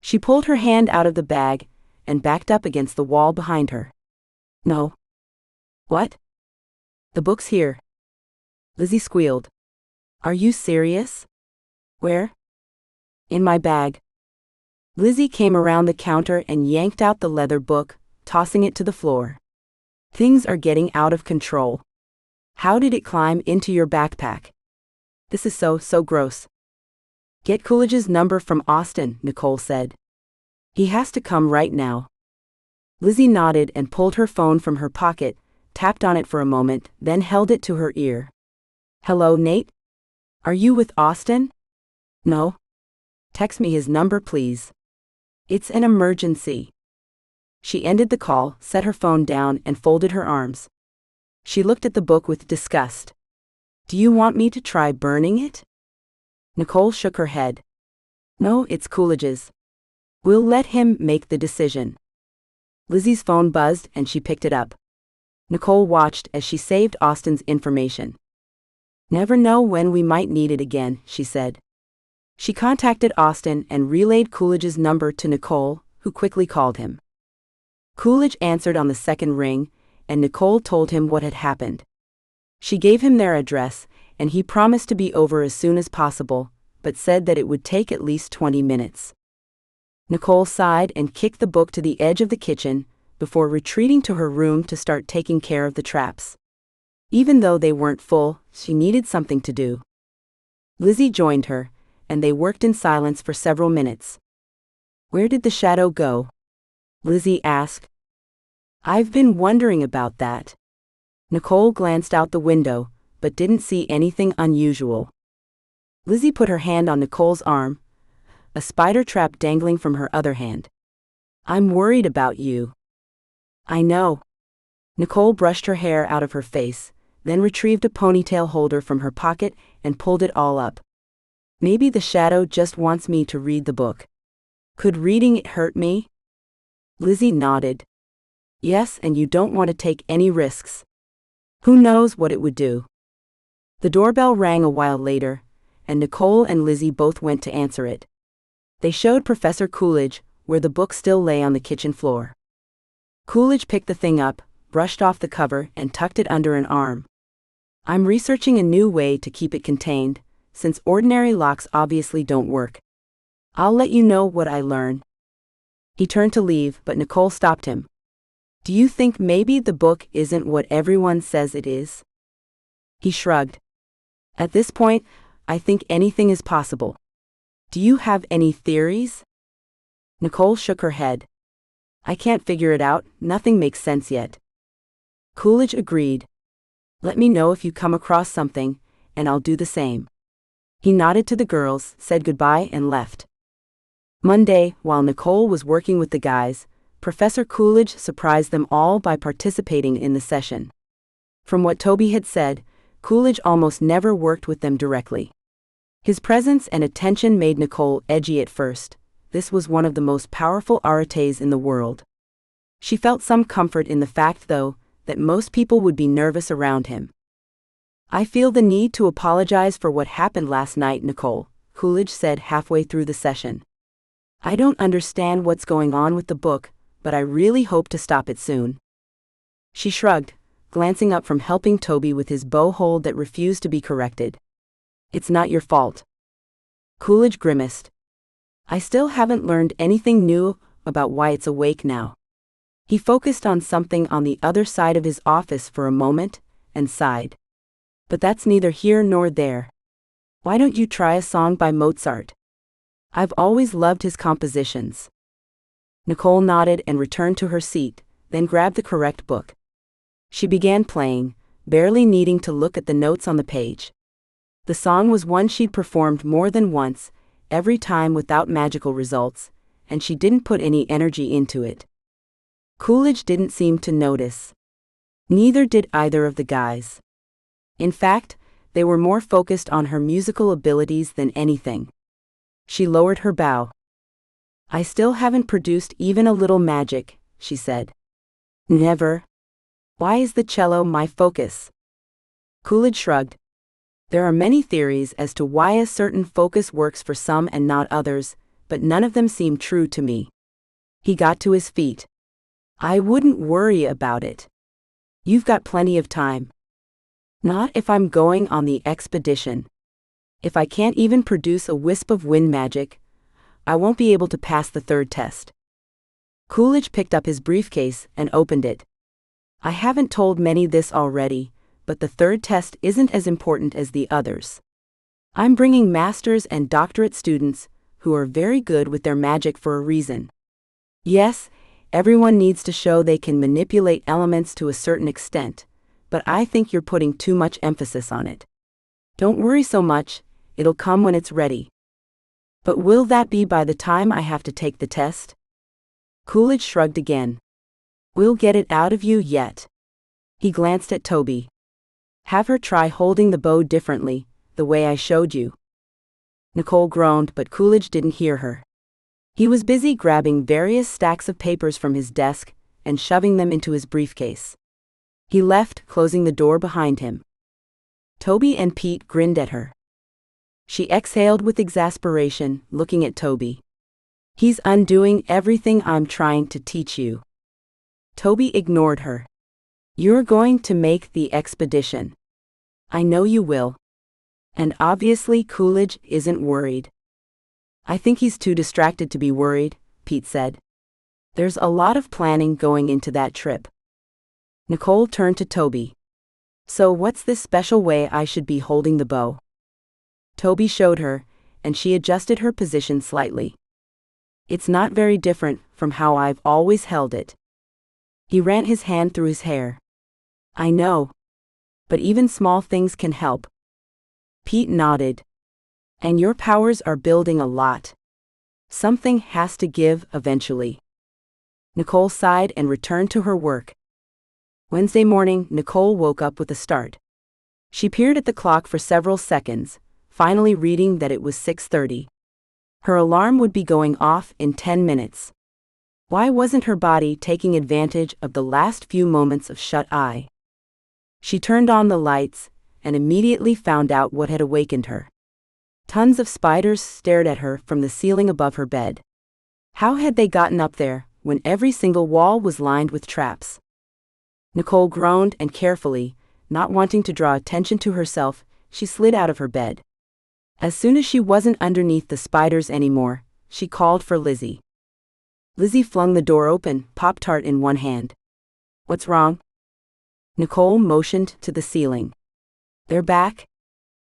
She pulled her hand out of the bag and backed up against the wall behind her. No. What? The book's here. Lizzie squealed. Are you serious? Where? In my bag. Lizzie came around the counter and yanked out the leather book, tossing it to the floor. Things are getting out of control. How did it climb into your backpack? This is so gross. Get Coolidge's number from Austin, Nicole said. He has to come right now. Lizzie nodded and pulled her phone from her pocket, tapped on it for a moment, then held it to her ear. Hello, Nate? Are you with Austin? No. Text me his number, please. It's an emergency. She ended the call, set her phone down, and folded her arms. She looked at the book with disgust. Do you want me to try burning it? Nicole shook her head. No, it's Coolidge's. We'll let him make the decision. Lizzie's phone buzzed and she picked it up. Nicole watched as she saved Austin's information. Never know when we might need it again, she said. She contacted Austin and relayed Coolidge's number to Nicole, who quickly called him. Coolidge answered on the second ring, and Nicole told him what had happened. She gave him their address, and he promised to be over as soon as possible, but said that it would take at least 20 minutes. Nicole sighed and kicked the book to the edge of the kitchen, before retreating to her room to start taking care of the traps. Even though they weren't full, she needed something to do. Lizzie joined her, and they worked in silence for several minutes. Where did the shadow go? Lizzie asked. I've been wondering about that. Nicole glanced out the window, but didn't see anything unusual. Lizzie put her hand on Nicole's arm, a spider trap dangling from her other hand. I'm worried about you. I know. Nicole brushed her hair out of her face, then retrieved a ponytail holder from her pocket and pulled it all up. Maybe the shadow just wants me to read the book. Could reading it hurt me? Lizzie nodded. Yes, and you don't want to take any risks. Who knows what it would do? The doorbell rang a while later, and Nicole and Lizzie both went to answer it. They showed Professor Coolidge where the book still lay on the kitchen floor. Coolidge picked the thing up, brushed off the cover, and tucked it under an arm. I'm researching a new way to keep it contained, since ordinary locks obviously don't work. I'll let you know what I learn. He turned to leave, but Nicole stopped him. Do you think maybe the book isn't what everyone says it is? He shrugged. At this point, I think anything is possible. Do you have any theories? Nicole shook her head. I can't figure it out, nothing makes sense yet. Coolidge agreed. Let me know if you come across something, and I'll do the same. He nodded to the girls, said goodbye, and left. Monday, while Nicole was working with the guys, Professor Coolidge surprised them all by participating in the session. From what Toby had said, Coolidge almost never worked with them directly. His presence and attention made Nicole edgy at first. This was one of the most powerful arites in the world. She felt some comfort in the fact, though, that most people would be nervous around him. I feel the need to apologize for what happened last night, Nicole, Coolidge said halfway through the session. I don't understand what's going on with the book, but I really hope to stop it soon. She shrugged, glancing up from helping Toby with his bow hold that refused to be corrected. It's not your fault. Coolidge grimaced. I still haven't learned anything new about why it's awake now. He focused on something on the other side of his office for a moment, and sighed. But that's neither here nor there. Why don't you try a song by Mozart? I've always loved his compositions. Nicole nodded and returned to her seat, then grabbed the correct book. She began playing, barely needing to look at the notes on the page. The song was one she'd performed more than once, every time without magical results, and she didn't put any energy into it. Coolidge didn't seem to notice. Neither did either of the guys. In fact, they were more focused on her musical abilities than anything. She lowered her bow. I still haven't produced even a little magic, she said. Never. Why is the cello my focus? Coolidge shrugged. There are many theories as to why a certain focus works for some and not others, but none of them seem true to me. He got to his feet. I wouldn't worry about it. You've got plenty of time. Not if I'm going on the expedition. If I can't even produce a wisp of wind magic, I won't be able to pass the third test. Coolidge picked up his briefcase and opened it. I haven't told many this already, but the third test isn't as important as the others. I'm bringing master's and doctorate students who are very good with their magic for a reason. Yes, everyone needs to show they can manipulate elements to a certain extent, but I think you're putting too much emphasis on it. Don't worry so much, it'll come when it's ready. But will that be by the time I have to take the test? Coolidge shrugged again. We'll get it out of you yet. He glanced at Toby. Have her try holding the bow differently, the way I showed you. Nicole groaned, but Coolidge didn't hear her. He was busy grabbing various stacks of papers from his desk and shoving them into his briefcase. He left, closing the door behind him. Toby and Pete grinned at her. She exhaled with exasperation, looking at Toby. He's undoing everything I'm trying to teach you. Toby ignored her. You're going to make the expedition. I know you will. And obviously Coolidge isn't worried. I think he's too distracted to be worried, Pete said. There's a lot of planning going into that trip. Nicole turned to Toby. So what's this special way I should be holding the bow? Toby showed her, and she adjusted her position slightly. It's not very different from how I've always held it. He ran his hand through his hair. I know. But even small things can help. Pete nodded. And your powers are building a lot. Something has to give eventually. Nicole sighed and returned to her work. Wednesday morning, Nicole woke up with a start. She peered at the clock for several seconds, finally reading that it was 6:30. Her alarm would be going off in 10 minutes. Why wasn't her body taking advantage of the last few moments of shut eye? She turned on the lights and immediately found out what had awakened her. Tons of spiders stared at her from the ceiling above her bed. How had they gotten up there when every single wall was lined with traps? Nicole groaned and carefully, not wanting to draw attention to herself, she slid out of her bed. As soon as she wasn't underneath the spiders anymore, she called for Lizzie. Lizzie flung the door open, Pop-Tart in one hand. What's wrong? Nicole motioned to the ceiling. They're back.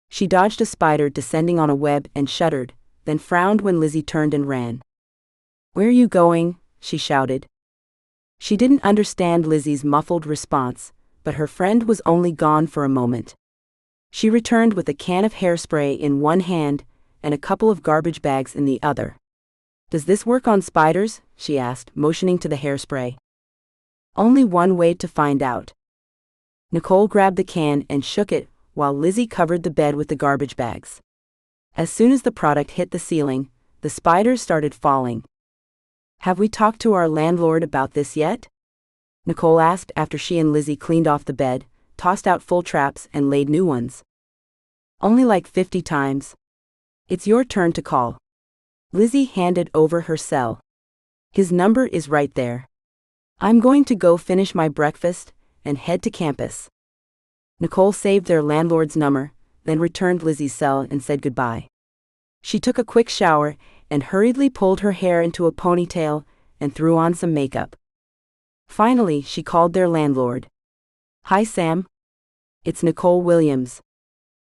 She dodged a spider descending on a web and shuddered, then frowned when Lizzie turned and ran. Where are you going? She shouted. She didn't understand Lizzie's muffled response, but her friend was only gone for a moment. She returned with a can of hairspray in one hand and a couple of garbage bags in the other. Does this work on spiders? She asked, motioning to the hairspray. Only one way to find out. Nicole grabbed the can and shook it while Lizzie covered the bed with the garbage bags. As soon as the product hit the ceiling, the spiders started falling. Have we talked to our landlord about this yet? Nicole asked after she and Lizzie cleaned off the bed, tossed out full traps and laid new ones. Only like 50 times. It's your turn to call. Lizzie handed over her cell. His number is right there. I'm going to go finish my breakfast and head to campus. Nicole saved their landlord's number, then returned Lizzie's cell and said goodbye. She took a quick shower and hurriedly pulled her hair into a ponytail and threw on some makeup. Finally, she called their landlord. Hi, Sam. It's Nicole Williams.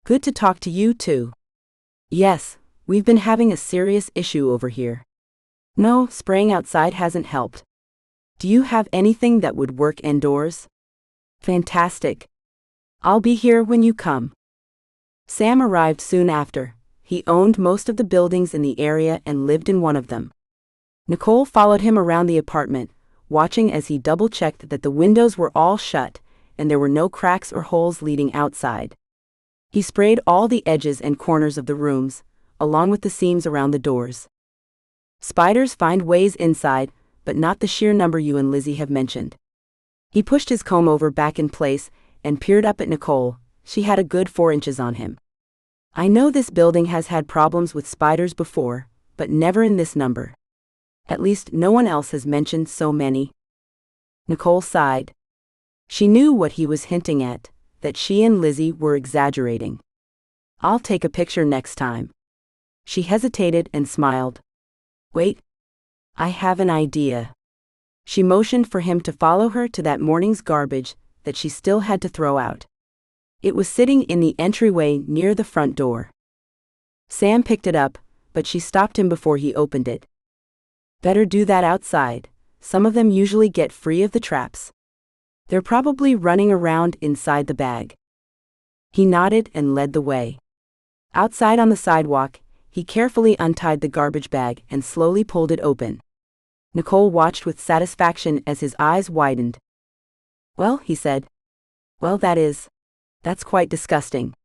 Good to talk to you too. Yes, we've been having a serious issue over here. No, spraying outside hasn't helped. Do you have anything that would work indoors? Fantastic. I'll be here when you come. Sam arrived soon after. He owned most of the buildings in the area and lived in one of them. Nicole followed him around the apartment, watching as he double-checked that the windows were all shut and there were no cracks or holes leading outside. He sprayed all the edges and corners of the rooms, along with the seams around the doors. Spiders find ways inside, but not the sheer number you and Lizzie have mentioned. He pushed his comb-over back in place and peered up at Nicole. She had a good 4 inches on him. I know this building has had problems with spiders before, but never in this number. At least no one else has mentioned so many. Nicole sighed. She knew what he was hinting at, that she and Lizzie were exaggerating. I'll take a picture next time. She hesitated and smiled. Wait. I have an idea. She motioned for him to follow her to that morning's garbage that she still had to throw out. It was sitting in the entryway near the front door. Sam picked it up, but she stopped him before he opened it. Better do that outside. Some of them usually get free of the traps. They're probably running around inside the bag. He nodded and led the way. Outside on the sidewalk, he carefully untied the garbage bag and slowly pulled it open. Nicole watched with satisfaction as his eyes widened. Well, he said. Well, that's quite disgusting.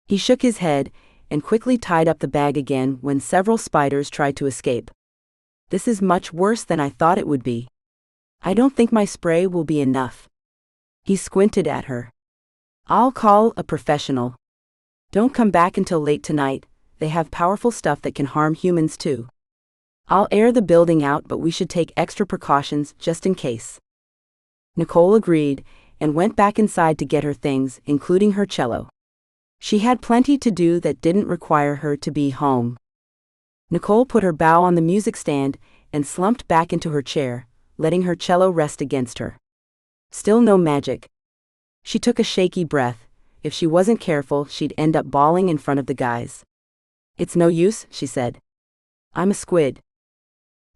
He shook his head and quickly tied up the bag again when several spiders tried to escape. This is much worse than I thought it would be. I don't think my spray will be enough. He squinted at her. I'll call a professional. Don't come back until late tonight. They have powerful stuff that can harm humans too. I'll air the building out, but we should take extra precautions just in case. Nicole agreed and went back inside to get her things, including her cello. She had plenty to do that didn't require her to be home. Nicole put her bow on the music stand and slumped back into her chair, letting her cello rest against her. Still no magic. She took a shaky breath. If she wasn't careful, she'd end up bawling in front of the guys. It's no use, she said. I'm a squid.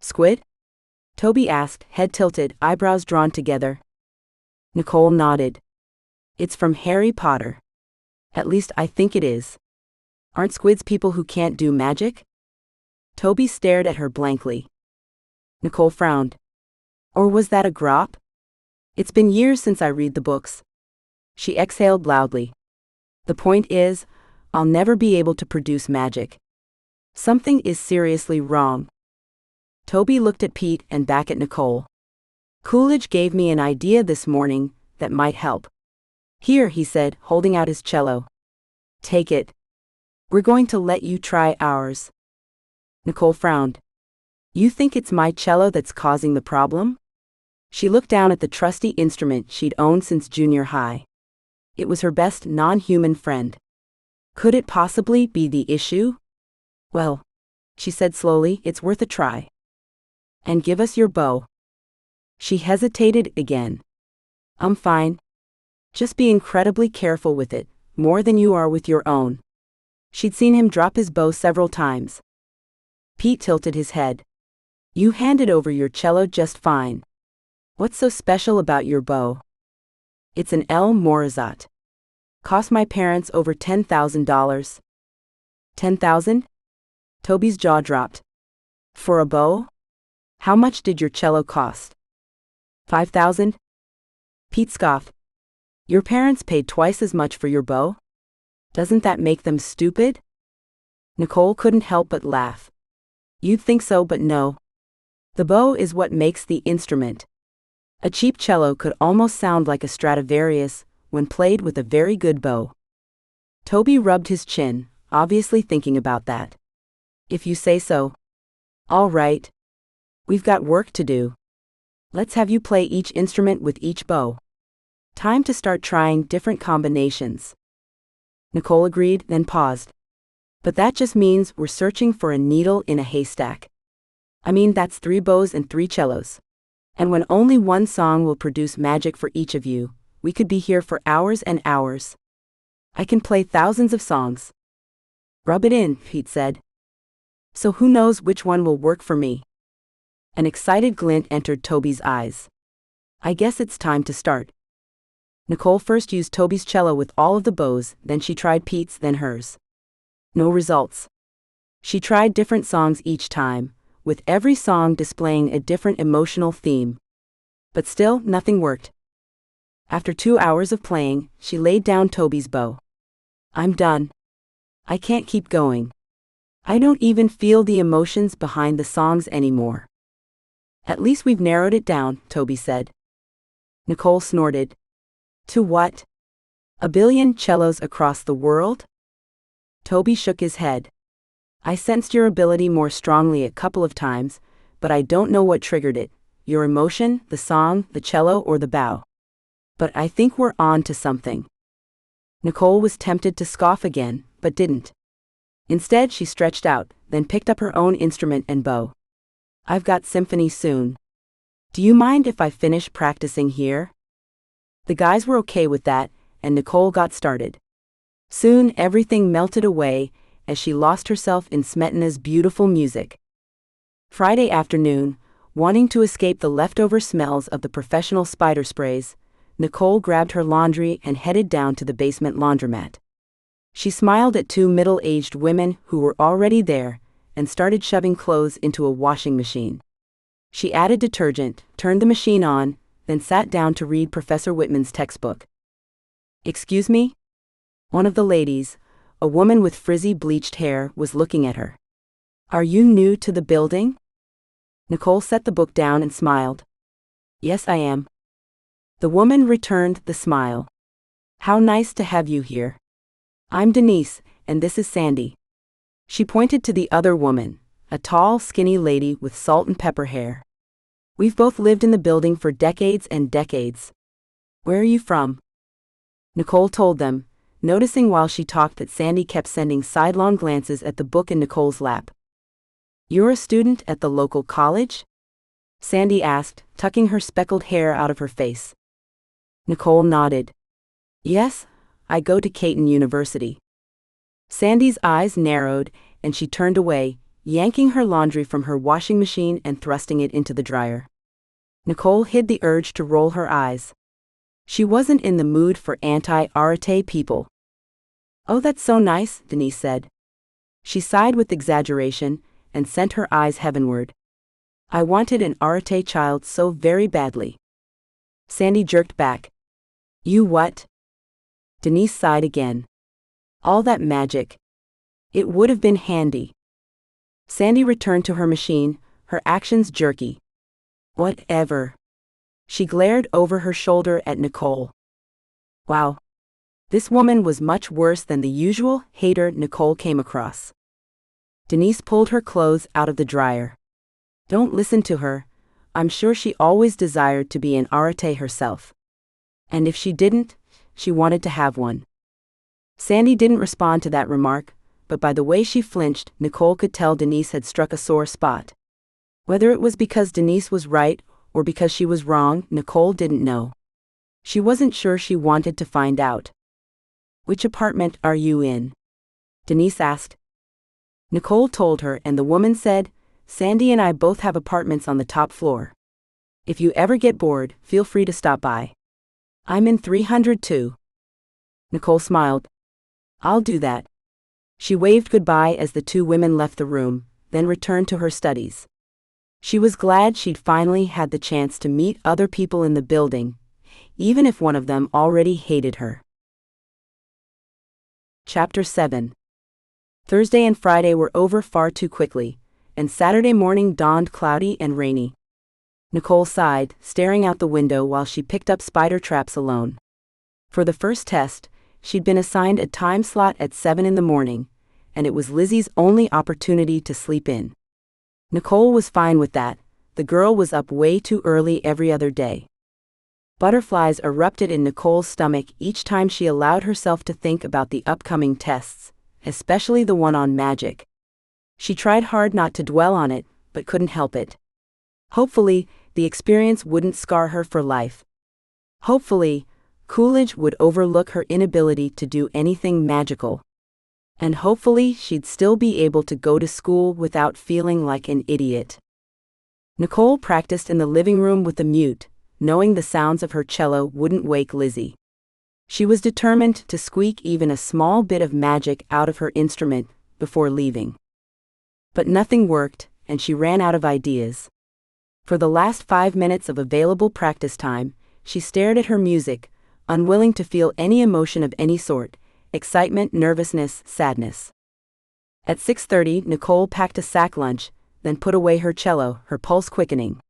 Squid? Toby asked, head tilted, eyebrows drawn together. Nicole nodded. It's from Harry Potter. At least I think it is. Aren't squids people who can't do magic? Toby stared at her blankly. Nicole frowned. Or was that a grop? It's been years since I read the books. She exhaled loudly. The point is, I'll never be able to produce magic. Something is seriously wrong. Toby looked at Pete and back at Nicole. Coolidge gave me an idea this morning that might help. Here, he said, holding out his cello. Take it. We're going to let you try ours. Nicole frowned. You think it's my cello that's causing the problem? She looked down at the trusty instrument she'd owned since junior high. It was her best non-human friend. Could it possibly be the issue? Well, she said slowly, it's worth a try. And give us your bow. She hesitated again. I'm fine. Just be incredibly careful with it, more than you are with your own. She'd seen him drop his bow several times. Pete tilted his head. You handed over your cello just fine. What's so special about your bow? It's an El Morazat. Cost my parents over $10,000. 10,000? Toby's jaw dropped. For a bow? How much did your cello cost? 5,000? Pete scoffed. Your parents paid twice as much for your bow? Doesn't that make them stupid? Nicole couldn't help but laugh. You'd think so, but no. The bow is what makes the instrument. A cheap cello could almost sound like a Stradivarius when played with a very good bow. Toby rubbed his chin, obviously thinking about that. If you say so. All right. We've got work to do. Let's have you play each instrument with each bow. Time to start trying different combinations. Nicole agreed, then paused. But that just means we're searching for a needle in a haystack. I mean, that's 3 bows and 3 cellos. And when only one song will produce magic for each of you, we could be here for hours and hours. I can play thousands of songs. Rub it in, Pete said. So who knows which one will work for me? An excited glint entered Toby's eyes. I guess it's time to start. Nicole first used Toby's cello with all of the bows, then she tried Pete's, then hers. No results. She tried different songs each time, with every song displaying a different emotional theme. But still, nothing worked. After 2 hours of playing, she laid down Toby's bow. I'm done. I can't keep going. I don't even feel the emotions behind the songs anymore. At least we've narrowed it down, Toby said. Nicole snorted. To what? A billion cellos across the world? Toby shook his head. I sensed your ability more strongly a couple of times, but I don't know what triggered it. Your emotion, the song, the cello, or the bow. But I think we're on to something. Nicole was tempted to scoff again, but didn't. Instead, she stretched out, then picked up her own instrument and bow. I've got symphony soon. Do you mind if I finish practicing here? The guys were okay with that, and Nicole got started. Soon everything melted away as she lost herself in Smetana's beautiful music. Friday afternoon, wanting to escape the leftover smells of the professional spider sprays, Nicole grabbed her laundry and headed down to the basement laundromat. She smiled at two middle-aged women who were already there and started shoving clothes into a washing machine. She added detergent, turned the machine on, then sat down to read Professor Whitman's textbook. Excuse me? One of the ladies, a woman with frizzy bleached hair, was looking at her. Are you new to the building? Nicole set the book down and smiled. Yes, I am. The woman returned the smile. How nice to have you here. I'm Denise, and this is Sandy. She pointed to the other woman, a tall, skinny lady with salt and pepper hair. We've both lived in the building for decades and decades. Where are you from? Nicole told them, noticing while she talked that Sandy kept sending sidelong glances at the book in Nicole's lap. You're a student at the local college? Sandy asked, tucking her speckled hair out of her face. Nicole nodded. Yes, I go to Kon University. Sandy's eyes narrowed, and she turned away, yanking her laundry from her washing machine and thrusting it into the dryer. Nicole hid the urge to roll her eyes. She wasn't in the mood for anti-arete people. Oh, that's so nice, Denise said. She sighed with exaggeration and sent her eyes heavenward. I wanted an arete child so very badly. Sandy jerked back. You what? Denise sighed again. All that magic. It would have been handy. Sandy returned to her machine, her actions jerky. Whatever. She glared over her shoulder at Nicole. Wow. This woman was much worse than the usual hater Nicole came across. Denise pulled her clothes out of the dryer. Don't listen to her. I'm sure she always desired to be an arete herself. And if she didn't, she wanted to have one. Sandy didn't respond to that remark, but by the way she flinched, Nicole could tell Denise had struck a sore spot. Whether it was because Denise was right or because she was wrong, Nicole didn't know. She wasn't sure she wanted to find out. Which apartment are you in? Denise asked. Nicole told her, and the woman said, Sandy and I both have apartments on the top floor. If you ever get bored, feel free to stop by. I'm in 302. Nicole smiled. I'll do that. She waved goodbye as the two women left the room, then returned to her studies. She was glad she'd finally had the chance to meet other people in the building, even if one of them already hated her. Chapter 7. Thursday and Friday were over far too quickly, and Saturday morning dawned cloudy and rainy. Nicole sighed, staring out the window while she picked up spider traps alone. For the first test, she'd been assigned a time slot at 7 in the morning, and it was Lizzie's only opportunity to sleep in. Nicole was fine with that. The girl was up way too early every other day. Butterflies erupted in Nicole's stomach each time she allowed herself to think about the upcoming tests, especially the one on magic. She tried hard not to dwell on it, but couldn't help it. Hopefully, the experience wouldn't scar her for life. Hopefully, Coolidge would overlook her inability to do anything magical. And hopefully she'd still be able to go to school without feeling like an idiot. Nicole practiced in the living room with the mute, knowing the sounds of her cello wouldn't wake Lizzie. She was determined to squeak even a small bit of magic out of her instrument before leaving. But nothing worked, and she ran out of ideas. For the last 5 minutes of available practice time, she stared at her music, unwilling to feel any emotion of any sort. Excitement, nervousness, sadness. At 6:30, Nicole packed a sack lunch, then put away her cello, her pulse quickening.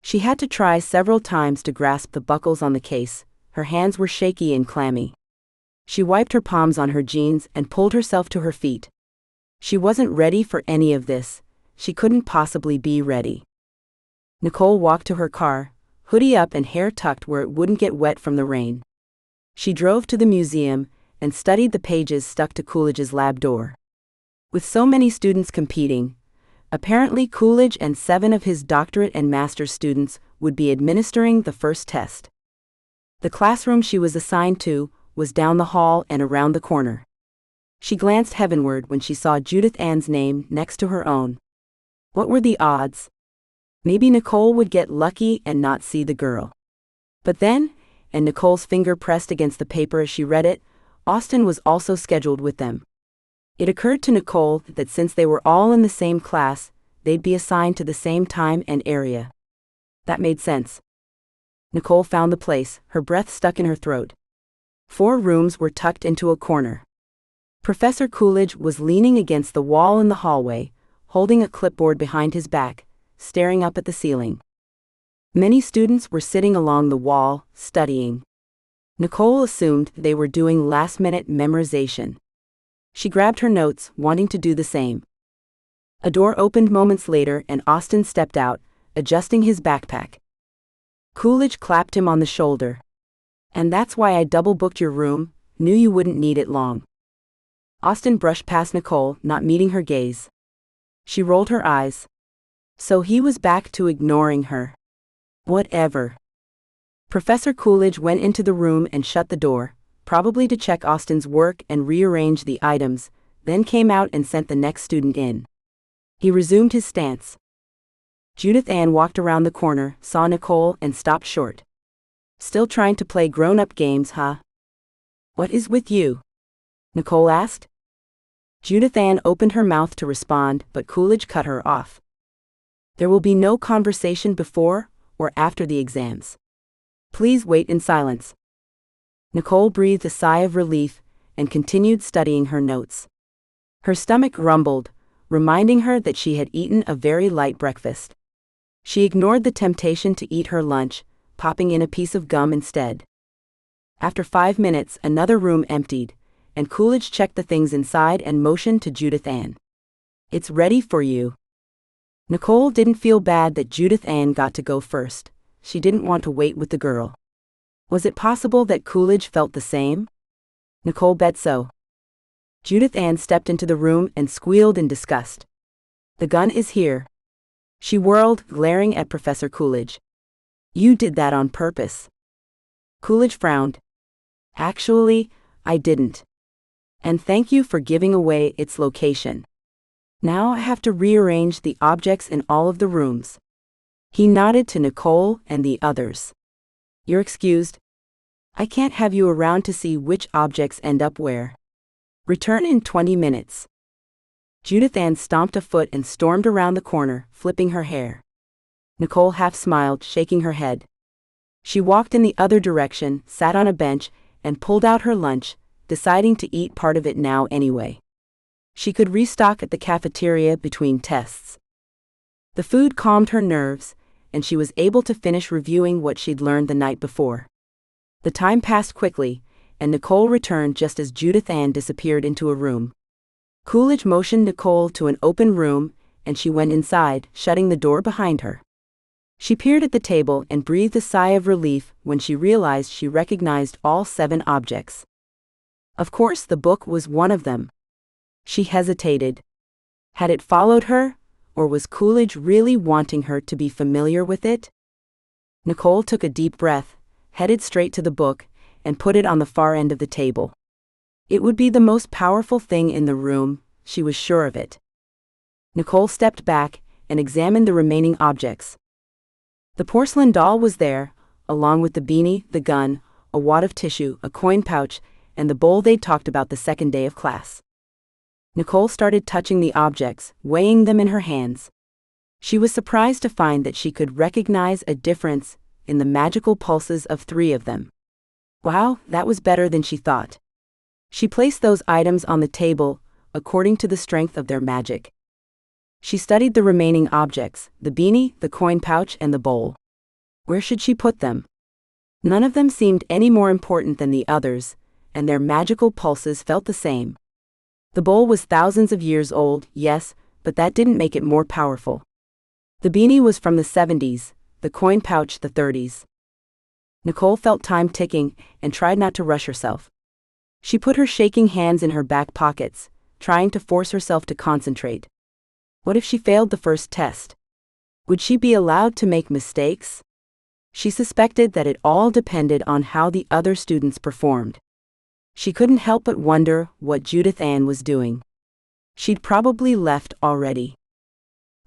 She had to try several times to grasp the buckles on the case. Her hands were shaky and clammy. She wiped her palms on her jeans and pulled herself to her feet. She wasn't ready for any of this. She couldn't possibly be ready. Nicole walked to her car, hoodie up and hair tucked where it wouldn't get wet from the rain. She drove to the museum and studied the pages stuck to Coolidge's lab door. With so many students competing, apparently Coolidge and 7 of his doctorate and master's students would be administering the first test. The classroom she was assigned to was down the hall and around the corner. She glanced heavenward when she saw Judith Ann's name next to her own. What were the odds? Maybe Nicole would get lucky and not see the girl. But then, and Nicole's finger pressed against the paper as she read it, Austin was also scheduled with them. It occurred to Nicole that since they were all in the same class, they'd be assigned to the same time and area. That made sense. Nicole found the place, her breath stuck in her throat. 4 rooms were tucked into a corner. Professor Coolidge was leaning against the wall in the hallway, holding a clipboard behind his back, staring up at the ceiling. Many students were sitting along the wall, studying. Nicole assumed they were doing last-minute memorization. She grabbed her notes, wanting to do the same. A door opened moments later and Austin stepped out, adjusting his backpack. Coolidge clapped him on the shoulder. "And that's why I double-booked your room, knew you wouldn't need it long." Austin brushed past Nicole, not meeting her gaze. She rolled her eyes. So he was back to ignoring her. Whatever. Professor Coolidge went into the room and shut the door, probably to check Austin's work and rearrange the items, then came out and sent the next student in. He resumed his stance. Judith Ann walked around the corner, saw Nicole, and stopped short. "Still trying to play grown-up games, huh?" "What is with you?" Nicole asked. Judith Ann opened her mouth to respond, but Coolidge cut her off. "There will be no conversation before or after the exams. Please wait in silence." Nicole breathed a sigh of relief and continued studying her notes. Her stomach rumbled, reminding her that she had eaten a very light breakfast. She ignored the temptation to eat her lunch, popping in a piece of gum instead. After 5 minutes, another room emptied, and Coolidge checked the things inside and motioned to Judith Ann. "It's ready for you." Nicole didn't feel bad that Judith Ann got to go first. She didn't want to wait with the girl. Was it possible that Coolidge felt the same? Nicole bet so. Judith Ann stepped into the room and squealed in disgust. "The gun is here." She whirled, glaring at Professor Coolidge. "You did that on purpose." Coolidge frowned. "Actually, I didn't. And thank you for giving away its location. Now I have to rearrange the objects in all of the rooms." He nodded to Nicole and the others. "You're excused. I can't have you around to see which objects end up where. Return in 20 minutes. Judith Ann stomped a foot and stormed around the corner, flipping her hair. Nicole half smiled, shaking her head. She walked in the other direction, sat on a bench, and pulled out her lunch, deciding to eat part of it now anyway. She could restock at the cafeteria between tests. The food calmed her nerves, and she was able to finish reviewing what she'd learned the night before. The time passed quickly, and Nicole returned just as Judith Ann disappeared into a room. Coolidge motioned Nicole to an open room, and she went inside, shutting the door behind her. She peered at the table and breathed a sigh of relief when she realized she recognized all 7 objects. Of course, the book was one of them. She hesitated. Had it followed her, or was Coolidge really wanting her to be familiar with it? Nicole took a deep breath, headed straight to the book, and put it on the far end of the table. It would be the most powerful thing in the room, she was sure of it. Nicole stepped back and examined the remaining objects. The porcelain doll was there, along with the beanie, the gun, a wad of tissue, a coin pouch, and the bowl they'd talked about the second day of class. Nicole started touching the objects, weighing them in her hands. She was surprised to find that she could recognize a difference in the magical pulses of 3 of them. Wow, that was better than she thought. She placed those items on the table, according to the strength of their magic. She studied the remaining objects, the beanie, the coin pouch, and the bowl. Where should she put them? None of them seemed any more important than the others, and their magical pulses felt the same. The bowl was thousands of years old, yes, but that didn't make it more powerful. The beanie was from the 70s, the coin pouch the 30s. Nicole felt time ticking and tried not to rush herself. She put her shaking hands in her back pockets, trying to force herself to concentrate. What if she failed the first test? Would she be allowed to make mistakes? She suspected that it all depended on how the other students performed. She couldn't help but wonder what Judith Ann was doing. She'd probably left already.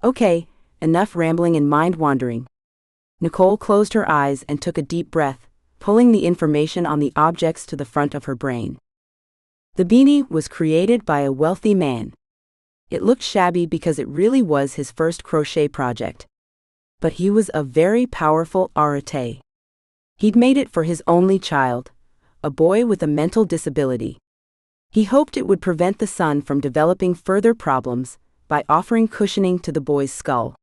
Okay, enough rambling and mind-wandering. Nicole closed her eyes and took a deep breath, pulling the information on the objects to the front of her brain. The beanie was created by a wealthy man. It looked shabby because it really was his first crochet project. But he was a very powerful artiste. He'd made it for his only child, a boy with a mental disability. He hoped it would prevent the son from developing further problems by offering cushioning to the boy's skull.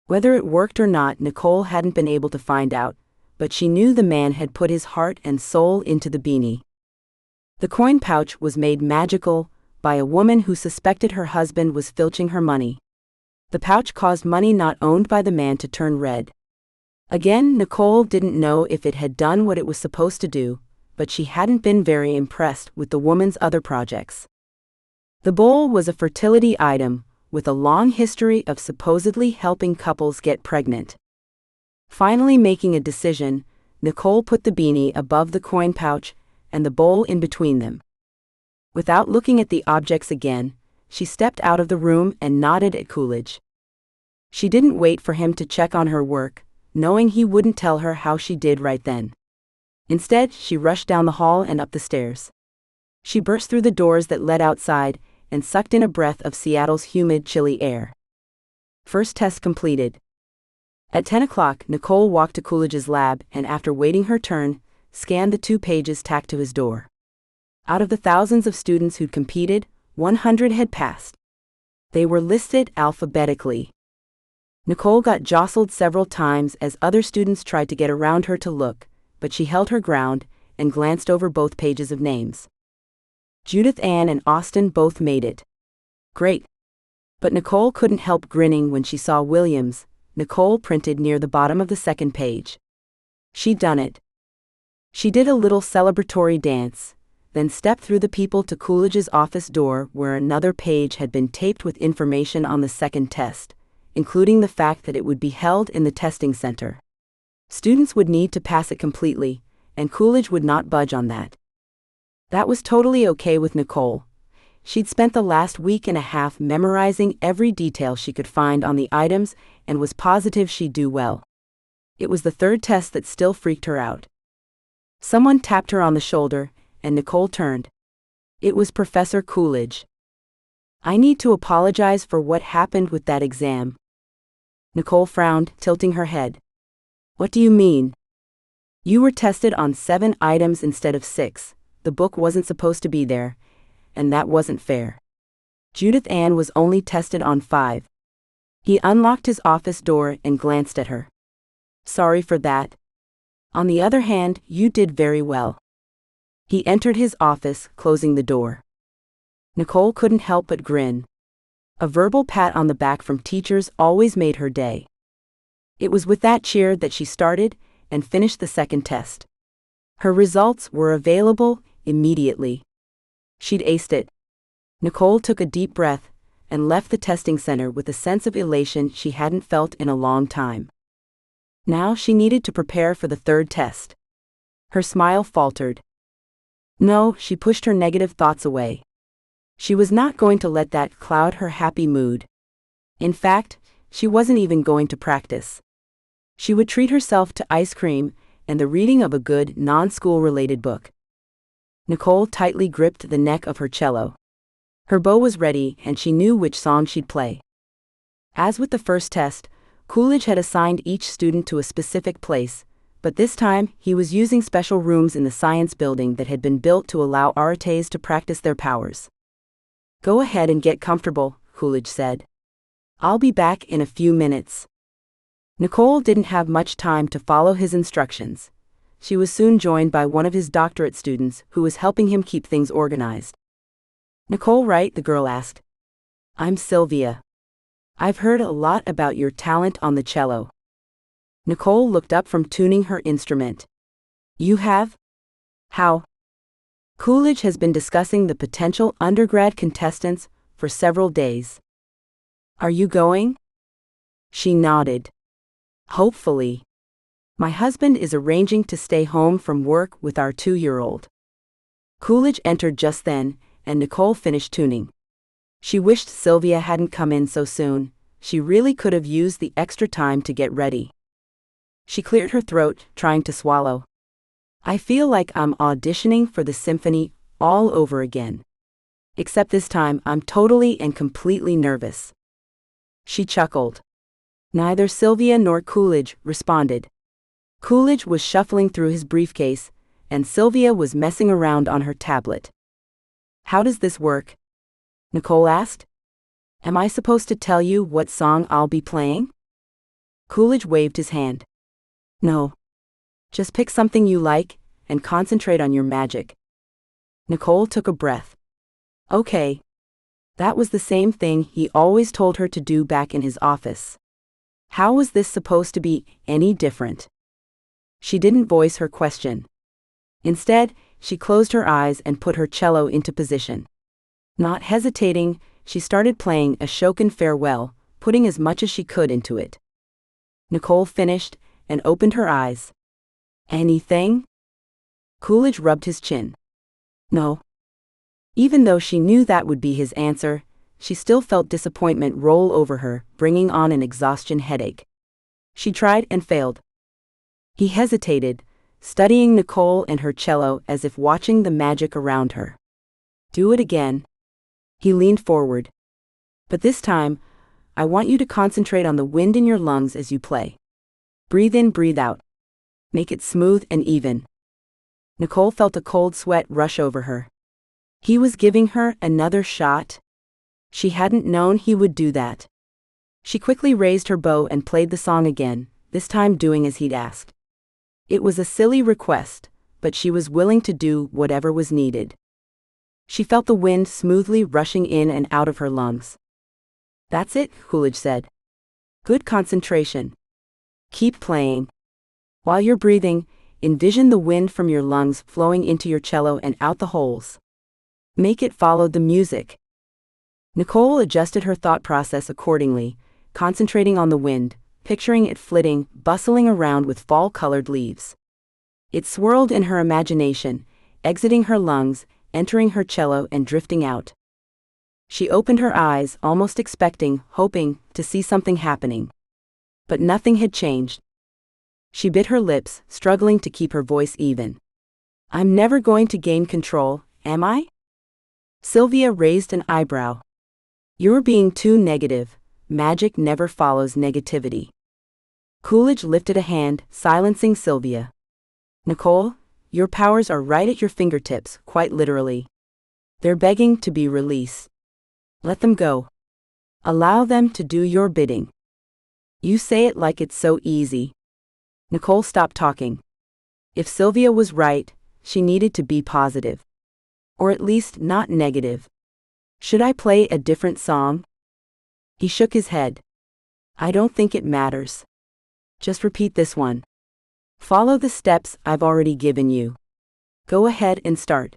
Whether it worked or not, Nicole hadn't been able to find out, but she knew the man had put his heart and soul into the beanie. The coin pouch was made magical by a woman who suspected her husband was filching her money. The pouch caused money not owned by the man to turn red. Again, Nicole didn't know if it had done what it was supposed to do, but she hadn't been very impressed with the woman's other projects. The bowl was a fertility item, with a long history of supposedly helping couples get pregnant. Finally making a decision, Nicole put the beanie above the coin pouch and the bowl in between them. Without looking at the objects again, she stepped out of the room and nodded at Coolidge. She didn't wait for him to check on her work, knowing he wouldn't tell her how she did right then. Instead, she rushed down the hall and up the stairs. She burst through the doors that led outside and sucked in a breath of Seattle's humid, chilly air. First test completed. At 10 o'clock, Nicole walked to Coolidge's lab and, after waiting her turn, scanned the 2 pages tacked to his door. Out of the thousands of students who'd competed, 100 had passed. They were listed alphabetically. Nicole got jostled several times as other students tried to get around her to look, but she held her ground and glanced over both pages of names. Judith Ann and Austin both made it. Great. But Nicole couldn't help grinning when she saw Williams, Nicole printed near the bottom of the second page. She'd done it. She did a little celebratory dance, then stepped through the people to Coolidge's office door where another page had been taped with information on the second test, including the fact that it would be held in the testing center. Students would need to pass it completely, and Coolidge would not budge on that. That was totally okay with Nicole. She'd spent the last week and a half memorizing every detail she could find on the items and was positive she'd do well. It was the third test that still freaked her out. Someone tapped her on the shoulder, and Nicole turned. It was Professor Coolidge. I need to apologize for what happened with that exam. Nicole frowned, tilting her head. What do you mean? You were tested on 7 items instead of 6. The book wasn't supposed to be there, and that wasn't fair. Judith Ann was only tested on 5. He unlocked his office door and glanced at her. Sorry for that. On the other hand, you did very well. He entered his office, closing the door. Nicole couldn't help but grin. A verbal pat on the back from teachers always made her day. It was with that cheer that she started and finished the second test. Her results were available immediately. She'd aced it. Nicole took a deep breath and left the testing center with a sense of elation she hadn't felt in a long time. Now she needed to prepare for the third test. Her smile faltered. No, she pushed her negative thoughts away. She was not going to let that cloud her happy mood. In fact, she wasn't even going to practice. She would treat herself to ice cream and the reading of a good, non-school-related book. Nicole tightly gripped the neck of her cello. Her bow was ready, and she knew which song she'd play. As with the first test, Coolidge had assigned each student to a specific place, but this time he was using special rooms in the science building that had been built to allow artistes to practice their powers. Go ahead and get comfortable, Coolidge said. I'll be back in a few minutes. Nicole didn't have much time to follow his instructions. She was soon joined by one of his doctorate students who was helping him keep things organized. "Nicole, right?" the girl asked. "I'm Sylvia. I've heard a lot about your talent on the cello." Nicole looked up from tuning her instrument. "You have? How?" "Coolidge has been discussing the potential undergrad contestants for several days." "Are you going?" She nodded. "Hopefully. My husband is arranging to stay home from work with our 2-year-old. Coolidge entered just then, and Nicole finished tuning. She wished Sylvia hadn't come in so soon. She really could have used the extra time to get ready. She cleared her throat, trying to swallow. "I feel like I'm auditioning for the symphony all over again. Except this time I'm totally and completely nervous." She chuckled. Neither Sylvia nor Coolidge responded. Coolidge was shuffling through his briefcase, and Sylvia was messing around on her tablet. "How does this work?" Nicole asked. "Am I supposed to tell you what song I'll be playing?" Coolidge waved his hand. "No. Just pick something you like, and concentrate on your magic." Nicole took a breath. Okay. That was the same thing he always told her to do back in his office. How was this supposed to be any different? She didn't voice her question. Instead, she closed her eyes and put her cello into position. Not hesitating, she started playing a Ashokan Farewell, putting as much as she could into it. Nicole finished and opened her eyes. "Anything?" Coolidge rubbed his chin. "No." Even though she knew that would be his answer, she still felt disappointment roll over her, bringing on an exhaustion headache. She tried and failed. He hesitated, studying Nicole and her cello as if watching the magic around her. "Do it again." He leaned forward. "But this time, I want you to concentrate on the wind in your lungs as you play. Breathe in, breathe out. Make it smooth and even." Nicole felt a cold sweat rush over her. He was giving her another shot? She hadn't known he would do that. She quickly raised her bow and played the song again, this time doing as he'd asked. It was a silly request, but she was willing to do whatever was needed. She felt the wind smoothly rushing in and out of her lungs. "That's it," Coolidge said. "Good concentration. Keep playing. While you're breathing, envision the wind from your lungs flowing into your cello and out the holes. Make it follow the music." Nicole adjusted her thought process accordingly, concentrating on the wind, picturing it flitting, bustling around with fall-colored leaves. It swirled in her imagination, exiting her lungs, entering her cello and drifting out. She opened her eyes, almost expecting, hoping, to see something happening. But nothing had changed. She bit her lips, struggling to keep her voice even. "I'm never going to gain control, am I?" Sylvia raised an eyebrow. "You're being too negative. Magic never follows negativity." Coolidge lifted a hand, silencing Sylvia. "Nicole, your powers are right at your fingertips, quite literally. They're begging to be released. Let them go. Allow them to do your bidding." "You say it like it's so easy." Nicole stopped talking. If Sylvia was right, she needed to be positive. Or at least not negative. "Should I play a different song?" He shook his head. "I don't think it matters. Just repeat this one. Follow the steps I've already given you. Go ahead and start."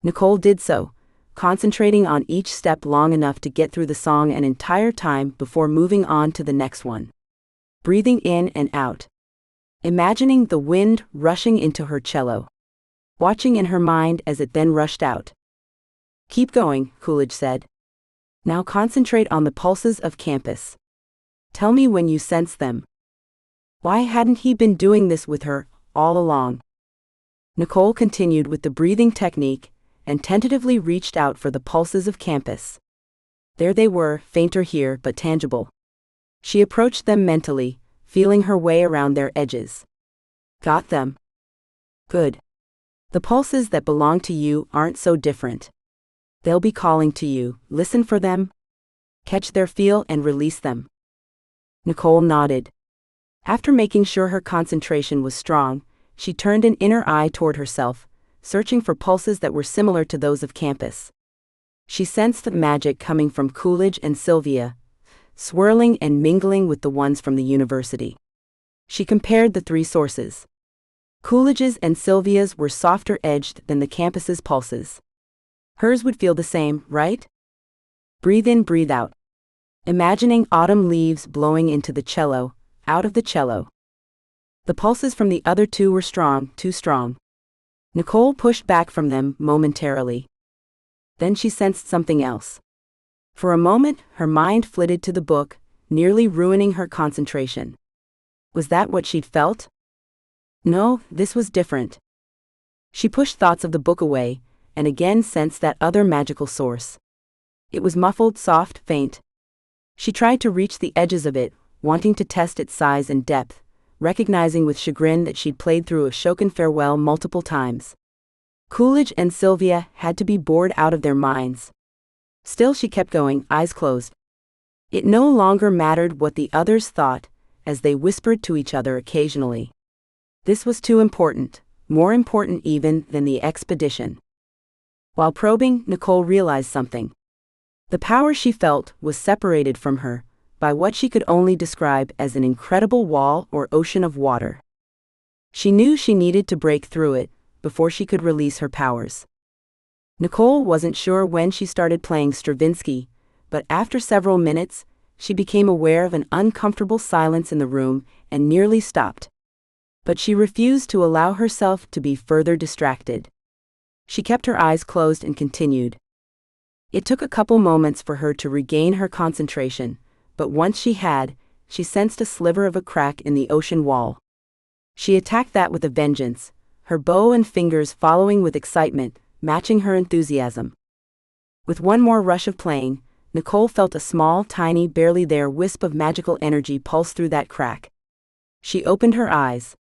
Nicole did so, concentrating on each step long enough to get through the song an entire time before moving on to the next one. Breathing in and out. Imagining the wind rushing into her cello. Watching in her mind as it then rushed out. "Keep going," Coolidge said. "Now concentrate on the pulses of campus. Tell me when you sense them." Why hadn't he been doing this with her all along? Nicole continued with the breathing technique and tentatively reached out for the pulses of campus. There they were, fainter here but tangible. She approached them mentally, feeling her way around their edges. "Got them. Good. The pulses that belong to you aren't so different. They'll be calling to you, listen for them. Catch their feel and release them." Nicole nodded. After making sure her concentration was strong, she turned an inner eye toward herself, searching for pulses that were similar to those of campus. She sensed the magic coming from Coolidge and Sylvia, swirling and mingling with the ones from the university. She compared the three sources. Coolidge's and Sylvia's were softer edged than the campus's pulses. Hers would feel the same, right? Breathe in, breathe out. Imagining autumn leaves blowing into the cello, out of the cello. The pulses from the other two were strong, too strong. Nicole pushed back from them momentarily. Then she sensed something else. For a moment, her mind flitted to the book, nearly ruining her concentration. Was that what she'd felt? No, this was different. She pushed thoughts of the book away, and again sensed that other magical source. It was muffled, soft, faint. She tried to reach the edges of it, wanting to test its size and depth, recognizing with chagrin that she'd played through a Shokin farewell multiple times. Coolidge and Sylvia had to be bored out of their minds. Still she kept going, eyes closed. It no longer mattered what the others thought, as they whispered to each other occasionally. This was too important, more important even than the expedition. While probing, Nicole realized something. The power she felt was separated from her by what she could only describe as an incredible wall or ocean of water. She knew she needed to break through it before she could release her powers. Nicole wasn't sure when she started playing Stravinsky, but after several minutes, she became aware of an uncomfortable silence in the room and nearly stopped. But she refused to allow herself to be further distracted. She kept her eyes closed and continued. It took a couple moments for her to regain her concentration, but once she had, she sensed a sliver of a crack in the ocean wall. She attacked that with a vengeance, her bow and fingers following with excitement, matching her enthusiasm. With one more rush of playing, Nicole felt a small, tiny, barely there wisp of magical energy pulse through that crack. She opened her eyes.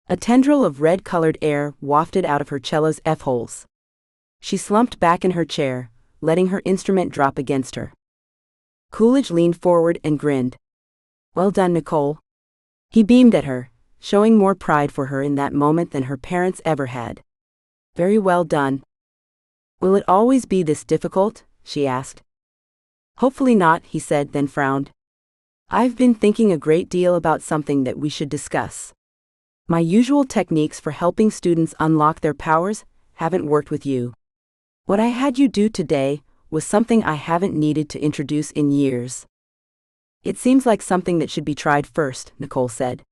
A tendril of red-colored air wafted out of her cello's F-holes. She slumped back in her chair, letting her instrument drop against her. Coolidge leaned forward and grinned. Well done, Nicole. He beamed at her, showing more pride for her in that moment than her parents ever had. Very well done. Will it always be this difficult? She asked. Hopefully not, he said, then frowned. I've been thinking a great deal about something that we should discuss. My usual techniques for helping students unlock their powers haven't worked with you. What I had you do today was something I haven't needed to introduce in years. It seems like something that should be tried first, Nicole said.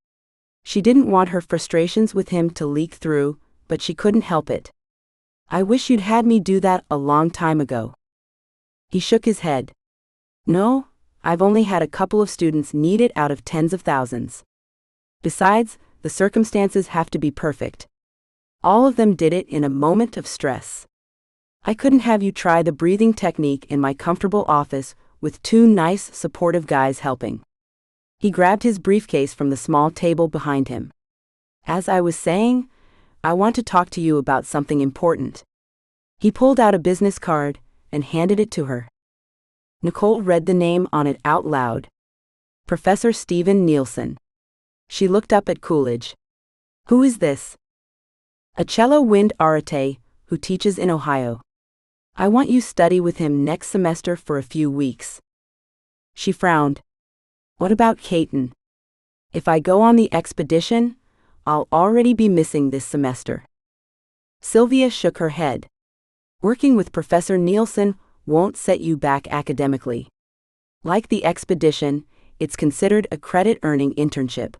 She didn't want her frustrations with him to leak through, but she couldn't help it. I wish you'd had me do that a long time ago. He shook his head. No, I've only had a couple of students need it out of tens of thousands. Besides, the circumstances have to be perfect. All of them did it in a moment of stress. I couldn't have you try the breathing technique in my comfortable office with two nice, supportive guys helping. He grabbed his briefcase from the small table behind him. As I was saying, I want to talk to you about something important. He pulled out a business card and handed it to her. Nicole read the name on it out loud. Professor Stephen Nielsen. She looked up at Coolidge. Who is this? A cello wind arate who teaches in Ohio. I want you to study with him next semester for a few weeks. She frowned. What about Caton? If I go on the expedition, I'll already be missing this semester. Sylvia shook her head. Working with Professor Nielsen won't set you back academically. Like the expedition, it's considered a credit-earning internship.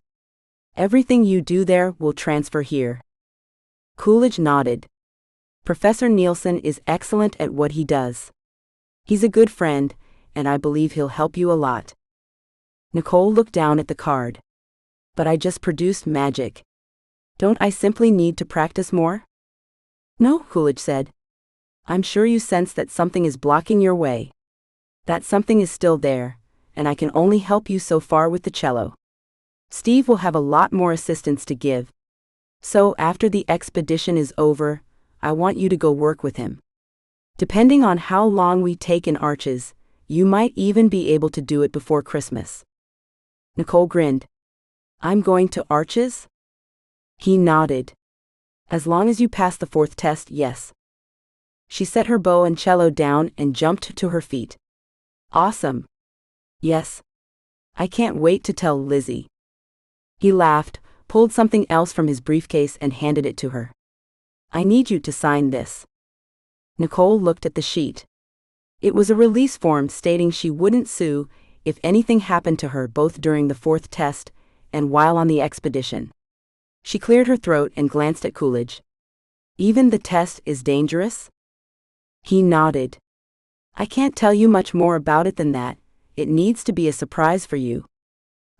Everything you do there will transfer here. Coolidge nodded. Professor Nielsen is excellent at what he does. He's a good friend, and I believe he'll help you a lot. Nicole looked down at the card. But I just produced magic. Don't I simply need to practice more? No, Coolidge said. I'm sure you sense that something is blocking your way. That something is still there, and I can only help you so far with the cello. Steve will have a lot more assistance to give. So after the expedition is over, I want you to go work with him. Depending on how long we take in Arches, you might even be able to do it before Christmas. Nicole grinned. I'm going to Arches? He nodded. As long as you pass the fourth test, yes. She set her bow and cello down and jumped to her feet. Awesome. Yes. I can't wait to tell Lizzie. He laughed, pulled something else from his briefcase and handed it to her. I need you to sign this. Nicole looked at the sheet. It was a release form stating she wouldn't sue if anything happened to her both during the fourth test and while on the expedition. She cleared her throat and glanced at Coolidge. Even the test is dangerous? He nodded. I can't tell you much more about it than that. It needs to be a surprise for you.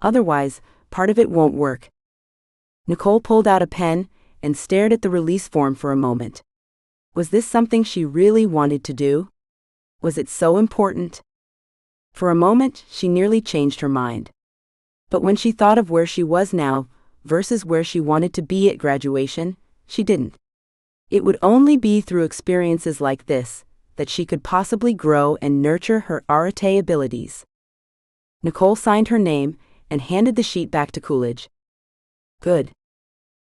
Otherwise, part of it won't work. Nicole pulled out a pen and stared at the release form for a moment. Was this something she really wanted to do? Was it so important? For a moment, she nearly changed her mind. But when she thought of where she was now versus where she wanted to be at graduation, she didn't. It would only be through experiences like this that she could possibly grow and nurture her arete abilities. Nicole signed her name and handed the sheet back to Coolidge. Good.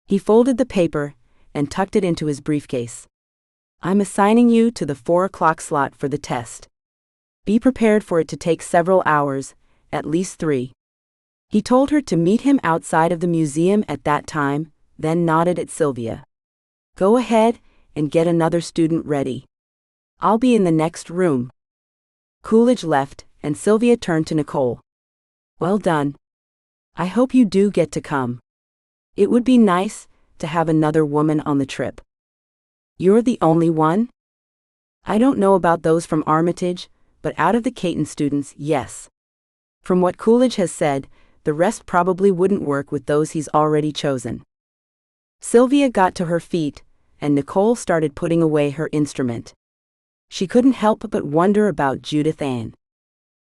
He folded the paper and tucked it into his briefcase. I'm assigning you to the 4 o'clock slot for the test. Be prepared for it to take several hours, at least 3. He told her to meet him outside of the museum at that time, then nodded at Sylvia. Go ahead and get another student ready. I'll be in the next room. Coolidge left, and Sylvia turned to Nicole. Well done. I hope you do get to come. It would be nice to have another woman on the trip. You're the only one? I don't know about those from Armitage, but out of the Caton students, yes. From what Coolidge has said, the rest probably wouldn't work with those he's already chosen. Sylvia got to her feet, and Nicole started putting away her instrument. She couldn't help but wonder about Judith Ann.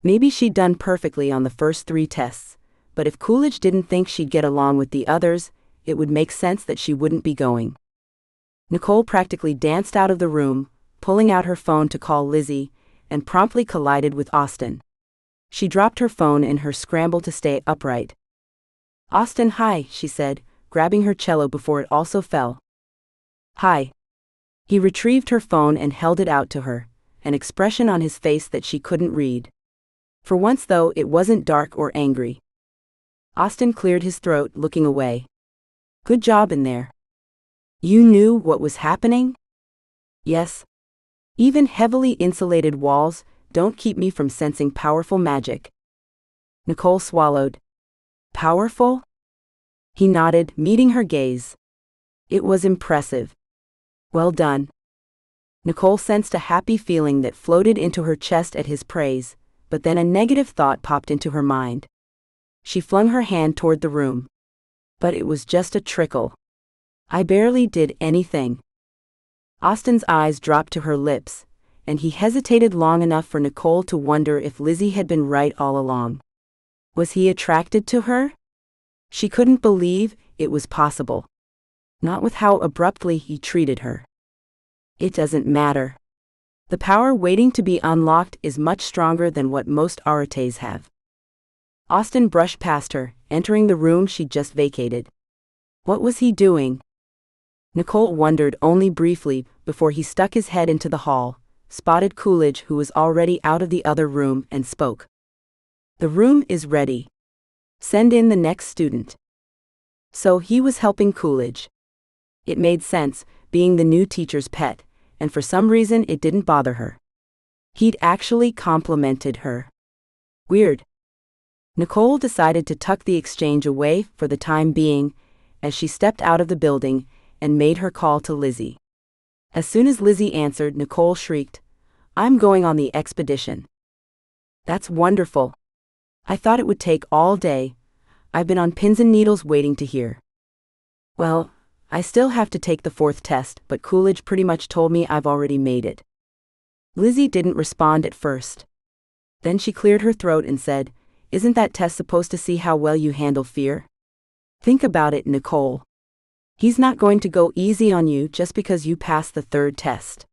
Maybe she'd done perfectly on the first 3 tests, but if Coolidge didn't think she'd get along with the others, it would make sense that she wouldn't be going. Nicole practically danced out of the room, pulling out her phone to call Lizzie, and promptly collided with Austin. She dropped her phone in her scramble to stay upright. Austin, hi, she said, grabbing her cello before it also fell. Hi. He retrieved her phone and held it out to her, an expression on his face that she couldn't read. For once, though, it wasn't dark or angry. Austin cleared his throat, looking away. Good job in there. You knew what was happening? Yes. Even heavily insulated walls don't keep me from sensing powerful magic. Nicole swallowed. Powerful? He nodded, meeting her gaze. It was impressive. Well done. Nicole sensed a happy feeling that floated into her chest at his praise, but then a negative thought popped into her mind. She flung her hand toward the room. But it was just a trickle. I barely did anything. Austin's eyes dropped to her lips, and he hesitated long enough for Nicole to wonder if Lizzie had been right all along. Was he attracted to her? She couldn't believe it was possible. Not with how abruptly he treated her. It doesn't matter. The power waiting to be unlocked is much stronger than what most aretes have. Austin brushed past her, entering the room she'd just vacated. What was he doing? Nicole wondered only briefly before he stuck his head into the hall, spotted Coolidge, who was already out of the other room, and spoke. The room is ready. Send in the next student. So he was helping Coolidge. It made sense, being the new teacher's pet, and for some reason it didn't bother her. He'd actually complimented her. Weird. Nicole decided to tuck the exchange away for the time being, as she stepped out of the building and made her call to Lizzie. As soon as Lizzie answered, Nicole shrieked, I'm going on the expedition. That's wonderful. I thought it would take all day. I've been on pins and needles waiting to hear. Well, I still have to take the 4th test, but Coolidge pretty much told me I've already made it. Lizzie didn't respond at first. Then she cleared her throat and said, Isn't that test supposed to see how well you handle fear? Think about it, Nicole. He's not going to go easy on you just because you passed the 3rd test.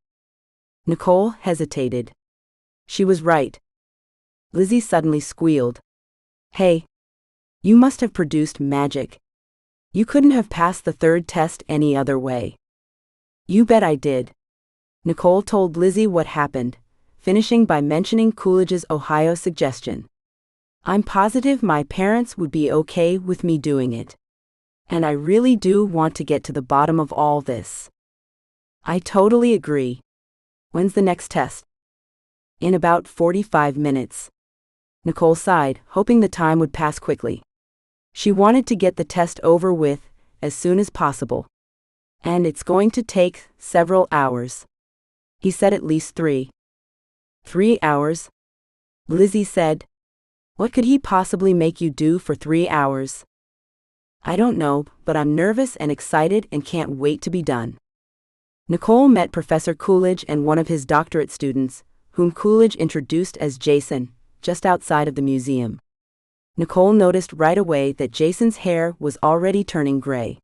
Nicole hesitated. She was right. Lizzie suddenly squealed. Hey. You must have produced magic. You couldn't have passed the third test any other way. You bet I did. Nicole told Lizzie what happened, finishing by mentioning Coolidge's Ohio suggestion. I'm positive my parents would be okay with me doing it. And I really do want to get to the bottom of all this. I totally agree. When's the next test? In about 45 minutes. Nicole sighed, hoping the time would pass quickly. She wanted to get the test over with as soon as possible. And it's going to take several hours. He said at least 3. 3 hours? Lizzie said. What could he possibly make you do for 3 hours? I don't know, but I'm nervous and excited and can't wait to be done. Nicole met Professor Coolidge and one of his doctorate students, whom Coolidge introduced as Jason, just outside of the museum. Nicole noticed right away that Jason's hair was already turning gray.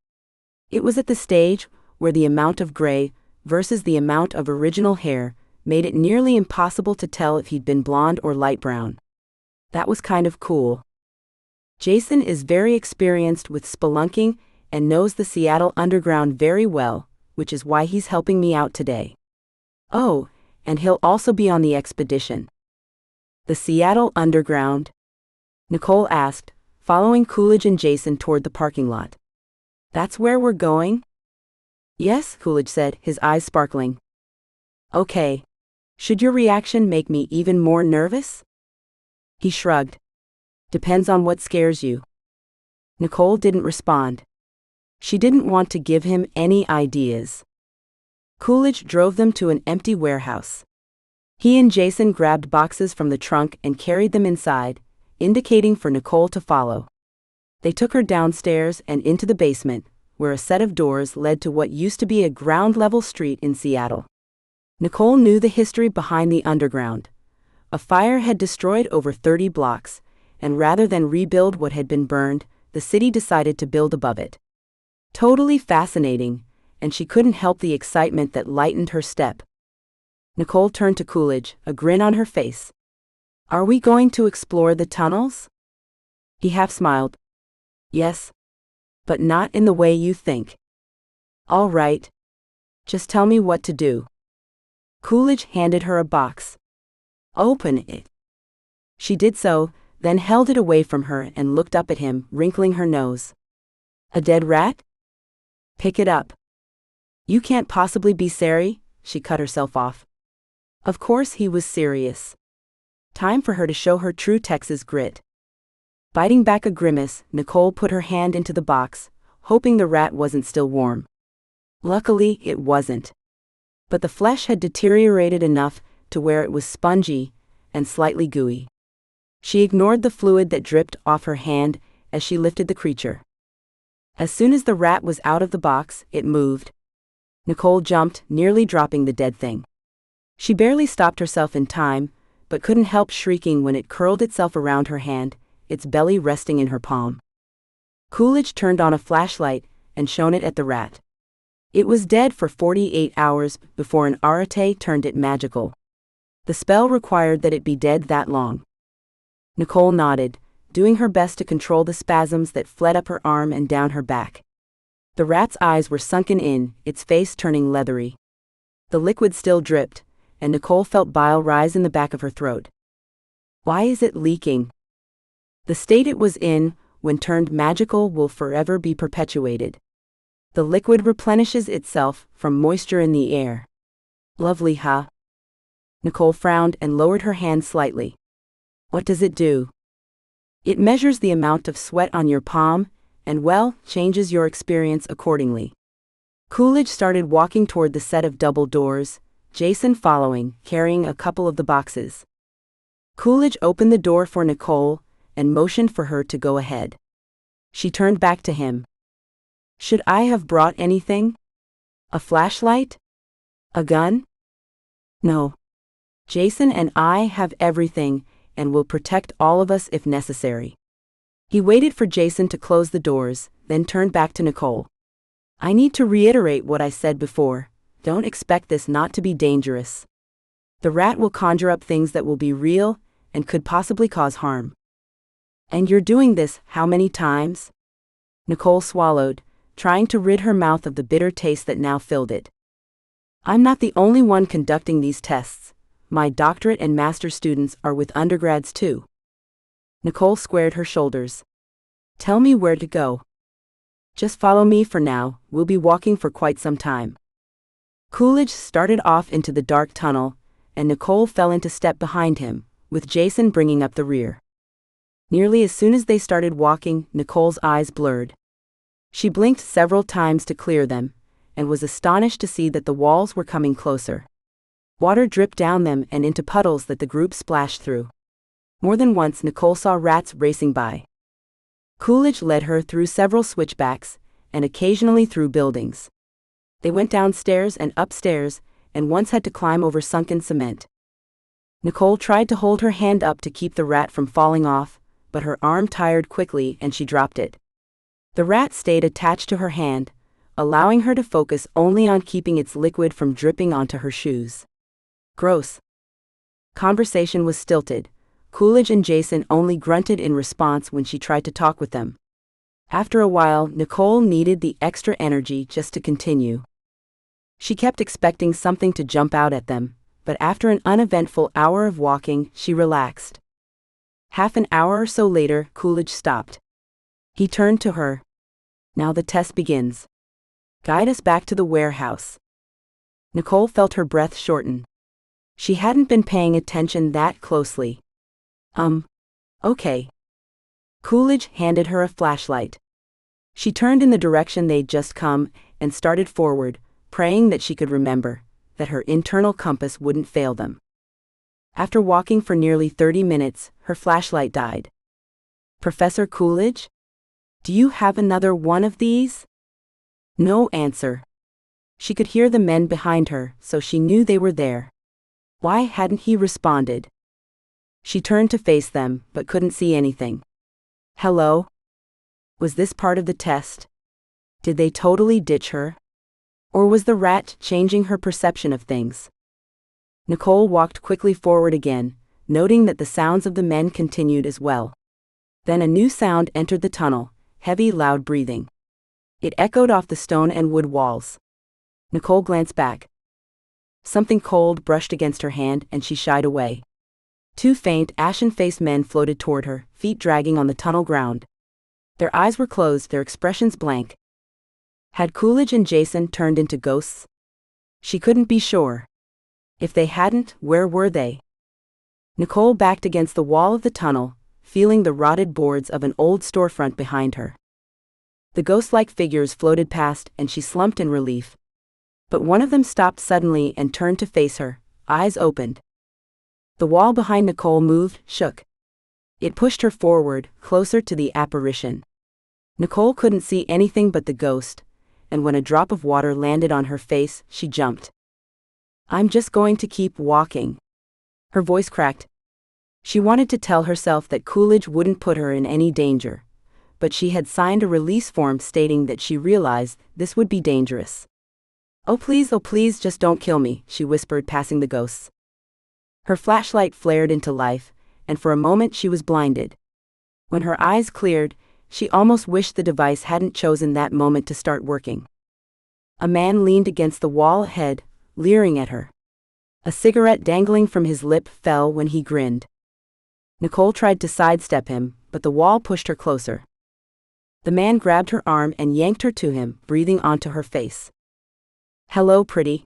It was at the stage where the amount of gray versus the amount of original hair made it nearly impossible to tell if he'd been blonde or light brown. That was kind of cool. Jason is very experienced with spelunking and knows the Seattle Underground very well, which is why he's helping me out today. Oh, and he'll also be on the expedition. The Seattle Underground? Nicole asked, following Coolidge and Jason toward the parking lot. That's where we're going? Yes, Coolidge said, his eyes sparkling. Okay. Should your reaction make me even more nervous? He shrugged. Depends on what scares you. Nicole didn't respond. She didn't want to give him any ideas. Coolidge drove them to an empty warehouse. He and Jason grabbed boxes from the trunk and carried them inside, indicating for Nicole to follow. They took her downstairs and into the basement, where a set of doors led to what used to be a ground-level street in Seattle. Nicole knew the history behind the underground. A fire had destroyed over 30 blocks, and rather than rebuild what had been burned, the city decided to build above it. Totally fascinating, and she couldn't help the excitement that lightened her step. Nicole turned to Coolidge, a grin on her face. Are we going to explore the tunnels? He half smiled. Yes. But not in the way you think. All right. Just tell me what to do. Coolidge handed her a box. Open it. She did so, then held it away from her and looked up at him, wrinkling her nose. A dead rat? Pick it up. You can't possibly be serious, she cut herself off. Of course he was serious. Time for her to show her true Texas grit. Biting back a grimace, Nicole put her hand into the box, hoping the rat wasn't still warm. Luckily, it wasn't. But the flesh had deteriorated enough to where it was spongy and slightly gooey. She ignored the fluid that dripped off her hand as she lifted the creature. As soon as the rat was out of the box, it moved. Nicole jumped, nearly dropping the dead thing. She barely stopped herself in time, but couldn't help shrieking when it curled itself around her hand, its belly resting in her palm. Coolidge turned on a flashlight and shone it at the rat. It was dead for 48 hours before an arate turned it magical. The spell required that it be dead that long. Nicole nodded, doing her best to control the spasms that fled up her arm and down her back. The rat's eyes were sunken in, its face turning leathery. The liquid still dripped, and Nicole felt bile rise in the back of her throat. Why is it leaking? The state it was in, when turned magical, will forever be perpetuated. The liquid replenishes itself from moisture in the air. Lovely, huh? Nicole frowned and lowered her hand slightly. What does it do? It measures the amount of sweat on your palm, and well, changes your experience accordingly. Coolidge started walking toward the set of double doors, Jason following, carrying a couple of the boxes. Coolidge opened the door for Nicole and motioned for her to go ahead. She turned back to him. Should I have brought anything? A flashlight? A gun? No. Jason and I have everything, and will protect all of us if necessary. He waited for Jason to close the doors, then turned back to Nicole. I need to reiterate what I said before. Don't expect this not to be dangerous. The rat will conjure up things that will be real and could possibly cause harm. And you're doing this how many times? Nicole swallowed, trying to rid her mouth of the bitter taste that now filled it. I'm not the only one conducting these tests. My doctorate and master's students are with undergrads too. Nicole squared her shoulders. Tell me where to go. Just follow me for now, we'll be walking for quite some time. Coolidge started off into the dark tunnel, and Nicole fell into step behind him, with Jason bringing up the rear. Nearly as soon as they started walking, Nicole's eyes blurred. She blinked several times to clear them, and was astonished to see that the walls were coming closer. Water dripped down them and into puddles that the group splashed through. More than once Nicole saw rats racing by. Coolidge led her through several switchbacks, and occasionally through buildings. They went downstairs and upstairs, and once had to climb over sunken cement. Nicole tried to hold her hand up to keep the rat from falling off, but her arm tired quickly and she dropped it. The rat stayed attached to her hand, allowing her to focus only on keeping its liquid from dripping onto her shoes. Gross. Conversation was stilted. Coolidge and Jason only grunted in response when she tried to talk with them. After a while, Nicole needed the extra energy just to continue. She kept expecting something to jump out at them, but after an uneventful hour of walking, she relaxed. Half an hour or so later, Coolidge stopped. He turned to her. Now the test begins. Guide us back to the warehouse. Nicole felt her breath shorten. She hadn't been paying attention that closely. Okay. Coolidge handed her a flashlight. She turned in the direction they'd just come, and started forward, praying that she could remember, that her internal compass wouldn't fail them. After walking for nearly 30 minutes, her flashlight died. Professor Coolidge? Do you have another one of these? No answer. She could hear the men behind her, so she knew they were there. Why hadn't he responded? She turned to face them, but couldn't see anything. Hello? Was this part of the test? Did they totally ditch her? Or was the rat changing her perception of things? Nicole walked quickly forward again, noting that the sounds of the men continued as well. Then a new sound entered the tunnel, heavy, loud breathing. It echoed off the stone and wood walls. Nicole glanced back. Something cold brushed against her hand and she shied away. Two faint, ashen-faced men floated toward her, feet dragging on the tunnel ground. Their eyes were closed, their expressions blank. Had Coolidge and Jason turned into ghosts? She couldn't be sure. If they hadn't, where were they? Nicole backed against the wall of the tunnel, feeling the rotted boards of an old storefront behind her. The ghost-like figures floated past and she slumped in relief. But one of them stopped suddenly and turned to face her, eyes opened. The wall behind Nicole moved, shook. It pushed her forward, closer to the apparition. Nicole couldn't see anything but the ghost, and when a drop of water landed on her face, she jumped. I'm just going to keep walking. Her voice cracked. She wanted to tell herself that Coolidge wouldn't put her in any danger, but she had signed a release form stating that she realized this would be dangerous. Oh please, just don't kill me, she whispered, passing the ghosts. Her flashlight flared into life, and for a moment she was blinded. When her eyes cleared, she almost wished the device hadn't chosen that moment to start working. A man leaned against the wall ahead, leering at her. A cigarette dangling from his lip fell when he grinned. Nicole tried to sidestep him, but the wall pushed her closer. The man grabbed her arm and yanked her to him, breathing onto her face. Hello, pretty.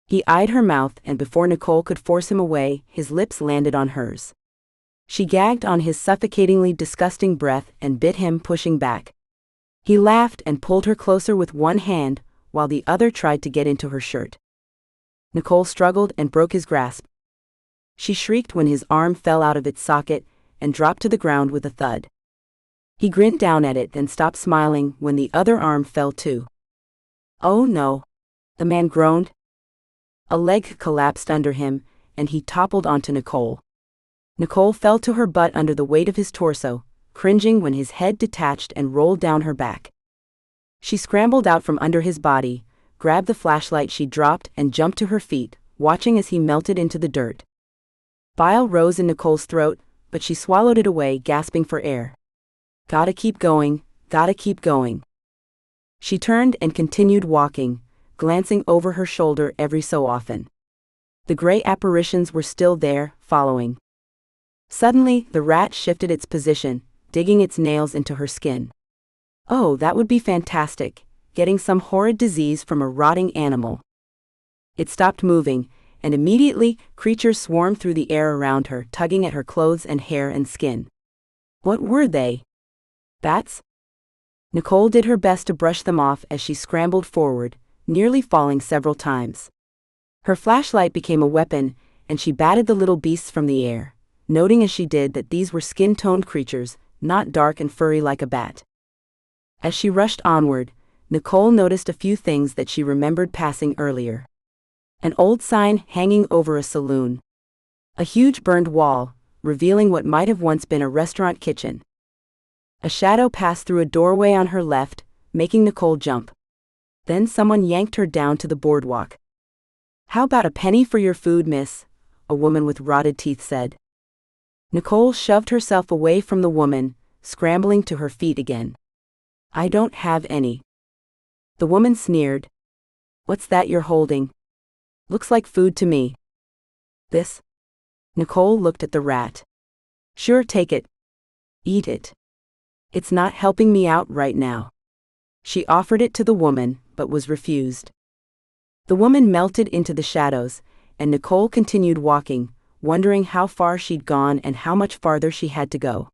He eyed her mouth, and before Nicole could force him away, his lips landed on hers. She gagged on his suffocatingly disgusting breath and bit him, pushing back. He laughed and pulled her closer with one hand, while the other tried to get into her shirt. Nicole struggled and broke his grasp. She shrieked when his arm fell out of its socket and dropped to the ground with a thud. He grinned down at it, then stopped smiling when the other arm fell too. Oh no, the man groaned. A leg collapsed under him, and he toppled onto Nicole. Nicole fell to her butt under the weight of his torso, cringing when his head detached and rolled down her back. She scrambled out from under his body, grabbed the flashlight she dropped and jumped to her feet, watching as he melted into the dirt. Bile rose in Nicole's throat, but she swallowed it away, gasping for air. Gotta keep going, gotta keep going. She turned and continued walking, glancing over her shoulder every so often. The gray apparitions were still there, following. Suddenly, the rat shifted its position, digging its nails into her skin. Oh, that would be fantastic, getting some horrid disease from a rotting animal. It stopped moving, and immediately, creatures swarmed through the air around her, tugging at her clothes and hair and skin. What were they? Bats? Nicole did her best to brush them off as she scrambled forward, nearly falling several times. Her flashlight became a weapon, and she batted the little beasts from the air, noting as she did that these were skin-toned creatures, not dark and furry like a bat. As she rushed onward, Nicole noticed a few things that she remembered passing earlier. An old sign hanging over a saloon. A huge burned wall, revealing what might have once been a restaurant kitchen. A shadow passed through a doorway on her left, making Nicole jump. Then someone yanked her down to the boardwalk. "How about a penny for your food, miss?" a woman with rotted teeth said. Nicole shoved herself away from the woman, scrambling to her feet again. "I don't have any." The woman sneered. "What's that you're holding? Looks like food to me." "This?" Nicole looked at the rat. "Sure, take it. Eat it. It's not helping me out right now." She offered it to the woman, but was refused. The woman melted into the shadows, and Nicole continued walking, wondering how far she'd gone and how much farther she had to go.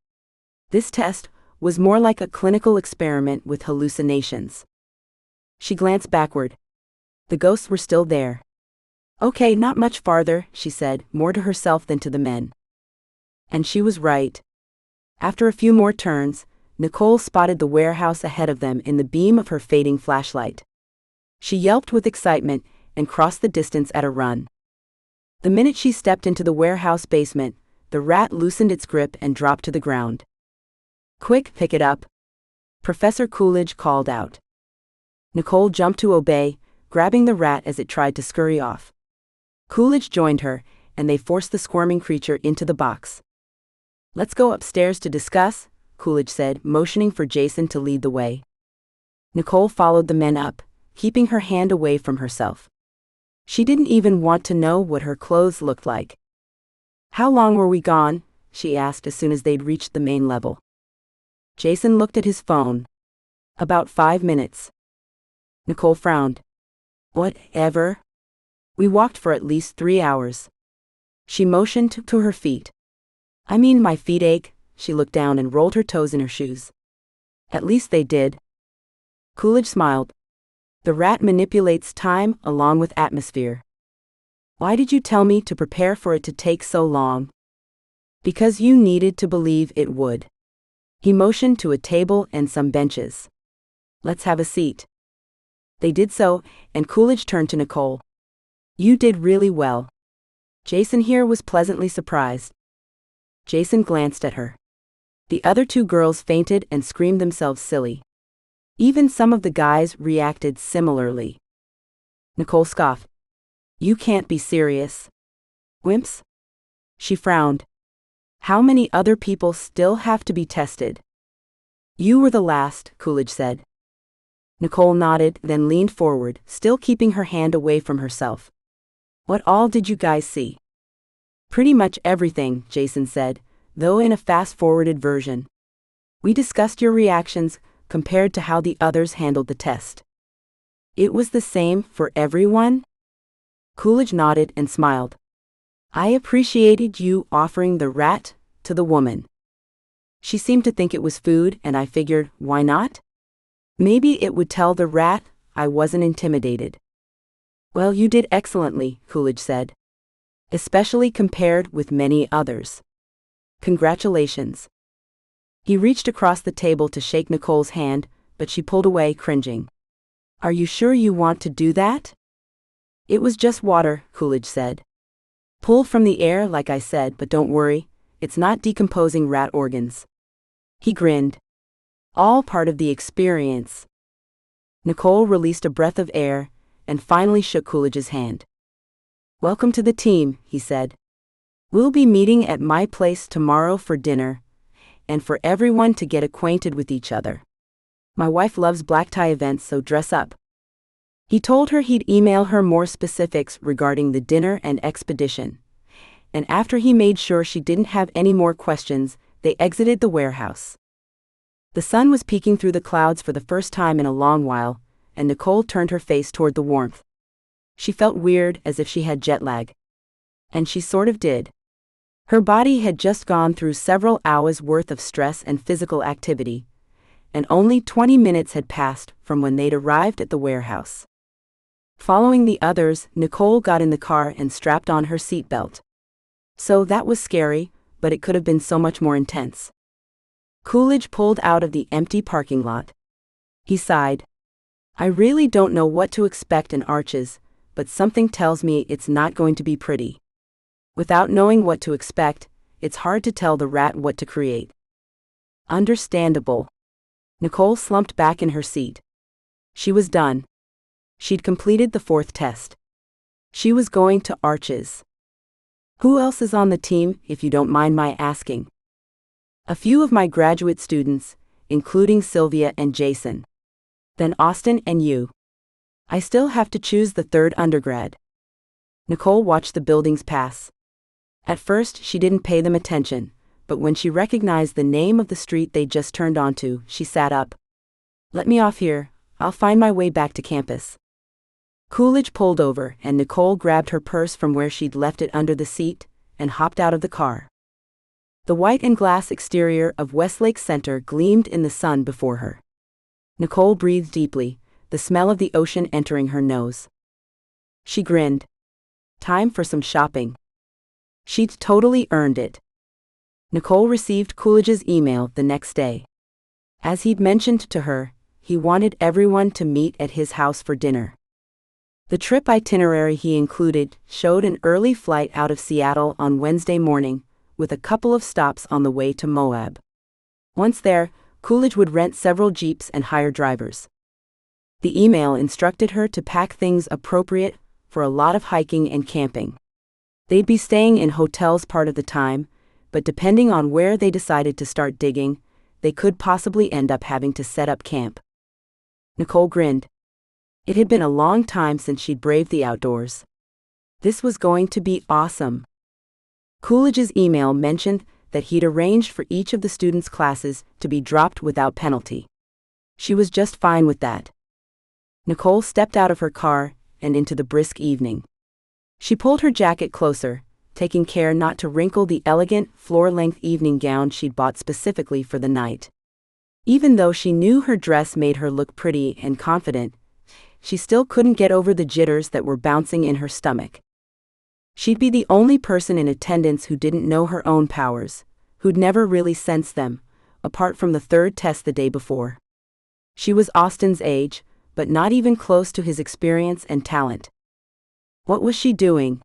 This test was more like a clinical experiment with hallucinations. She glanced backward. The ghosts were still there. "Okay, not much farther," she said, more to herself than to the men. And she was right. After a few more turns, Nicole spotted the warehouse ahead of them in the beam of her fading flashlight. She yelped with excitement and crossed the distance at a run. The minute she stepped into the warehouse basement, the rat loosened its grip and dropped to the ground. "Quick, pick it up," Professor Coolidge called out. Nicole jumped to obey, grabbing the rat as it tried to scurry off. Coolidge joined her, and they forced the squirming creature into the box. "Let's go upstairs to discuss," Coolidge said, motioning for Jason to lead the way. Nicole followed the men up, keeping her hand away from herself. She didn't even want to know what her clothes looked like. "How long were we gone?" she asked as soon as they'd reached the main level. Jason looked at his phone. "About 5 minutes." Nicole frowned. "Whatever. We walked for at least 3 hours." She motioned to her feet. "I mean, my feet ache." She looked down and rolled her toes in her shoes. "At least they did." Coolidge smiled. "The rat manipulates time along with atmosphere." "Why did you tell me to prepare for it to take so long?" "Because you needed to believe it would." He motioned to a table and some benches. "Let's have a seat." They did so, and Coolidge turned to Nicole. "You did really well." Jason here was pleasantly surprised. Jason glanced at her. The other 2 girls fainted and screamed themselves silly. Even some of the guys reacted similarly. Nicole scoffed. "You can't be serious. Wimps?" She frowned. "How many other people still have to be tested?" "You were the last," Coolidge said. Nicole nodded, then leaned forward, still keeping her hand away from herself. "What all did you guys see?" "Pretty much everything," Jason said, though in a fast-forwarded version. "We discussed your reactions, compared to how the others handled the test." "It was the same for everyone?" Coolidge nodded and smiled. "I appreciated you offering the rat to the woman. She seemed to think it was food, and I figured, why not? Maybe it would tell the rat I wasn't intimidated." "Well, you did excellently," Coolidge said. "Especially compared with many others. Congratulations." He reached across the table to shake Nicole's hand, but she pulled away, cringing. "Are you sure you want to do that?" "It was just water," Coolidge said. "Pull from the air like I said, but don't worry, it's not decomposing rat organs." He grinned. "All part of the experience." Nicole released a breath of air, and finally shook Coolidge's hand. "Welcome to the team," he said. We'll be meeting at my place tomorrow for dinner, and for everyone to get acquainted with each other. My wife loves black tie events, so dress up. He told her he'd email her more specifics regarding the dinner and expedition. And after he made sure she didn't have any more questions, they exited the warehouse. The sun was peeking through the clouds for the first time in a long while, and Nicole turned her face toward the warmth. She felt weird, as if she had jet lag. And she sort of did. Her body had just gone through several hours' worth of stress and physical activity, and only 20 minutes had passed from when they'd arrived at the warehouse. Following the others, Nicole got in the car and strapped on her seatbelt. So that was scary, but it could have been so much more intense. Coolidge pulled out of the empty parking lot. He sighed. I really don't know what to expect in Arches, but something tells me it's not going to be pretty. Without knowing what to expect, it's hard to tell the rat what to create. Understandable. Nicole slumped back in her seat. She was done. She'd completed the 4th test. She was going to Arches. Who else is on the team, if you don't mind my asking? A few of my graduate students, including Sylvia and Jason. Then Austin and you. I still have to choose the 3rd undergrad. Nicole watched the buildings pass. At first, she didn't pay them attention, but when she recognized the name of the street they'd just turned onto, she sat up. Let me off here, I'll find my way back to campus. Coolidge pulled over, and Nicole grabbed her purse from where she'd left it under the seat, and hopped out of the car. The white and glass exterior of Westlake Center gleamed in the sun before her. Nicole breathed deeply, the smell of the ocean entering her nose. She grinned. Time for some shopping. She'd totally earned it. Nicole received Coolidge's email the next day. As he'd mentioned to her, he wanted everyone to meet at his house for dinner. The trip itinerary he included showed an early flight out of Seattle on Wednesday morning, with a couple of stops on the way to Moab. Once there, Coolidge would rent several jeeps and hire drivers. The email instructed her to pack things appropriate for a lot of hiking and camping. They'd be staying in hotels part of the time, but depending on where they decided to start digging, they could possibly end up having to set up camp. Nicole grinned. It had been a long time since she'd braved the outdoors. This was going to be awesome. Coolidge's email mentioned that he'd arranged for each of the students' classes to be dropped without penalty. She was just fine with that. Nicole stepped out of her car and into the brisk evening. She pulled her jacket closer, taking care not to wrinkle the elegant, floor-length evening gown she'd bought specifically for the night. Even though she knew her dress made her look pretty and confident, she still couldn't get over the jitters that were bouncing in her stomach. She'd be the only person in attendance who didn't know her own powers, who'd never really sensed them, apart from the 3rd test the day before. She was Austin's age, but not even close to his experience and talent. What was she doing?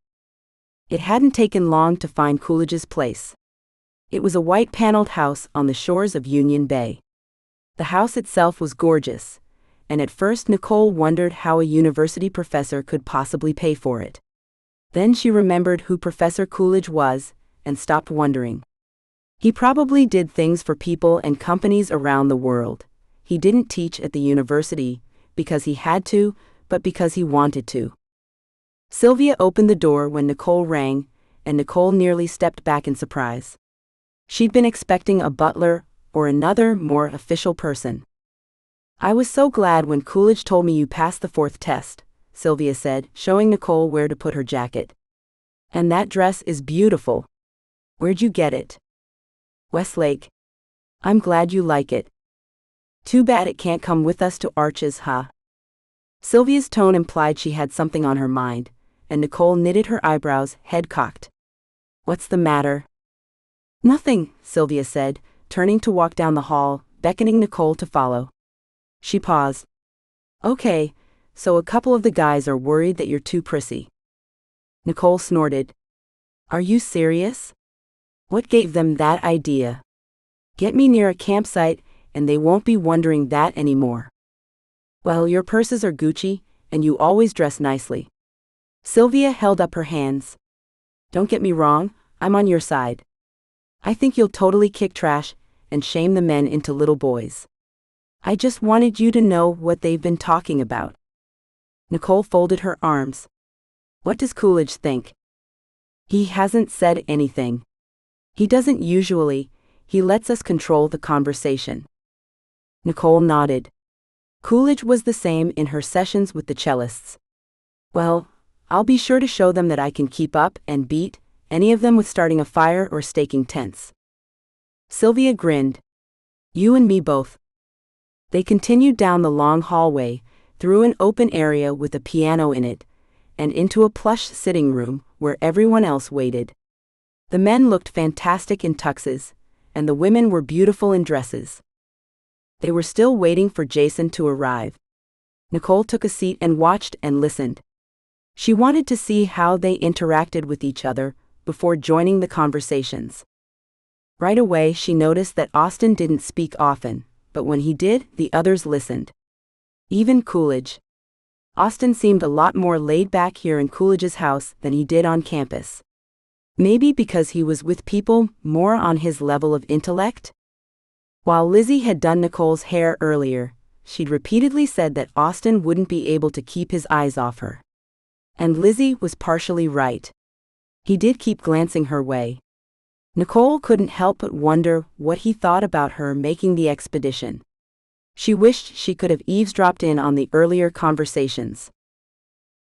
It hadn't taken long to find Coolidge's place. It was a white-paneled house on the shores of Union Bay. The house itself was gorgeous, and at first Nicole wondered how a university professor could possibly pay for it. Then she remembered who Professor Coolidge was, and stopped wondering. He probably did things for people and companies around the world. He didn't teach at the university because he had to, but because he wanted to. Sylvia opened the door when Nicole rang, and Nicole nearly stepped back in surprise. She'd been expecting a butler or another, more official person. I was so glad when Coolidge told me you passed the 4th test, Sylvia said, showing Nicole where to put her jacket. And that dress is beautiful. Where'd you get it? Westlake. I'm glad you like it. Too bad it can't come with us to Arches, huh? Sylvia's tone implied she had something on her mind, and Nicole knitted her eyebrows, head cocked. What's the matter? Nothing, Sylvia said, turning to walk down the hall, beckoning Nicole to follow. She paused. Okay, so a couple of the guys are worried that you're too prissy. Nicole snorted. Are you serious? What gave them that idea? Get me near a campsite, and they won't be wondering that anymore. Well, your purses are Gucci, and you always dress nicely. Sylvia held up her hands. Don't get me wrong, I'm on your side. I think you'll totally kick trash and shame the men into little boys. I just wanted you to know what they've been talking about." Nicole folded her arms. "What does Coolidge think?" "He hasn't said anything. He doesn't usually, he lets us control the conversation." Nicole nodded. Coolidge was the same in her sessions with the cellists. "Well, I'll be sure to show them that I can keep up and beat any of them with starting a fire or staking tents." Sylvia grinned. "You and me both." They continued down the long hallway, through an open area with a piano in it, and into a plush sitting room where everyone else waited. The men looked fantastic in tuxes, and the women were beautiful in dresses. They were still waiting for Jason to arrive. Nicole took a seat and watched and listened. She wanted to see how they interacted with each other before joining the conversations. Right away she noticed that Austin didn't speak often, but when he did, the others listened. Even Coolidge. Austin seemed a lot more laid back here in Coolidge's house than he did on campus. Maybe because he was with people more on his level of intellect? While Lizzie had done Nicole's hair earlier, she'd repeatedly said that Austin wouldn't be able to keep his eyes off her. And Lizzie was partially right. He did keep glancing her way. Nicole couldn't help but wonder what he thought about her making the expedition. She wished she could have eavesdropped in on the earlier conversations.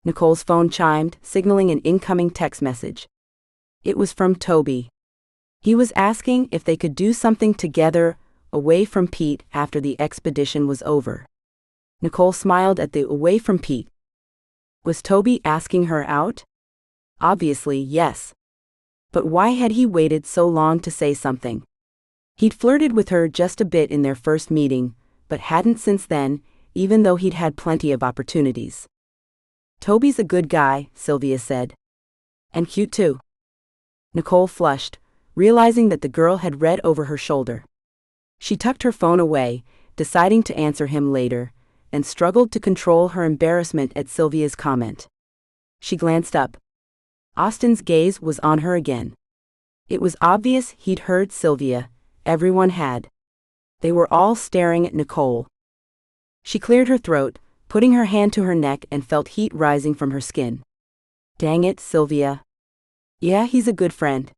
Nicole's phone chimed, signaling an incoming text message. It was from Toby. He was asking if they could do something together, away from Pete, after the expedition was over. Nicole smiled at the "away from Pete." Was Toby asking her out? Obviously, yes. But why had he waited so long to say something? He'd flirted with her just a bit in their first meeting, but hadn't since then, even though he'd had plenty of opportunities. "Toby's a good guy," Sylvia said. "And cute too." Nicole flushed, realizing that the girl had read over her shoulder. She tucked her phone away, deciding to answer him later, and struggled to control her embarrassment at Sylvia's comment. She glanced up. Austin's gaze was on her again. It was obvious he'd heard Sylvia, everyone had. They were all staring at Nicole. She cleared her throat, putting her hand to her neck, and felt heat rising from her skin. "Dang it, Sylvia. Yeah, he's a good friend."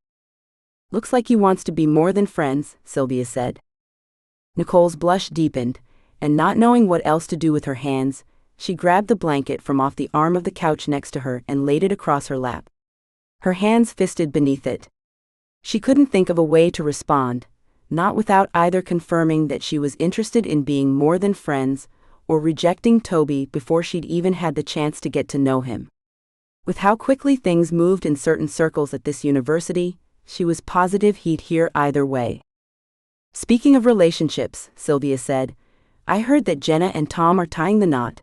"Looks like he wants to be more than friends," Sylvia said. Nicole's blush deepened, and not knowing what else to do with her hands, she grabbed the blanket from off the arm of the couch next to her and laid it across her lap. Her hands fisted beneath it. She couldn't think of a way to respond, not without either confirming that she was interested in being more than friends, or rejecting Toby before she'd even had the chance to get to know him. With how quickly things moved in certain circles at this university, she was positive he'd hear either way. "Speaking of relationships," Sylvia said, "I heard that Jenna and Tom are tying the knot."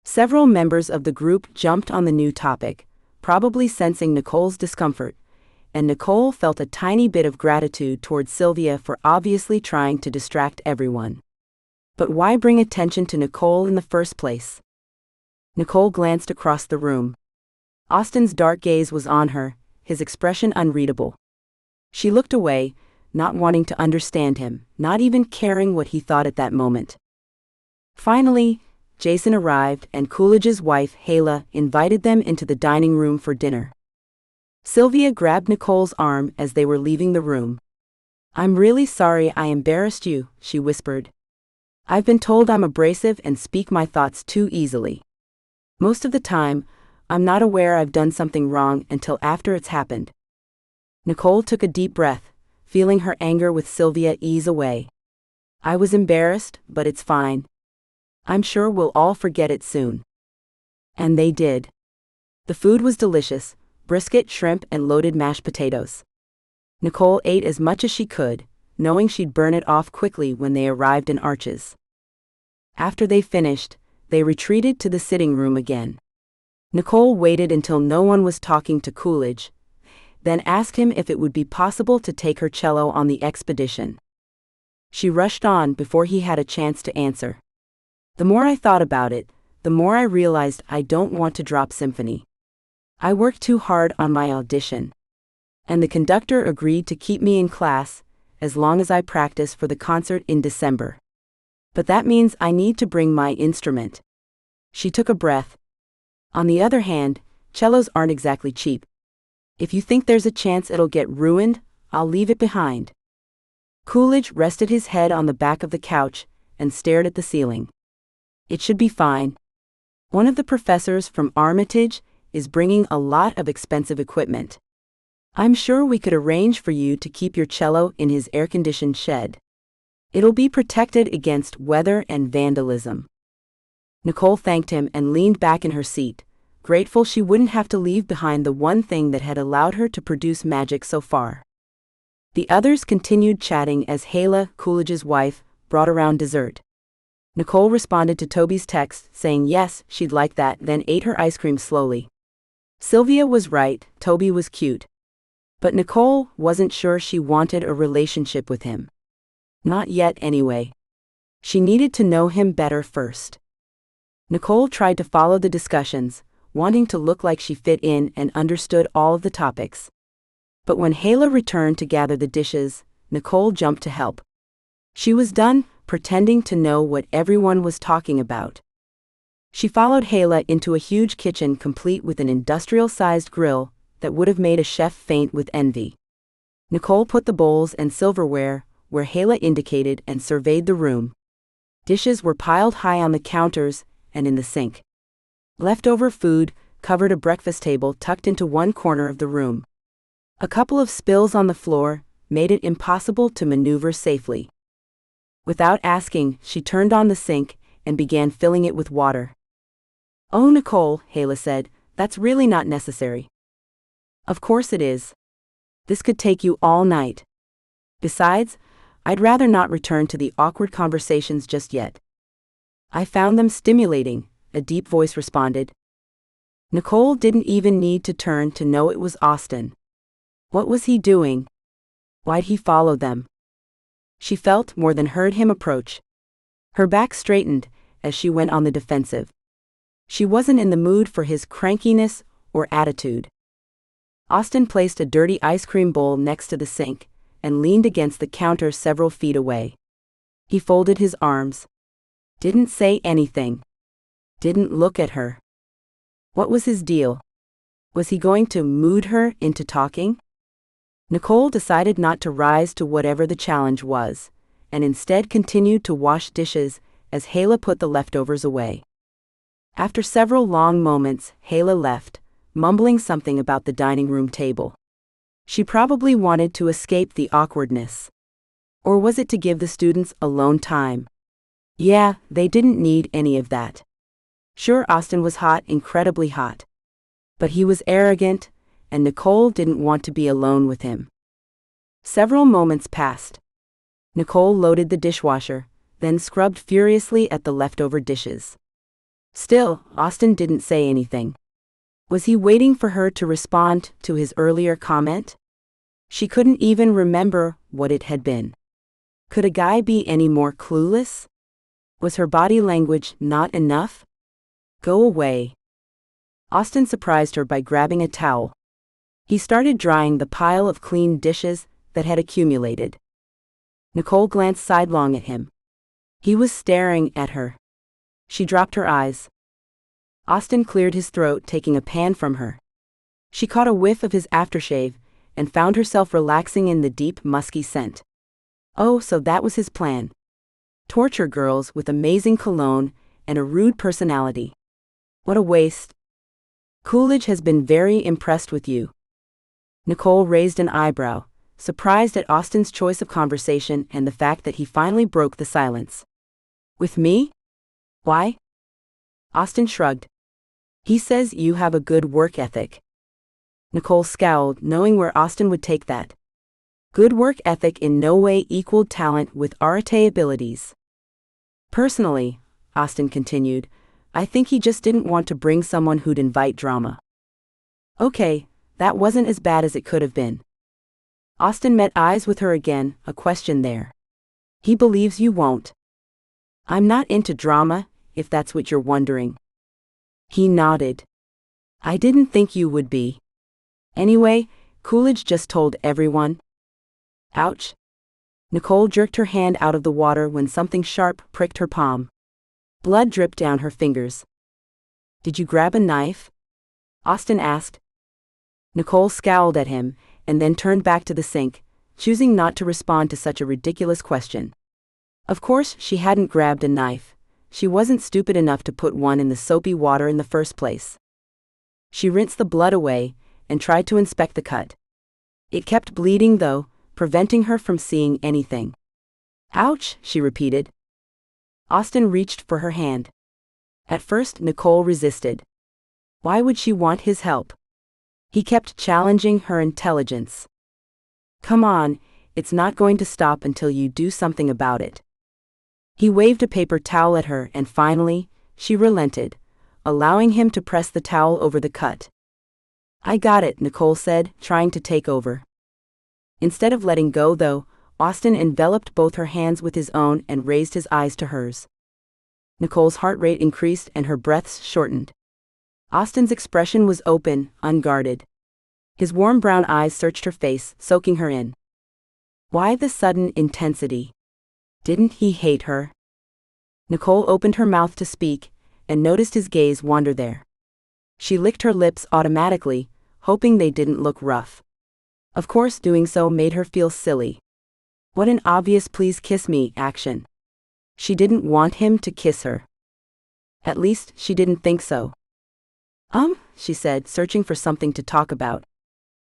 Several members of the group jumped on the new topic, probably sensing Nicole's discomfort, and Nicole felt a tiny bit of gratitude towards Sylvia for obviously trying to distract everyone. But why bring attention to Nicole in the first place? Nicole glanced across the room. Austin's dark gaze was on her, his expression unreadable. She looked away, not wanting to understand him, not even caring what he thought at that moment. Finally, Jason arrived, and Coolidge's wife, Hayla, invited them into the dining room for dinner. Sylvia grabbed Nicole's arm as they were leaving the room. "I'm really sorry I embarrassed you," she whispered. "I've been told I'm abrasive and speak my thoughts too easily. Most of the time, I'm not aware I've done something wrong until after it's happened." Nicole took a deep breath, feeling her anger with Sylvia ease away. "I was embarrassed, but it's fine. I'm sure we'll all forget it soon." And they did. The food was delicious, brisket, shrimp, and loaded mashed potatoes. Nicole ate as much as she could, knowing she'd burn it off quickly when they arrived in Arches. After they finished, they retreated to the sitting room again. Nicole waited until no one was talking to Coolidge, then asked him if it would be possible to take her cello on the expedition. She rushed on before he had a chance to answer. "The more I thought about it, the more I realized I don't want to drop symphony. I worked too hard on my audition. And the conductor agreed to keep me in class, as long as I practice for the concert in December. But that means I need to bring my instrument. She took a breath. On the other hand, cellos aren't exactly cheap. If you think there's a chance it'll get ruined, I'll leave it behind. Coolidge rested his head on the back of the couch and stared at the ceiling. It should be fine. One of the professors from Armitage is bringing a lot of expensive equipment. I'm sure we could arrange for you to keep your cello in his air-conditioned shed. It'll be protected against weather and vandalism. Nicole thanked him and leaned back in her seat, grateful she wouldn't have to leave behind the one thing that had allowed her to produce magic so far. The others continued chatting as Hala, Coolidge's wife, brought around dessert. Nicole responded to Toby's text, saying yes, she'd like that, then ate her ice cream slowly. Sylvia was right, Toby was cute. But Nicole wasn't sure she wanted a relationship with him. Not yet anyway. She needed to know him better first. Nicole tried to follow the discussions, wanting to look like she fit in and understood all of the topics. But when Hala returned to gather the dishes, Nicole jumped to help. She was done pretending to know what everyone was talking about. She followed Hala into a huge kitchen complete with an industrial-sized grill that would have made a chef faint with envy. Nicole put the bowls and silverware where Hala indicated and surveyed the room. Dishes were piled high on the counters and in the sink. Leftover food covered a breakfast table tucked into one corner of the room. A couple of spills on the floor made it impossible to maneuver safely. Without asking, she turned on the sink and began filling it with water. "Oh, Nicole," Hala said, "that's really not necessary." "Of course it is. This could take you all night. Besides, I'd rather not return to the awkward conversations just yet." "I found them stimulating," a deep voice responded. Nicole didn't even need to turn to know it was Austin. What was he doing? Why'd he follow them? She felt more than heard him approach. Her back straightened as she went on the defensive. She wasn't in the mood for his crankiness or attitude. Austin placed a dirty ice cream bowl next to the sink and leaned against the counter several feet away. He folded his arms. Didn't say anything. Didn't look at her. What was his deal? Was he going to mood her into talking? Nicole decided not to rise to whatever the challenge was, and instead continued to wash dishes as Hala put the leftovers away. After several long moments, Hala left, mumbling something about the dining room table. She probably wanted to escape the awkwardness. Or was it to give the students alone time? Yeah, they didn't need any of that. Sure, Austin was hot, incredibly hot. But he was arrogant, and Nicole didn't want to be alone with him. Several moments passed. Nicole loaded the dishwasher, then scrubbed furiously at the leftover dishes. Still, Austin didn't say anything. Was he waiting for her to respond to his earlier comment? She couldn't even remember what it had been. Could a guy be any more clueless? Was her body language not enough? Go away. Austin surprised her by grabbing a towel. He started drying the pile of clean dishes that had accumulated. Nicole glanced sidelong at him. He was staring at her. She dropped her eyes. Austin cleared his throat, taking a pan from her. She caught a whiff of his aftershave and found herself relaxing in the deep, musky scent. Oh, so that was his plan. Torture girls with amazing cologne and a rude personality. What a waste. Coolidge has been very impressed with you. Nicole raised an eyebrow, surprised at Austin's choice of conversation and the fact that he finally broke the silence. With me? Why? Austin shrugged. He says you have a good work ethic. Nicole scowled, knowing where Austin would take that. Good work ethic in no way equaled talent with arete abilities. Personally, Austin continued, I think he just didn't want to bring someone who'd invite drama. Okay, that wasn't as bad as it could have been. Austin met eyes with her again, a question there. He believes you won't. I'm not into drama, if that's what you're wondering. He nodded. I didn't think you would be. Anyway, Coolidge just told everyone. Ouch. Nicole jerked her hand out of the water when something sharp pricked her palm. Blood dripped down her fingers. Did you grab a knife? Austin asked. Nicole scowled at him, and then turned back to the sink, choosing not to respond to such a ridiculous question. Of course she hadn't grabbed a knife. She wasn't stupid enough to put one in the soapy water in the first place. She rinsed the blood away, and tried to inspect the cut. It kept bleeding though, preventing her from seeing anything. Ouch, she repeated. Austin reached for her hand. At first Nicole resisted. Why would she want his help? He kept challenging her intelligence. Come on, it's not going to stop until you do something about it. He waved a paper towel at her and finally, she relented, allowing him to press the towel over the cut. I got it, Nicole said, trying to take over. Instead of letting go though, Austin enveloped both her hands with his own and raised his eyes to hers. Nicole's heart rate increased and her breaths shortened. Austin's expression was open, unguarded. His warm brown eyes searched her face, soaking her in. Why the sudden intensity? Didn't he hate her? Nicole opened her mouth to speak, and noticed his gaze wander there. She licked her lips automatically, hoping they didn't look rough. Of course doing so made her feel silly. What an obvious please kiss me action. She didn't want him to kiss her. At least, she didn't think so. She said, searching for something to talk about.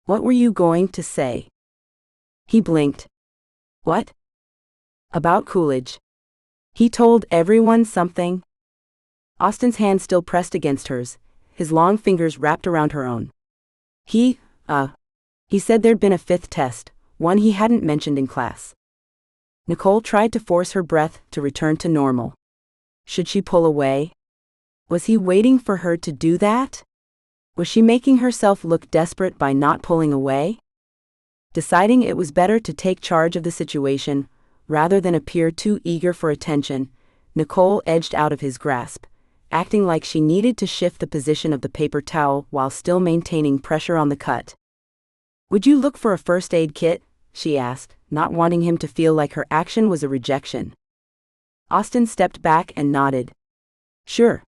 What were you going to say? He blinked. What? About Coolidge. He told everyone something? Austin's hand still pressed against hers, his long fingers wrapped around her own. He said there'd been a fifth test, one he hadn't mentioned in class. Nicole tried to force her breath to return to normal. Should she pull away? Was he waiting for her to do that? Was she making herself look desperate by not pulling away? Deciding it was better to take charge of the situation, rather than appear too eager for attention, Nicole edged out of his grasp, acting like she needed to shift the position of the paper towel while still maintaining pressure on the cut. Would you look for a first aid kit? She asked, not wanting him to feel like her action was a rejection. Austin stepped back and nodded. Sure.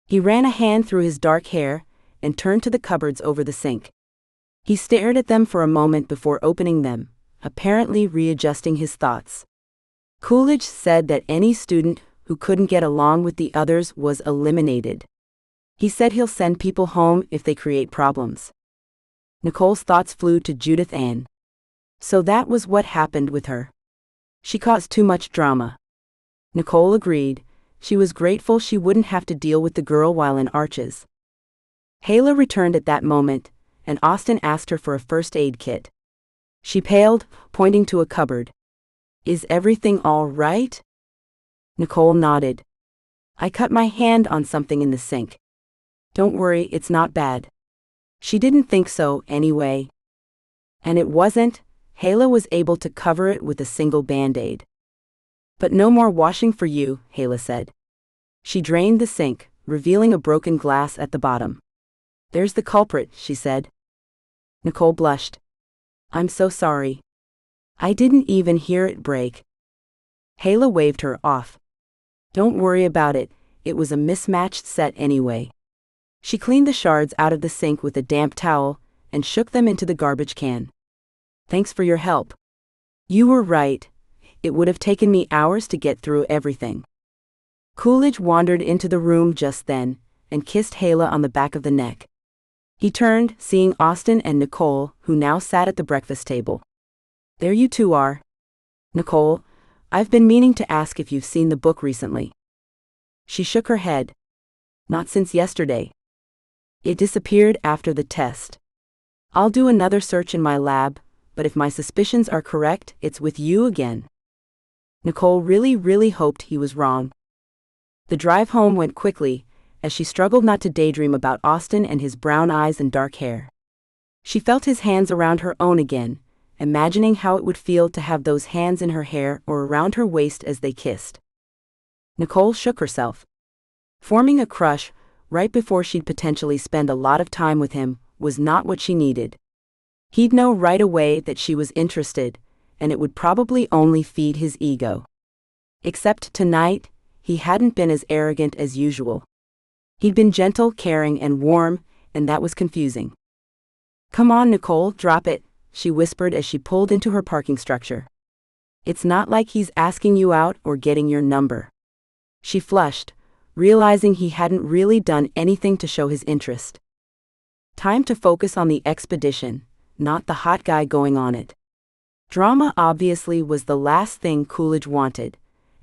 He ran a hand through his dark hair, and turned to the cupboards over the sink. He stared at them for a moment before opening them, apparently readjusting his thoughts. Coolidge said that any student who couldn't get along with the others was eliminated. He said he'll send people home if they create problems. Nicole's thoughts flew to Judith Ann. So that was what happened with her. She caused too much drama. Nicole agreed. She was grateful she wouldn't have to deal with the girl while in Arches. Hala returned at that moment, and Austin asked her for a first aid kit. She paled, pointing to a cupboard. Is everything all right? Nicole nodded. I cut my hand on something in the sink. Don't worry, it's not bad. She didn't think so, anyway. And it wasn't. Hala was able to cover it with a single band-aid. But no more washing for you, Hala said. She drained the sink, revealing a broken glass at the bottom. There's the culprit, she said. Nicole blushed. I'm so sorry. I didn't even hear it break. Hala waved her off. Don't worry about it, it was a mismatched set anyway. She cleaned the shards out of the sink with a damp towel, and shook them into the garbage can. Thanks for your help. You were right. It would have taken me hours to get through everything. Coolidge wandered into the room just then, and kissed Hala on the back of the neck. He turned, seeing Austin and Nicole, who now sat at the breakfast table. There you two are. Nicole, I've been meaning to ask if you've seen the book recently. She shook her head. Not since yesterday. It disappeared after the test. I'll do another search in my lab, but if my suspicions are correct, it's with you again. Nicole really hoped he was wrong. The drive home went quickly, as she struggled not to daydream about Austin and his brown eyes and dark hair. She felt his hands around her own again, imagining how it would feel to have those hands in her hair or around her waist as they kissed. Nicole shook herself. Forming a crush, right before she'd potentially spend a lot of time with him, was not what she needed. He'd know right away that she was interested, and it would probably only feed his ego. Except tonight, he hadn't been as arrogant as usual. He'd been gentle, caring, and warm, and that was confusing. "Come on, Nicole, drop it," she whispered as she pulled into her parking structure. "It's not like he's asking you out or getting your number." She flushed, realizing he hadn't really done anything to show his interest. Time to focus on the expedition, not the hot guy going on it. Drama obviously was the last thing Coolidge wanted,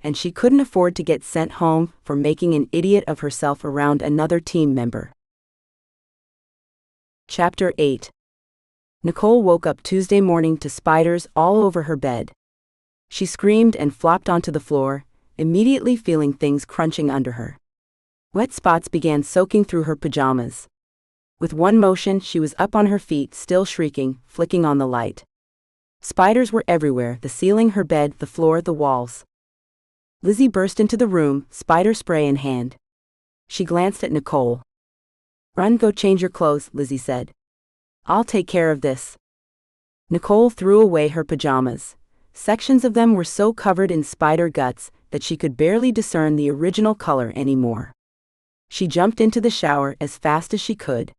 and she couldn't afford to get sent home for making an idiot of herself around another team member. Chapter 8. Nicole woke up Tuesday morning to spiders all over her bed. She screamed and flopped onto the floor, immediately feeling things crunching under her. Wet spots began soaking through her pajamas. With one motion, she was up on her feet, still shrieking, flicking on the light. Spiders were everywhere, the ceiling, her bed, the floor, the walls. Lizzie burst into the room, spider spray in hand. She glanced at Nicole. "Run, go change your clothes," Lizzie said. "I'll take care of this." Nicole threw away her pajamas. Sections of them were so covered in spider guts that she could barely discern the original color anymore. She jumped into the shower as fast as she could.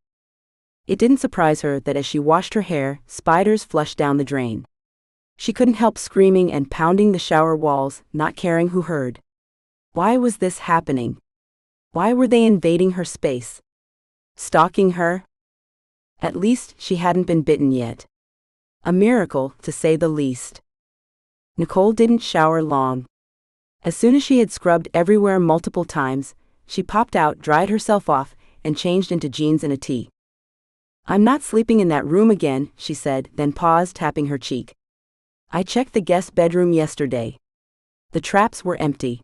It didn't surprise her that as she washed her hair, spiders flushed down the drain. She couldn't help screaming and pounding the shower walls, not caring who heard. Why was this happening? Why were they invading her space? Stalking her? At least she hadn't been bitten yet. A miracle, to say the least. Nicole didn't shower long. As soon as she had scrubbed everywhere multiple times, she popped out, dried herself off, and changed into jeans and a tee. "I'm not sleeping in that room again," she said, then paused, tapping her cheek. "I checked the guest bedroom yesterday. The traps were empty.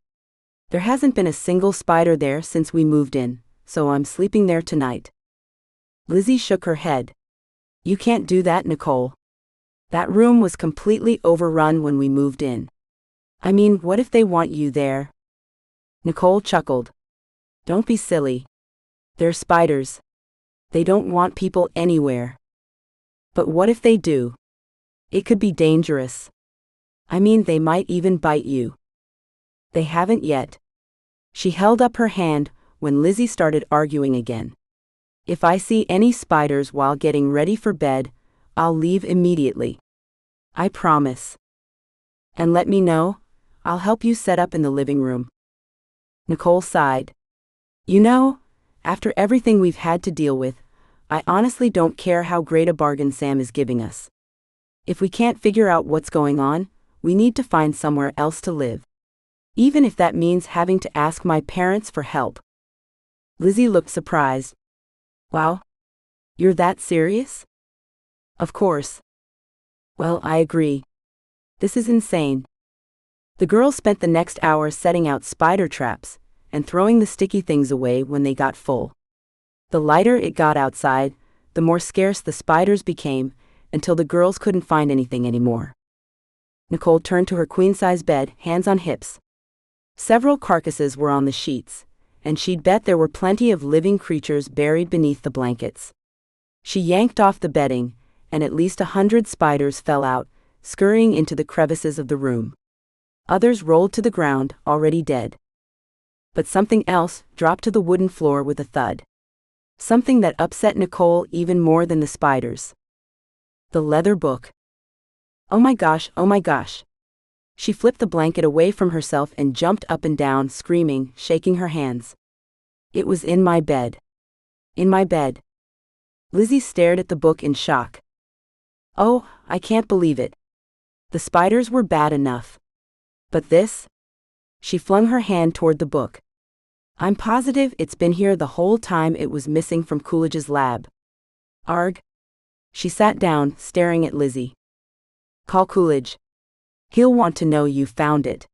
There hasn't been a single spider there since we moved in, so I'm sleeping there tonight." Lizzie shook her head. "You can't do that, Nicole. That room was completely overrun when we moved in. I mean, what if they want you there?" Nicole chuckled. "Don't be silly. They're spiders. They don't want people anywhere. But what if they do? It could be dangerous. I mean, they might even bite you." "They haven't yet." She held up her hand when Lizzie started arguing again. "If I see any spiders while getting ready for bed, I'll leave immediately. I promise. And let me know, I'll help you set up in the living room." Nicole sighed. "You know, after everything we've had to deal with, I honestly don't care how great a bargain Sam is giving us. If we can't figure out what's going on, we need to find somewhere else to live. Even if that means having to ask my parents for help." Lizzie looked surprised. "Wow? You're that serious?" "Of course." "Well, I agree. This is insane." The girls spent the next hour setting out spider traps and throwing the sticky things away when they got full. The lighter it got outside, the more scarce the spiders became, until the girls couldn't find anything anymore. Nicole turned to her queen-size bed, hands on hips. Several carcasses were on the sheets, and she'd bet there were plenty of living creatures buried beneath the blankets. She yanked off the bedding, and at least 100 spiders fell out, scurrying into the crevices of the room. Others rolled to the ground, already dead. But something else dropped to the wooden floor with a thud. Something that upset Nicole even more than the spiders. The leather book. "Oh my gosh, oh my gosh." She flipped the blanket away from herself and jumped up and down, screaming, shaking her hands. "It was in my bed. In my bed." Lizzie stared at the book in shock. "Oh, I can't believe it. The spiders were bad enough. But this?" She flung her hand toward the book. "I'm positive it's been here the whole time it was missing from Coolidge's lab." "Arg." She sat down, staring at Lizzie. "Call Coolidge. He'll want to know you found it."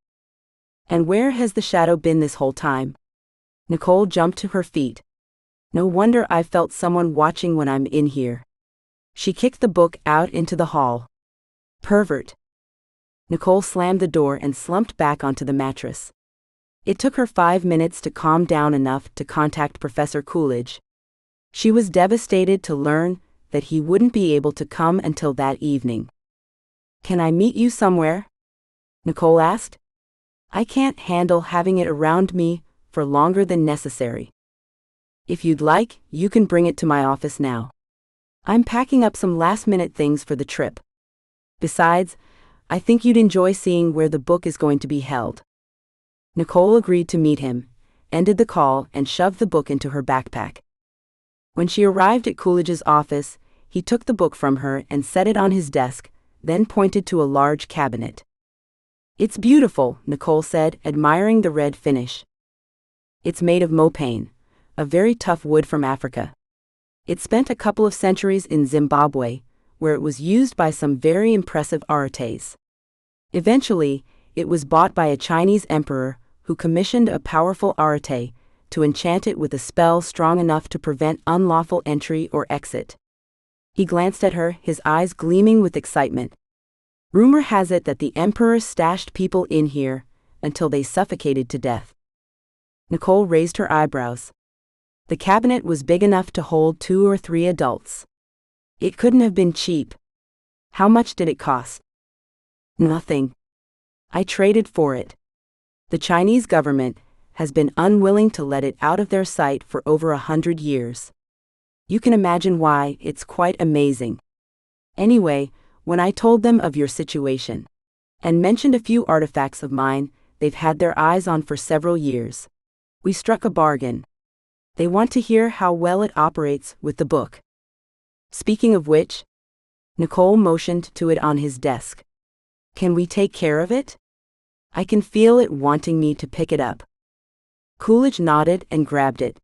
"And where has the shadow been this whole time?" Nicole jumped to her feet. "No wonder I felt someone watching when I'm in here." She kicked the book out into the hall. "Pervert." Nicole slammed the door and slumped back onto the mattress. It took her 5 minutes to calm down enough to contact Professor Coolidge. She was devastated to learn that he wouldn't be able to come until that evening. "Can I meet you somewhere?" Nicole asked. "I can't handle having it around me for longer than necessary. If you'd like, you can bring it to my office now. I'm packing up some last-minute things for the trip. Besides, I think you'd enjoy seeing where the book is going to be held." Nicole agreed to meet him, ended the call, and shoved the book into her backpack. When she arrived at Coolidge's office, he took the book from her and set it on his desk, then pointed to a large cabinet. "It's beautiful," Nicole said, admiring the red finish. "It's made of mopane, a very tough wood from Africa. It spent a couple of centuries in Zimbabwe, where it was used by some very impressive Ares. Eventually, it was bought by a Chinese emperor who commissioned a powerful Arate to enchant it with a spell strong enough to prevent unlawful entry or exit." He glanced at her, his eyes gleaming with excitement. "Rumor has it that the emperor stashed people in here until they suffocated to death." Nicole raised her eyebrows. The cabinet was big enough to hold 2 or 3 adults. It couldn't have been cheap. "How much did it cost?" "Nothing. I traded for it. The Chinese government has been unwilling to let it out of their sight for over 100 years. You can imagine why. It's quite amazing. Anyway, when I told them of your situation and mentioned a few artifacts of mine they've had their eyes on for several years, we struck a bargain. They want to hear how well it operates with the book. Speaking of which," Nicole motioned to it on his desk. "Can we take care of it? I can feel it wanting me to pick it up." Coolidge nodded and grabbed it.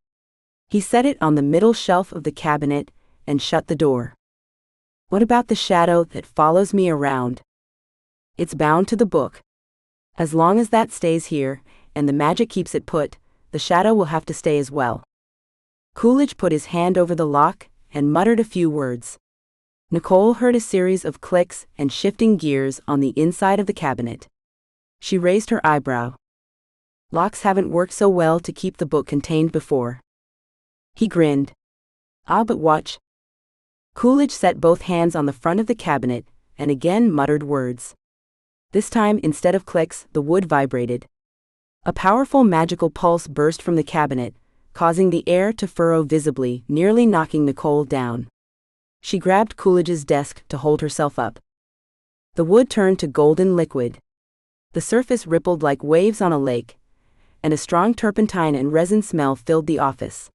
He set it on the middle shelf of the cabinet and shut the door. "What about the shadow that follows me around?" "It's bound to the book. As long as that stays here, and the magic keeps it put, the shadow will have to stay as well." Coolidge put his hand over the lock and muttered a few words. Nicole heard a series of clicks and shifting gears on the inside of the cabinet. She raised her eyebrow. "Locks haven't worked so well to keep the book contained before." He grinned. "Ah, but watch." Coolidge set both hands on the front of the cabinet and again muttered words. This time, instead of clicks, the wood vibrated. A powerful magical pulse burst from the cabinet, causing the air to furrow visibly, nearly knocking Nicole down. She grabbed Coolidge's desk to hold herself up. The wood turned to golden liquid. The surface rippled like waves on a lake, and a strong turpentine and resin smell filled the office.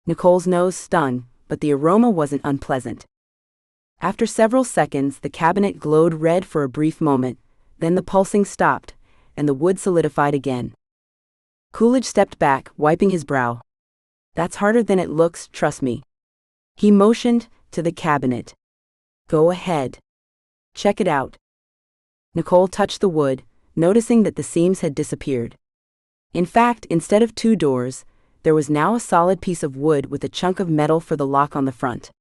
Nicole's nose stung, but the aroma wasn't unpleasant. After several seconds, the cabinet glowed red for a brief moment, then the pulsing stopped, and the wood solidified again. Coolidge stepped back, wiping his brow. "That's harder than it looks, trust me." He motioned to the cabinet. "Go ahead. Check it out." Nicole touched the wood, noticing that the seams had disappeared. In fact, instead of 2 doors, there was now a solid piece of wood with a chunk of metal for the lock on the front.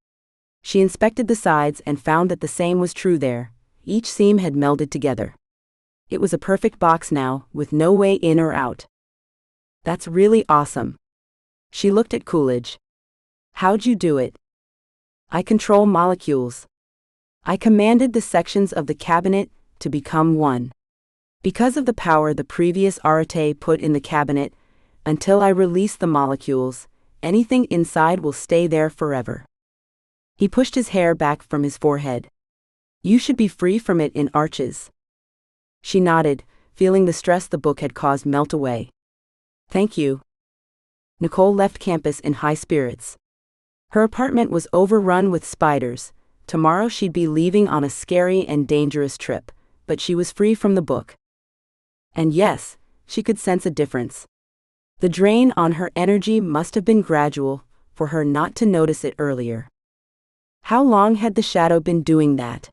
She inspected the sides and found that the same was true there. Each seam had melded together. It was a perfect box now, with no way in or out. "That's really awesome." She looked at Coolidge. "How'd you do it?" "I control molecules. I commanded the sections of the cabinet to become one. Because of the power the previous Arate put in the cabinet, until I release the molecules, anything inside will stay there forever." He pushed his hair back from his forehead. "You should be free from it in arches." She nodded, feeling the stress the book had caused melt away. "Thank you." Nicole left campus in high spirits. Her apartment was overrun with spiders. Tomorrow she'd be leaving on a scary and dangerous trip, but she was free from the book. And yes, she could sense a difference. The drain on her energy must have been gradual for her not to notice it earlier. How long had the shadow been doing that?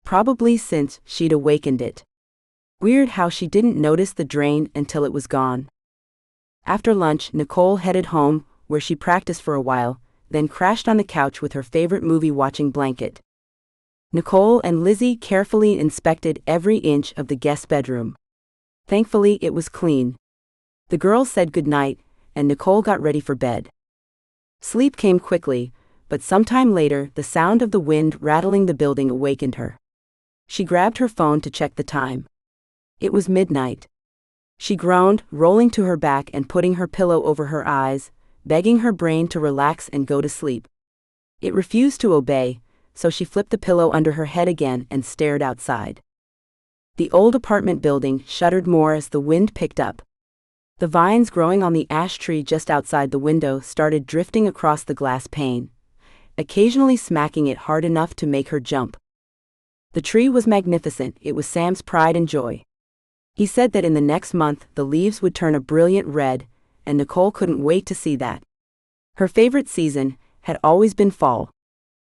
Probably since she'd awakened it. Weird how she didn't notice the drain until it was gone. After lunch, Nicole headed home, where she practiced for a while, then crashed on the couch with her favorite movie-watching blanket. Nicole and Lizzie carefully inspected every inch of the guest bedroom. Thankfully, it was clean. The girls said goodnight, and Nicole got ready for bed. Sleep came quickly, but sometime later the sound of the wind rattling the building awakened her. She grabbed her phone to check the time. It was midnight. She groaned, rolling to her back and putting her pillow over her eyes, begging her brain to relax and go to sleep. It refused to obey, so she flipped the pillow under her head again and stared outside. The old apartment building shuddered more as the wind picked up. The vines growing on the ash tree just outside the window started drifting across the glass pane, occasionally smacking it hard enough to make her jump. The tree was magnificent. It was Sam's pride and joy. He said that in the next month the leaves would turn a brilliant red, and Nicole couldn't wait to see that. Her favorite season had always been fall.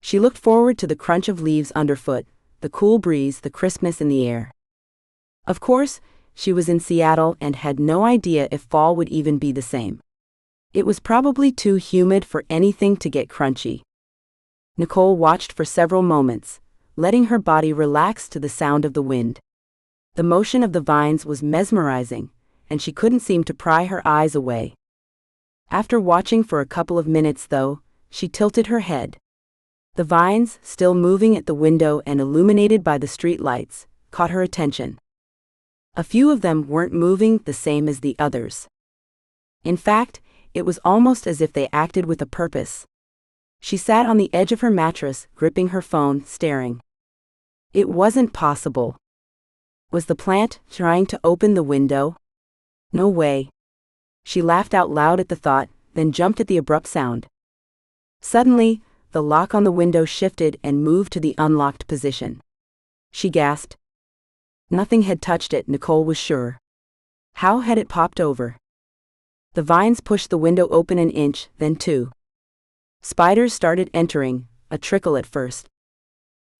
She looked forward to the crunch of leaves underfoot, the cool breeze, the crispness in the air. Of course, she was in Seattle and had no idea if fall would even be the same. It was probably too humid for anything to get crunchy. Nicole watched for several moments, letting her body relax to the sound of the wind. The motion of the vines was mesmerizing, and she couldn't seem to pry her eyes away. After watching for a couple of minutes, though, she tilted her head. The vines, still moving at the window and illuminated by the street lights, caught her attention. A few of them weren't moving the same as the others. In fact, it was almost as if they acted with a purpose. She sat on the edge of her mattress, gripping her phone, staring. It wasn't possible. Was the plant trying to open the window? No way. She laughed out loud at the thought, then jumped at the abrupt sound. Suddenly, the lock on the window shifted and moved to the unlocked position. She gasped. Nothing had touched it, Nicole was sure. How had it popped over? The vines pushed the window open an inch, then two. Spiders started entering, a trickle at first.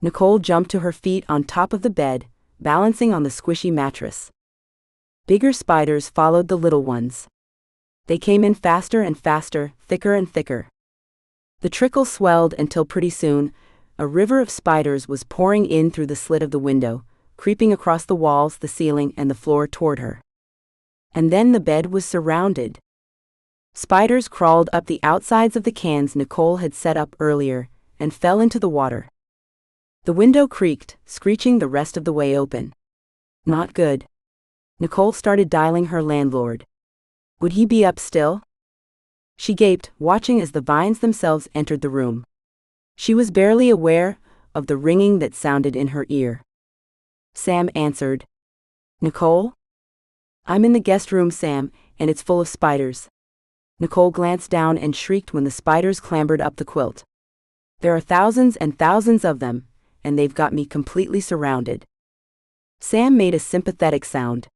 Nicole jumped to her feet on top of the bed, balancing on the squishy mattress. Bigger spiders followed the little ones. They came in faster and faster, thicker and thicker. The trickle swelled until pretty soon, a river of spiders was pouring in through the slit of the window, creeping across the walls, the ceiling, and the floor toward her. And then the bed was surrounded. Spiders crawled up the outsides of the cans Nicole had set up earlier, and fell into the water. The window creaked, screeching the rest of the way open. Not good. Nicole started dialing her landlord. Would he be up still? She gaped, watching as the vines themselves entered the room. She was barely aware of the ringing that sounded in her ear. Sam answered. Nicole? I'm in the guest room, Sam, and it's full of spiders. Nicole glanced down and shrieked when the spiders clambered up the quilt. There are thousands and thousands of them, and they've got me completely surrounded. Sam made a sympathetic sound.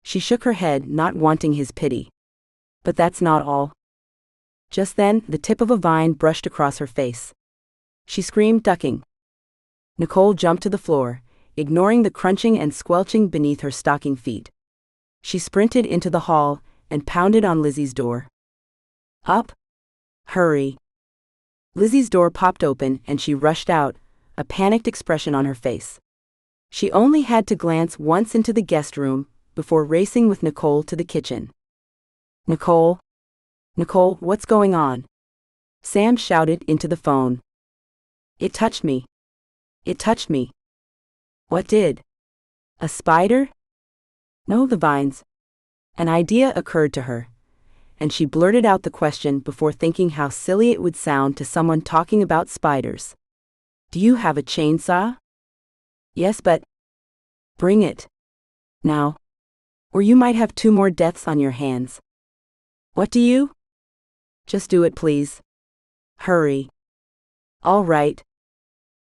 She shook her head, not wanting his pity. But that's not all. Just then, the tip of a vine brushed across her face. She screamed, ducking. Nicole jumped to the floor, ignoring the crunching and squelching beneath her stocking feet. She sprinted into the hall and pounded on Lizzie's door. Up! Hurry! Lizzie's door popped open and she rushed out, a panicked expression on her face. She only had to glance once into the guest room before racing with Nicole to the kitchen. Nicole? Nicole, what's going on? Sam shouted into the phone. It touched me. It touched me. What did? A spider? No, the vines. An idea occurred to her, and she blurted out the question before thinking how silly it would sound to someone talking about spiders. Do you have a chainsaw? Yes, but... Bring it. Now. Or you might have 2 more deaths on your hands. What do you? Just do it, please. Hurry. All right.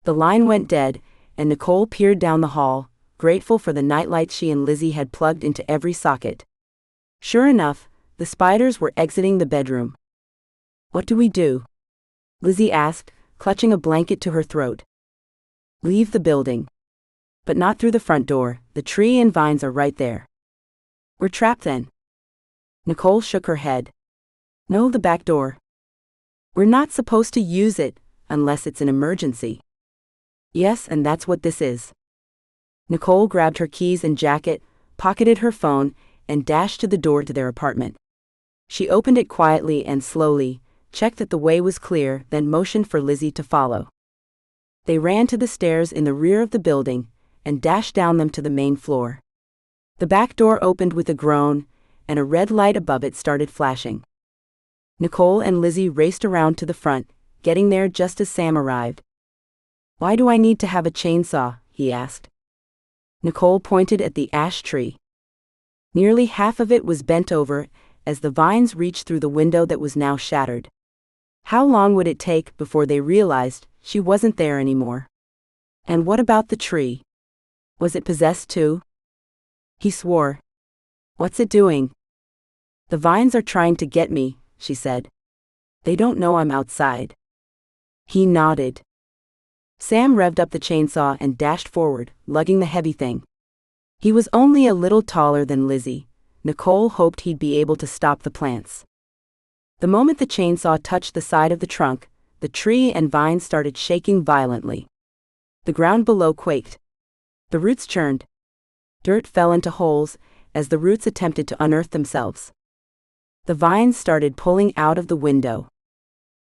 The line went dead, and Nicole peered down the hall, grateful for the nightlights she and Lizzie had plugged into every socket. Sure enough, the spiders were exiting the bedroom. What do we do? Lizzie asked, clutching a blanket to her throat. Leave the building. But not through the front door, the tree and vines are right there. We're trapped then. Nicole shook her head. No, the back door. We're not supposed to use it, unless it's an emergency. Yes, and that's what this is. Nicole grabbed her keys and jacket, pocketed her phone, and dashed to the door to their apartment. She opened it quietly and slowly, checked that the way was clear, then motioned for Lizzie to follow. They ran to the stairs in the rear of the building and dashed down them to the main floor. The back door opened with a groan, and a red light above it started flashing. Nicole and Lizzie raced around to the front, getting there just as Sam arrived. "Why do I need to have a chainsaw?" he asked. Nicole pointed at the ash tree. Nearly half of it was bent over as the vines reached through the window that was now shattered. How long would it take before they realized she wasn't there anymore? And what about the tree? Was it possessed too? He swore. "What's it doing?" "The vines are trying to get me," she said. "They don't know I'm outside." He nodded. Sam revved up the chainsaw and dashed forward, lugging the heavy thing. He was only a little taller than Lizzie. Nicole hoped he'd be able to stop the plants. The moment the chainsaw touched the side of the trunk, the tree and vines started shaking violently. The ground below quaked. The roots churned. Dirt fell into holes as the roots attempted to unearth themselves. The vines started pulling out of the window.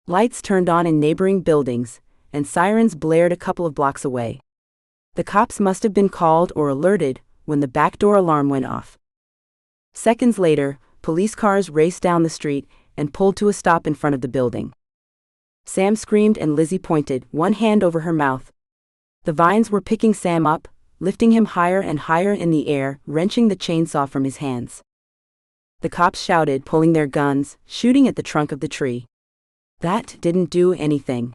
Lights turned on in neighboring buildings, and sirens blared a couple of blocks away. The cops must have been called or alerted when the back door alarm went off. Seconds later, police cars raced down the street and pulled to a stop in front of the building. Sam screamed and Lizzie pointed, one hand over her mouth. The vines were picking Sam up, lifting him higher and higher in the air, wrenching the chainsaw from his hands. The cops shouted, pulling their guns, shooting at the trunk of the tree. That didn't do anything.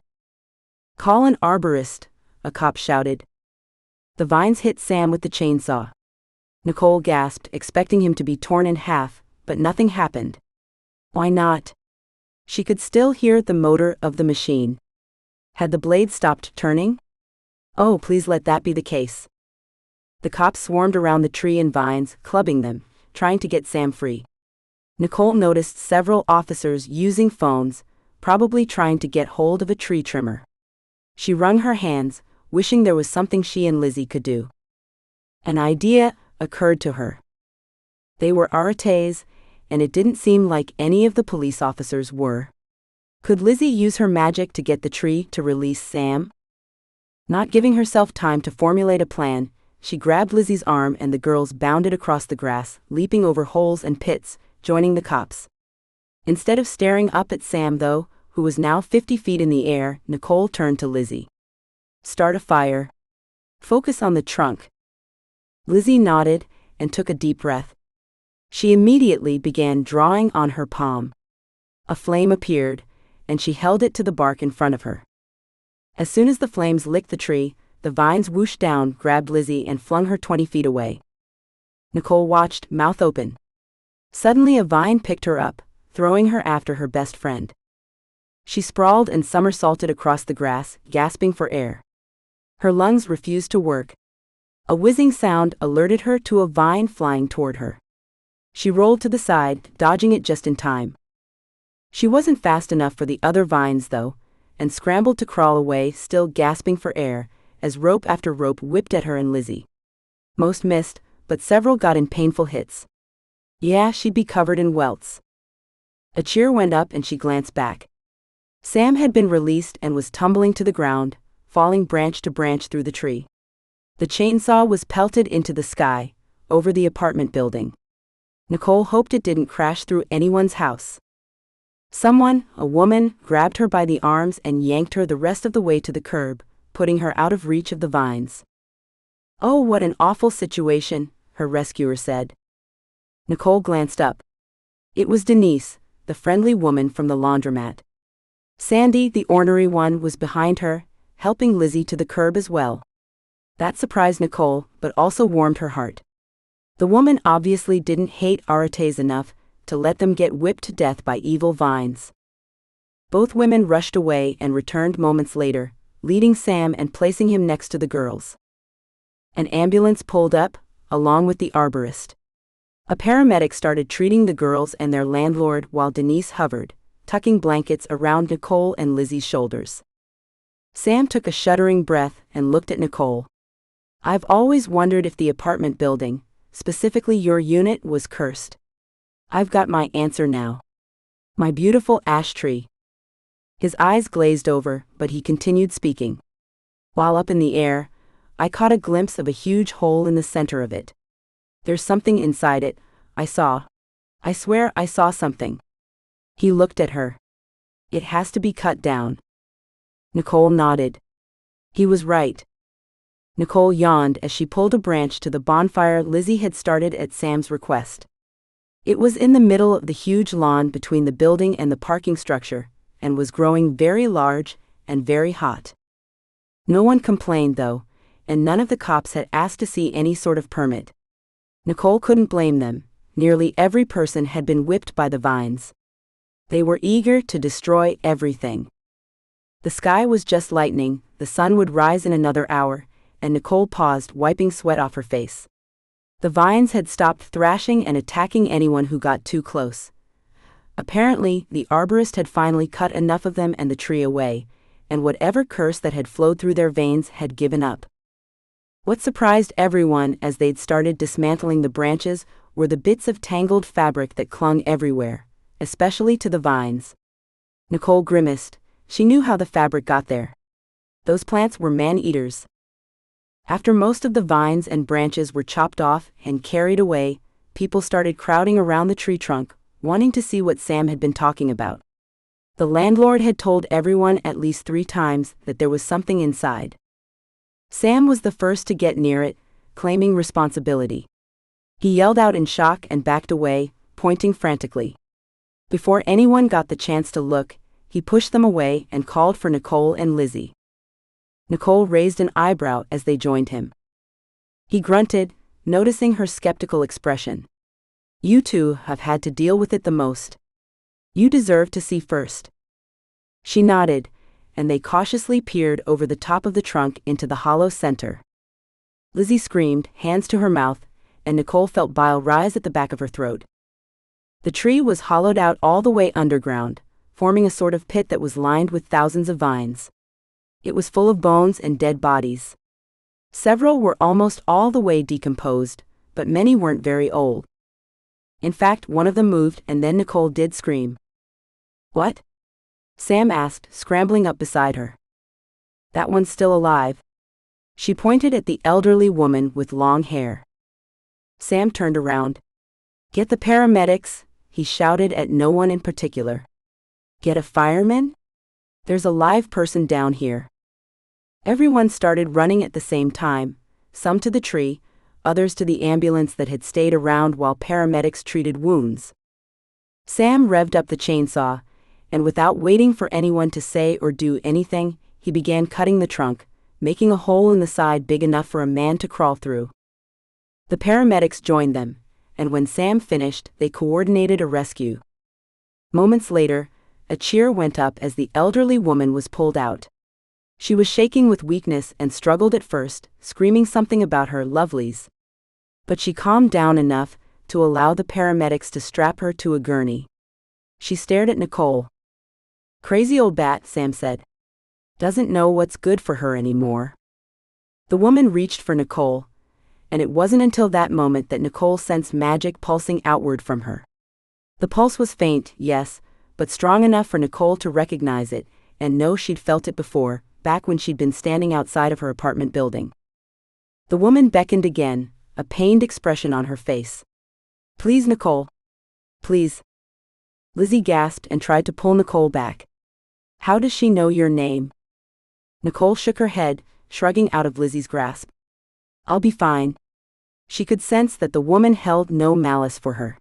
"Call an arborist," a cop shouted. The vines hit Sam with the chainsaw. Nicole gasped, expecting him to be torn in half, but nothing happened. Why not? She could still hear the motor of the machine. Had the blade stopped turning? Oh, please let that be the case. The cops swarmed around the tree and vines, clubbing them, trying to get Sam free. Nicole noticed several officers using phones, probably trying to get hold of a tree trimmer. She wrung her hands, wishing there was something she and Lizzie could do. An idea occurred to her. They were Aers, and it didn't seem like any of the police officers were. Could Lizzie use her magic to get the tree to release Sam? Not giving herself time to formulate a plan, she grabbed Lizzie's arm and the girls bounded across the grass, leaping over holes and pits, joining the cops. Instead of staring up at Sam, though, who was now 50 feet in the air, Nicole turned to Lizzie. "Start a fire. Focus on the trunk." Lizzie nodded and took a deep breath. She immediately began drawing on her palm. A flame appeared, and she held it to the bark in front of her. As soon as the flames licked the tree, the vines whooshed down, grabbed Lizzie, and flung her 20 feet away. Nicole watched, mouth open. Suddenly a vine picked her up, throwing her after her best friend. She sprawled and somersaulted across the grass, gasping for air. Her lungs refused to work. A whizzing sound alerted her to a vine flying toward her. She rolled to the side, dodging it just in time. She wasn't fast enough for the other vines, though, and scrambled to crawl away, still gasping for air, as rope after rope whipped at her and Lizzie. Most missed, but several got in painful hits. Yeah, she'd be covered in welts. A cheer went up and she glanced back. Sam had been released and was tumbling to the ground, falling branch to branch through the tree. The chainsaw was pelted into the sky, over the apartment building. Nicole hoped it didn't crash through anyone's house. Someone, a woman, grabbed her by the arms and yanked her the rest of the way to the curb, putting her out of reach of the vines. "Oh, what an awful situation," her rescuer said. Nicole glanced up. It was Denise, the friendly woman from the laundromat. Sandy, the ornery one, was behind her, helping Lizzie to the curb as well. That surprised Nicole, but also warmed her heart. The woman obviously didn't hate Ares enough to let them get whipped to death by evil vines. Both women rushed away and returned moments later, leading Sam and placing him next to the girls. An ambulance pulled up, along with the arborist. A paramedic started treating the girls and their landlord while Denise hovered, tucking blankets around Nicole and Lizzie's shoulders. Sam took a shuddering breath and looked at Nicole. "I've always wondered if the apartment building, specifically your unit, was cursed. I've got my answer now. My beautiful ash tree. His eyes glazed over, but he continued speaking. While up in the air, I caught a glimpse of a huge hole in the center of it. There's something inside it, I swear I saw something. He looked at her. It has to be cut down. Nicole nodded. He was right. Nicole yawned as she pulled a branch to the bonfire Lizzie had started at Sam's request. It was in the middle of the huge lawn between the building and the parking structure, and was growing very large and very hot. No one complained though, and none of the cops had asked to see any sort of permit. Nicole couldn't blame them. Nearly every person had been whipped by the vines. They were eager to destroy everything. The sky was just lightening, the sun would rise in another hour, and Nicole paused, wiping sweat off her face. The vines had stopped thrashing and attacking anyone who got too close. Apparently, the arborist had finally cut enough of them and the tree away, and whatever curse that had flowed through their veins had given up. What surprised everyone as they'd started dismantling the branches were the bits of tangled fabric that clung everywhere, especially to the vines. Nicole grimaced. She knew how the fabric got there. Those plants were man-eaters. After most of the vines and branches were chopped off and carried away, people started crowding around the tree trunk, wanting to see what Sam had been talking about. The landlord had told everyone at least 3 times that there was something inside. Sam was the first to get near it, claiming responsibility. He yelled out in shock and backed away, pointing frantically. Before anyone got the chance to look, he pushed them away and called for Nicole and Lizzie. Nicole raised an eyebrow as they joined him. He grunted, noticing her skeptical expression. You two have had to deal with it the most. You deserve to see first. She nodded, and they cautiously peered over the top of the trunk into the hollow center. Lizzie screamed, hands to her mouth, and Nicole felt bile rise at the back of her throat. The tree was hollowed out all the way underground, forming a sort of pit that was lined with thousands of vines. It was full of bones and dead bodies. Several were almost all the way decomposed, but many weren't very old. In fact, one of them moved, and then Nicole did scream. What? Sam asked, scrambling up beside her. That one's still alive. She pointed at the elderly woman with long hair. Sam turned around. Get the paramedics, he shouted at no one in particular. Get a fireman? There's a live person down here. Everyone started running at the same time, some to the tree, others to the ambulance that had stayed around while paramedics treated wounds. Sam revved up the chainsaw, and without waiting for anyone to say or do anything, he began cutting the trunk, making a hole in the side big enough for a man to crawl through. The paramedics joined them, and when Sam finished, they coordinated a rescue. Moments later, a cheer went up as the elderly woman was pulled out. She was shaking with weakness and struggled at first, screaming something about her lovelies. But she calmed down enough to allow the paramedics to strap her to a gurney. She stared at Nicole. Crazy old bat, Sam said. Doesn't know what's good for her anymore. The woman reached for Nicole, and it wasn't until that moment that Nicole sensed magic pulsing outward from her. The pulse was faint, yes, but strong enough for Nicole to recognize it and know she'd felt it before, back when she'd been standing outside of her apartment building. The woman beckoned again, a pained expression on her face. Please, Nicole. Please. Lizzie gasped and tried to pull Nicole back. How does she know your name? Nicole shook her head, shrugging out of Lizzie's grasp. I'll be fine. She could sense that the woman held no malice for her.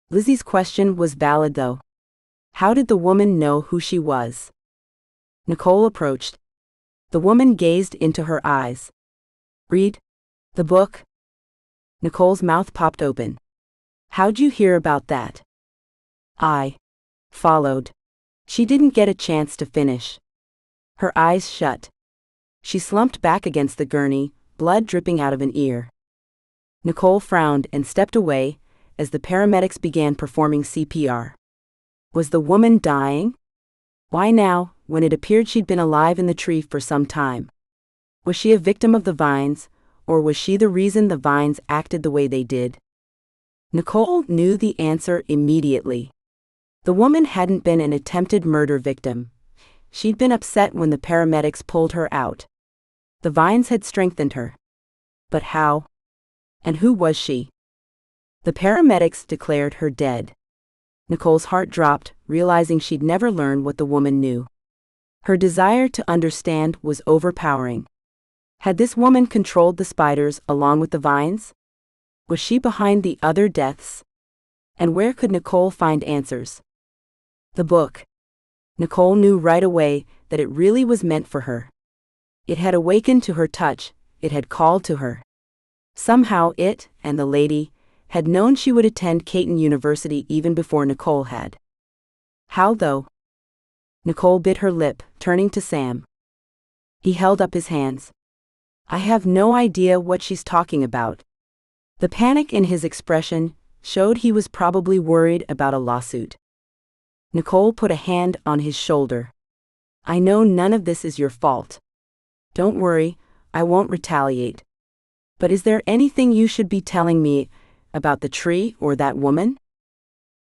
Lizzie's question was valid though. How did the woman know who she was? Nicole approached. The woman gazed into her eyes. Read the book? Nicole's mouth popped open. How'd you hear about that? I followed. She didn't get a chance to finish. Her eyes shut. She slumped back against the gurney, blood dripping out of an ear. Nicole frowned and stepped away as the paramedics began performing CPR. Was the woman dying? Why now, when it appeared she'd been alive in the tree for some time? Was she a victim of the vines, or was she the reason the vines acted the way they did? Nicole knew the answer immediately. The woman hadn't been an attempted murder victim. She'd been upset when the paramedics pulled her out. The vines had strengthened her. But how? And who was she? The paramedics declared her dead. Nicole's heart dropped, realizing she'd never learn what the woman knew. Her desire to understand was overpowering. Had this woman controlled the spiders along with the vines? Was she behind the other deaths? And where could Nicole find answers? The book. Nicole knew right away that it really was meant for her. It had awakened to her touch, it had called to her. Somehow it, and the lady, had known she would attend Kon University even before Nicole had. How though? Nicole bit her lip, turning to Sam. He held up his hands. I have no idea what she's talking about. The panic in his expression showed he was probably worried about a lawsuit. Nicole put a hand on his shoulder. I know none of this is your fault. Don't worry, I won't retaliate. But is there anything you should be telling me about the tree or that woman?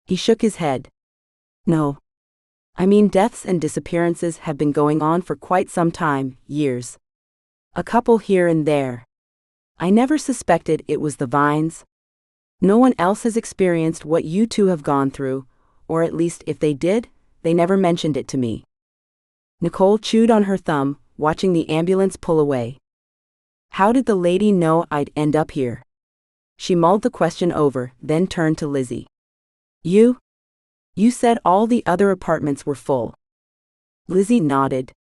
He shook his head. No. I mean, deaths and disappearances have been going on for quite some time, years. A couple here and there. I never suspected it was the vines. No one else has experienced what you two have gone through, or at least if they did, they never mentioned it to me. Nicole chewed on her thumb, watching the ambulance pull away. How did the lady know I'd end up here? She mulled the question over, then turned to Lizzie. You said all the other apartments were full. Lizzie nodded.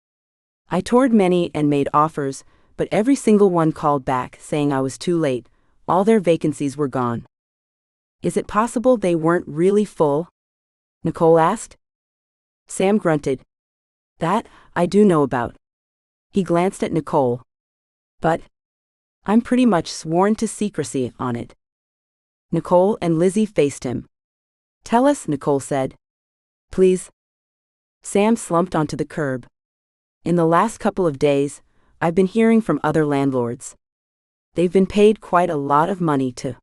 I toured many and made offers, but every single one called back saying I was too late, all their vacancies were gone. Is it possible they weren't really full? Nicole asked. Sam grunted. That, I do know about. He glanced at Nicole. But I'm pretty much sworn to secrecy on it. Nicole and Lizzie faced him. Tell us, Nicole said. Please. Sam slumped onto the curb. In the last couple of days, I've been hearing from other landlords. They've been paid quite a lot of money to,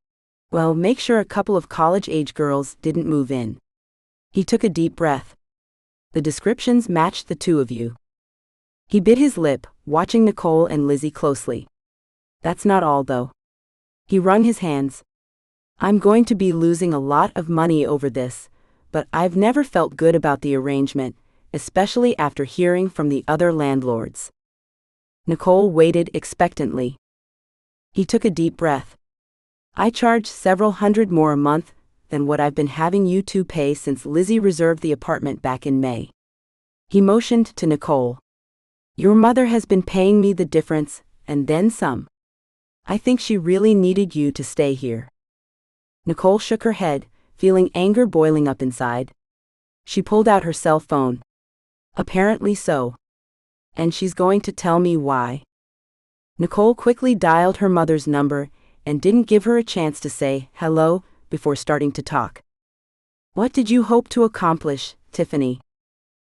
well, make sure a couple of college-age girls didn't move in. He took a deep breath. The descriptions matched the two of you. He bit his lip, watching Nicole and Lizzie closely. That's not all, though. He wrung his hands. I'm going to be losing a lot of money over this, but I've never felt good about the arrangement, especially after hearing from the other landlords. Nicole waited expectantly. He took a deep breath. I charge several hundred more a month than what I've been having you two pay since Lizzie reserved the apartment back in May. He motioned to Nicole. Your mother has been paying me the difference, and then some. I think she really needed you to stay here. Nicole shook her head, feeling anger boiling up inside. She pulled out her cell phone. Apparently so. And she's going to tell me why. Nicole quickly dialed her mother's number and didn't give her a chance to say hello before starting to talk. What did you hope to accomplish, Tiffany?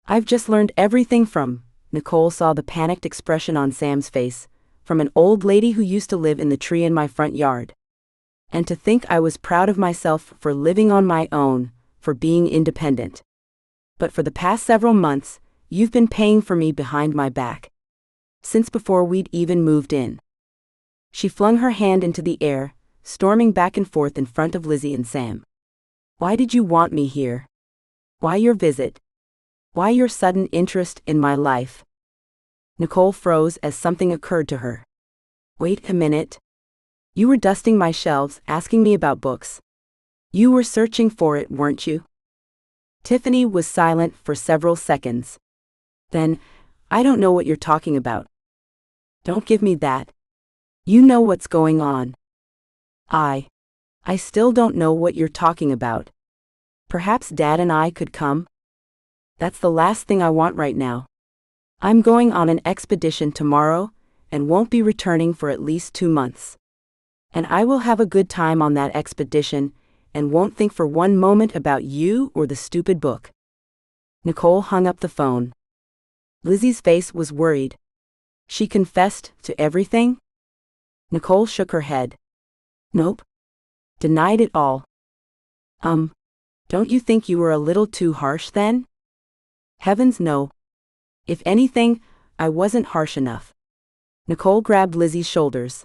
I've just learned everything from, Nicole saw the panicked expression on Sam's face, from an old lady who used to live in the tree in my front yard. And to think I was proud of myself for living on my own, for being independent. But for the past several months, you've been paying for me behind my back. Since before we'd even moved in. She flung her hand into the air, storming back and forth in front of Lizzie and Sam. Why did you want me here? Why your visit? Why your sudden interest in my life? Nicole froze as something occurred to her. Wait a minute. You were dusting my shelves, asking me about books. You were searching for it, weren't you? Tiffany was silent for several seconds. Then, I don't know what you're talking about. Don't give me that. You know what's going on. I still don't know what you're talking about. Perhaps Dad and I could come? That's the last thing I want right now. I'm going on an expedition tomorrow, and won't be returning for at least 2 months. And I will have a good time on that expedition, and won't think for one moment about you or the stupid book. Nicole hung up the phone. Lizzie's face was worried. She confessed to everything? Nicole shook her head. Nope. Denied it all. Don't you think you were a little too harsh then? Heavens no. If anything, I wasn't harsh enough. Nicole grabbed Lizzie's shoulders.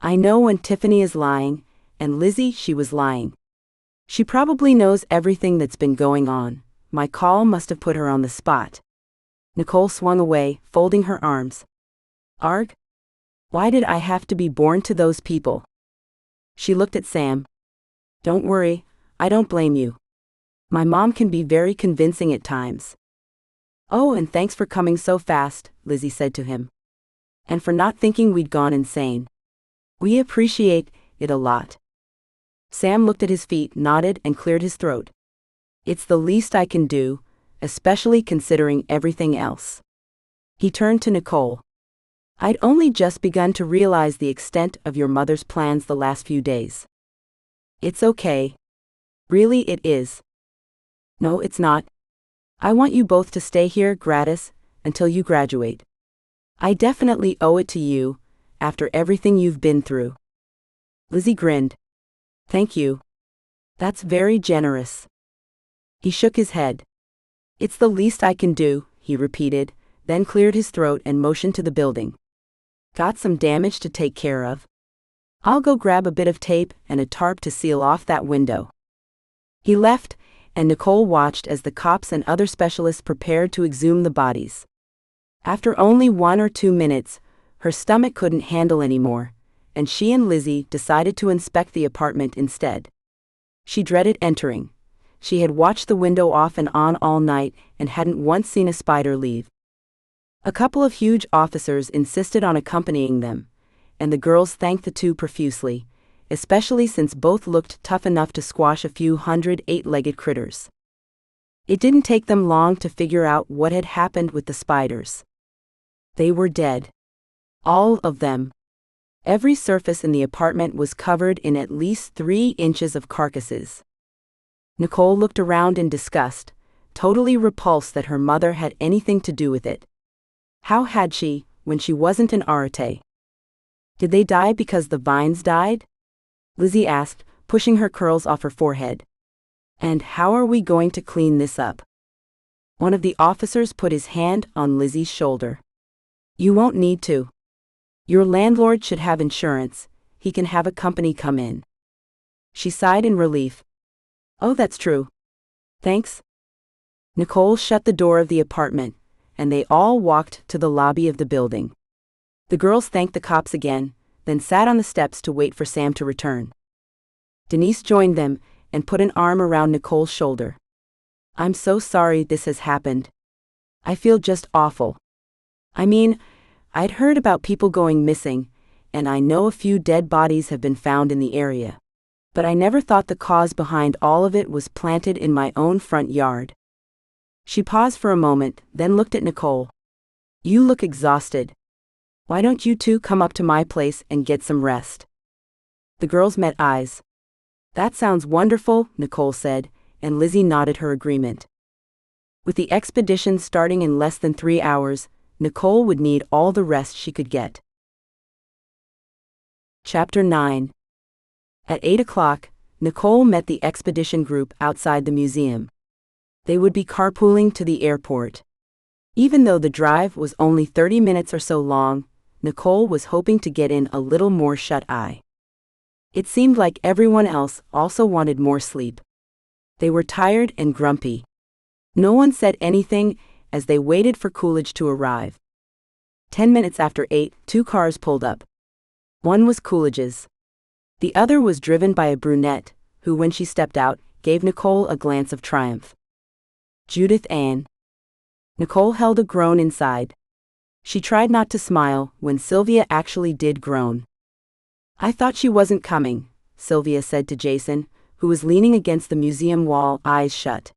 I know when Tiffany is lying, and Lizzie, she was lying. She probably knows everything that's been going on. My call must have put her on the spot. Nicole swung away, folding her arms. Arg? Why did I have to be born to those people? She looked at Sam. Don't worry, I don't blame you. My mom can be very convincing at times. Oh, and thanks for coming so fast, Lizzie said to him. And for not thinking we'd gone insane. We appreciate it a lot. Sam looked at his feet, nodded, and cleared his throat. It's the least I can do, especially considering everything else. He turned to Nicole. I'd only just begun to realize the extent of your mother's plans the last few days. It's okay. Really, it is. No, it's not. I want you both to stay here gratis until you graduate. I definitely owe it to you, after everything you've been through. Lizzie grinned. Thank you. That's very generous. He shook his head. It's the least I can do, he repeated, then cleared his throat and motioned to the building. Got some damage to take care of? I'll go grab a bit of tape and a tarp to seal off that window. He left, and Nicole watched as the cops and other specialists prepared to exhume the bodies. After only 1 or 2 minutes, her stomach couldn't handle anymore, and she and Lizzie decided to inspect the apartment instead. She dreaded entering. She had watched the window off and on all night and hadn't once seen a spider leave. A couple of huge officers insisted on accompanying them, and the girls thanked the two profusely, especially since both looked tough enough to squash a few hundred 8-legged critters. It didn't take them long to figure out what had happened with the spiders. They were dead. All of them. Every surface in the apartment was covered in at least 3 inches of carcasses. Nicole looked around in disgust, totally repulsed that her mother had anything to do with it. How had she, when she wasn't an arete? Did they die because the vines died? Lizzie asked, pushing her curls off her forehead. And how are we going to clean this up? One of the officers put his hand on Lizzie's shoulder. You won't need to. Your landlord should have insurance. He can have a company come in. She sighed in relief. Oh, that's true. Thanks. Nicole shut the door of the apartment, and they all walked to the lobby of the building. The girls thanked the cops again, then sat on the steps to wait for Sam to return. Denise joined them and put an arm around Nicole's shoulder. I'm so sorry this has happened. I feel just awful. I mean, I'd heard about people going missing, and I know a few dead bodies have been found in the area. But I never thought the cause behind all of it was planted in my own front yard. She paused for a moment, then looked at Nicole. You look exhausted. Why don't you two come up to my place and get some rest? The girls met eyes. That sounds wonderful, Nicole said, and Lizzie nodded her agreement. With the expedition starting in less than 3 hours, Nicole would need all the rest she could get. Chapter 9. At 8 o'clock, Nicole met the expedition group outside the museum. They would be carpooling to the airport. Even though the drive was only 30 minutes or so long, Nicole was hoping to get in a little more shut-eye. It seemed like everyone else also wanted more sleep. They were tired and grumpy. No one said anything as they waited for Coolidge to arrive. 10 minutes after 8, 2 cars pulled up. One was Coolidge's. The other was driven by a brunette, who, when she stepped out, gave Nicole a glance of triumph. Judith Ann. Nicole held a groan inside. She tried not to smile when Sylvia actually did groan. I thought she wasn't coming, Sylvia said to Jason, who was leaning against the museum wall, eyes shut.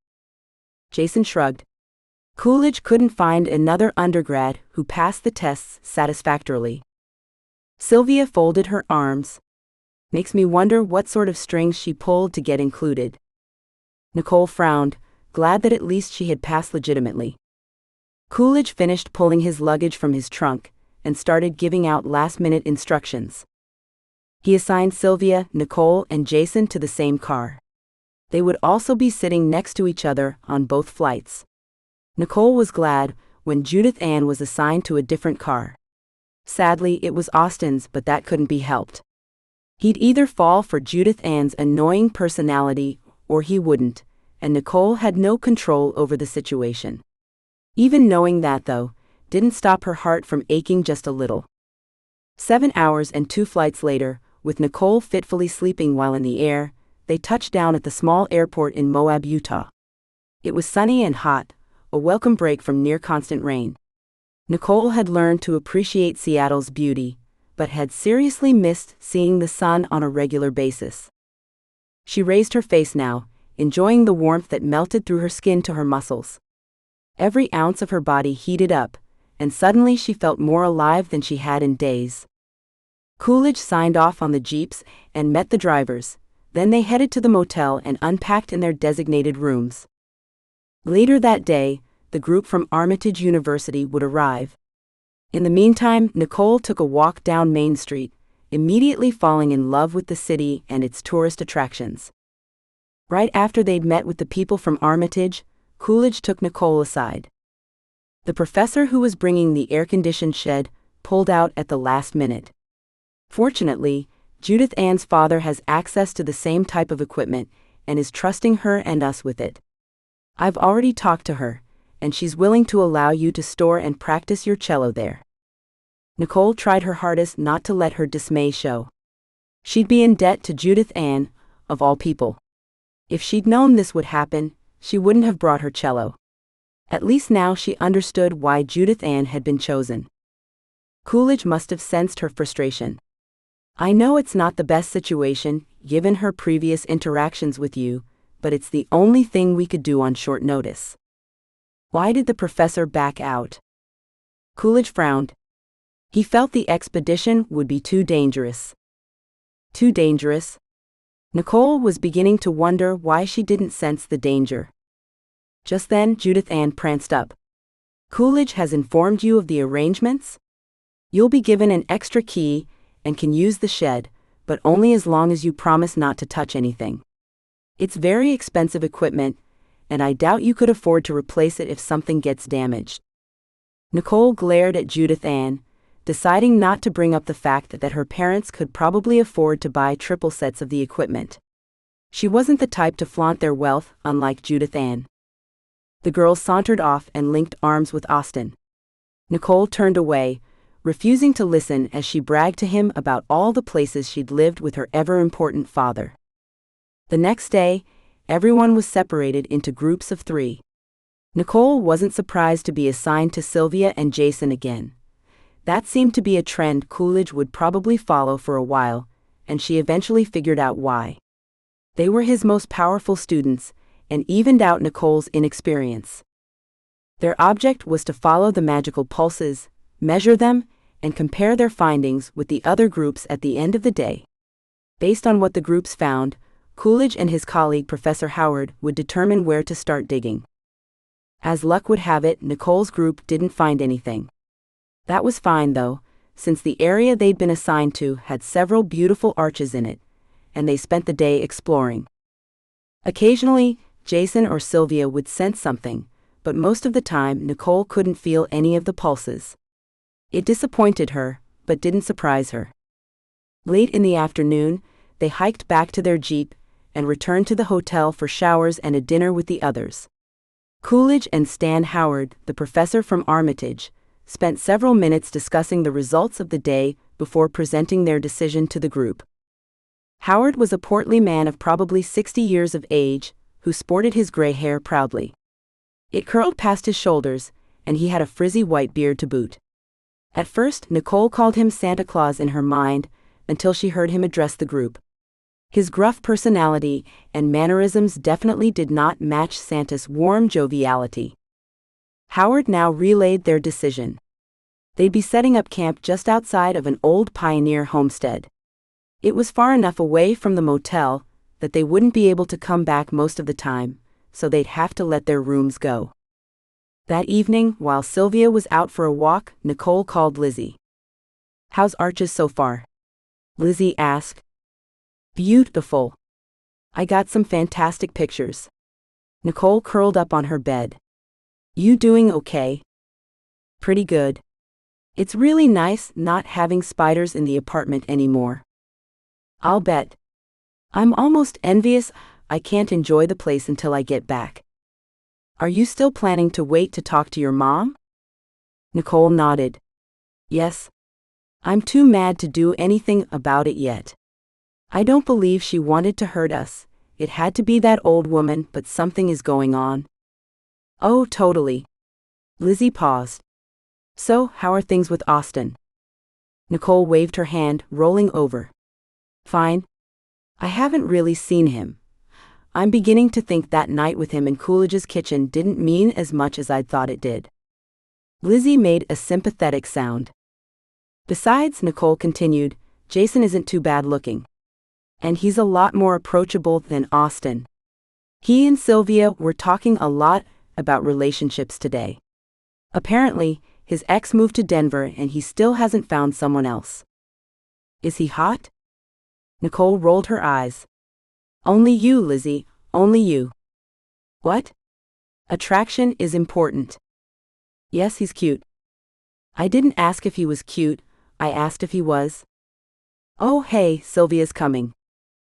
Jason shrugged. Coolidge couldn't find another undergrad who passed the tests satisfactorily. Sylvia folded her arms. Makes me wonder what sort of strings she pulled to get included. Nicole frowned, glad that at least she had passed legitimately. Coolidge finished pulling his luggage from his trunk and started giving out last-minute instructions. He assigned Sylvia, Nicole, and Jason to the same car. They would also be sitting next to each other on both flights. Nicole was glad when Judith Ann was assigned to a different car. Sadly, it was Austin's, but that couldn't be helped. He'd either fall for Judith Ann's annoying personality or he wouldn't, and Nicole had no control over the situation. Even knowing that, though, didn't stop her heart from aching just a little. 7 hours and 2 flights later, with Nicole fitfully sleeping while in the air, they touched down at the small airport in Moab, Utah. It was sunny and hot, a welcome break from near-constant rain. Nicole had learned to appreciate Seattle's beauty, but had seriously missed seeing the sun on a regular basis. She raised her face now, enjoying the warmth that melted through her skin to her muscles. Every ounce of her body heated up, and suddenly she felt more alive than she had in days. Coolidge signed off on the jeeps and met the drivers, then they headed to the motel and unpacked in their designated rooms. Later that day, the group from Armitage University would arrive. In the meantime, Nicole took a walk down Main Street, immediately falling in love with the city and its tourist attractions. Right after they'd met with the people from Armitage, Coolidge took Nicole aside. The professor who was bringing the air-conditioned shed pulled out at the last minute. Fortunately, Judith Ann's father has access to the same type of equipment and is trusting her and us with it. I've already talked to her, and she's willing to allow you to store and practice your cello there. Nicole tried her hardest not to let her dismay show. She'd be in debt to Judith Ann, of all people. If she'd known this would happen, she wouldn't have brought her cello. At least now she understood why Judith Ann had been chosen. Coolidge must have sensed her frustration. I know it's not the best situation, given her previous interactions with you, but it's the only thing we could do on short notice. Why did the professor back out? Coolidge frowned. He felt the expedition would be too dangerous. Too dangerous? Nicole was beginning to wonder why she didn't sense the danger. Just then, Judith Ann pranced up. Coolidge has informed you of the arrangements? You'll be given an extra key and can use the shed, but only as long as you promise not to touch anything. It's very expensive equipment, and I doubt you could afford to replace it if something gets damaged. Nicole glared at Judith Ann, deciding not to bring up the fact that her parents could probably afford to buy triple sets of the equipment. She wasn't the type to flaunt their wealth, unlike Judith Ann. The girls sauntered off and linked arms with Austin. Nicole turned away, refusing to listen as she bragged to him about all the places she'd lived with her ever-important father. The next day, everyone was separated into groups of 3. Nicole wasn't surprised to be assigned to Sylvia and Jason again. That seemed to be a trend Coolidge would probably follow for a while, and she eventually figured out why. They were his most powerful students, and evened out Nicole's inexperience. Their object was to follow the magical pulses, measure them, and compare their findings with the other groups at the end of the day. Based on what the groups found, Coolidge and his colleague Professor Howard would determine where to start digging. As luck would have it, Nicole's group didn't find anything. That was fine though, since the area they'd been assigned to had several beautiful arches in it, and they spent the day exploring. Occasionally, Jason or Sylvia would sense something, but most of the time Nicole couldn't feel any of the pulses. It disappointed her, but didn't surprise her. Late in the afternoon, they hiked back to their jeep and returned to the hotel for showers and a dinner with the others. Coolidge and Stan Howard, the professor from Armitage, spent several minutes discussing the results of the day before presenting their decision to the group. Howard was a portly man of probably 60 years of age, who sported his gray hair proudly. It curled past his shoulders, and he had a frizzy white beard to boot. At first, Nicole called him Santa Claus in her mind, until she heard him address the group. His gruff personality and mannerisms definitely did not match Santa's warm joviality. Howard now relayed their decision. They'd be setting up camp just outside of an old pioneer homestead. It was far enough away from the motel that they wouldn't be able to come back most of the time, so they'd have to let their rooms go. That evening, while Sylvia was out for a walk, Nicole called Lizzie. "How's Arches so far?" Lizzie asked. "Beautiful. I got some fantastic pictures." Nicole curled up on her bed. "You doing okay?" Pretty good. It's really nice not having spiders in the apartment anymore. I'll bet. I'm almost envious I can't enjoy the place until I get back. Are you still planning to wait to talk to your mom? Nicole nodded. Yes. I'm too mad to do anything about it yet. I don't believe she wanted to hurt us. It had to be that old woman, but something is going on. Oh, totally. Lizzie paused. So, how are things with Austin? Nicole waved her hand, rolling over. Fine. I haven't really seen him. I'm beginning to think that night with him in Coolidge's kitchen didn't mean as much as I'd thought it did. Lizzie made a sympathetic sound. Besides, Nicole continued, Jason isn't too bad looking. And he's a lot more approachable than Austin. He and Sylvia were talking a lot about relationships today. Apparently, his ex moved to Denver and he still hasn't found someone else. Is he hot? Nicole rolled her eyes. Only you, Lizzie, only you. What? Attraction is important. Yes, he's cute. I didn't ask if he was cute, I asked if he was. Oh hey, Sylvia's coming.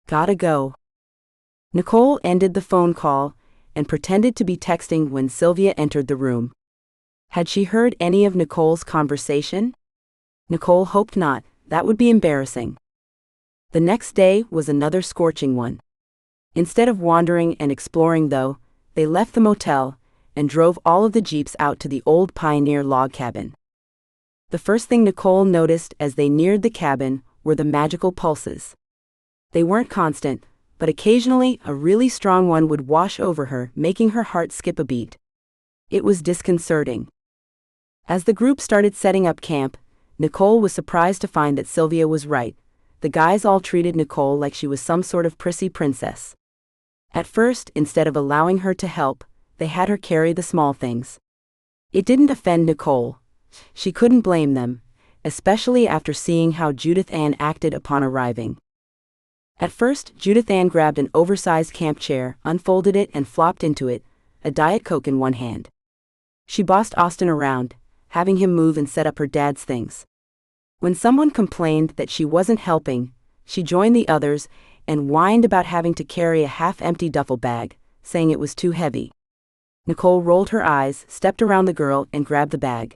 Gotta go. Nicole ended the phone call and pretended to be texting when Sylvia entered the room. Had she heard any of Nicole's conversation? Nicole hoped not, that would be embarrassing. The next day was another scorching one. Instead of wandering and exploring though, they left the motel and drove all of the jeeps out to the old pioneer log cabin. The first thing Nicole noticed as they neared the cabin were the magical pulses. They weren't constant, but occasionally a really strong one would wash over her, making her heart skip a beat. It was disconcerting. As the group started setting up camp, Nicole was surprised to find that Sylvia was right. The guys all treated Nicole like she was some sort of prissy princess. At first, instead of allowing her to help, they had her carry the small things. It didn't offend Nicole. She couldn't blame them, especially after seeing how Judith Ann acted upon arriving. At first, Judith Ann grabbed an oversized camp chair, unfolded it and flopped into it, a Diet Coke in one hand. She bossed Austin around, having him move and set up her dad's things. When someone complained that she wasn't helping, she joined the others and whined about having to carry a half-empty duffel bag, saying it was too heavy. Nicole rolled her eyes, stepped around the girl and grabbed the bag.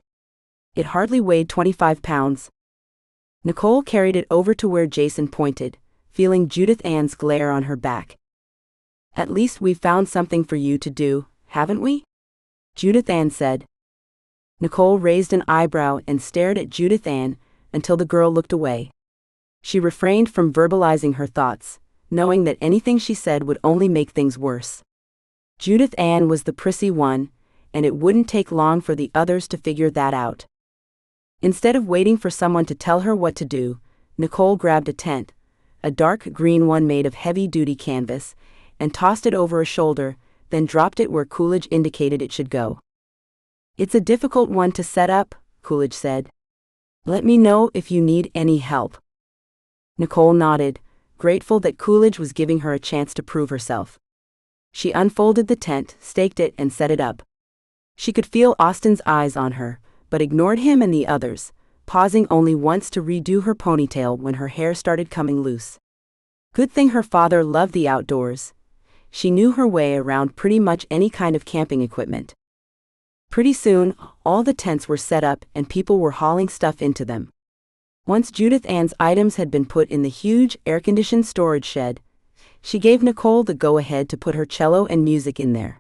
It hardly weighed 25 pounds. Nicole carried it over to where Jason pointed, feeling Judith Ann's glare on her back. At least we've found something for you to do, haven't we? Judith Ann said. Nicole raised an eyebrow and stared at Judith Ann until the girl looked away. She refrained from verbalizing her thoughts, knowing that anything she said would only make things worse. Judith Ann was the prissy one, and it wouldn't take long for the others to figure that out. Instead of waiting for someone to tell her what to do, Nicole grabbed a tent, a dark green one made of heavy-duty canvas, and tossed it over a shoulder, then dropped it where Coolidge indicated it should go. It's a difficult one to set up, Coolidge said. Let me know if you need any help. Nicole nodded, grateful that Coolidge was giving her a chance to prove herself. She unfolded the tent, staked it and set it up. She could feel Austin's eyes on her, but ignored him and the others, pausing only once to redo her ponytail when her hair started coming loose. Good thing her father loved the outdoors. She knew her way around pretty much any kind of camping equipment. Pretty soon, all the tents were set up and people were hauling stuff into them. Once Judith Ann's items had been put in the huge, air-conditioned storage shed, she gave Nicole the go-ahead to put her cello and music in there.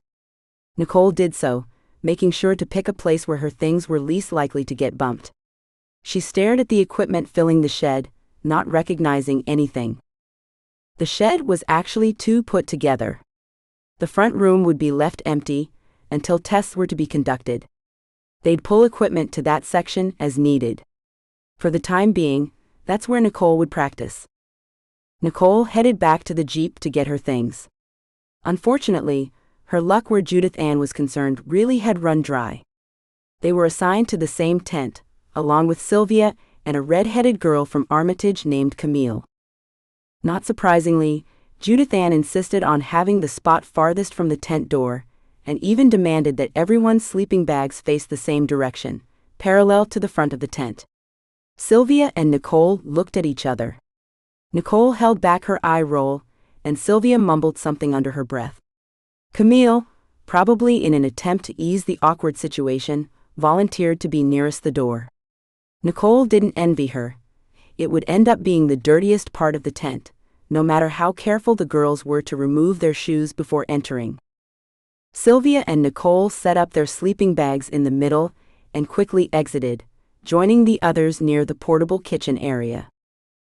Nicole did so, making sure to pick a place where her things were least likely to get bumped. She stared at the equipment filling the shed, not recognizing anything. The shed was actually two put together. The front room would be left empty until tests were to be conducted. They'd pull equipment to that section as needed. For the time being, that's where Nicole would practice. Nicole headed back to the Jeep to get her things. Unfortunately, her luck where Judith Ann was concerned really had run dry. They were assigned to the same tent, along with Sylvia and a red-headed girl from Armitage named Camille. Not surprisingly, Judith Ann insisted on having the spot farthest from the tent door, and even demanded that everyone's sleeping bags face the same direction, parallel to the front of the tent. Sylvia and Nicole looked at each other. Nicole held back her eye roll, and Sylvia mumbled something under her breath. Camille, probably in an attempt to ease the awkward situation, volunteered to be nearest the door. Nicole didn't envy her. It would end up being the dirtiest part of the tent, no matter how careful the girls were to remove their shoes before entering. Sylvia and Nicole set up their sleeping bags in the middle and quickly exited, joining the others near the portable kitchen area.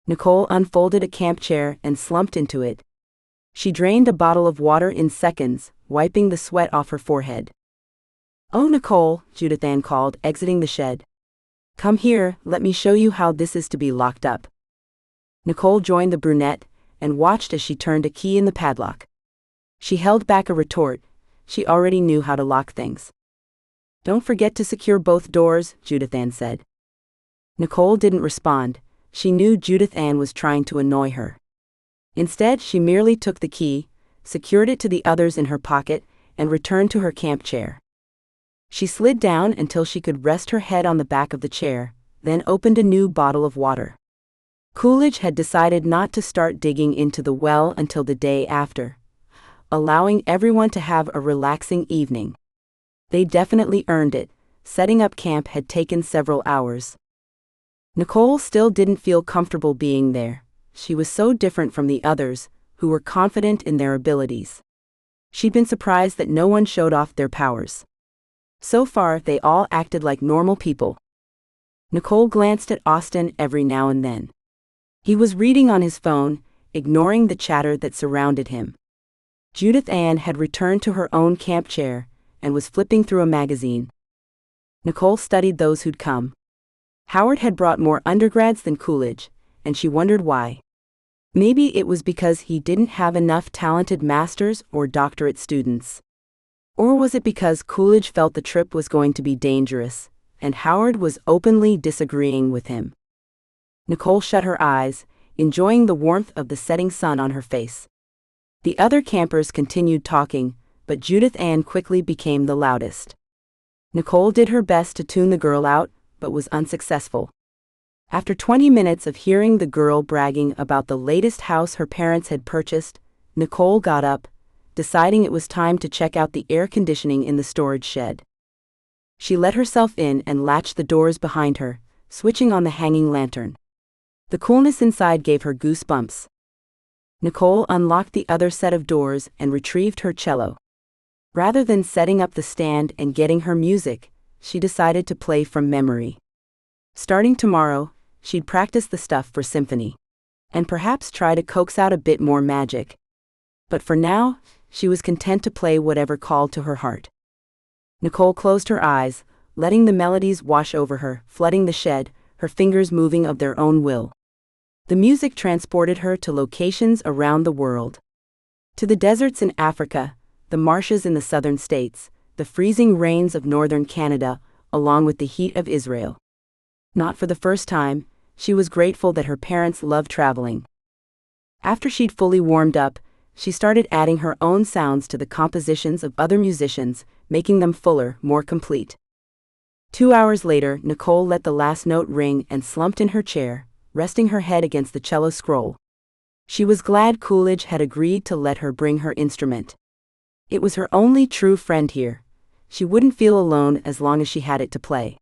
Nicole unfolded a camp chair and slumped into it. She drained a bottle of water in seconds, wiping the sweat off her forehead. "Oh, Nicole," Judith Ann called, exiting the shed. "Come here, let me show you how this is to be locked up." Nicole joined the brunette and watched as she turned a key in the padlock. She held back a retort. She already knew how to lock things. "Don't forget to secure both doors," Judith Ann said. Nicole didn't respond. She knew Judith Ann was trying to annoy her. Instead, she merely took the key, secured it to the others in her pocket, and returned to her camp chair. She slid down until she could rest her head on the back of the chair, then opened a new bottle of water. Coolidge had decided not to start digging into the well until the day after, allowing everyone to have a relaxing evening. They definitely earned it. Setting up camp had taken several hours. Nicole still didn't feel comfortable being there. She was so different from the others, who were confident in their abilities. She'd been surprised that no one showed off their powers. So far, they all acted like normal people. Nicole glanced at Austin every now and then. He was reading on his phone, ignoring the chatter that surrounded him. Judith Ann had returned to her own camp chair and was flipping through a magazine. Nicole studied those who'd come. Howard had brought more undergrads than Coolidge, and she wondered why. Maybe it was because he didn't have enough talented master's or doctorate students. Or was it because Coolidge felt the trip was going to be dangerous, and Howard was openly disagreeing with him? Nicole shut her eyes, enjoying the warmth of the setting sun on her face. The other campers continued talking, but Judith Ann quickly became the loudest. Nicole did her best to tune the girl out, but was unsuccessful. After 20 minutes of hearing the girl bragging about the latest house her parents had purchased, Nicole got up, deciding it was time to check out the air conditioning in the storage shed. She let herself in and latched the doors behind her, switching on the hanging lantern. The coolness inside gave her goosebumps. Nicole unlocked the other set of doors and retrieved her cello. Rather than setting up the stand and getting her music, she decided to play from memory. Starting tomorrow, she'd practice the stuff for symphony, and perhaps try to coax out a bit more magic. But for now, she was content to play whatever called to her heart. Nicole closed her eyes, letting the melodies wash over her, flooding the shed, her fingers moving of their own will. The music transported her to locations around the world. To the deserts in Africa, the marshes in the southern states, the freezing rains of northern Canada, along with the heat of Israel. Not for the first time, she was grateful that her parents loved traveling. After she'd fully warmed up, she started adding her own sounds to the compositions of other musicians, making them fuller, more complete. 2 hours later, Nicole let the last note ring and slumped in her chair, resting her head against the cello scroll. She was glad Coolidge had agreed to let her bring her instrument. It was her only true friend here. She wouldn't feel alone as long as she had it to play.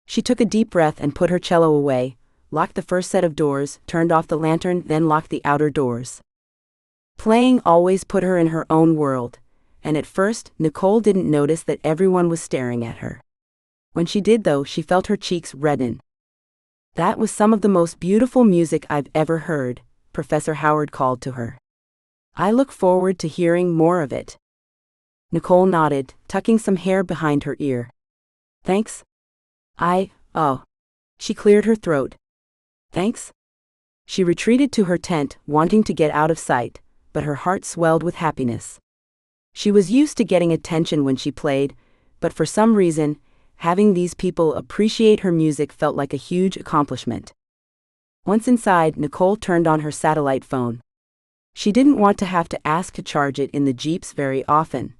She took a deep breath and put her cello away, locked the first set of doors, turned off the lantern, then locked the outer doors. Playing always put her in her own world, and at first, Nicole didn't notice that everyone was staring at her. When she did though, she felt her cheeks redden. "That was some of the most beautiful music I've ever heard," Professor Howard called to her. "I look forward to hearing more of it." Nicole nodded, tucking some hair behind her ear. "Thanks? Oh." She cleared her throat. "Thanks?" She retreated to her tent, wanting to get out of sight, but her heart swelled with happiness. She was used to getting attention when she played, but for some reason, having these people appreciate her music felt like a huge accomplishment. Once inside, Nicole turned on her satellite phone. She didn't want to have to ask to charge it in the Jeeps very often,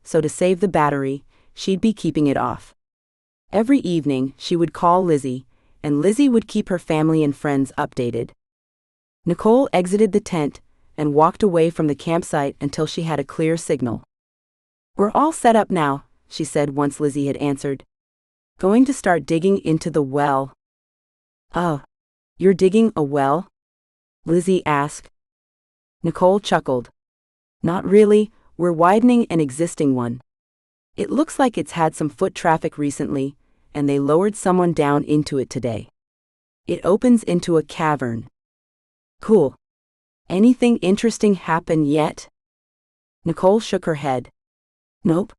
so to save the battery, she'd be keeping it off. Every evening, she would call Lizzie, and Lizzie would keep her family and friends updated. Nicole exited the tent and walked away from the campsite until she had a clear signal. "We're all set up now," she said once Lizzie had answered. "Going to start digging into the well." "Oh, you're digging a well?" Lizzie asked. Nicole chuckled. "Not really, we're widening an existing one. It looks like it's had some foot traffic recently, and they lowered someone down into it today. It opens into a cavern." "Cool. Anything interesting happen yet?" Nicole shook her head. "Nope.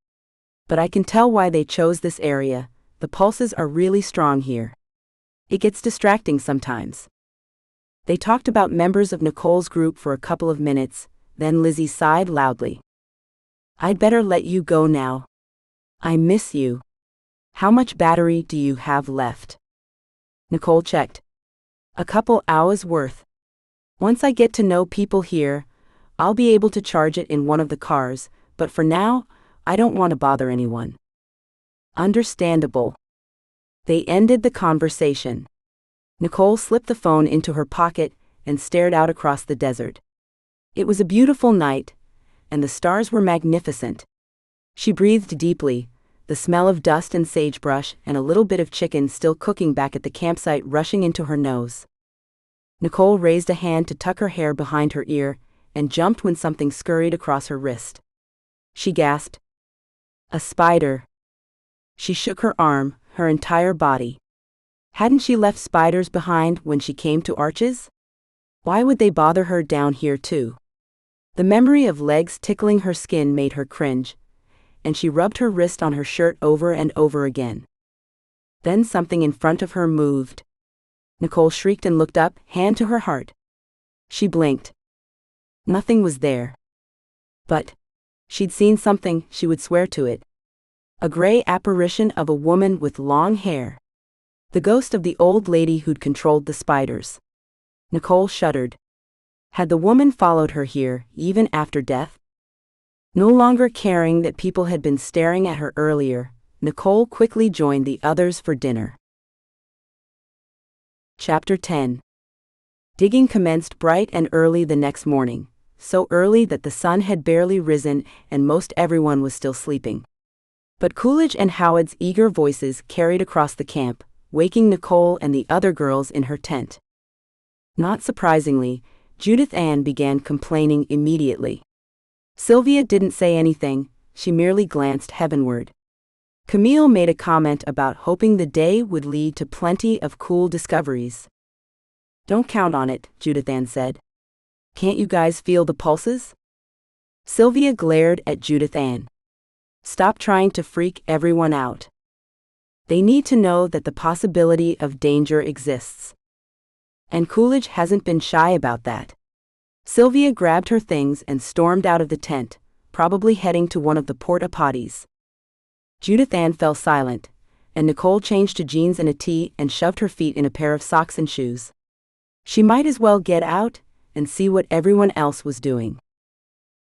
But I can tell why they chose this area. The pulses are really strong here. It gets distracting sometimes." They talked about members of Nicole's group for a couple of minutes, then Lizzie sighed loudly. "I'd better let you go now. I miss you. How much battery do you have left?" Nicole checked. "A couple hours worth. Once I get to know people here, I'll be able to charge it in one of the cars, but for now, I don't want to bother anyone." "Understandable." They ended the conversation. Nicole slipped the phone into her pocket and stared out across the desert. It was a beautiful night, and the stars were magnificent. She breathed deeply, the smell of dust and sagebrush and a little bit of chicken still cooking back at the campsite rushing into her nose. Nicole raised a hand to tuck her hair behind her ear and jumped when something scurried across her wrist. She gasped. "A spider." She shook her arm, her entire body. Hadn't she left spiders behind when she came to Arches? Why would they bother her down here too? The memory of legs tickling her skin made her cringe, and she rubbed her wrist on her shirt over and over again. Then something in front of her moved. Nicole shrieked and looked up, hand to her heart. She blinked. Nothing was there. But she'd seen something, she would swear to it. A gray apparition of a woman with long hair. The ghost of the old lady who'd controlled the spiders. Nicole shuddered. Had the woman followed her here, even after death? No longer caring that people had been staring at her earlier, Nicole quickly joined the others for dinner. Chapter 10. Digging commenced bright and early the next morning, so early that the sun had barely risen and most everyone was still sleeping. But Coolidge and Howard's eager voices carried across the camp, waking Nicole and the other girls in her tent. Not surprisingly, Judith Ann began complaining immediately. Sylvia didn't say anything, she merely glanced heavenward. Camille made a comment about hoping the day would lead to plenty of cool discoveries. "Don't count on it," Judith Ann said. "Can't you guys feel the pulses?" Sylvia glared at Judith Ann. "Stop trying to freak everyone out. They need to know that the possibility of danger exists. And Coolidge hasn't been shy about that." Sylvia grabbed her things and stormed out of the tent, probably heading to one of the porta-potties. Judith Ann fell silent, and Nicole changed to jeans and a tee and shoved her feet in a pair of socks and shoes. She might as well get out and see what everyone else was doing.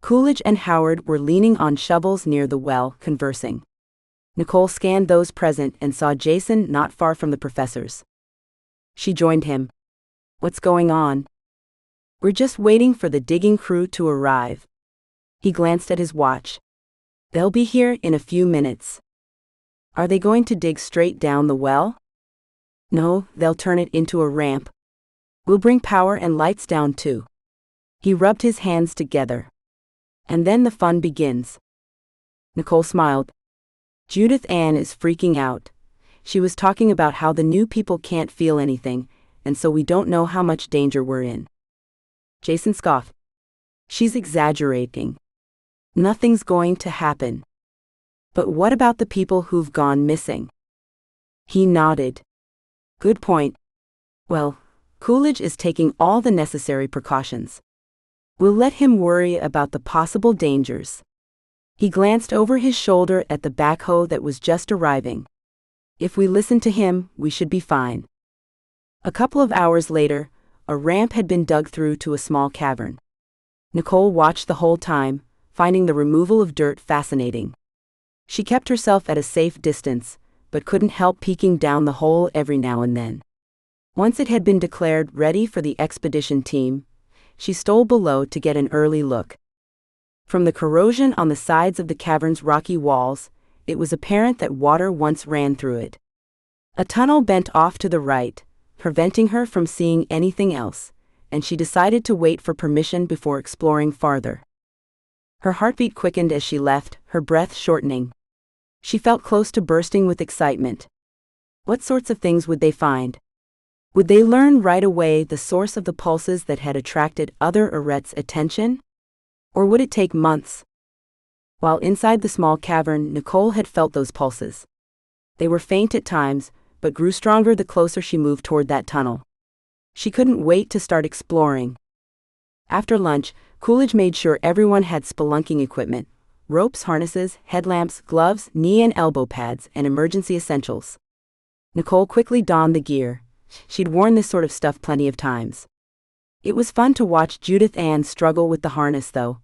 Coolidge and Howard were leaning on shovels near the well, conversing. Nicole scanned those present and saw Jason not far from the professor's. She joined him. "What's going on?" "We're just waiting for the digging crew to arrive." He glanced at his watch. "They'll be here in a few minutes." "Are they going to dig straight down the well?" "No, they'll turn it into a ramp. We'll bring power and lights down too." He rubbed his hands together. "And then the fun begins." Nicole smiled. Judith Ann is freaking out. She was talking about how the new people can't feel anything, and so we don't know how much danger we're in. Jason scoffed. "She's exaggerating. Nothing's going to happen." "But what about the people who've gone missing?" He nodded. "Good point. Well, Coolidge is taking all the necessary precautions. We'll let him worry about the possible dangers." He glanced over his shoulder at the backhoe that was just arriving. "If we listen to him, we should be fine." A couple of hours later, a ramp had been dug through to a small cavern. Nicole watched the whole time, finding the removal of dirt fascinating. She kept herself at a safe distance, but couldn't help peeking down the hole every now and then. Once it had been declared ready for the expedition team, she stole below to get an early look. From the corrosion on the sides of the cavern's rocky walls, it was apparent that water once ran through it. A tunnel bent off to the right, preventing her from seeing anything else, and she decided to wait for permission before exploring farther. Her heartbeat quickened as she left, her breath shortening. She felt close to bursting with excitement. What sorts of things would they find? Would they learn right away the source of the pulses that had attracted other Aeret's attention? Or would it take months? While inside the small cavern, Nicole had felt those pulses. They were faint at times, but grew stronger the closer she moved toward that tunnel. She couldn't wait to start exploring. After lunch, Coolidge made sure everyone had spelunking equipment: ropes, harnesses, headlamps, gloves, knee and elbow pads, and emergency essentials. Nicole quickly donned the gear. She'd worn this sort of stuff plenty of times. It was fun to watch Judith Ann struggle with the harness, though,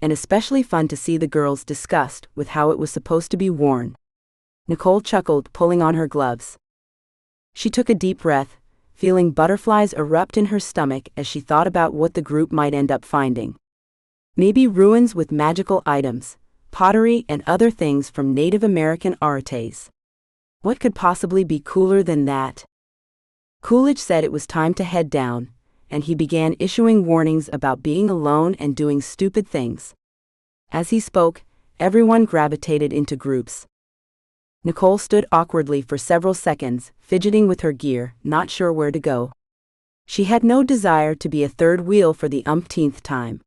and especially fun to see the girls' disgust with how it was supposed to be worn. Nicole chuckled, pulling on her gloves. She took a deep breath, feeling butterflies erupt in her stomach as she thought about what the group might end up finding. Maybe ruins with magical items, pottery, and other things from Native American Aers. What could possibly be cooler than that? Coolidge said it was time to head down, and he began issuing warnings about being alone and doing stupid things. As he spoke, everyone gravitated into groups. Nicole stood awkwardly for several seconds, fidgeting with her gear, not sure where to go. She had no desire to be a third wheel for the umpteenth time.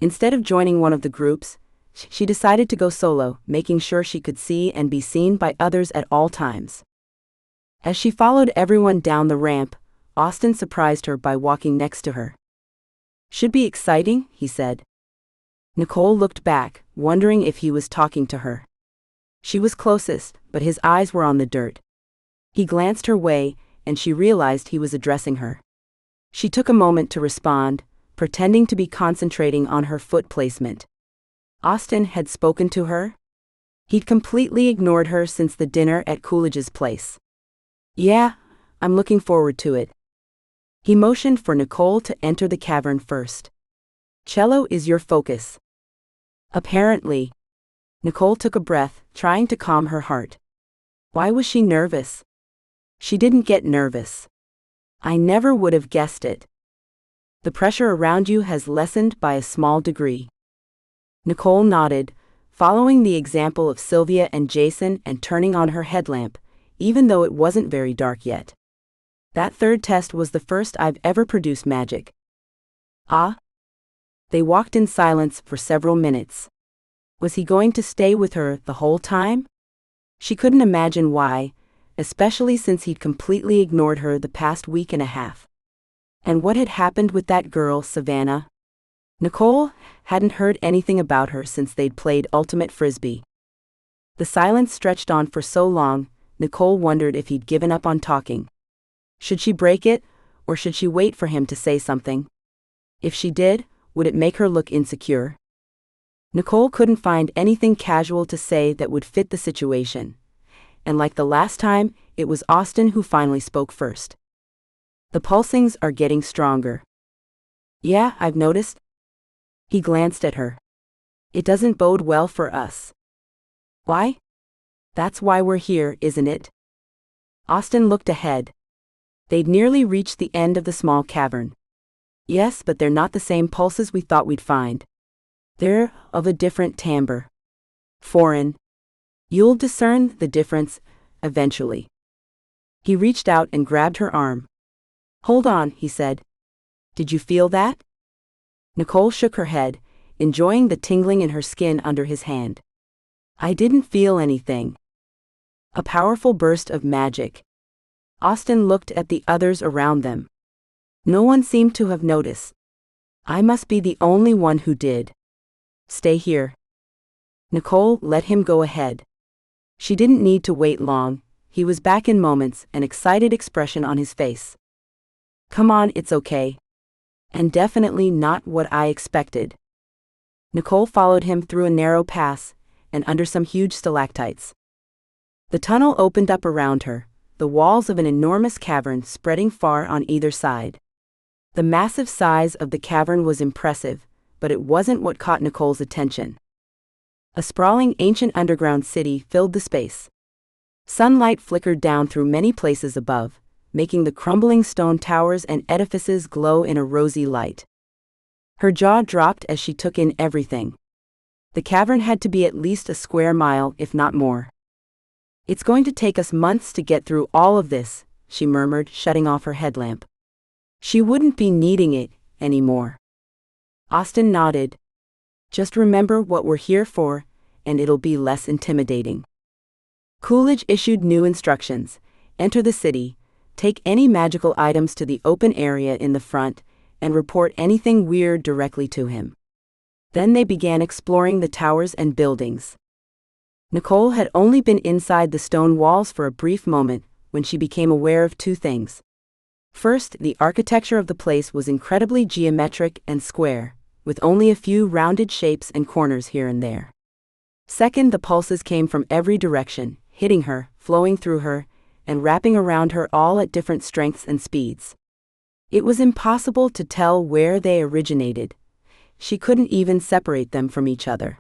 Instead of joining one of the groups, she decided to go solo, making sure she could see and be seen by others at all times. As she followed everyone down the ramp, Austin surprised her by walking next to her. "Should be exciting," he said. Nicole looked back, wondering if he was talking to her. She was closest, but his eyes were on the dirt. He glanced her way, and she realized he was addressing her. She took a moment to respond, pretending to be concentrating on her foot placement. Austin had spoken to her? He'd completely ignored her since the dinner at Coolidge's place. "Yeah, I'm looking forward to it." He motioned for Nicole to enter the cavern first. "Cello is your focus." Apparently. Nicole took a breath, trying to calm her heart. Why was she nervous? She didn't get nervous. I never would have guessed it. The pressure around you has lessened by a small degree. Nicole nodded, following the example of Sylvia and Jason and turning on her headlamp, even though it wasn't very dark yet. That third test was the first I've ever produced magic. Ah? They walked in silence for several minutes. Was he going to stay with her the whole time? She couldn't imagine why, especially since he'd completely ignored her the past week and a half. And what had happened with that girl, Savannah? Nicole hadn't heard anything about her since they'd played ultimate frisbee. The silence stretched on for so long, Nicole wondered if he'd given up on talking. Should she break it, or should she wait for him to say something? If she did, would it make her look insecure? Nicole couldn't find anything casual to say that would fit the situation, and like the last time, it was Austin who finally spoke first. "The pulsings are getting stronger." "Yeah, I've noticed." He glanced at her. "It doesn't bode well for us." "Why?" "That's why we're here, isn't it?" Austin looked ahead. They'd nearly reached the end of the small cavern. "Yes, but they're not the same pulses we thought we'd find. They're of a different timbre. Foreign. You'll discern the difference, eventually." He reached out and grabbed her arm. "Hold on," he said. "Did you feel that?" Nicole shook her head, enjoying the tingling in her skin under his hand. "I didn't feel anything." A powerful burst of magic. Austin looked at the others around them. No one seemed to have noticed. I must be the only one who did. "Stay here." Nicole let him go ahead. She didn't need to wait long. He was back in moments, an excited expression on his face. "Come on, it's okay." And definitely not what I expected. Nicole followed him through a narrow pass, and under some huge stalactites. The tunnel opened up around her, the walls of an enormous cavern spreading far on either side. The massive size of the cavern was impressive, but it wasn't what caught Nicole's attention. A sprawling ancient underground city filled the space. Sunlight flickered down through many places above, making the crumbling stone towers and edifices glow in a rosy light. Her jaw dropped as she took in everything. The cavern had to be at least a square mile, if not more. "It's going to take us months to get through all of this," she murmured, shutting off her headlamp. She wouldn't be needing it anymore. Austin nodded. "Just remember what we're here for, and it'll be less intimidating." Coolidge issued new instructions. Enter the city, take any magical items to the open area in the front, and report anything weird directly to him. Then they began exploring the towers and buildings. Nicole had only been inside the stone walls for a brief moment when she became aware of two things. First, the architecture of the place was incredibly geometric and square, with only a few rounded shapes and corners here and there. Second, the pulses came from every direction, hitting her, flowing through her, and wrapping around her, all at different strengths and speeds. It was impossible to tell where they originated. She couldn't even separate them from each other.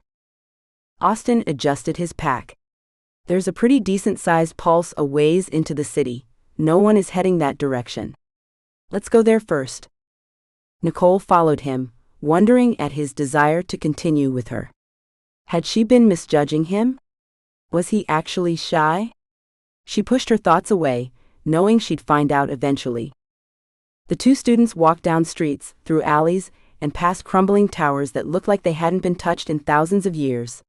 Austin adjusted his pack. "There's a pretty decent-sized pulse a ways into the city. No one is heading that direction. Let's go there first." Nicole followed him, wondering at his desire to continue with her. Had she been misjudging him? Was he actually shy? She pushed her thoughts away, knowing she'd find out eventually. The two students walked down streets, through alleys, and past crumbling towers that looked like they hadn't been touched in thousands of years.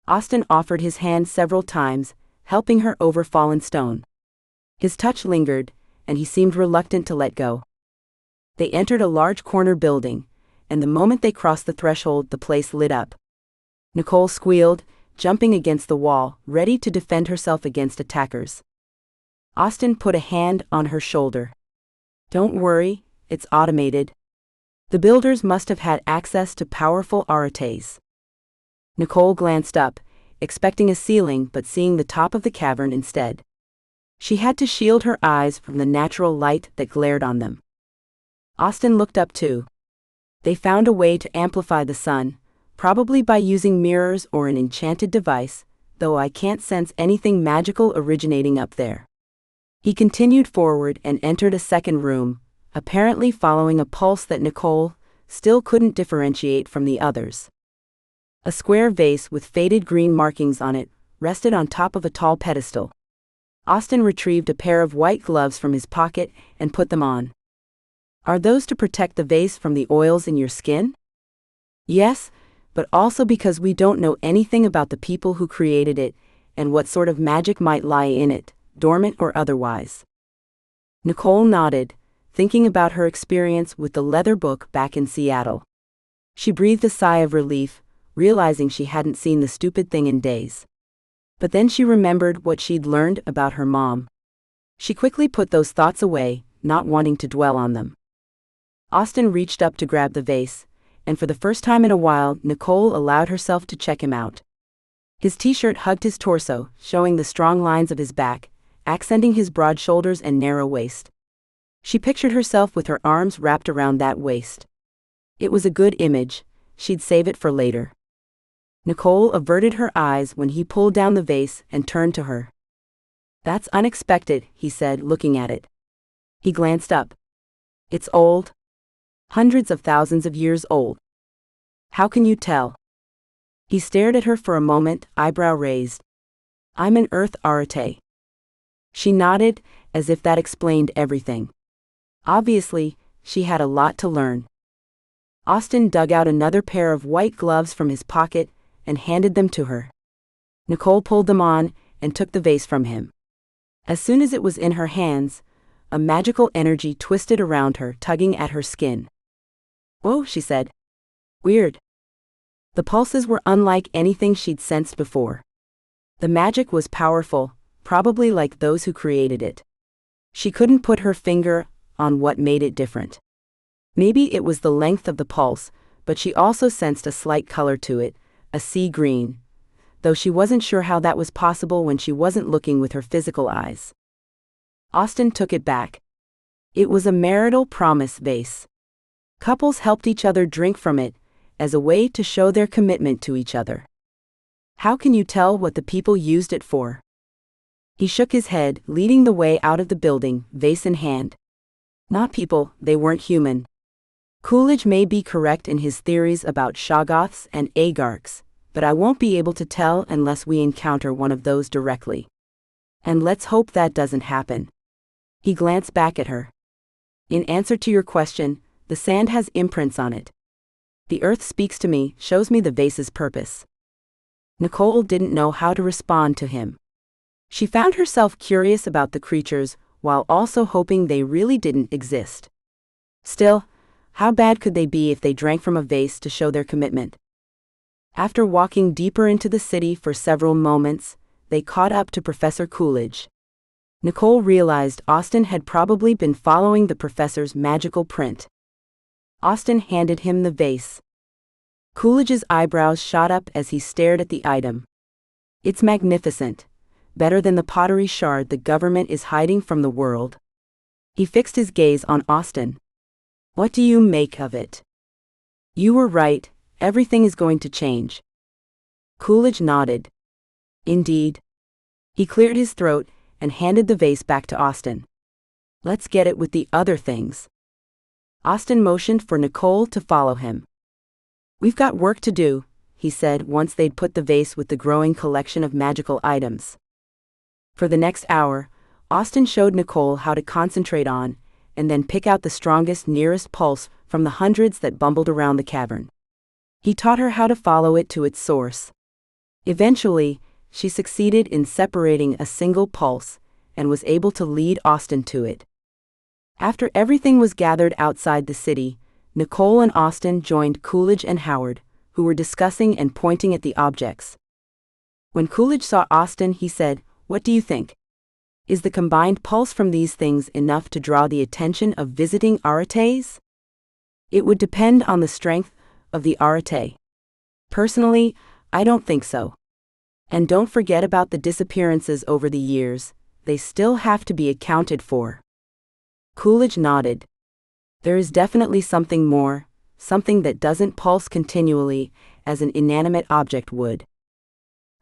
Austin offered his hand several times, helping her over fallen stone. His touch lingered, and he seemed reluctant to let go. They entered a large corner building, and the moment they crossed the threshold, the place lit up. Nicole squealed, jumping against the wall, ready to defend herself against attackers. Austin put a hand on her shoulder. "Don't worry, it's automated. The builders must have had access to powerful arrates." Nicole glanced up, expecting a ceiling but seeing the top of the cavern instead. She had to shield her eyes from the natural light that glared on them. Austin looked up too. They found a way to amplify the sun, probably by using mirrors or an enchanted device, though I can't sense anything magical originating up there. He continued forward and entered a second room, apparently following a pulse that Nicole still couldn't differentiate from the others. A square vase with faded green markings on it rested on top of a tall pedestal. Austin retrieved a pair of white gloves from his pocket and put them on. "Are those to protect the vase from the oils in your skin?" "Yes, but also because we don't know anything about the people who created it and what sort of magic might lie in it, dormant or otherwise." Nicole nodded, thinking about her experience with the leather book back in Seattle. She breathed a sigh of relief, realizing she hadn't seen the stupid thing in days. But then she remembered what she'd learned about her mom. She quickly put those thoughts away, not wanting to dwell on them. Austin reached up to grab the vase, and for the first time in a while, Nicole allowed herself to check him out. His t-shirt hugged his torso, showing the strong lines of his back, accenting his broad shoulders and narrow waist. She pictured herself with her arms wrapped around that waist. It was a good image. She'd save it for later. Nicole averted her eyes when he pulled down the vase and turned to her. "That's unexpected," he said, looking at it. He glanced up. "It's old. Hundreds of thousands of years old." "How can you tell?" He stared at her for a moment, eyebrow raised. "I'm an earth arate." She nodded, as if that explained everything. Obviously, she had a lot to learn. Austin dug out another pair of white gloves from his pocket and handed them to her. Nicole pulled them on and took the vase from him. As soon as it was in her hands, a magical energy twisted around her, tugging at her skin. "Whoa," she said. "Weird." The pulses were unlike anything she'd sensed before. The magic was powerful, probably like those who created it. She couldn't put her finger on what made it different. Maybe it was the length of the pulse, but she also sensed a slight color to it, a sea green. though she wasn't sure how that was possible when she wasn't looking with her physical eyes. Austen took it back. It was a marital promise vase. Couples helped each other drink from it, as a way to show their commitment to each other. How can you tell what the people used it for? He shook his head, leading the way out of the building, vase in hand. Not people, they weren't human. Coolidge may be correct in his theories about Shoggoths and Agarks, but I won't be able to tell unless we encounter one of those directly. And let's hope that doesn't happen. He glanced back at her. In answer to your question, the sand has imprints on it. The earth speaks to me, shows me the vase's purpose. Nicole didn't know how to respond to him. She found herself curious about the creatures, while also hoping they really didn't exist. Still, how bad could they be if they drank from a vase to show their commitment? After walking deeper into the city for several moments, they caught up to Professor Coolidge. Nicole realized Austen had probably been following the professor's magical print. Austen handed him the vase. Coolidge's eyebrows shot up as he stared at the item. It's magnificent. Better than the pottery shard the government is hiding from the world. He fixed his gaze on Austen. What do you make of it? You were right, everything is going to change. Coolidge nodded. Indeed. He cleared his throat and handed the vase back to Austen. Let's get it with the other things. Austen motioned for Nicole to follow him. We've got work to do, he said once they'd put the vase with the growing collection of magical items. For the next hour, Austen showed Nicole how to concentrate on, and then pick out the strongest nearest pulse from the hundreds that bumbled around the cavern. He taught her how to follow it to its source. Eventually, she succeeded in separating a single pulse, and was able to lead Austen to it. After everything was gathered outside the city, Nicole and Austen joined Coolidge and Howard, who were discussing and pointing at the objects. When Coolidge saw Austen, he said, "What do you think? Is the combined pulse from these things enough to draw the attention of visiting Aretes? It would depend on the strength of the Arete. Personally, I don't think so. And don't forget about the disappearances over the years, they still have to be accounted for." Coolidge nodded. There is definitely something more, something that doesn't pulse continually, as an inanimate object would.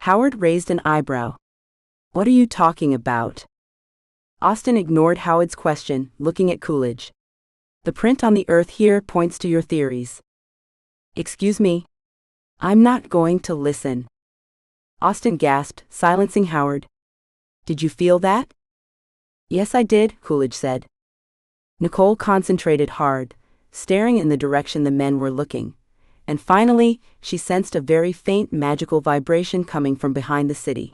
Howard raised an eyebrow. What are you talking about? Austen ignored Howard's question, looking at Coolidge. The print on the earth here points to your theories. Excuse me? I'm not going to listen. Austen gasped, silencing Howard. Did you feel that? Yes, I did, Coolidge said. Nicole concentrated hard, staring in the direction the men were looking, and finally, she sensed a very faint magical vibration coming from behind the city.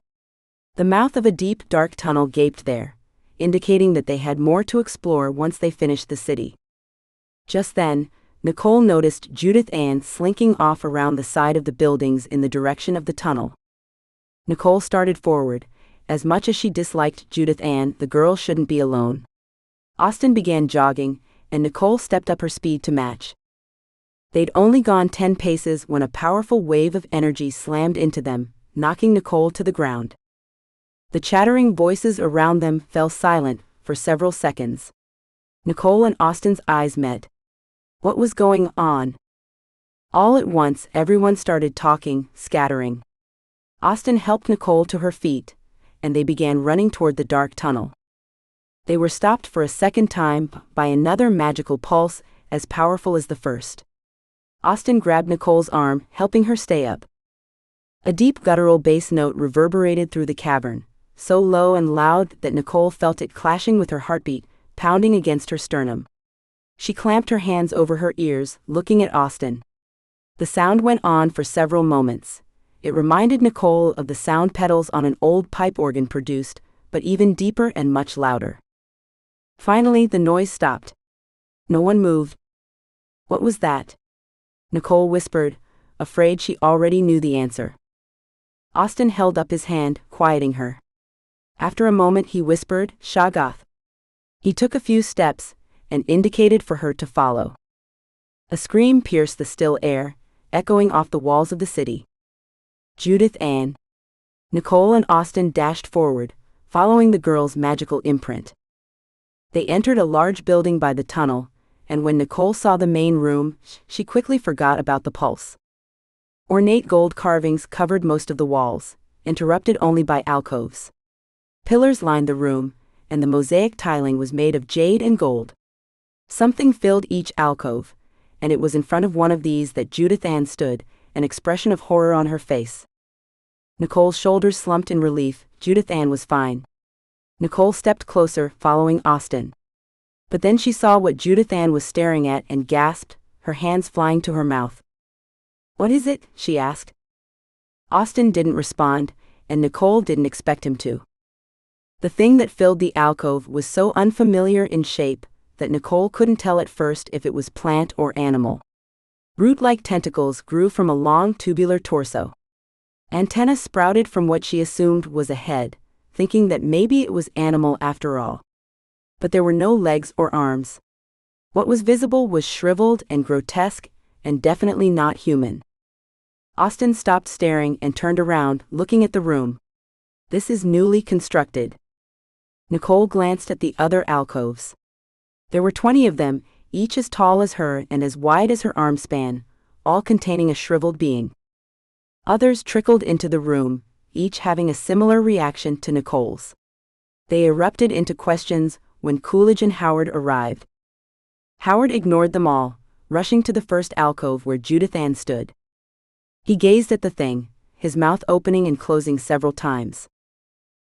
The mouth of a deep, dark tunnel gaped there, indicating that they had more to explore once they finished the city. Just then, Nicole noticed Judith Ann slinking off around the side of the buildings in the direction of the tunnel. Nicole started forward. As much as she disliked Judith Ann, the girl shouldn't be alone. Austen began jogging, and Nicole stepped up her speed to match. They'd only gone 10 paces when a powerful wave of energy slammed into them, knocking Nicole to the ground. The chattering voices around them fell silent for several seconds. Nicole and Austen's eyes met. What was going on? All at once, everyone started talking, scattering. Austen helped Nicole to her feet, and they began running toward the dark tunnel. They were stopped for a second time by another magical pulse as powerful as the first. Austen grabbed Nicole's arm, helping her stay up. A deep guttural bass note reverberated through the cavern, so low and loud that Nicole felt it clashing with her heartbeat, pounding against her sternum. She clamped her hands over her ears, looking at Austen. The sound went on for several moments. It reminded Nicole of the sound pedals on an old pipe organ produced, but even deeper and much louder. Finally, the noise stopped. No one moved. What was that? Nicole whispered, afraid she already knew the answer. Austen held up his hand, quieting her. After a moment he whispered, Shoggoth. He took a few steps, and indicated for her to follow. A scream pierced the still air, echoing off the walls of the city. Judith Ann. Nicole and Austen dashed forward, following the girl's magical imprint. They entered a large building by the tunnel, and when Nicole saw the main room, she quickly forgot about the pulse. Ornate gold carvings covered most of the walls, interrupted only by alcoves. Pillars lined the room, and the mosaic tiling was made of jade and gold. Something filled each alcove, and it was in front of one of these that Judith Ann stood, an expression of horror on her face. Nicole's shoulders slumped in relief. Judith Ann was fine. Nicole stepped closer, following Austen. But then she saw what Judith Ann was staring at and gasped, her hands flying to her mouth. "What is it?" she asked. Austen didn't respond, and Nicole didn't expect him to. The thing that filled the alcove was so unfamiliar in shape that Nicole couldn't tell at first if it was plant or animal. Root-like tentacles grew from a long tubular torso. Antennae sprouted from what she assumed was a head, thinking that maybe it was animal after all. But there were no legs or arms. What was visible was shriveled and grotesque, and definitely not human. Austen stopped staring and turned around, looking at the room. "This is newly constructed." Nicole glanced at the other alcoves. There were 20 of them, each as tall as her and as wide as her arm span, all containing a shriveled being. Others trickled into the room, each having a similar reaction to Nicole's. They erupted into questions when Coolidge and Howard arrived. Howard ignored them all, rushing to the first alcove where Judith Ann stood. He gazed at the thing, his mouth opening and closing several times.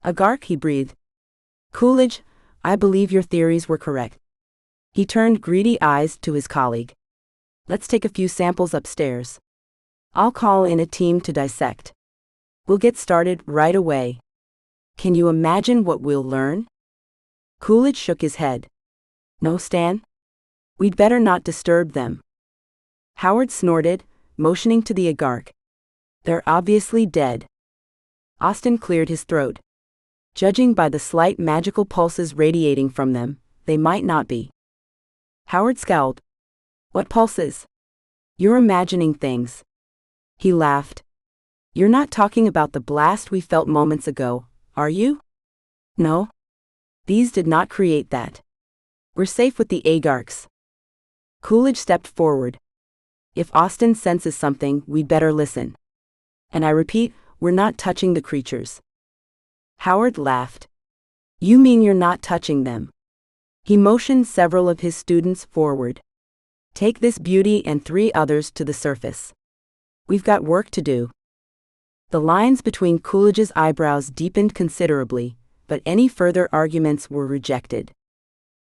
"Agark," he breathed. "Coolidge, I believe your theories were correct." He turned greedy eyes to his colleague. "Let's take a few samples upstairs. I'll call in a team to dissect. We'll get started right away. Can you imagine what we'll learn?" Coolidge shook his head. "No, Stan? We'd better not disturb them." Howard snorted, motioning to the Agark. "They're obviously dead." Austen cleared his throat. Judging by the slight magical pulses radiating from them, they might not be. Howard scowled. "What pulses?" "You're imagining things." He laughed. "You're not talking about the blast we felt moments ago, are you?" "No. These did not create that. We're safe with the Agarks." Coolidge stepped forward. "If Austen senses something, we'd better listen. And I repeat, we're not touching the creatures." Howard laughed. "You mean you're not touching them?" He motioned several of his students forward. "Take this beauty and 3 others to the surface. We've got work to do." The lines between Coolidge's eyebrows deepened considerably, but any further arguments were rejected.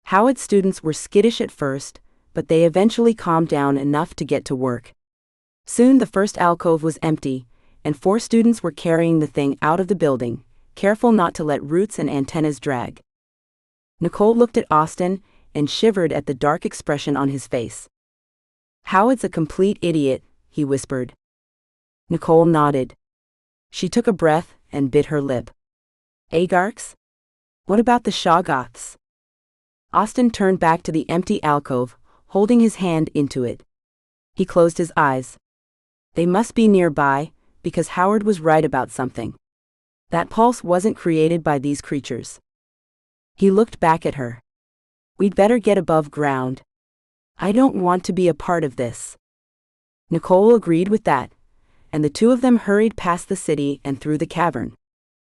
Howard's students were skittish at first, but they eventually calmed down enough to get to work. Soon the first alcove was empty, and 4 students were carrying the thing out of the building, careful not to let roots and antennas drag. Nicole looked at Austen and shivered at the dark expression on his face. "Howard's a complete idiot," he whispered. Nicole nodded. She took a breath and bit her lip. "Agarks? What about the Shoggoths?" Austen turned back to the empty alcove, holding his hand into it. He closed his eyes. They must be nearby, because Howard was right about something. That pulse wasn't created by these creatures. He looked back at her. "We'd better get above ground. I don't want to be a part of this." Nicole agreed with that, and the 2 of them hurried past the city and through the cavern.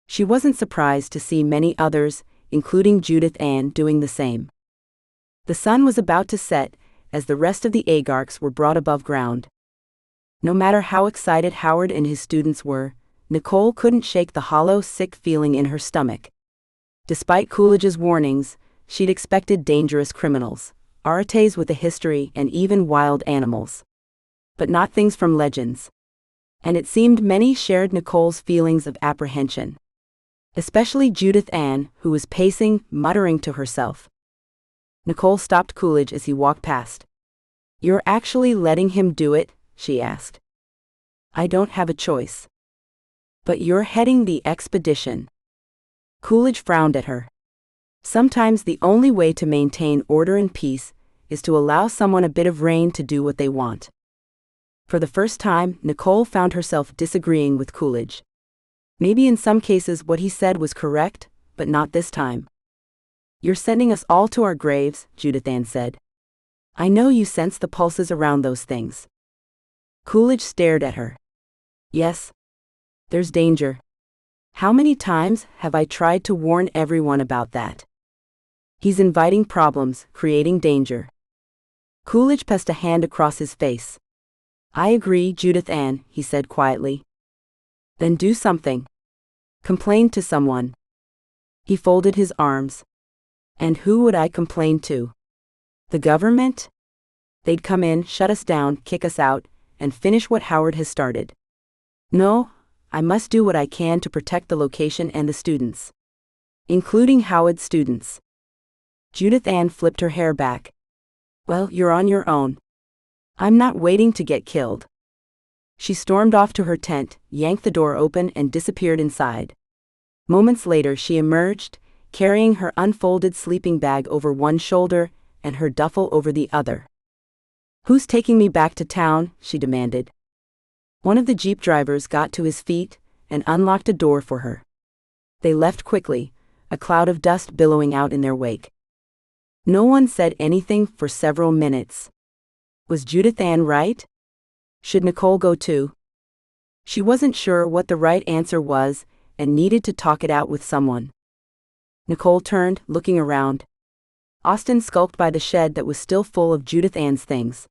She wasn't surprised to see many others, including Judith Ann, doing the same. The sun was about to set as the rest of the Agarks were brought above ground. No matter how excited Howard and his students were, Nicole couldn't shake the hollow, sick feeling in her stomach. Despite Coolidge's warnings, she'd expected dangerous criminals, arites with a history, and even wild animals. But not things from legends. And it seemed many shared Nicole's feelings of apprehension. Especially Judith Ann, who was pacing, muttering to herself. Nicole stopped Coolidge as he walked past. "You're actually letting him do it?" she asked. "I don't have a choice." "But you're heading the expedition." Coolidge frowned at her. Sometimes the only way to maintain order and peace is to allow someone a bit of rein to do what they want. For the first time, Nicole found herself disagreeing with Coolidge. Maybe in some cases what he said was correct, but not this time. "You're sending us all to our graves," Judith Ann said. "I know you sense the pulses around those things." Coolidge stared at her. "Yes. There's danger. How many times have I tried to warn everyone about that? He's inviting problems, creating danger." Coolidge passed a hand across his face. "I agree, Judith Ann," he said quietly. "Then do something. Complain to someone." He folded his arms. "And who would I complain to? The government? They'd come in, shut us down, kick us out, and finish what Howard has started. No, I must do what I can to protect the location and the students. Including Howard's students." Judith Ann flipped her hair back. "Well, you're on your own. I'm not waiting to get killed." She stormed off to her tent, yanked the door open, and disappeared inside. Moments later she emerged, carrying her unfolded sleeping bag over one shoulder and her duffel over the other. "Who's taking me back to town?" she demanded. One of the Jeep drivers got to his feet and unlocked a door for her. They left quickly, a cloud of dust billowing out in their wake. No one said anything for several minutes. Was Judith Ann right? Should Nicole go too? She wasn't sure what the right answer was and needed to talk it out with someone. Nicole turned, looking around. Austin skulked by the shed that was still full of Judith Ann's things.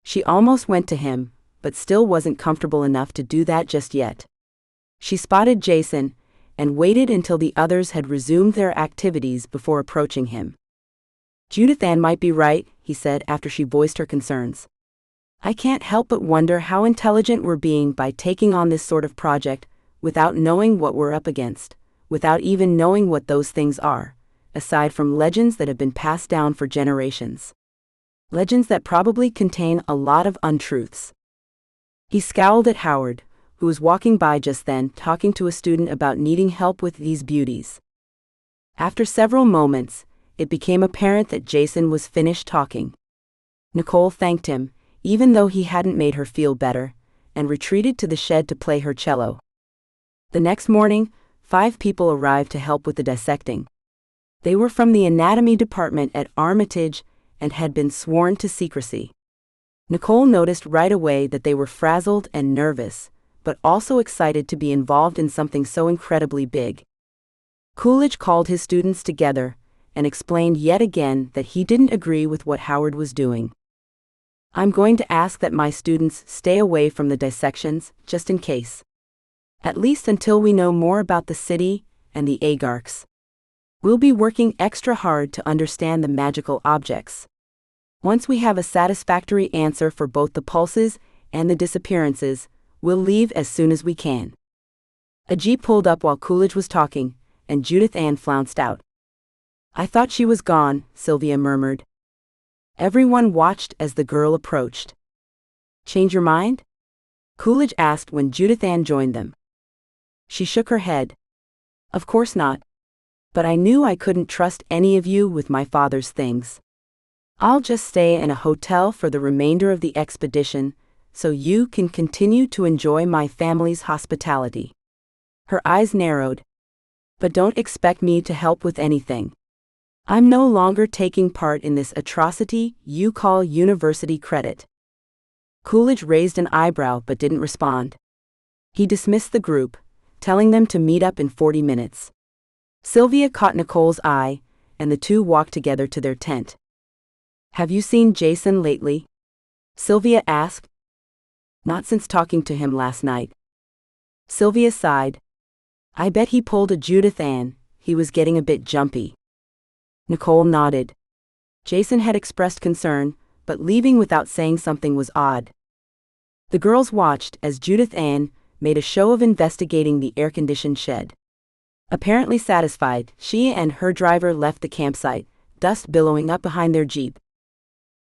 She almost went to him, but still wasn't comfortable enough to do that just yet. She spotted Jason and waited until the others had resumed their activities before approaching him. "Judith Ann might be right," he said after she voiced her concerns. "I can't help but wonder how intelligent we're being by taking on this sort of project without knowing what we're up against, without even knowing what those things are, aside from legends that have been passed down for generations. Legends that probably contain a lot of untruths." He scowled at Howard, who was walking by just then, talking to a student about needing help with these beauties. After several moments, it became apparent that Jason was finished talking. Nicole thanked him, even though he hadn't made her feel better, and retreated to the shed to play her cello. The next morning, 5 people arrived to help with the dissecting. They were from the anatomy department at Armitage and had been sworn to secrecy. Nicole noticed right away that they were frazzled and nervous, but also excited to be involved in something so incredibly big. Coolidge called his students together and explained yet again that he didn't agree with what Howard was doing. "I'm going to ask that my students stay away from the dissections, just in case. At least until we know more about the city and the Agarks. We'll be working extra hard to understand the magical objects. Once we have a satisfactory answer for both the pulses and the disappearances, we'll leave as soon as we can." A Jeep pulled up while Coolidge was talking, and Judith Ann flounced out. "I thought she was gone," Sylvia murmured. Everyone watched as the girl approached. "Change your mind?" Coolidge asked when Judith Ann joined them. She shook her head. "Of course not. But I knew I couldn't trust any of you with my father's things. I'll just stay in a hotel for the remainder of the expedition, so you can continue to enjoy my family's hospitality." Her eyes narrowed. "But don't expect me to help with anything. I'm no longer taking part in this atrocity you call university credit." Coolidge raised an eyebrow but didn't respond. He dismissed the group, telling them to meet up in 40 minutes. Sylvia caught Nicole's eye, and the two walked together to their tent. "Have you seen Jason lately?" Sylvia asked. "Not since talking to him last night." Sylvia sighed. "I bet he pulled a Judith Ann, he was getting a bit jumpy." Nicole nodded. Jason had expressed concern, but leaving without saying something was odd. The girls watched as Judith Ann made a show of investigating the air-conditioned shed. Apparently satisfied, she and her driver left the campsite, dust billowing up behind their Jeep.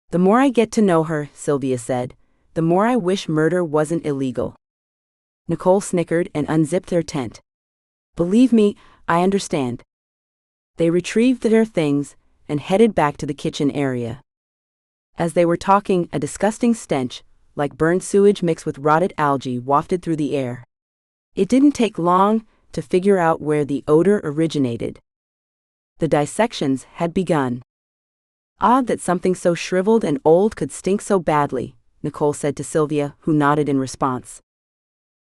"The more I get to know her," Sylvia said, "the more I wish murder wasn't illegal." Nicole snickered and unzipped their tent. "Believe me, I understand." They retrieved their things and headed back to the kitchen area. As they were talking, a disgusting stench, like burned sewage mixed with rotted algae, wafted through the air. It didn't take long to figure out where the odor originated. The dissections had begun. Odd that something so shriveled and old could stink so badly, Nicole said to Sylvia, who nodded in response.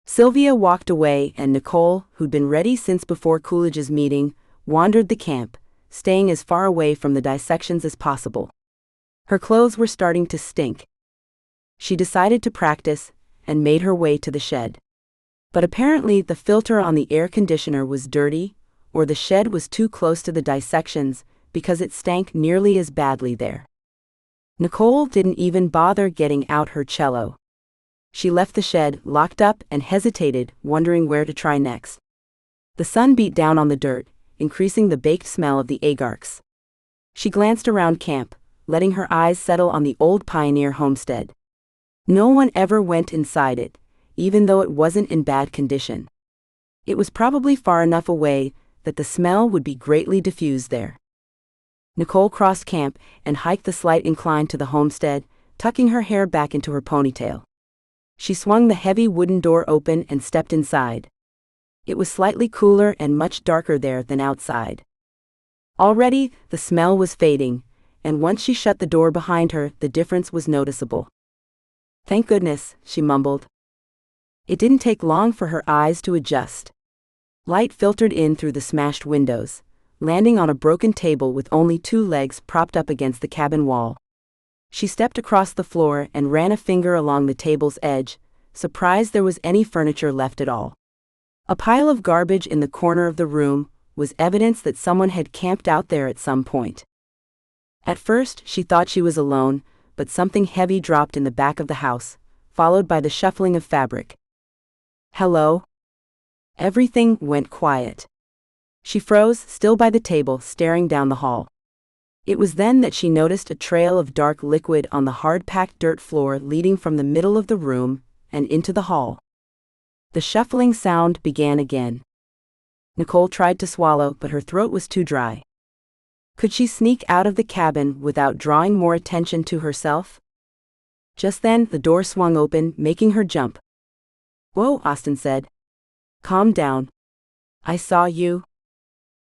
Sylvia walked away, and Nicole, who'd been ready since before Coolidge's meeting, wandered the camp, staying as far away from the dissections as possible. Her clothes were starting to stink. She decided to practice and made her way to the shed. But apparently the filter on the air conditioner was dirty, or the shed was too close to the dissections, because it stank nearly as badly there. Nicole didn't even bother getting out her cello. She left the shed, locked up, and hesitated, wondering where to try next. The sun beat down on the dirt, increasing the baked smell of the agarks. She glanced around camp, letting her eyes settle on the old pioneer homestead. No one ever went inside it, even though it wasn't in bad condition. It was probably far enough away that the smell would be greatly diffused there. Nicole crossed camp and hiked the slight incline to the homestead, tucking her hair back into her ponytail. She swung the heavy wooden door open and stepped inside. It was slightly cooler and much darker there than outside. Already, the smell was fading, and once she shut the door behind her, the difference was noticeable. "Thank goodness," she mumbled. It didn't take long for her eyes to adjust. Light filtered in through the smashed windows, landing on a broken table with only 2 legs propped up against the cabin wall. She stepped across the floor and ran a finger along the table's edge, surprised there was any furniture left at all. A pile of garbage in the corner of the room was evidence that someone had camped out there at some point. At first, she thought she was alone, but something heavy dropped in the back of the house, followed by the shuffling of fabric. "Hello?" Everything went quiet. She froze, still by the table, staring down the hall. It was then that she noticed a trail of dark liquid on the hard-packed dirt floor leading from the middle of the room and into the hall. The shuffling sound began again. Nicole tried to swallow, but her throat was too dry. Could she sneak out of the cabin without drawing more attention to herself? Just then, the door swung open, making her jump. "Whoa," Austin said. "Calm down. I saw you."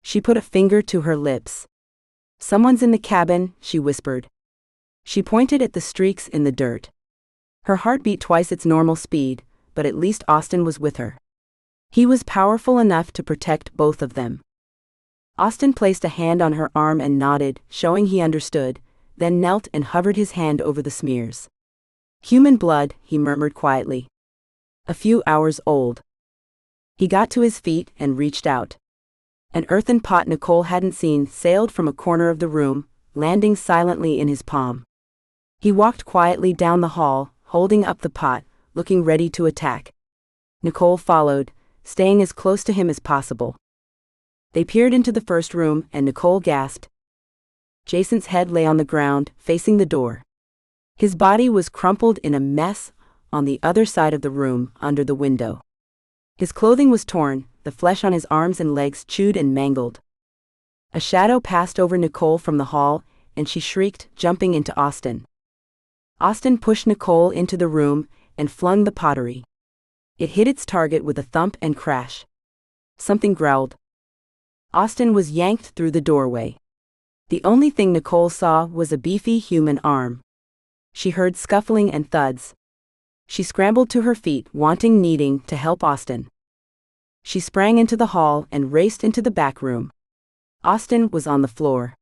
She put a finger to her lips. "Someone's in the cabin," she whispered. She pointed at the streaks in the dirt. Her heart beat twice its normal speed, but at least Austin was with her. He was powerful enough to protect both of them. Austin placed a hand on her arm and nodded, showing he understood, then knelt and hovered his hand over the smears. "Human blood," he murmured quietly. "A few hours old." He got to his feet and reached out. An earthen pot Nicole hadn't seen sailed from a corner of the room, landing silently in his palm. He walked quietly down the hall, holding up the pot, looking ready to attack. Nicole followed, staying as close to him as possible. They peered into the first room, and Nicole gasped. Jason's head lay on the ground, facing the door. His body was crumpled in a mess on the other side of the room, under the window. His clothing was torn, the flesh on his arms and legs chewed and mangled. A shadow passed over Nicole from the hall, and she shrieked, jumping into Austin. Austin pushed Nicole into the room and flung the pottery. It hit its target with a thump and crash. Something growled. Austin was yanked through the doorway. The only thing Nicole saw was a beefy human arm. She heard scuffling and thuds. She scrambled to her feet, needing to help Austin. She sprang into the hall and raced into the back room. Austin was on the floor.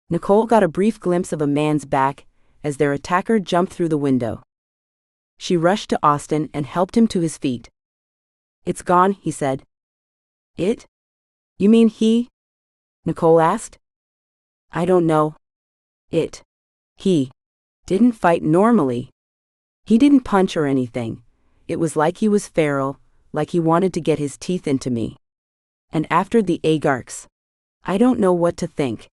Nicole got a brief glimpse of a man's back as their attacker jumped through the window. She rushed to Austin and helped him to his feet. "It's gone," he said. "It? You mean he?" Nicole asked. "I don't know. He didn't fight normally. He didn't punch or anything. It was like he was feral, like he wanted to get his teeth into me. And after the agarks, I don't know what to think."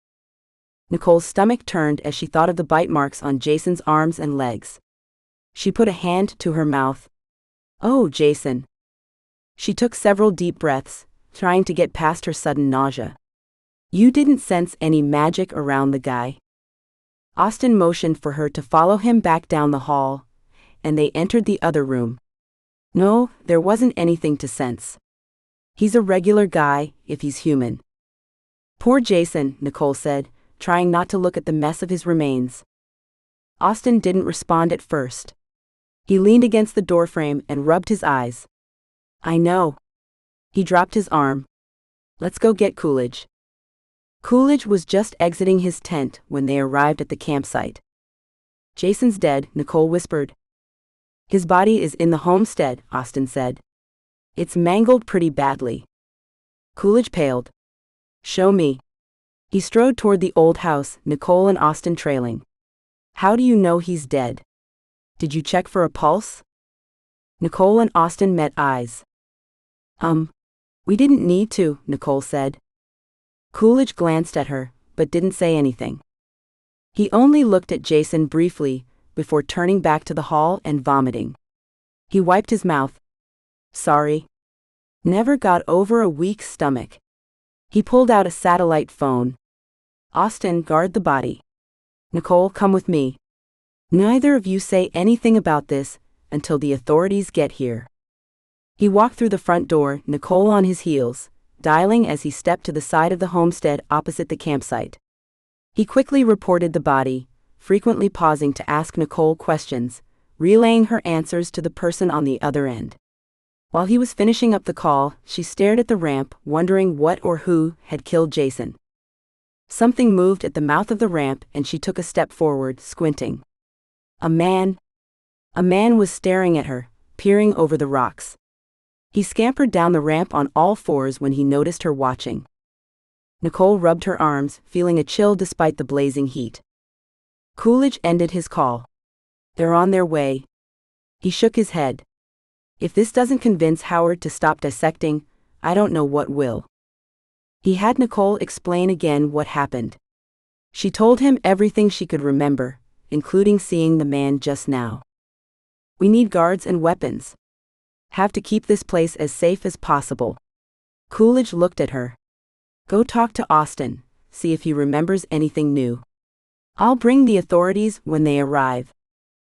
Nicole's stomach turned as she thought of the bite marks on Jason's arms and legs. She put a hand to her mouth. "Oh, Jason." She took several deep breaths, trying to get past her sudden nausea. "You didn't sense any magic around the guy?" Austin motioned for her to follow him back down the hall, and they entered the other room. No, there wasn't anything to sense. He's a regular guy, if he's human. Poor Jason, Nicole said, trying not to look at the mess of his remains. Austin didn't respond at first. He leaned against the doorframe and rubbed his eyes. I know. He dropped his arm. Let's go get Coolidge. Coolidge was just exiting his tent when they arrived at the campsite. Jason's dead, Nicole whispered. His body is in the homestead, Austin said. It's mangled pretty badly. Coolidge paled. Show me. He strode toward the old house, Nicole and Austin trailing. How do you know he's dead? Did you check for a pulse? Nicole and Austin met eyes. We didn't need to, Nicole said. Coolidge glanced at her, but didn't say anything. He only looked at Jason briefly, before turning back to the hall and vomiting. He wiped his mouth. Sorry. Never got over a weak stomach. He pulled out a satellite phone. Austin, guard the body. Nicole, come with me. Neither of you say anything about this until the authorities get here. He walked through the front door, Nicole on his heels, dialing as he stepped to the side of the homestead opposite the campsite. He quickly reported the body, frequently pausing to ask Nicole questions, relaying her answers to the person on the other end. While he was finishing up the call, she stared at the ramp, wondering what or who had killed Jason. Something moved at the mouth of the ramp and she took a step forward, squinting. A man was staring at her, peering over the rocks. He scampered down the ramp on all fours when he noticed her watching. Nicole rubbed her arms, feeling a chill despite the blazing heat. Coolidge ended his call. They're on their way. He shook his head. If this doesn't convince Howard to stop dissecting, I don't know what will. He had Nicole explain again what happened. She told him everything she could remember, including seeing the man just now. We need guards and weapons. Have to keep this place as safe as possible. Coolidge looked at her. Go talk to Austin, see if he remembers anything new. I'll bring the authorities when they arrive.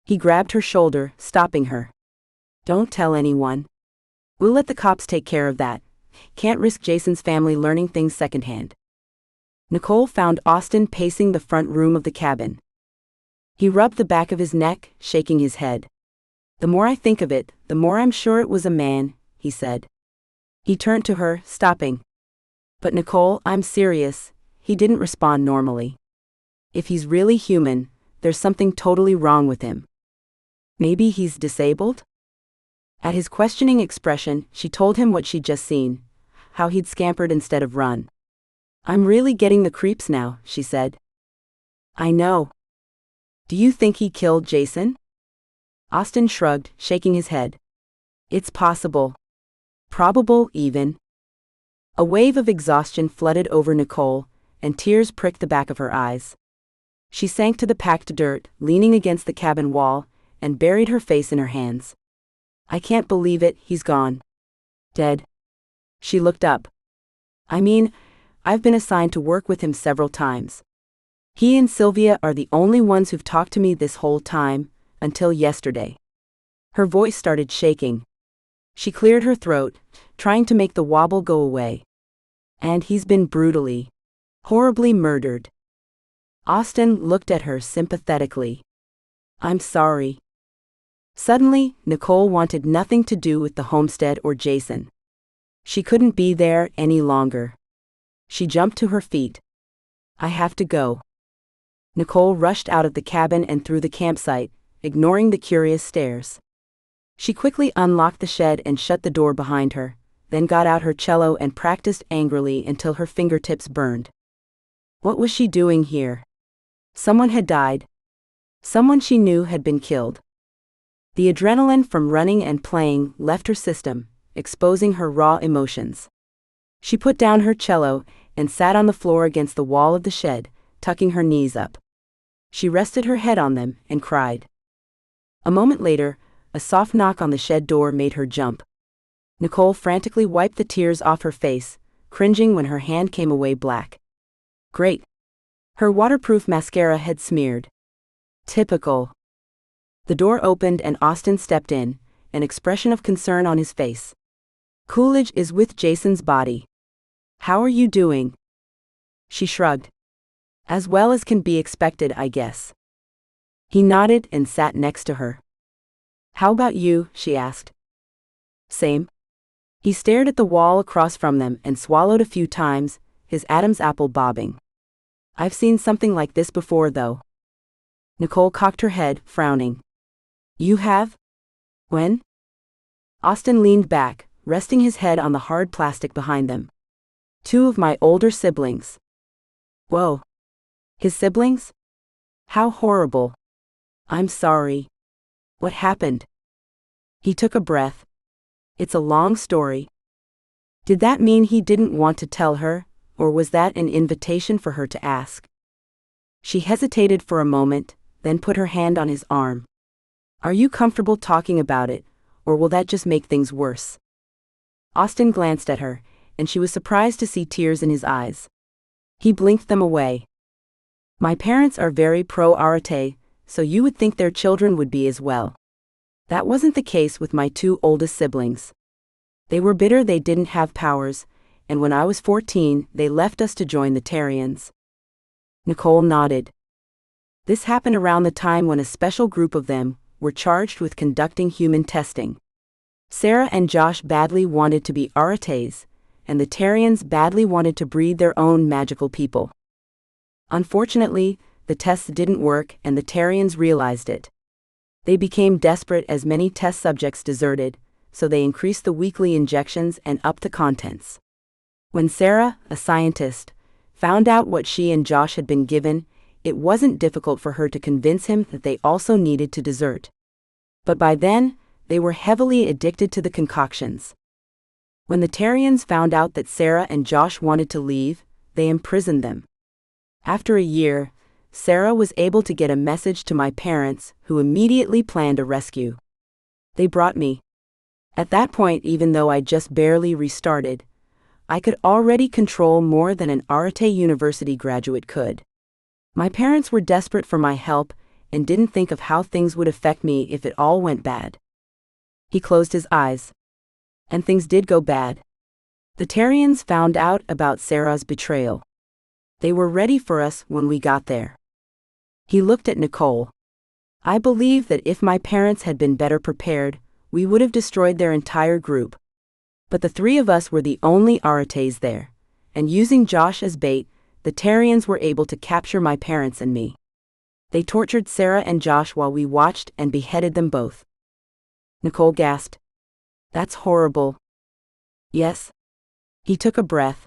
He grabbed her shoulder, stopping her. Don't tell anyone. We'll let the cops take care of that. Can't risk Jason's family learning things secondhand. Nicole found Austin pacing the front room of the cabin. He rubbed the back of his neck, shaking his head. The more I think of it, the more I'm sure it was a man, he said. He turned to her, stopping. But Nicole, I'm serious, he didn't respond normally. If he's really human, there's something totally wrong with him. Maybe he's disabled? At his questioning expression, she told him what she'd just seen, how he'd scampered instead of run. I'm really getting the creeps now, she said. I know. Do you think he killed Jason? Austin shrugged, shaking his head. It's possible. Probable, even. A wave of exhaustion flooded over Nicole, and tears pricked the back of her eyes. She sank to the packed dirt, leaning against the cabin wall, and buried her face in her hands. I can't believe it, he's gone. Dead. She looked up. I mean, I've been assigned to work with him several times. He and Sylvia are the only ones who've talked to me this whole time, until yesterday. Her voice started shaking. She cleared her throat, trying to make the wobble go away. And he's been brutally, horribly murdered. Austin looked at her sympathetically. I'm sorry. Suddenly, Nicole wanted nothing to do with the homestead or Jason. She couldn't be there any longer. She jumped to her feet. I have to go. Nicole rushed out of the cabin and through the campsite, ignoring the curious stares. She quickly unlocked the shed and shut the door behind her, then got out her cello and practiced angrily until her fingertips burned. What was she doing here? Someone had died. Someone she knew had been killed. The adrenaline from running and playing left her system, exposing her raw emotions. She put down her cello and sat on the floor against the wall of the shed, tucking her knees up. She rested her head on them and cried. A moment later, a soft knock on the shed door made her jump. Nicole frantically wiped the tears off her face, cringing when her hand came away black. Great. Her waterproof mascara had smeared. Typical. The door opened and Austin stepped in, an expression of concern on his face. "Coolidge is with Jason's body. How are you doing?" She shrugged. "As well as can be expected, I guess." He nodded and sat next to her. "How about you?" she asked. "Same." He stared at the wall across from them and swallowed a few times, his Adam's apple bobbing. "I've seen something like this before, though." Nicole cocked her head, frowning. "You have? When?" Austin leaned back, resting his head on the hard plastic behind them. "Two of my older siblings." "Whoa. His siblings? How horrible." "I'm sorry. What happened?" He took a breath. "It's a long story." Did that mean he didn't want to tell her, or was that an invitation for her to ask? She hesitated for a moment, then put her hand on his arm. "Are you comfortable talking about it, or will that just make things worse?" Austin glanced at her, and she was surprised to see tears in his eyes. He blinked them away. "My parents are very pro-Arate, so you would think their children would be as well. That wasn't the case with my two oldest siblings. They were bitter they didn't have powers, and when I was 14, they left us to join the Tarians." Nicole nodded. This happened around the time when a special group of them were charged with conducting human testing. Sarah and Josh badly wanted to be Arates, and the Tarians badly wanted to breed their own magical people. Unfortunately, the tests didn't work and the Tarians realized it. They became desperate as many test subjects deserted, so they increased the weekly injections and upped the contents. When Sarah, a scientist, found out what she and Josh had been given, it wasn't difficult for her to convince him that they also needed to desert. But by then, they were heavily addicted to the concoctions. When the Tarians found out that Sarah and Josh wanted to leave, they imprisoned them. After a year, Sarah was able to get a message to my parents, who immediately planned a rescue. They brought me. At that point, even though I just barely restarted, I could already control more than an Arate University graduate could. My parents were desperate for my help and didn't think of how things would affect me if it all went bad. He closed his eyes. And things did go bad. The Tarians found out about Sarah's betrayal. They were ready for us when we got there. He looked at Nicole. "I believe that if my parents had been better prepared, we would have destroyed their entire group. But the three of us were the only Arates there, and using Josh as bait, the Tarians were able to capture my parents and me. They tortured Sarah and Josh while we watched and beheaded them both." Nicole gasped. "That's horrible." "Yes." He took a breath.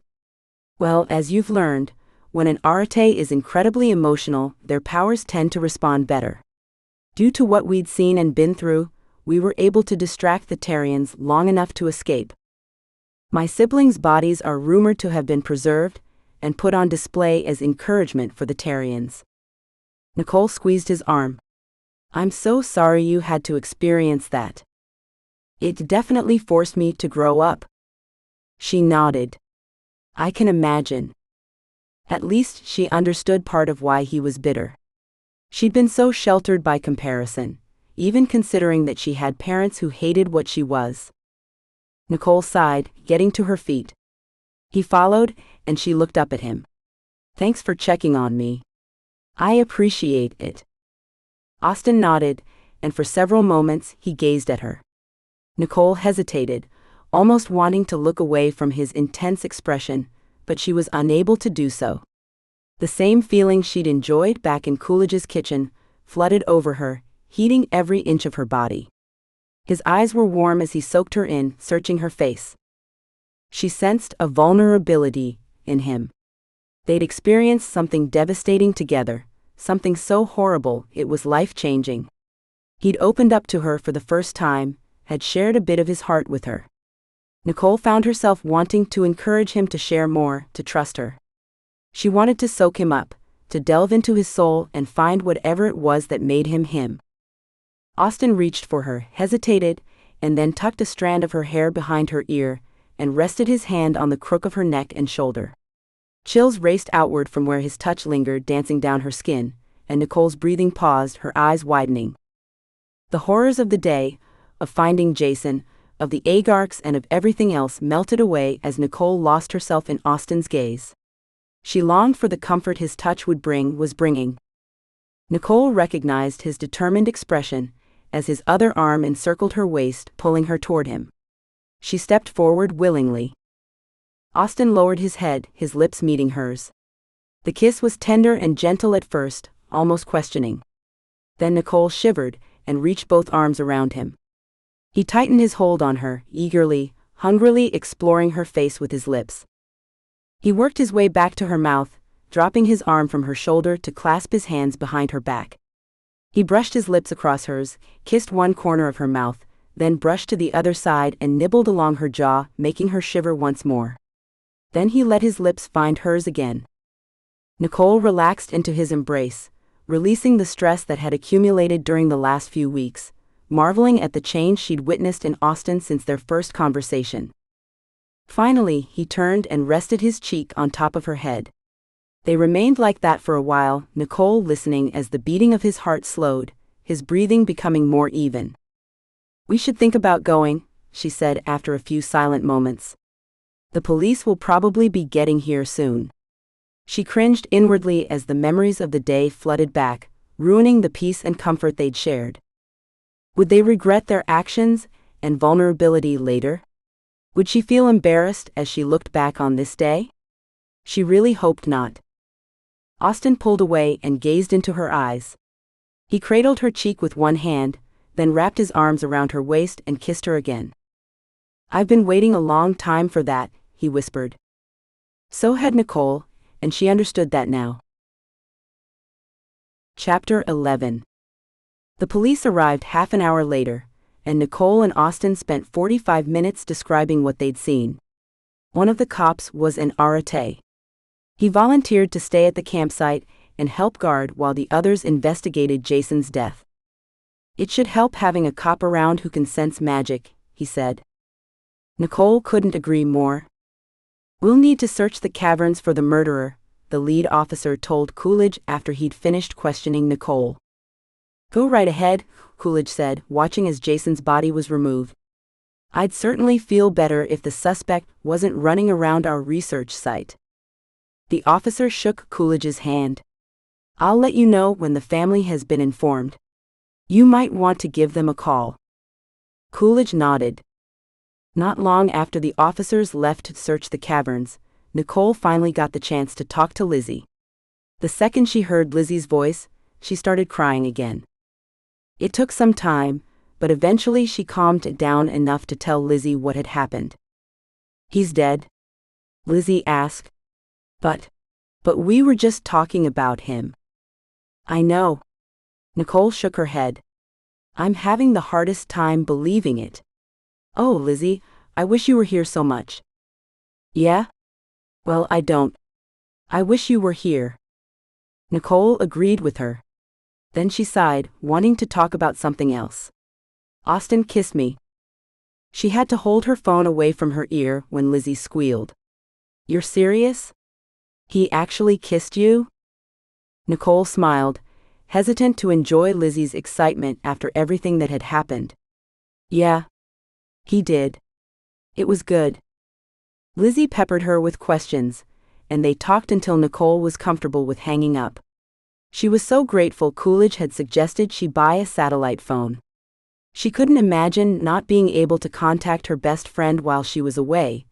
"Well, as you've learned, when an Arate is incredibly emotional, their powers tend to respond better. Due to what we'd seen and been through, we were able to distract the Tarians long enough to escape. My siblings' bodies are rumored to have been preserved and put on display as encouragement for the Tarians." Nicole squeezed his arm. "I'm so sorry you had to experience that. It definitely forced me to grow up." She nodded. "I can imagine." At least she understood part of why he was bitter. She'd been so sheltered by comparison, even considering that she had parents who hated what she was. Nicole sighed, getting to her feet. He followed, and she looked up at him. "Thanks for checking on me. I appreciate it." Austin nodded, and for several moments he gazed at her. Nicole hesitated, almost wanting to look away from his intense expression, but she was unable to do so. The same feeling she'd enjoyed back in Coolidge's kitchen flooded over her, heating every inch of her body. His eyes were warm as he soaked her in, searching her face. She sensed a vulnerability in him. They'd experienced something devastating together, something so horrible it was life-changing. He'd opened up to her for the first time, had shared a bit of his heart with her. Nicole found herself wanting to encourage him to share more, to trust her. She wanted to soak him up, to delve into his soul and find whatever it was that made him him. Austin reached for her, hesitated, and then tucked a strand of her hair behind her ear and rested his hand on the crook of her neck and shoulder. Chills raced outward from where his touch lingered, dancing down her skin, and Nicole's breathing paused, her eyes widening. The horrors of the day, of finding Jason, of the Agarks and of everything else melted away as Nicole lost herself in Austin's gaze. She longed for the comfort his touch was bringing. Nicole recognized his determined expression as his other arm encircled her waist, pulling her toward him. She stepped forward willingly. Austin lowered his head, his lips meeting hers. The kiss was tender and gentle at first, almost questioning. Then Nicole shivered and reached both arms around him. He tightened his hold on her, eagerly, hungrily exploring her face with his lips. He worked his way back to her mouth, dropping his arm from her shoulder to clasp his hands behind her back. He brushed his lips across hers, kissed one corner of her mouth, then brushed to the other side and nibbled along her jaw, making her shiver once more. Then he let his lips find hers again. Nicole relaxed into his embrace, releasing the stress that had accumulated during the last few weeks, marveling at the change she'd witnessed in Austin since their first conversation. Finally, he turned and rested his cheek on top of her head. They remained like that for a while, Nicole listening as the beating of his heart slowed, his breathing becoming more even. "We should think about going," she said after a few silent moments. "The police will probably be getting here soon." She cringed inwardly as the memories of the day flooded back, ruining the peace and comfort they'd shared. Would they regret their actions and vulnerability later? Would she feel embarrassed as she looked back on this day? She really hoped not. Austin pulled away and gazed into her eyes. He cradled her cheek with one hand, then wrapped his arms around her waist and kissed her again. "I've been waiting a long time for that," he whispered. So had Nicole, and she understood that now. Chapter 11. The police arrived half an hour later, and Nicole and Austin spent 45 minutes describing what they'd seen. One of the cops was an Arate. He volunteered to stay at the campsite and help guard while the others investigated Jason's death. "It should help having a cop around who can sense magic," he said. Nicole couldn't agree more. "We'll need to search the caverns for the murderer," the lead officer told Coolidge after he'd finished questioning Nicole. "Go right ahead," Coolidge said, watching as Jason's body was removed. "I'd certainly feel better if the suspect wasn't running around our research site." The officer shook Coolidge's hand. "I'll let you know when the family has been informed. You might want to give them a call." Coolidge nodded. Not long after the officers left to search the caverns, Nicole finally got the chance to talk to Lizzie. The second she heard Lizzie's voice, she started crying again. It took some time, but eventually she calmed down enough to tell Lizzie what had happened. "He's dead?" Lizzie asked. But we were just talking about him." "I know." Nicole shook her head. "I'm having the hardest time believing it." "Oh, Lizzie, I wish you were here so much." "Yeah? Well, I don't. I wish you were here." Nicole agreed with her. Then she sighed, wanting to talk about something else. "Austin kissed me." She had to hold her phone away from her ear when Lizzie squealed. "You're serious? He actually kissed you?" Nicole smiled, hesitant to enjoy Lizzie's excitement after everything that had happened. "Yeah. He did. It was good." Lizzie peppered her with questions, and they talked until Nicole was comfortable with hanging up. She was so grateful Coolidge had suggested she buy a satellite phone. She couldn't imagine not being able to contact her best friend while she was away.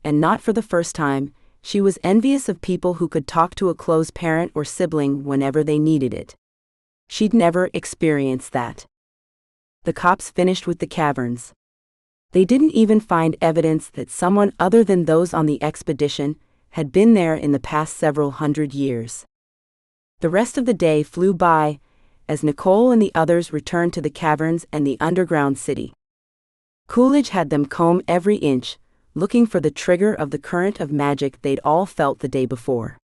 And not for the first time, she was envious of people who could talk to a close parent or sibling whenever they needed it. She'd never experienced that. The cops finished with the caverns. They didn't even find evidence that someone other than those on the expedition had been there in the past several hundred years. The rest of the day flew by, as Nicole and the others returned to the caverns and the underground city. Coolidge had them comb every inch, looking for the trigger of the current of magic they'd all felt the day before.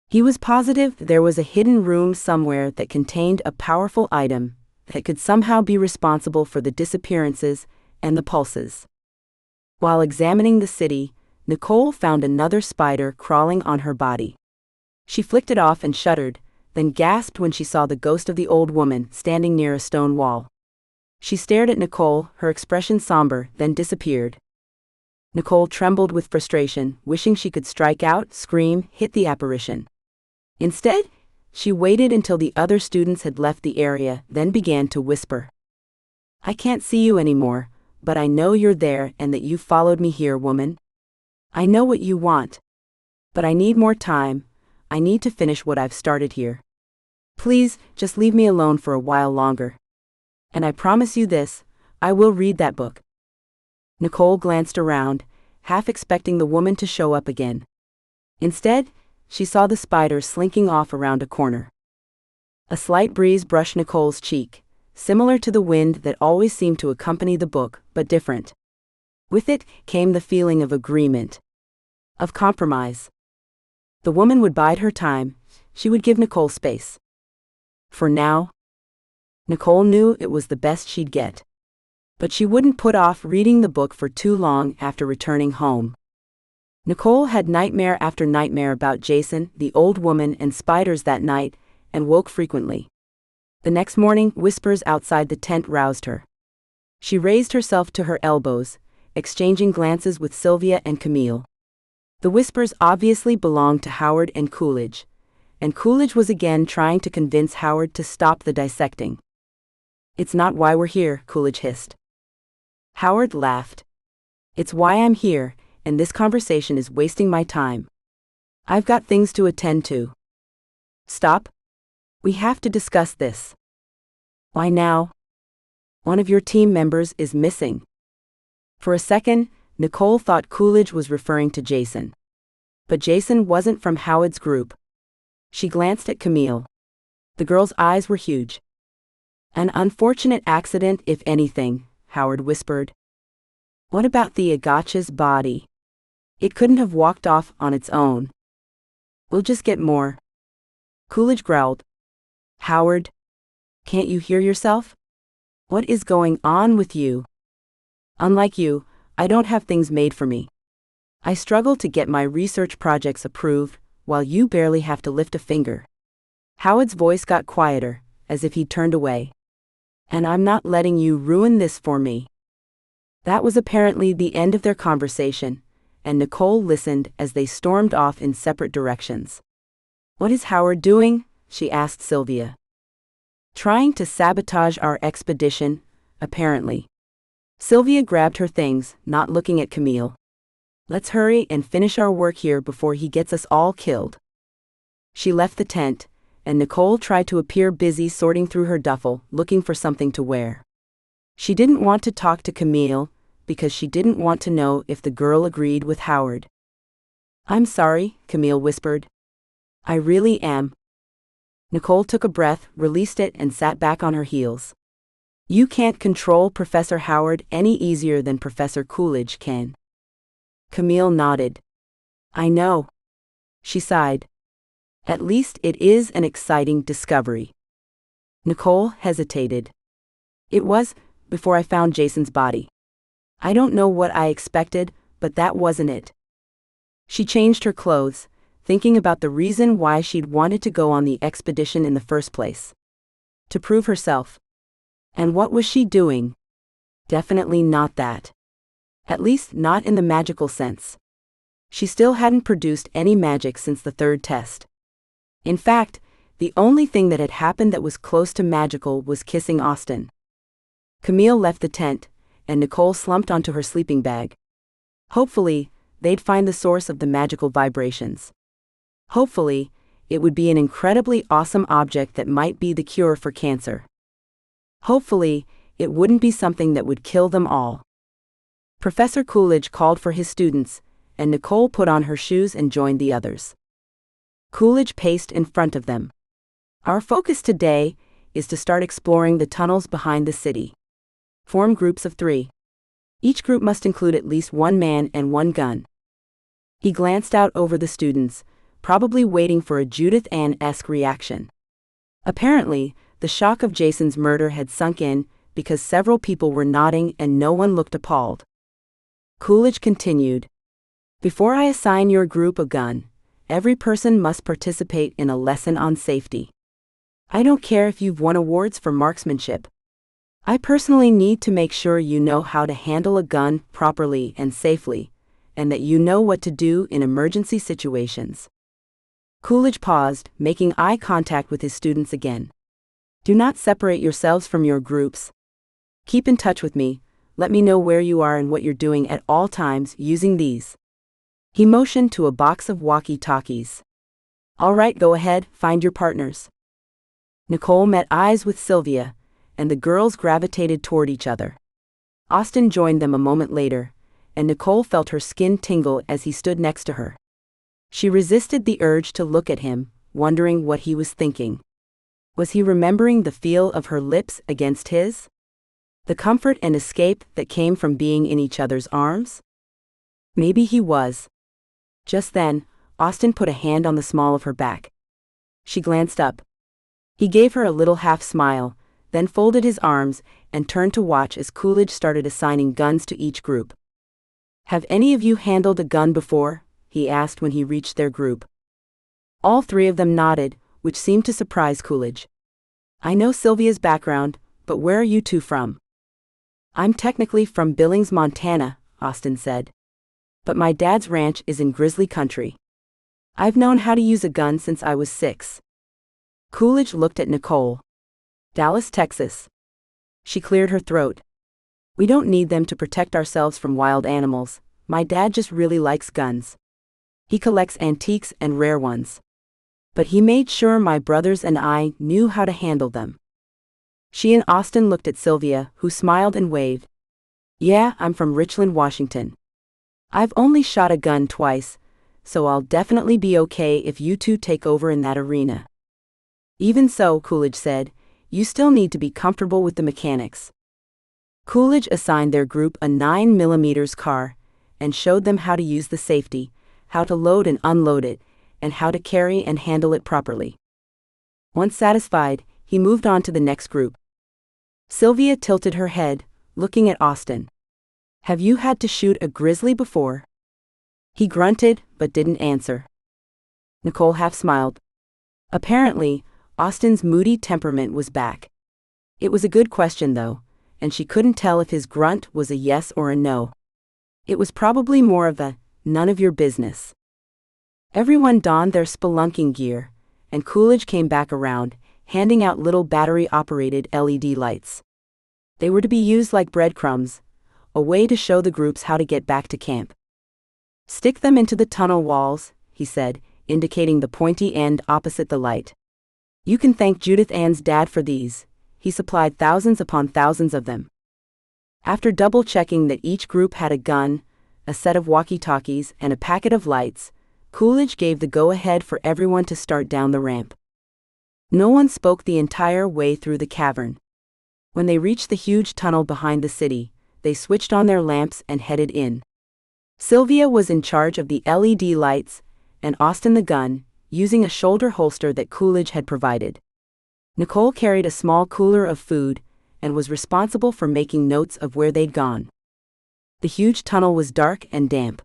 He was positive there was a hidden room somewhere that contained a powerful item that could somehow be responsible for the disappearances and the pulses. While examining the city, Nicole found another spider crawling on her body. She flicked it off and shuddered, then gasped when she saw the ghost of the old woman standing near a stone wall. She stared at Nicole, her expression somber, then disappeared. Nicole trembled with frustration, wishing she could strike out, scream, hit the apparition. Instead, she waited until the other students had left the area, then began to whisper. "I can't see you anymore, but I know you're there and that you followed me here, woman. I know what you want. But I need more time. I need to finish what I've started here. Please, just leave me alone for a while longer. And I promise you this, I will read that book." Nicole glanced around, half expecting the woman to show up again. Instead, she saw the spider slinking off around a corner. A slight breeze brushed Nicole's cheek, similar to the wind that always seemed to accompany the book, but different. With it came the feeling of agreement, of compromise. The woman would bide her time, she would give Nicole space. For now, Nicole knew it was the best she'd get. But she wouldn't put off reading the book for too long after returning home. Nicole had nightmare after nightmare about Jason, the old woman, and spiders that night, and woke frequently. The next morning, whispers outside the tent roused her. She raised herself to her elbows, exchanging glances with Sylvia and Camille. The whispers obviously belonged to Howard and Coolidge was again trying to convince Howard to stop the dissecting. "It's not why we're here," Coolidge hissed. Howard laughed. "It's why I'm here, and this conversation is wasting my time. I've got things to attend to." "Stop. We have to discuss this." "Why now?" "One of your team members is missing." For a second, Nicole thought Coolidge was referring to Jason. But Jason wasn't from Howard's group. She glanced at Camille. The girl's eyes were huge. "An unfortunate accident, if anything," Howard whispered. "What about the Agacha's body? It couldn't have walked off on its own." "We'll just get more." Coolidge growled. "Howard, can't you hear yourself? What is going on with you? Unlike you, I don't have things made for me. I struggle to get my research projects approved, while you barely have to lift a finger." Howard's voice got quieter, as if he'd turned away. "And I'm not letting you ruin this for me." That was apparently the end of their conversation, and Nicole listened as they stormed off in separate directions. "What is Howard doing?" she asked Sylvia. "Trying to sabotage our expedition, apparently." Sylvia grabbed her things, not looking at Camille. "Let's hurry and finish our work here before he gets us all killed." She left the tent, and Nicole tried to appear busy sorting through her duffel, looking for something to wear. She didn't want to talk to Camille, because she didn't want to know if the girl agreed with Howard. "I'm sorry," Camille whispered. "I really am." Nicole took a breath, released it, and sat back on her heels. "You can't control Professor Howard any easier than Professor Coolidge can." Camille nodded. "I know." She sighed. "At least it is an exciting discovery." Nicole hesitated. "It was, before I found Jason's body. I don't know what I expected, but that wasn't it." She changed her clothes, thinking about the reason why she'd wanted to go on the expedition in the first place. To prove herself. And what was she doing? Definitely not that. At least not in the magical sense. She still hadn't produced any magic since the third test. In fact, the only thing that had happened that was close to magical was kissing Austin. Camille left the tent, and Nicole slumped onto her sleeping bag. Hopefully, they'd find the source of the magical vibrations. Hopefully, it would be an incredibly awesome object that might be the cure for cancer. Hopefully, it wouldn't be something that would kill them all. Professor Coolidge called for his students, and Nicole put on her shoes and joined the others. Coolidge paced in front of them. "Our focus today is to start exploring the tunnels behind the city. Form groups of 3. Each group must include at least 1 man and 1 gun." He glanced out over the students, probably waiting for a Judith Ann-esque reaction. Apparently, the shock of Jason's murder had sunk in, because several people were nodding and no one looked appalled. Coolidge continued. "Before I assign your group a gun, every person must participate in a lesson on safety. I don't care if you've won awards for marksmanship. I personally need to make sure you know how to handle a gun properly and safely, and that you know what to do in emergency situations. Coolidge paused, making eye contact with his students again. Do not separate yourselves from your groups. Keep in touch with me. Let me know where you are and what you're doing at all times using these. He motioned to a box of walkie-talkies. All right, go ahead, find your partners. Nicole met eyes with Sylvia, and the girls gravitated toward each other. Austin joined them a moment later, and Nicole felt her skin tingle as he stood next to her. She resisted the urge to look at him, wondering what he was thinking. Was he remembering the feel of her lips against his? The comfort and escape that came from being in each other's arms? Maybe he was. Just then, Austin put a hand on the small of her back. She glanced up. He gave her a little half-smile, then folded his arms and turned to watch as Coolidge started assigning guns to each group. Have any of you handled a gun before? He asked when he reached their group. All three of them nodded, which seemed to surprise Coolidge. I know Sylvia's background, but where are you two from? I'm technically from Billings, Montana, Austin said. But my dad's ranch is in Grizzly Country. I've known how to use a gun since I was 6. Coolidge looked at Nicole. Dallas, Texas. She cleared her throat. We don't need them to protect ourselves from wild animals. My dad just really likes guns. He collects antiques and rare ones. But he made sure my brothers and I knew how to handle them. She and Austin looked at Sylvia, who smiled and waved. Yeah, I'm from Richland, Washington. I've only shot a gun twice, so I'll definitely be okay if you two take over in that arena. Even so, Coolidge said, you still need to be comfortable with the mechanics. Coolidge assigned their group a 9mm car and showed them how to use the safety, how to load and unload it, and how to carry and handle it properly. Once satisfied, he moved on to the next group. Sylvia tilted her head, looking at Austin. Have you had to shoot a grizzly before? He grunted, but didn't answer. Nicole half smiled. Apparently, Austin's moody temperament was back. It was a good question, though, and she couldn't tell if his grunt was a yes or a no. It was probably more of a, none of your business. Everyone donned their spelunking gear, and Coolidge came back around, handing out little battery-operated LED lights. They were to be used like breadcrumbs, a way to show the groups how to get back to camp. Stick them into the tunnel walls, he said, indicating the pointy end opposite the light. You can thank Judith Ann's dad for these. He supplied thousands upon thousands of them. After double-checking that each group had a gun, a set of walkie-talkies, and a packet of lights, Coolidge gave the go-ahead for everyone to start down the ramp. No one spoke the entire way through the cavern. When they reached the huge tunnel behind the city, they switched on their lamps and headed in. Sylvia was in charge of the LED lights, and Austin the gun, using a shoulder holster that Coolidge had provided. Nicole carried a small cooler of food and was responsible for making notes of where they'd gone. The huge tunnel was dark and damp.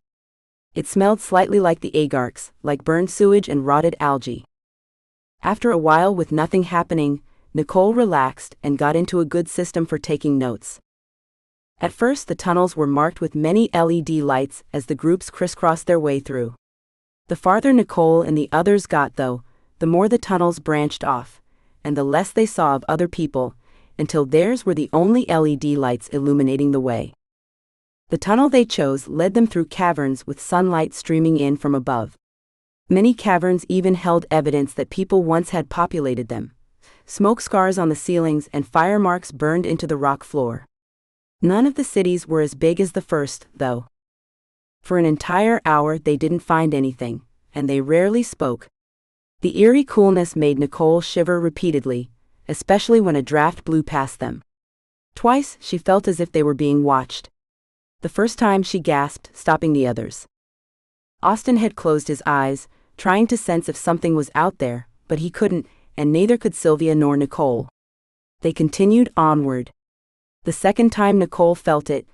It smelled slightly like the agarks, like burned sewage and rotted algae. After a while with nothing happening, Nicole relaxed and got into a good system for taking notes. At first the tunnels were marked with many LED lights as the groups crisscrossed their way through. The farther Nicole and the others got, though, the more the tunnels branched off, and the less they saw of other people, until theirs were the only LED lights illuminating the way. The tunnel they chose led them through caverns with sunlight streaming in from above. Many caverns even held evidence that people once had populated them. Smoke scars on the ceilings and fire marks burned into the rock floor. None of the cities were as big as the first, though. For an entire hour they didn't find anything, and they rarely spoke. The eerie coolness made Nicole shiver repeatedly, especially when a draft blew past them. Twice she felt as if they were being watched. The first time she gasped, stopping the others. Austin had closed his eyes, trying to sense if something was out there, but he couldn't, and neither could Sylvia nor Nicole. They continued onward. The second time Nicole felt it,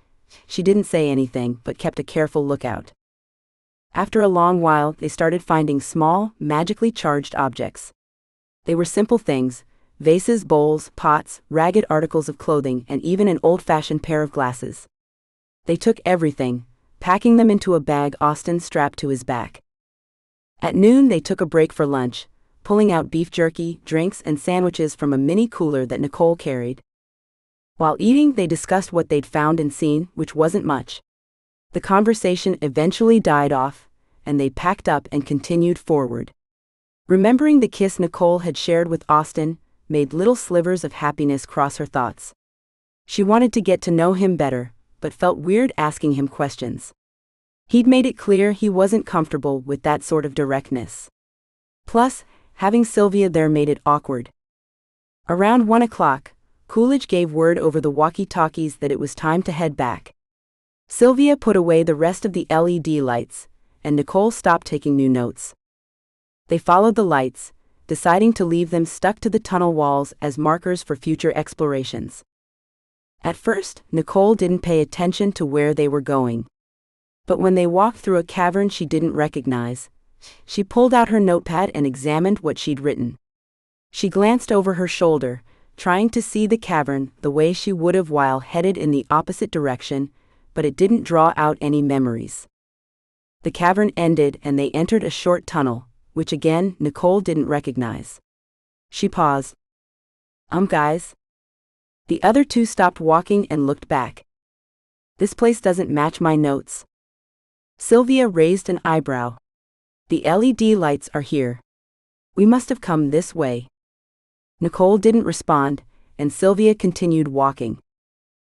she didn't say anything but kept a careful lookout. After a long while they started finding small, magically charged objects. They were simple things, vases, bowls, pots, ragged articles of clothing, and even an old-fashioned pair of glasses. They took everything, packing them into a bag Austin strapped to his back. At noon they took a break for lunch, pulling out beef jerky, drinks, and sandwiches from a mini cooler that Nicole carried. While eating, they discussed what they'd found and seen, which wasn't much. The conversation eventually died off, and they packed up and continued forward. Remembering the kiss Nicole had shared with Austin made little slivers of happiness cross her thoughts. She wanted to get to know him better, but felt weird asking him questions. He'd made it clear he wasn't comfortable with that sort of directness. Plus, having Sylvia there made it awkward. Around 1 o'clock, Coolidge gave word over the walkie-talkies that it was time to head back. Sylvia put away the rest of the LED lights, and Nicole stopped taking new notes. They followed the lights, deciding to leave them stuck to the tunnel walls as markers for future explorations. At first, Nicole didn't pay attention to where they were going. But when they walked through a cavern she didn't recognize, she pulled out her notepad and examined what she'd written. She glanced over her shoulder, trying to see the cavern the way she would have while headed in the opposite direction, but it didn't draw out any memories. The cavern ended and they entered a short tunnel, which again Nicole didn't recognize. She paused. Guys?" The other two stopped walking and looked back. "This place doesn't match my notes." Sylvia raised an eyebrow. "The LED lights are here. We must have come this way." Nicole didn't respond, and Sylvia continued walking.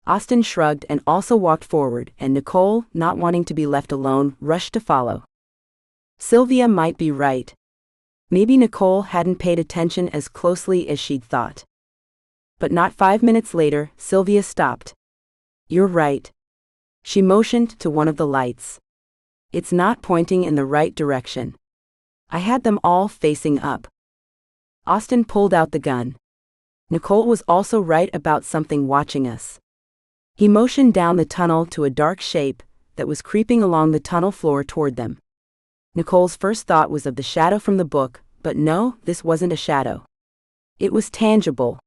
Austin shrugged and also walked forward, and Nicole, not wanting to be left alone, rushed to follow. Sylvia might be right. Maybe Nicole hadn't paid attention as closely as she'd thought. But not 5 minutes later, Sylvia stopped. "You're right." She motioned to one of the lights. "It's not pointing in the right direction. I had them all facing up." Austin pulled out the gun. Nicole was also right about something watching us. He motioned down the tunnel to a dark shape that was creeping along the tunnel floor toward them. Nicole's first thought was of the shadow from the book, but no, this wasn't a shadow. It was tangible.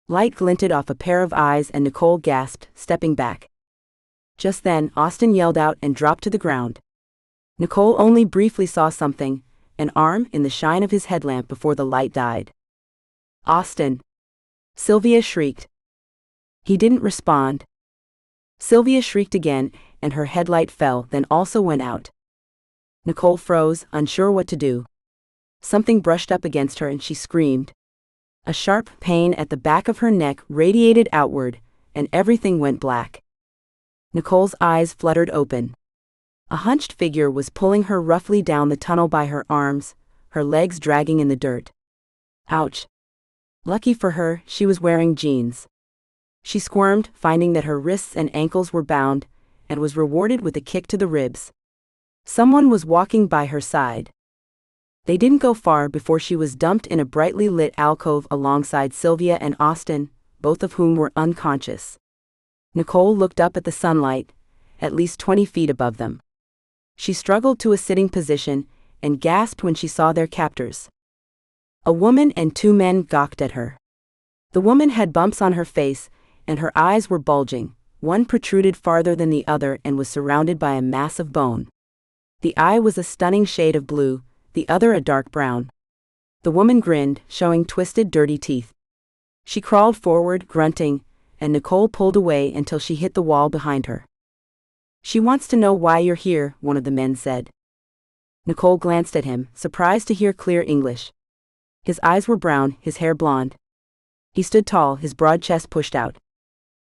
Light glinted off a pair of eyes and Nicole gasped, stepping back. Just then, Austin yelled out and dropped to the ground. Nicole only briefly saw something, an arm in the shine of his headlamp before the light died. "Austin!" Sylvia shrieked. He didn't respond. Sylvia shrieked again, and her headlight fell, then also went out. Nicole froze, unsure what to do. Something brushed up against her and she screamed. A sharp pain at the back of her neck radiated outward, and everything went black. Nicole's eyes fluttered open. A hunched figure was pulling her roughly down the tunnel by her arms, her legs dragging in the dirt. Ouch! Lucky for her, she was wearing jeans. She squirmed, finding that her wrists and ankles were bound, and was rewarded with a kick to the ribs. Someone was walking by her side. They didn't go far before she was dumped in a brightly lit alcove alongside Sylvia and Austin, both of whom were unconscious. Nicole looked up at the sunlight, at least 20 feet above them. She struggled to a sitting position and gasped when she saw their captors. A woman and 2 men gawked at her. The woman had bumps on her face, and her eyes were bulging. One protruded farther than the other and was surrounded by a mass of bone. The eye was a stunning shade of blue, the other a dark brown. The woman grinned, showing twisted, dirty teeth. She crawled forward, grunting, and Nicole pulled away until she hit the wall behind her. "She wants to know why you're here," one of the men said. Nicole glanced at him, surprised to hear clear English. His eyes were brown, his hair blonde. He stood tall, his broad chest pushed out.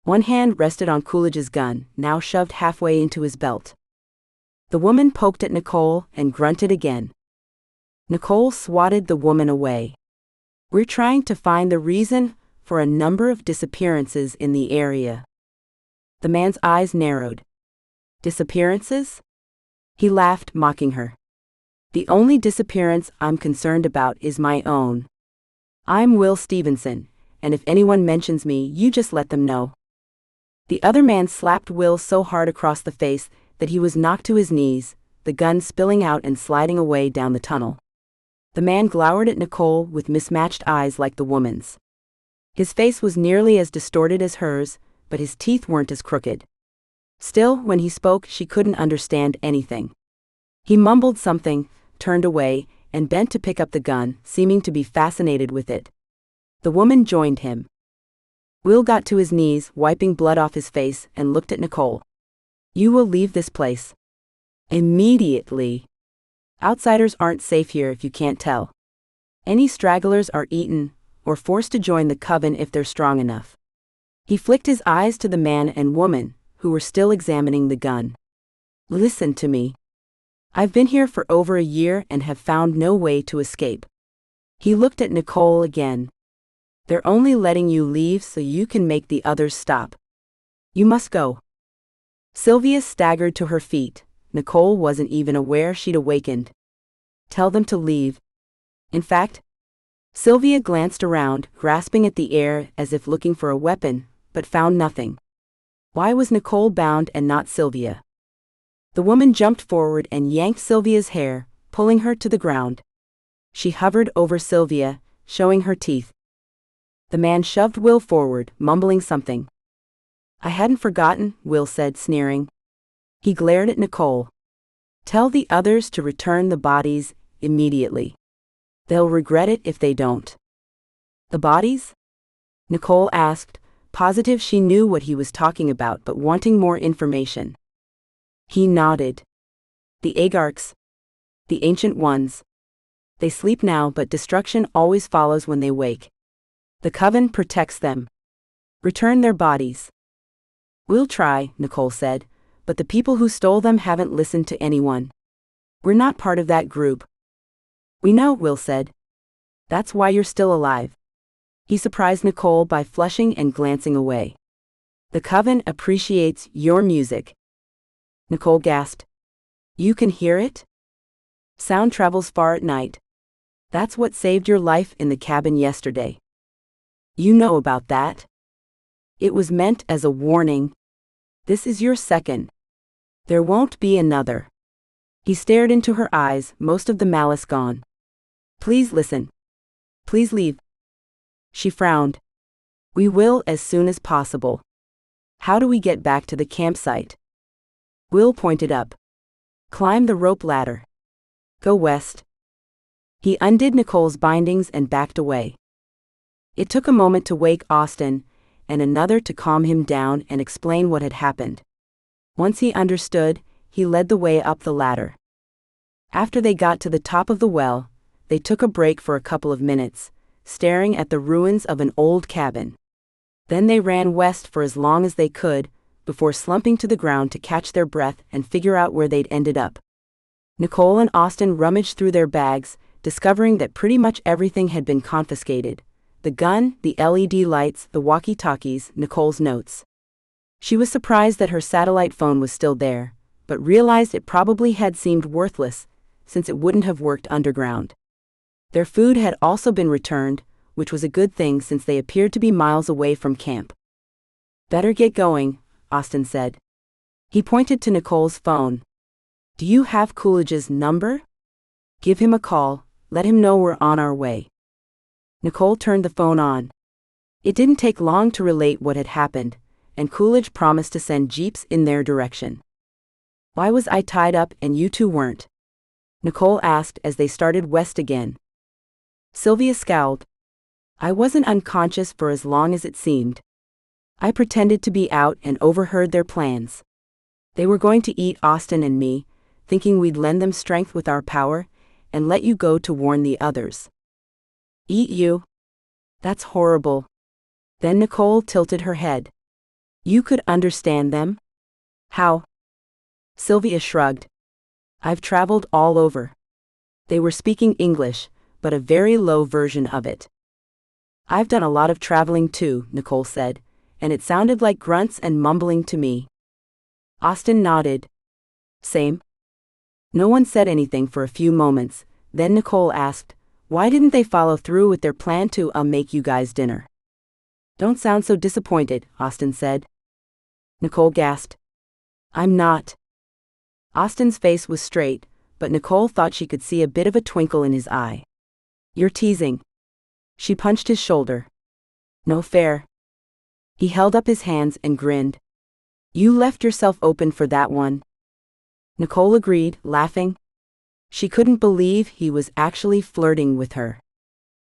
One hand rested on Coolidge's gun, now shoved halfway into his belt. The woman poked at Nicole and grunted again. Nicole swatted the woman away. "We're trying to find the reason for a number of disappearances in the area." The man's eyes narrowed. "Disappearances?" He laughed, mocking her. "The only disappearance I'm concerned about is my own. I'm Will Stevenson, and if anyone mentions me, you just let them know." The other man slapped Will so hard across the face that he was knocked to his knees, the gun spilling out and sliding away down the tunnel. The man glowered at Nicole with mismatched eyes like the woman's. His face was nearly as distorted as hers, but his teeth weren't as crooked. Still, when he spoke, she couldn't understand anything. He mumbled something, turned away, and bent to pick up the gun, seeming to be fascinated with it. The woman joined him. Will got to his knees, wiping blood off his face, and looked at Nicole. "You will leave this place. Immediately. Outsiders aren't safe here if you can't tell. Any stragglers are eaten, or forced to join the coven if they're strong enough." He flicked his eyes to the man and woman, who were still examining the gun. "Listen to me. I've been here for over a year and have found no way to escape." He looked at Nicole again. "They're only letting you leave so you can make the others stop. You must go." Sylvia staggered to her feet. Nicole wasn't even aware she'd awakened. "Tell them to leave." In fact, Sylvia glanced around, grasping at the air as if looking for a weapon, but found nothing. Why was Nicole bound and not Sylvia? The woman jumped forward and yanked Sylvia's hair, pulling her to the ground. She hovered over Sylvia, showing her teeth. The man shoved Will forward, mumbling something. "I hadn't forgotten," Will said, sneering. He glared at Nicole. "Tell the others to return the bodies immediately. They'll regret it if they don't." "The bodies?" Nicole asked, positive she knew what he was talking about but wanting more information. He nodded. "The Agarks. The Ancient Ones. They sleep now, but destruction always follows when they wake. The coven protects them. Return their bodies." "We'll try," Nicole said, "but the people who stole them haven't listened to anyone. We're not part of that group." "We know," Will said. "That's why you're still alive." He surprised Nicole by flushing and glancing away. "The coven appreciates your music." Nicole gasped. "You can hear it? Sound travels far at night. That's what saved your life in the cabin yesterday. You know about that. It was meant as a warning. This is your second. There won't be another." He stared into her eyes, most of the malice gone. "Please listen. Please leave." She frowned. "We will as soon as possible. How do we get back to the campsite?" Will pointed up. "Climb the rope ladder. Go west." He undid Nicole's bindings and backed away. It took a moment to wake Austin, and another to calm him down and explain what had happened. Once he understood, he led the way up the ladder. After they got to the top of the well, they took a break for a couple of minutes, staring at the ruins of an old cabin. Then they ran west for as long as they could, before slumping to the ground to catch their breath and figure out where they'd ended up. Nicole and Austin rummaged through their bags, discovering that pretty much everything had been confiscated. The gun, the LED lights, the walkie-talkies, Nicole's notes. She was surprised that her satellite phone was still there, but realized it probably had seemed worthless, since it wouldn't have worked underground. Their food had also been returned, which was a good thing since they appeared to be miles away from camp. "Better get going," Austin said. He pointed to Nicole's phone. "Do you have Coolidge's number? Give him a call, let him know we're on our way." Nicole turned the phone on. It didn't take long to relate what had happened, and Coolidge promised to send jeeps in their direction. "Why was I tied up and you two weren't?" Nicole asked as they started west again. Sylvia scowled. "I wasn't unconscious for as long as it seemed. I pretended to be out and overheard their plans. They were going to eat Austin and me, thinking we'd lend them strength with our power, and let you go to warn the others." "Eat you? That's horrible." Then Nicole tilted her head. "You could understand them? How?" Sylvia shrugged. "I've traveled all over. They were speaking English, but a very low version of it." "I've done a lot of traveling too," Nicole said, "and it sounded like grunts and mumbling to me." Austin nodded. "Same." No one said anything for a few moments, then Nicole asked, "Why didn't they follow through with their plan to make you guys dinner?" "Don't sound so disappointed," Austin said. Nicole gasped. "I'm not." Austin's face was straight, but Nicole thought she could see a bit of a twinkle in his eye. "You're teasing." She punched his shoulder. No fair. He held up his hands and grinned. You left yourself open for that one. Nicole agreed, laughing. She couldn't believe he was actually flirting with her.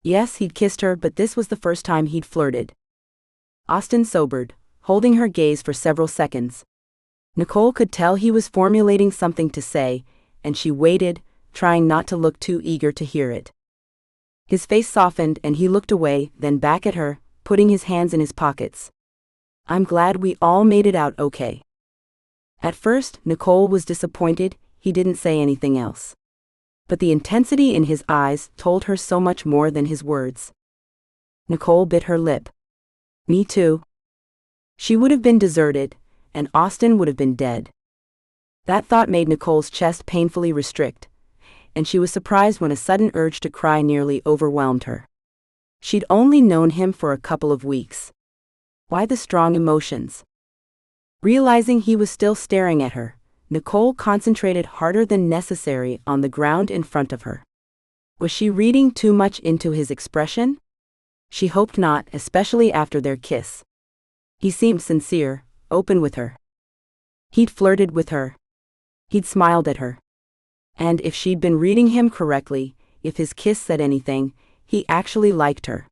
Yes, he'd kissed her, but this was the first time he'd flirted. Austin sobered, holding her gaze for several seconds. Nicole could tell he was formulating something to say, and she waited, trying not to look too eager to hear it. His face softened and he looked away, then back at her, putting his hands in his pockets. I'm glad we all made it out okay. At first, Nicole was disappointed he didn't say anything else. But the intensity in his eyes told her so much more than his words. Nicole bit her lip. Me too. She would have been deserted, and Austin would have been dead. That thought made Nicole's chest painfully restrict, and she was surprised when a sudden urge to cry nearly overwhelmed her. She'd only known him for a couple of weeks. Why the strong emotions? Realizing he was still staring at her, Nicole concentrated harder than necessary on the ground in front of her. Was she reading too much into his expression? She hoped not, especially after their kiss. He seemed sincere, open with her. He'd flirted with her. He'd smiled at her. And if she'd been reading him correctly, if his kiss said anything, he actually liked her.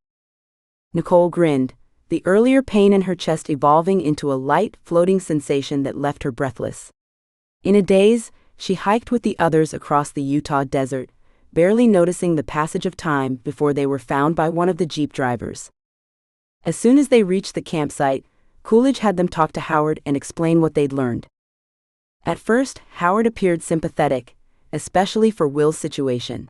Nicole grinned, the earlier pain in her chest evolving into a light, floating sensation that left her breathless. In a daze, she hiked with the others across the Utah desert, barely noticing the passage of time before they were found by one of the Jeep drivers. As soon as they reached the campsite, Coolidge had them talk to Howard and explain what they'd learned. At first, Howard appeared sympathetic, especially for Will's situation.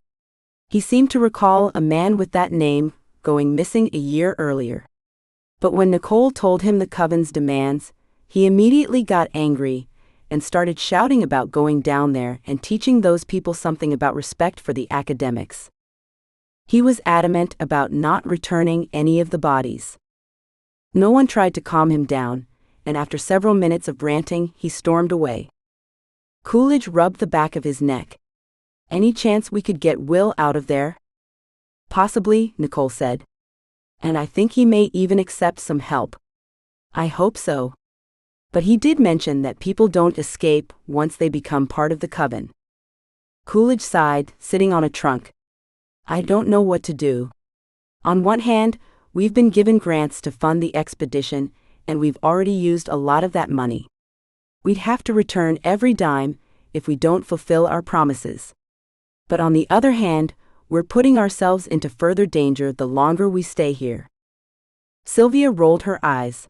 He seemed to recall a man with that name going missing a year earlier. But when Nicole told him the coven's demands, he immediately got angry and started shouting about going down there and teaching those people something about respect for the academics. He was adamant about not returning any of the bodies. No one tried to calm him down, and after several minutes of ranting, he stormed away. Coolidge rubbed the back of his neck. Any chance we could get Will out of there? Possibly, Nicole said. And I think he may even accept some help. I hope so. But he did mention that people don't escape once they become part of the coven. Coolidge sighed, sitting on a trunk. I don't know what to do. On one hand, we've been given grants to fund the expedition, and we've already used a lot of that money. We'd have to return every dime if we don't fulfill our promises. But on the other hand, we're putting ourselves into further danger the longer we stay here. Sylvia rolled her eyes.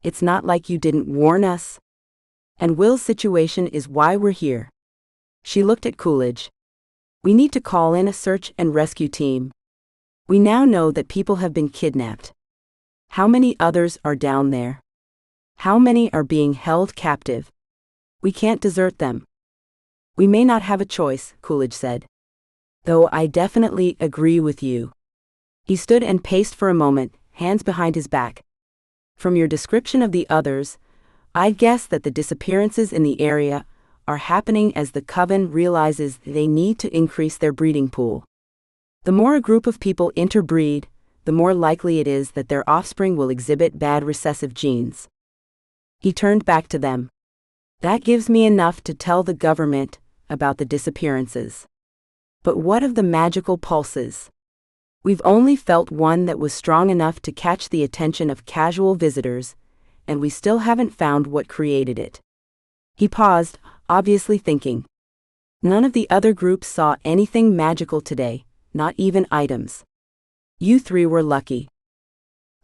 It's not like you didn't warn us. And Will's situation is why we're here. She looked at Coolidge. We need to call in a search and rescue team. We now know that people have been kidnapped. How many others are down there? How many are being held captive? We can't desert them. We may not have a choice, Coolidge said. Though I definitely agree with you. He stood and paced for a moment, hands behind his back. From your description of the others, I'd guess that the disappearances in the area are happening as the coven realizes they need to increase their breeding pool. The more a group of people interbreed, the more likely it is that their offspring will exhibit bad recessive genes. He turned back to them. That gives me enough to tell the government about the disappearances. But what of the magical pulses? We've only felt one that was strong enough to catch the attention of casual visitors, and we still haven't found what created it. He paused, obviously thinking. None of the other groups saw anything magical today, not even items. You three were lucky.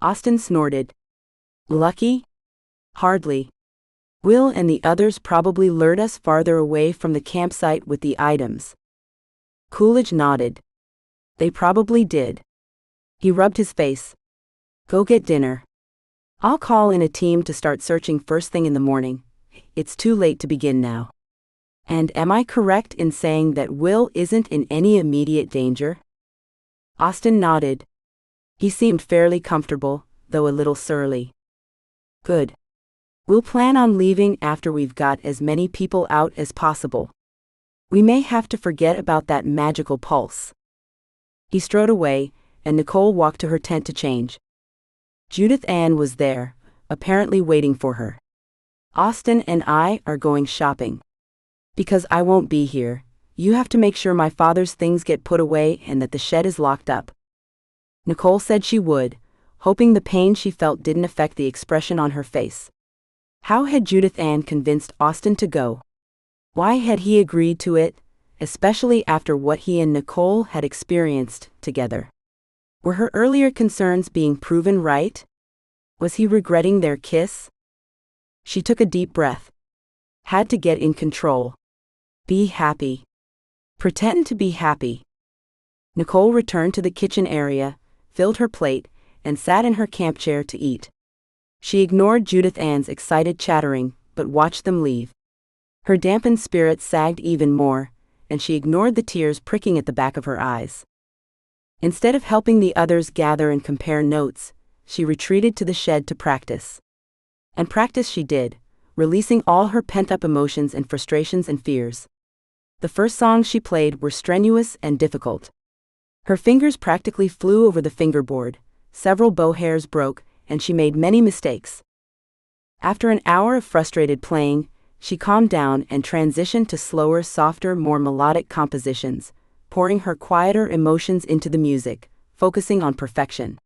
Austin snorted. Lucky? Hardly. Will and the others probably lured us farther away from the campsite with the items. Coolidge nodded. They probably did. He rubbed his face. Go get dinner. I'll call in a team to start searching first thing in the morning. It's too late to begin now. And am I correct in saying that Will isn't in any immediate danger? Austin nodded. He seemed fairly comfortable, though a little surly. Good. We'll plan on leaving after we've got as many people out as possible. We may have to forget about that magical pulse. He strode away, and Nicole walked to her tent to change. Judith Ann was there, apparently waiting for her. Austin and I are going shopping. Because I won't be here, you have to make sure my father's things get put away and that the shed is locked up. Nicole said she would, hoping the pain she felt didn't affect the expression on her face. How had Judith Ann convinced Austin to go? Why had he agreed to it, especially after what he and Nicole had experienced together? Were her earlier concerns being proven right? Was he regretting their kiss? She took a deep breath. Had to get in control. Be happy. Pretend to be happy. Nicole returned to the kitchen area, filled her plate, and sat in her camp chair to eat. She ignored Judith Ann's excited chattering, but watched them leave. Her dampened spirits sagged even more, and she ignored the tears pricking at the back of her eyes. Instead of helping the others gather and compare notes, she retreated to the shed to practice. And practice she did, releasing all her pent-up emotions and frustrations and fears. The first songs she played were strenuous and difficult. Her fingers practically flew over the fingerboard, several bow hairs broke, and she made many mistakes. After an hour of frustrated playing, she calmed down and transitioned to slower, softer, more melodic compositions, pouring her quieter emotions into the music, focusing on perfection.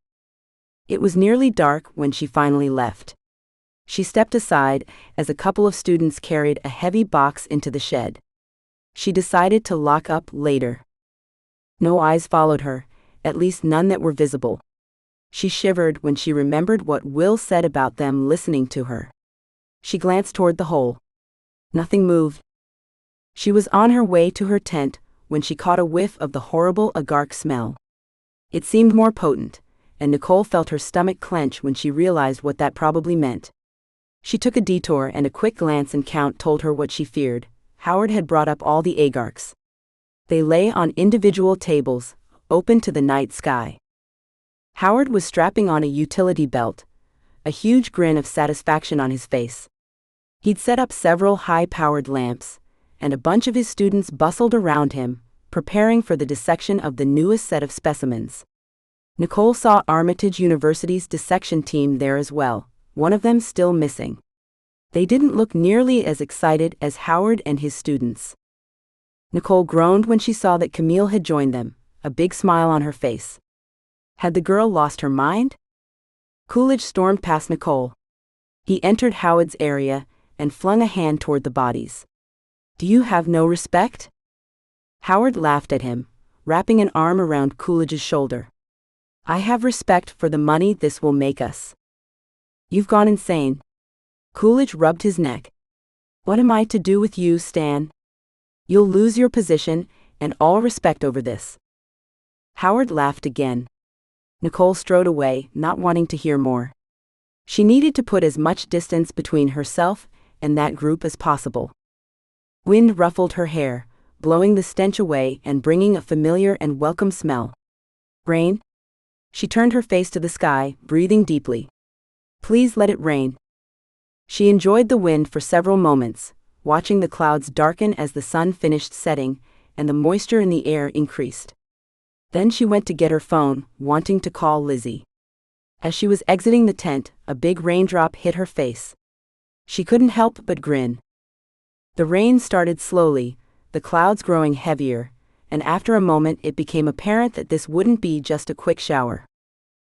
It was nearly dark when she finally left. She stepped aside as a couple of students carried a heavy box into the shed. She decided to lock up later. No eyes followed her, at least none that were visible. She shivered when she remembered what Will said about them listening to her. She glanced toward the hole. Nothing moved. She was on her way to her tent when she caught a whiff of the horrible agark smell. It seemed more potent, and Nicole felt her stomach clench when she realized what that probably meant. She took a detour, and a quick glance and count told her what she feared. Howard had brought up all the agarks. They lay on individual tables, open to the night sky. Howard was strapping on a utility belt, a huge grin of satisfaction on his face. He'd set up several high-powered lamps, and a bunch of his students bustled around him, preparing for the dissection of the newest set of specimens. Nicole saw Armitage University's dissection team there as well, one of them still missing. They didn't look nearly as excited as Howard and his students. Nicole groaned when she saw that Camille had joined them, a big smile on her face. Had the girl lost her mind? Coolidge stormed past Nicole. He entered Howard's area and flung a hand toward the bodies. Do you have no respect? Howard laughed at him, wrapping an arm around Coolidge's shoulder. I have respect for the money this will make us. You've gone insane. Coolidge rubbed his neck. What am I to do with you, Stan? You'll lose your position and all respect over this. Howard laughed again. Nicole strode away, not wanting to hear more. She needed to put as much distance between herself and that group as possible. Wind ruffled her hair, blowing the stench away and bringing a familiar and welcome smell. Rain? She turned her face to the sky, breathing deeply. Please let it rain. She enjoyed the wind for several moments, watching the clouds darken as the sun finished setting and the moisture in the air increased. Then she went to get her phone, wanting to call Lizzie. As she was exiting the tent, a big raindrop hit her face. She couldn't help but grin. The rain started slowly, the clouds growing heavier, and after a moment it became apparent that this wouldn't be just a quick shower.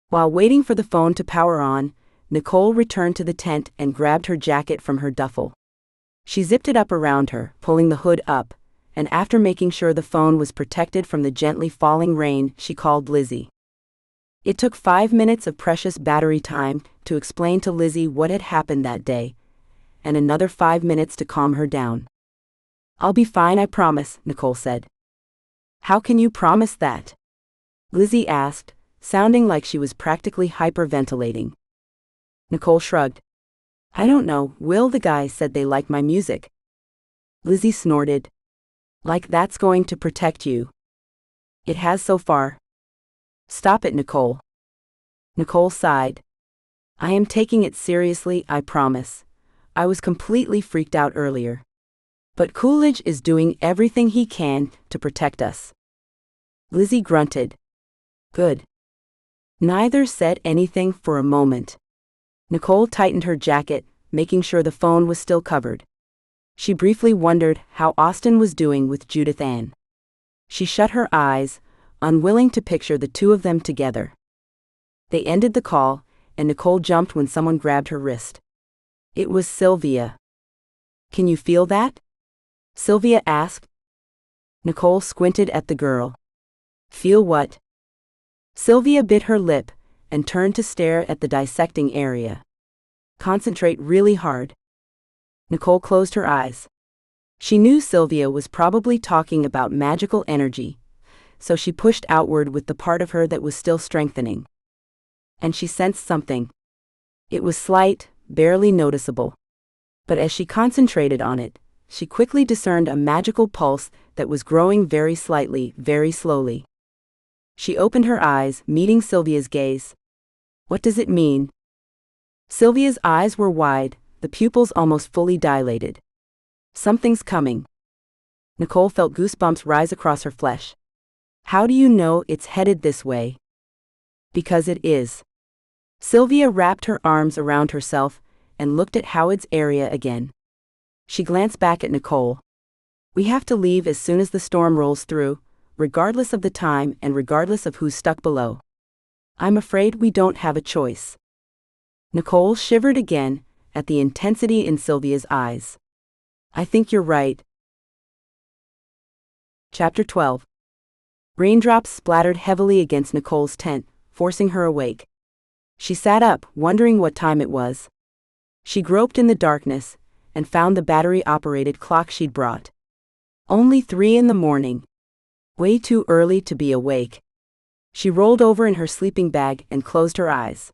While waiting for the phone to power on, Nicole returned to the tent and grabbed her jacket from her duffel. She zipped it up around her, pulling the hood up, and after making sure the phone was protected from the gently falling rain, she called Lizzie. It took 5 minutes of precious battery time to explain to Lizzie what had happened that day, and another 5 minutes to calm her down. I'll be fine, I promise, Nicole said. How can you promise that? Lizzie asked, sounding like she was practically hyperventilating. Nicole shrugged. I don't know, Will, the guys said they like my music. Lizzie snorted. Like that's going to protect you. It has so far. Stop it, Nicole. Nicole sighed. I am taking it seriously, I promise. I was completely freaked out earlier. But Coolidge is doing everything he can to protect us. Lizzie grunted. Good. Neither said anything for a moment. Nicole tightened her jacket, making sure the phone was still covered. She briefly wondered how Austin was doing with Judith Ann. She shut her eyes, unwilling to picture the two of them together. They ended the call, and Nicole jumped when someone grabbed her wrist. It was Sylvia. "Can you feel that?" Sylvia asked. Nicole squinted at the girl. "Feel what?" Sylvia bit her lip and turned to stare at the dissecting area. "Concentrate really hard." Nicole closed her eyes. She knew Sylvia was probably talking about magical energy, so she pushed outward with the part of her that was still strengthening. And she sensed something. It was slight, barely noticeable. But as she concentrated on it, she quickly discerned a magical pulse that was growing very slightly, very slowly. She opened her eyes, meeting Sylvia's gaze. "What does it mean?" Sylvia's eyes were wide, the pupils almost fully dilated. "Something's coming." Nicole felt goosebumps rise across her flesh. "How do you know it's headed this way?" "Because it is." Sylvia wrapped her arms around herself and looked at Howard's area again. She glanced back at Nicole. "We have to leave as soon as the storm rolls through, regardless of the time and regardless of who's stuck below. I'm afraid we don't have a choice." Nicole shivered again at the intensity in Sylvia's eyes. "I think you're right." Chapter 12. Raindrops splattered heavily against Nicole's tent, forcing her awake. She sat up, wondering what time it was. She groped in the darkness and found the battery-operated clock she'd brought. Only 3 in the morning. Way too early to be awake. She rolled over in her sleeping bag and closed her eyes.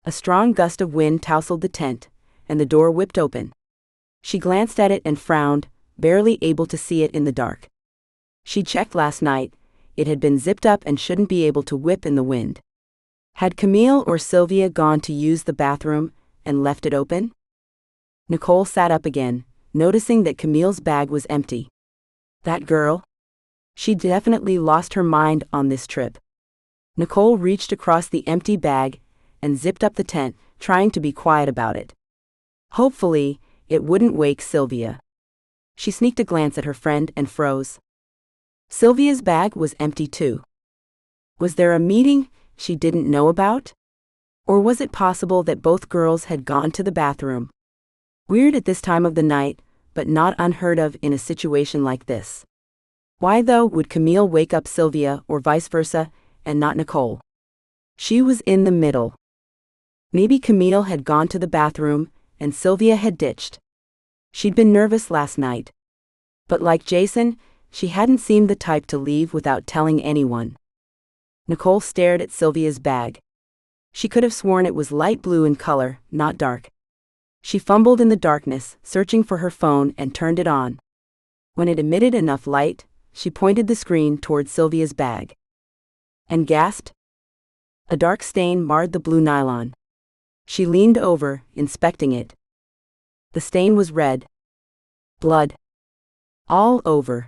A strong gust of wind tousled the tent, and the door whipped open. She glanced at it and frowned, barely able to see it in the dark. She checked last night, it had been zipped up and shouldn't be able to whip in the wind. Had Camille or Sylvia gone to use the bathroom and left it open? Nicole sat up again, noticing that Camille's bag was empty. That girl? She'd definitely lost her mind on this trip. Nicole reached across the empty bag and zipped up the tent, trying to be quiet about it. Hopefully, it wouldn't wake Sylvia. She sneaked a glance at her friend and froze. Sylvia's bag was empty too. Was there a meeting she didn't know about? Or was it possible that both girls had gone to the bathroom? Weird at this time of the night, but not unheard of in a situation like this. Why though would Camille wake up Sylvia or vice versa, and not Nicole? She was in the middle. Maybe Camille had gone to the bathroom, and Sylvia had ditched. She'd been nervous last night. But like Jason, she hadn't seemed the type to leave without telling anyone. Nicole stared at Sylvia's bag. She could have sworn it was light blue in color, not dark. She fumbled in the darkness, searching for her phone and turned it on. When it emitted enough light, she pointed the screen toward Sylvia's bag. And gasped. A dark stain marred the blue nylon. She leaned over, inspecting it. The stain was red. Blood. All over.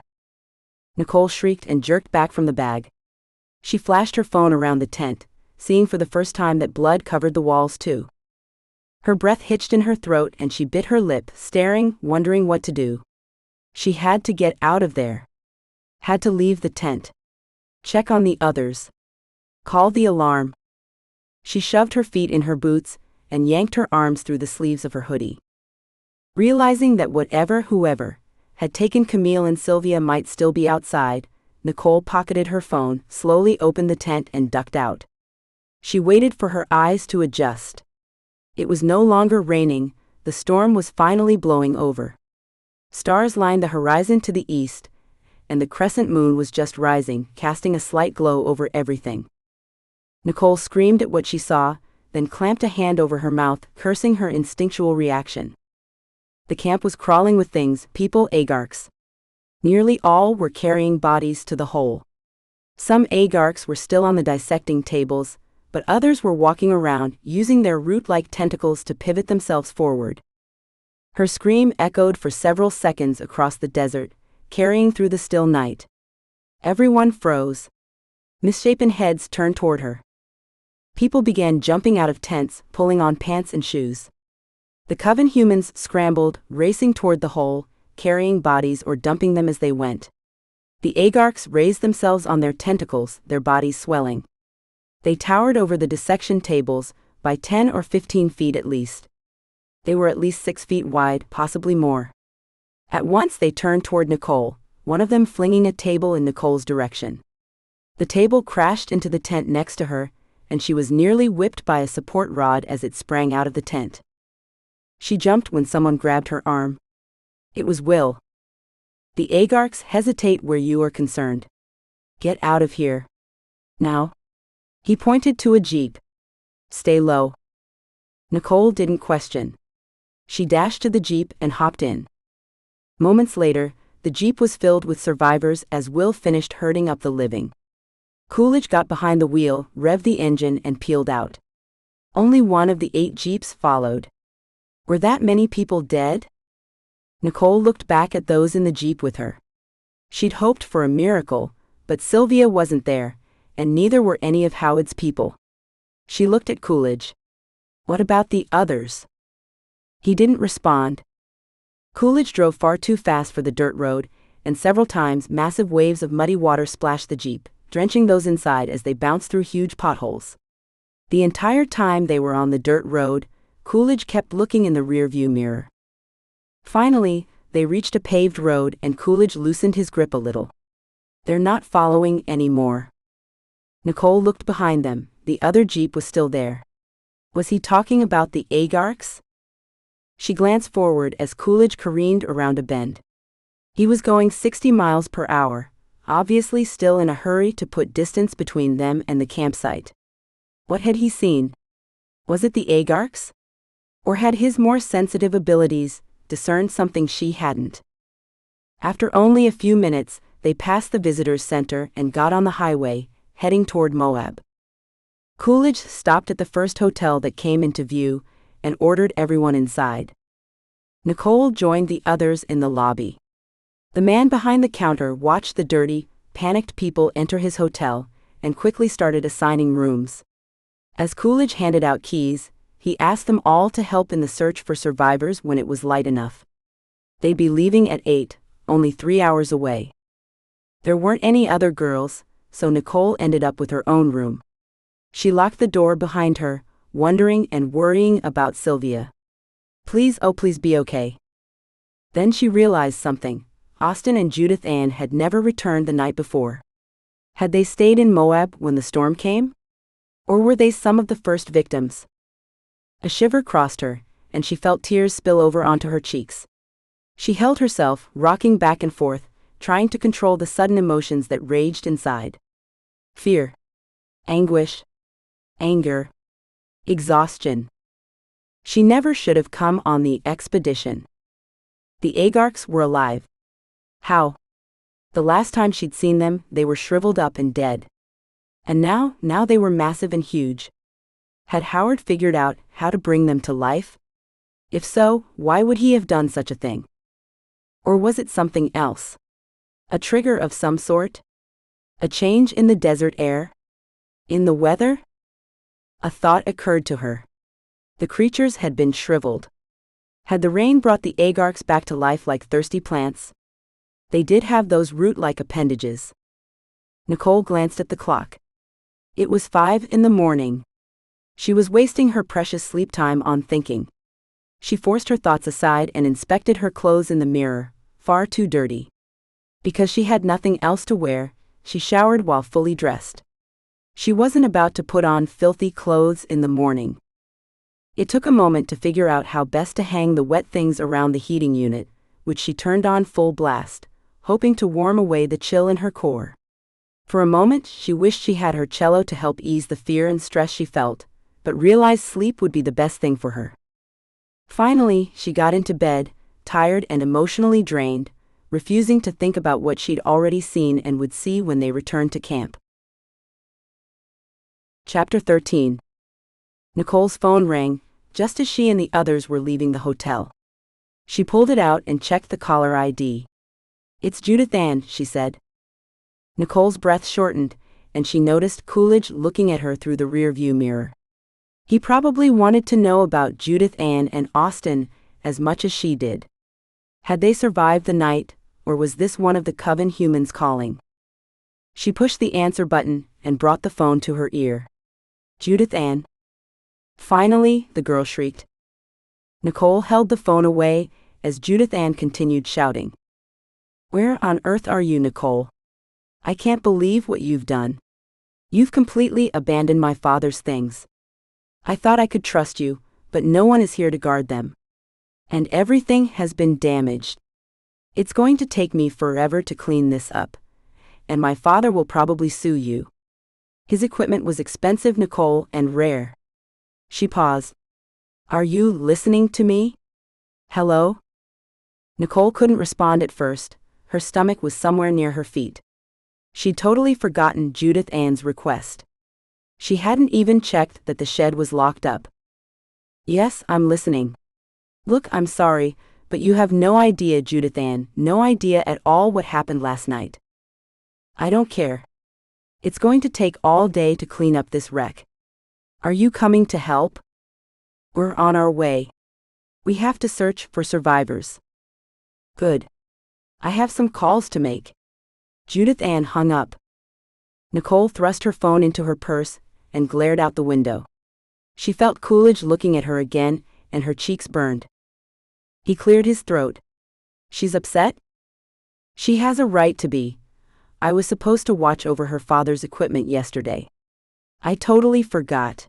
Nicole shrieked and jerked back from the bag. She flashed her phone around the tent, seeing for the first time that blood covered the walls too. Her breath hitched in her throat and she bit her lip, staring, wondering what to do. She had to get out of there. Had to leave the tent. Check on the others. Call the alarm. She shoved her feet in her boots and yanked her arms through the sleeves of her hoodie. Realizing that whoever had taken Camille and Sylvia might still be outside, Nicole pocketed her phone, slowly opened the tent and ducked out. She waited for her eyes to adjust. It was no longer raining, the storm was finally blowing over. Stars lined the horizon to the east, and the crescent moon was just rising, casting a slight glow over everything. Nicole screamed at what she saw, then clamped a hand over her mouth, cursing her instinctual reaction. The camp was crawling with things, people, Agarks. Nearly all were carrying bodies to the hole. Some Agarks were still on the dissecting tables, but others were walking around, using their root-like tentacles to pivot themselves forward. Her scream echoed for several seconds across the desert, carrying through the still night. Everyone froze. Misshapen heads turned toward her. People began jumping out of tents, pulling on pants and shoes. The Coven humans scrambled, racing toward the hole, carrying bodies or dumping them as they went. The Agarks raised themselves on their tentacles, their bodies swelling. They towered over the dissection tables, by 10 or 15 feet at least. They were at least 6 feet wide, possibly more. At once they turned toward Nicole, one of them flinging a table in Nicole's direction. The table crashed into the tent next to her, and she was nearly whipped by a support rod as it sprang out of the tent. She jumped when someone grabbed her arm. It was Will. The Agarks hesitate where you are concerned. Get out of here. Now. He pointed to a jeep. Stay low. Nicole didn't question. She dashed to the jeep and hopped in. Moments later, the jeep was filled with survivors as Will finished herding up the living. Coolidge got behind the wheel, revved the engine, and peeled out. Only one of the 8 jeeps followed. Were that many people dead? Nicole looked back at those in the jeep with her. She'd hoped for a miracle, but Sylvia wasn't there, and neither were any of Howard's people. She looked at Coolidge. What about the others? He didn't respond. Coolidge drove far too fast for the dirt road, and several times massive waves of muddy water splashed the jeep, drenching those inside as they bounced through huge potholes. The entire time they were on the dirt road, Coolidge kept looking in the rearview mirror. Finally, they reached a paved road and Coolidge loosened his grip a little. They're not following anymore. Nicole looked behind them. The other jeep was still there. Was he talking about the Agarks? She glanced forward as Coolidge careened around a bend. He was going 60 miles per hour, obviously still in a hurry to put distance between them and the campsite. What had he seen? Was it the Agarks? Or had his more sensitive abilities discerned something she hadn't? After only a few minutes, they passed the visitors' center and got on the highway, heading toward Moab. Coolidge stopped at the first hotel that came into view and ordered everyone inside. Nicole joined the others in the lobby. The man behind the counter watched the dirty, panicked people enter his hotel and quickly started assigning rooms. As Coolidge handed out keys, he asked them all to help in the search for survivors when it was light enough. They'd be leaving at 8, only 3 hours away. There weren't any other girls, so Nicole ended up with her own room. She locked the door behind her, wondering and worrying about Sylvia. Please, oh please be okay. Then she realized something. Austin and Judith Ann had never returned the night before. Had they stayed in Moab when the storm came? Or were they some of the first victims? A shiver crossed her, and she felt tears spill over onto her cheeks. She held herself, rocking back and forth, trying to control the sudden emotions that raged inside. Fear. Anguish. Anger. Exhaustion. She never should have come on the expedition. The Agarks were alive. How? The last time she'd seen them, they were shriveled up and dead. And now they were massive and huge. Had Howard figured out how to bring them to life? If so, why would he have done such a thing? Or was it something else? A trigger of some sort? A change in the desert air? In the weather? A thought occurred to her. The creatures had been shriveled. Had the rain brought the Agarks back to life like thirsty plants? They did have those root-like appendages. Nicole glanced at the clock. It was 5 in the morning. She was wasting her precious sleep time on thinking. She forced her thoughts aside and inspected her clothes in the mirror, far too dirty. Because she had nothing else to wear, she showered while fully dressed. She wasn't about to put on filthy clothes in the morning. It took a moment to figure out how best to hang the wet things around the heating unit, which she turned on full blast, hoping to warm away the chill in her core. For a moment, she wished she had her cello to help ease the fear and stress she felt, but realized sleep would be the best thing for her. Finally, she got into bed, tired and emotionally drained, refusing to think about what she'd already seen and would see when they returned to camp. Chapter 13. Nicole's phone rang, just as she and the others were leaving the hotel. She pulled it out and checked the caller ID. "It's Judith Ann," she said. Nicole's breath shortened, and she noticed Coolidge looking at her through the rearview mirror. He probably wanted to know about Judith Ann and Austin as much as she did. Had they survived the night, or was this one of the coven humans calling? She pushed the answer button and brought the phone to her ear. Judith Ann. Finally, the girl shrieked. Nicole held the phone away as Judith Ann continued shouting. Where on earth are you, Nicole? I can't believe what you've done. You've completely abandoned my father's things. I thought I could trust you, but no one is here to guard them. And everything has been damaged. It's going to take me forever to clean this up, and my father will probably sue you. His equipment was expensive, Nicole, and rare. She paused. Are you listening to me? Hello? Nicole couldn't respond at first. Her stomach was somewhere near her feet. She'd totally forgotten Judith Ann's request. She hadn't even checked that the shed was locked up. Yes, I'm listening. Look, I'm sorry, but you have no idea, Judith Ann, no idea at all what happened last night. I don't care. It's going to take all day to clean up this wreck. Are you coming to help? We're on our way. We have to search for survivors. Good. I have some calls to make. Judith Ann hung up. Nicole thrust her phone into her purse and glared out the window. She felt Coolidge looking at her again, and her cheeks burned. He cleared his throat. She's upset? She has a right to be. I was supposed to watch over her father's equipment yesterday. I totally forgot.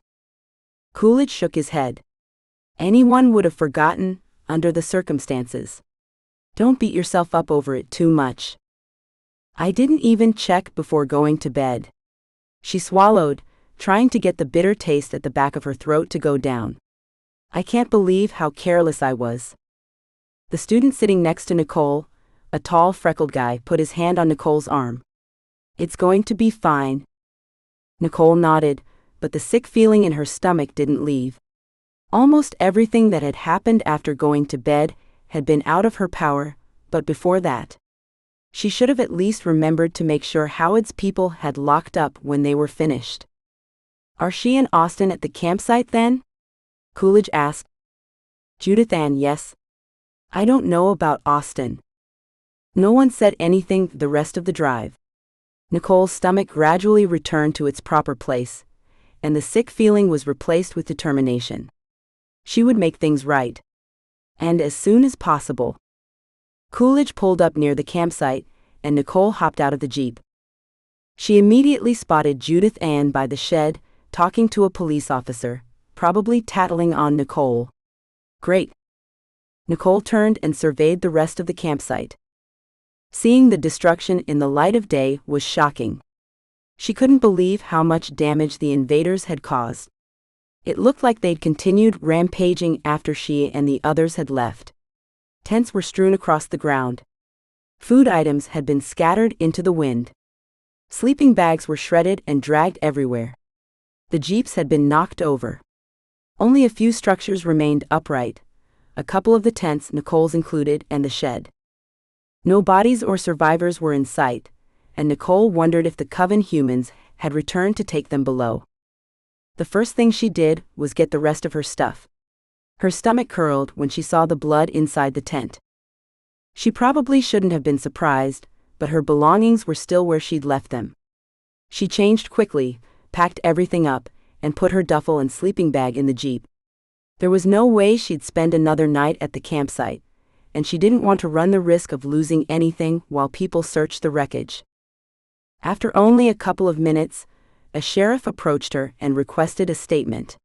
Coolidge shook his head. Anyone would have forgotten, under the circumstances. Don't beat yourself up over it too much. I didn't even check before going to bed. She swallowed, trying to get the bitter taste at the back of her throat to go down. I can't believe how careless I was. The student sitting next to Nicole, a tall, freckled guy, put his hand on Nicole's arm. It's going to be fine. Nicole nodded, but the sick feeling in her stomach didn't leave. Almost everything that had happened after going to bed had been out of her power, but before that, she should have at least remembered to make sure Howard's people had locked up when they were finished. Are she and Austin at the campsite then? Coolidge asked. Judith Ann, yes. I don't know about Austin. No one said anything the rest of the drive. Nicole's stomach gradually returned to its proper place, and the sick feeling was replaced with determination. She would make things right. And as soon as possible. Coolidge pulled up near the campsite, and Nicole hopped out of the Jeep. She immediately spotted Judith Ann by the shed, talking to a police officer, probably tattling on Nicole. Great. Nicole turned and surveyed the rest of the campsite. Seeing the destruction in the light of day was shocking. She couldn't believe how much damage the invaders had caused. It looked like they'd continued rampaging after she and the others had left. Tents were strewn across the ground. Food items had been scattered into the wind. Sleeping bags were shredded and dragged everywhere. The jeeps had been knocked over. Only a few structures remained upright, a couple of the tents, Nicole's included, and the shed. No bodies or survivors were in sight, and Nicole wondered if the coven humans had returned to take them below. The first thing she did was get the rest of her stuff. Her stomach curled when she saw the blood inside the tent. She probably shouldn't have been surprised, but her belongings were still where she'd left them. She changed quickly, packed everything up, and put her duffel and sleeping bag in the Jeep. There was no way she'd spend another night at the campsite, and she didn't want to run the risk of losing anything while people searched the wreckage. After only a couple of minutes, a sheriff approached her and requested a statement.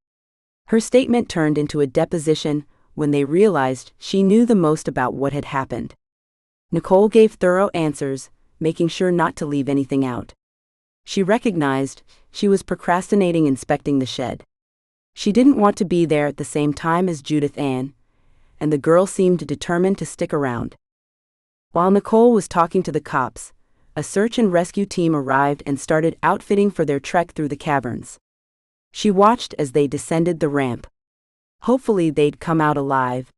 Her statement turned into a deposition when they realized she knew the most about what had happened. Nicole gave thorough answers, making sure not to leave anything out. She recognized she was procrastinating inspecting the shed. She didn't want to be there at the same time as Judith Ann, and the girl seemed determined to stick around. While Nicole was talking to the cops, a search and rescue team arrived and started outfitting for their trek through the caverns. She watched as they descended the ramp. Hopefully they'd come out alive.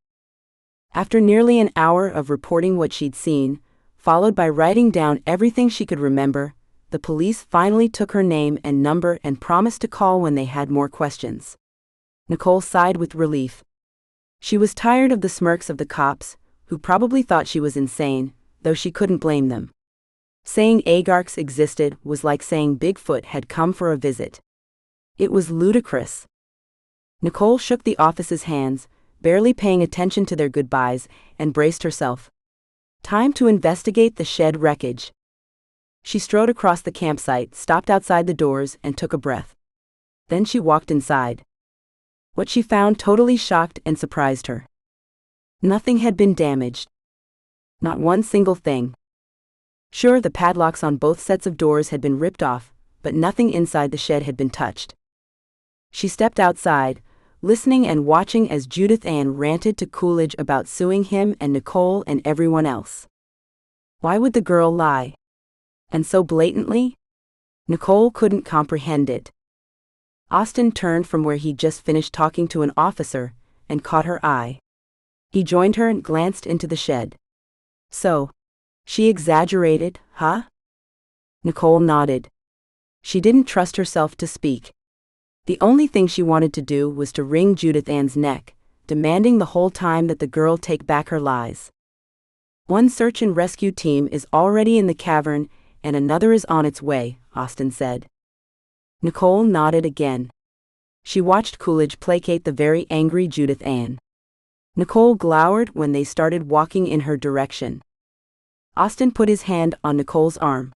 After nearly an hour of reporting what she'd seen, followed by writing down everything she could remember, the police finally took her name and number and promised to call when they had more questions. Nicole sighed with relief. She was tired of the smirks of the cops, who probably thought she was insane, though she couldn't blame them. Saying Agarks existed was like saying Bigfoot had come for a visit. It was ludicrous. Nicole shook the office's hands, barely paying attention to their goodbyes, and braced herself. Time to investigate the shed wreckage. She strode across the campsite, stopped outside the doors, and took a breath. Then she walked inside. What she found totally shocked and surprised her. Nothing had been damaged. Not one single thing. Sure, the padlocks on both sets of doors had been ripped off, but nothing inside the shed had been touched. She stepped outside, listening and watching as Judith Ann ranted to Coolidge about suing him and Nicole and everyone else. Why would the girl lie? And so blatantly? Nicole couldn't comprehend it. Austin turned from where he'd just finished talking to an officer and caught her eye. He joined her and glanced into the shed. So, she exaggerated, huh? Nicole nodded. She didn't trust herself to speak. The only thing she wanted to do was to wring Judith Ann's neck, demanding the whole time that the girl take back her lies. One search and rescue team is already in the cavern, and another is on its way, Austin said. Nicole nodded again. She watched Coolidge placate the very angry Judith Ann. Nicole glowered when they started walking in her direction. Austin put his hand on Nicole's arm.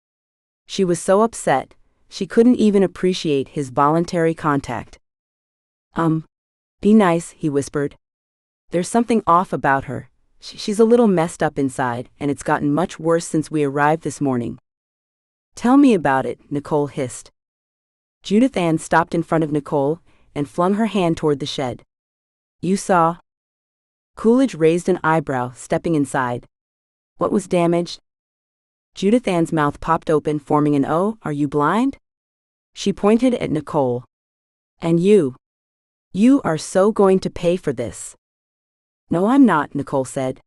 She was so upset, she couldn't even appreciate his voluntary contact. Be nice, he whispered. There's something off about her. She's a little messed up inside, and it's gotten much worse since we arrived this morning. Tell me about it, Nicole hissed. Judith Ann stopped in front of Nicole and flung her hand toward the shed. You saw? Coolidge raised an eyebrow, stepping inside. What was damaged? Judith Ann's mouth popped open, forming an O. Are you blind? She pointed at Nicole. And you? You are so going to pay for this. No, I'm not, Nicole said.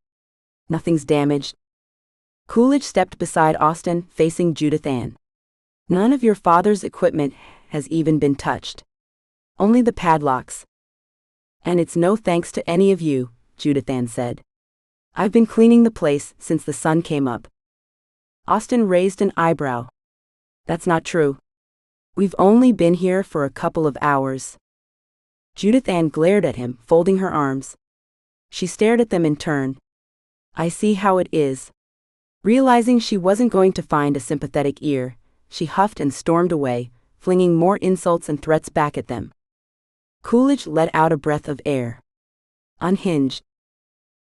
Nothing's damaged. Coolidge stepped beside Austin, facing Judith Ann. None of your father's equipment has even been touched. Only the padlocks. And it's no thanks to any of you, Judith Ann said. I've been cleaning the place since the sun came up. Austin raised an eyebrow. That's not true. We've only been here for a couple of hours. Judith Ann glared at him, folding her arms. She stared at them in turn. I see how it is. Realizing she wasn't going to find a sympathetic ear, she huffed and stormed away, flinging more insults and threats back at them. Coolidge let out a breath of air. Unhinged.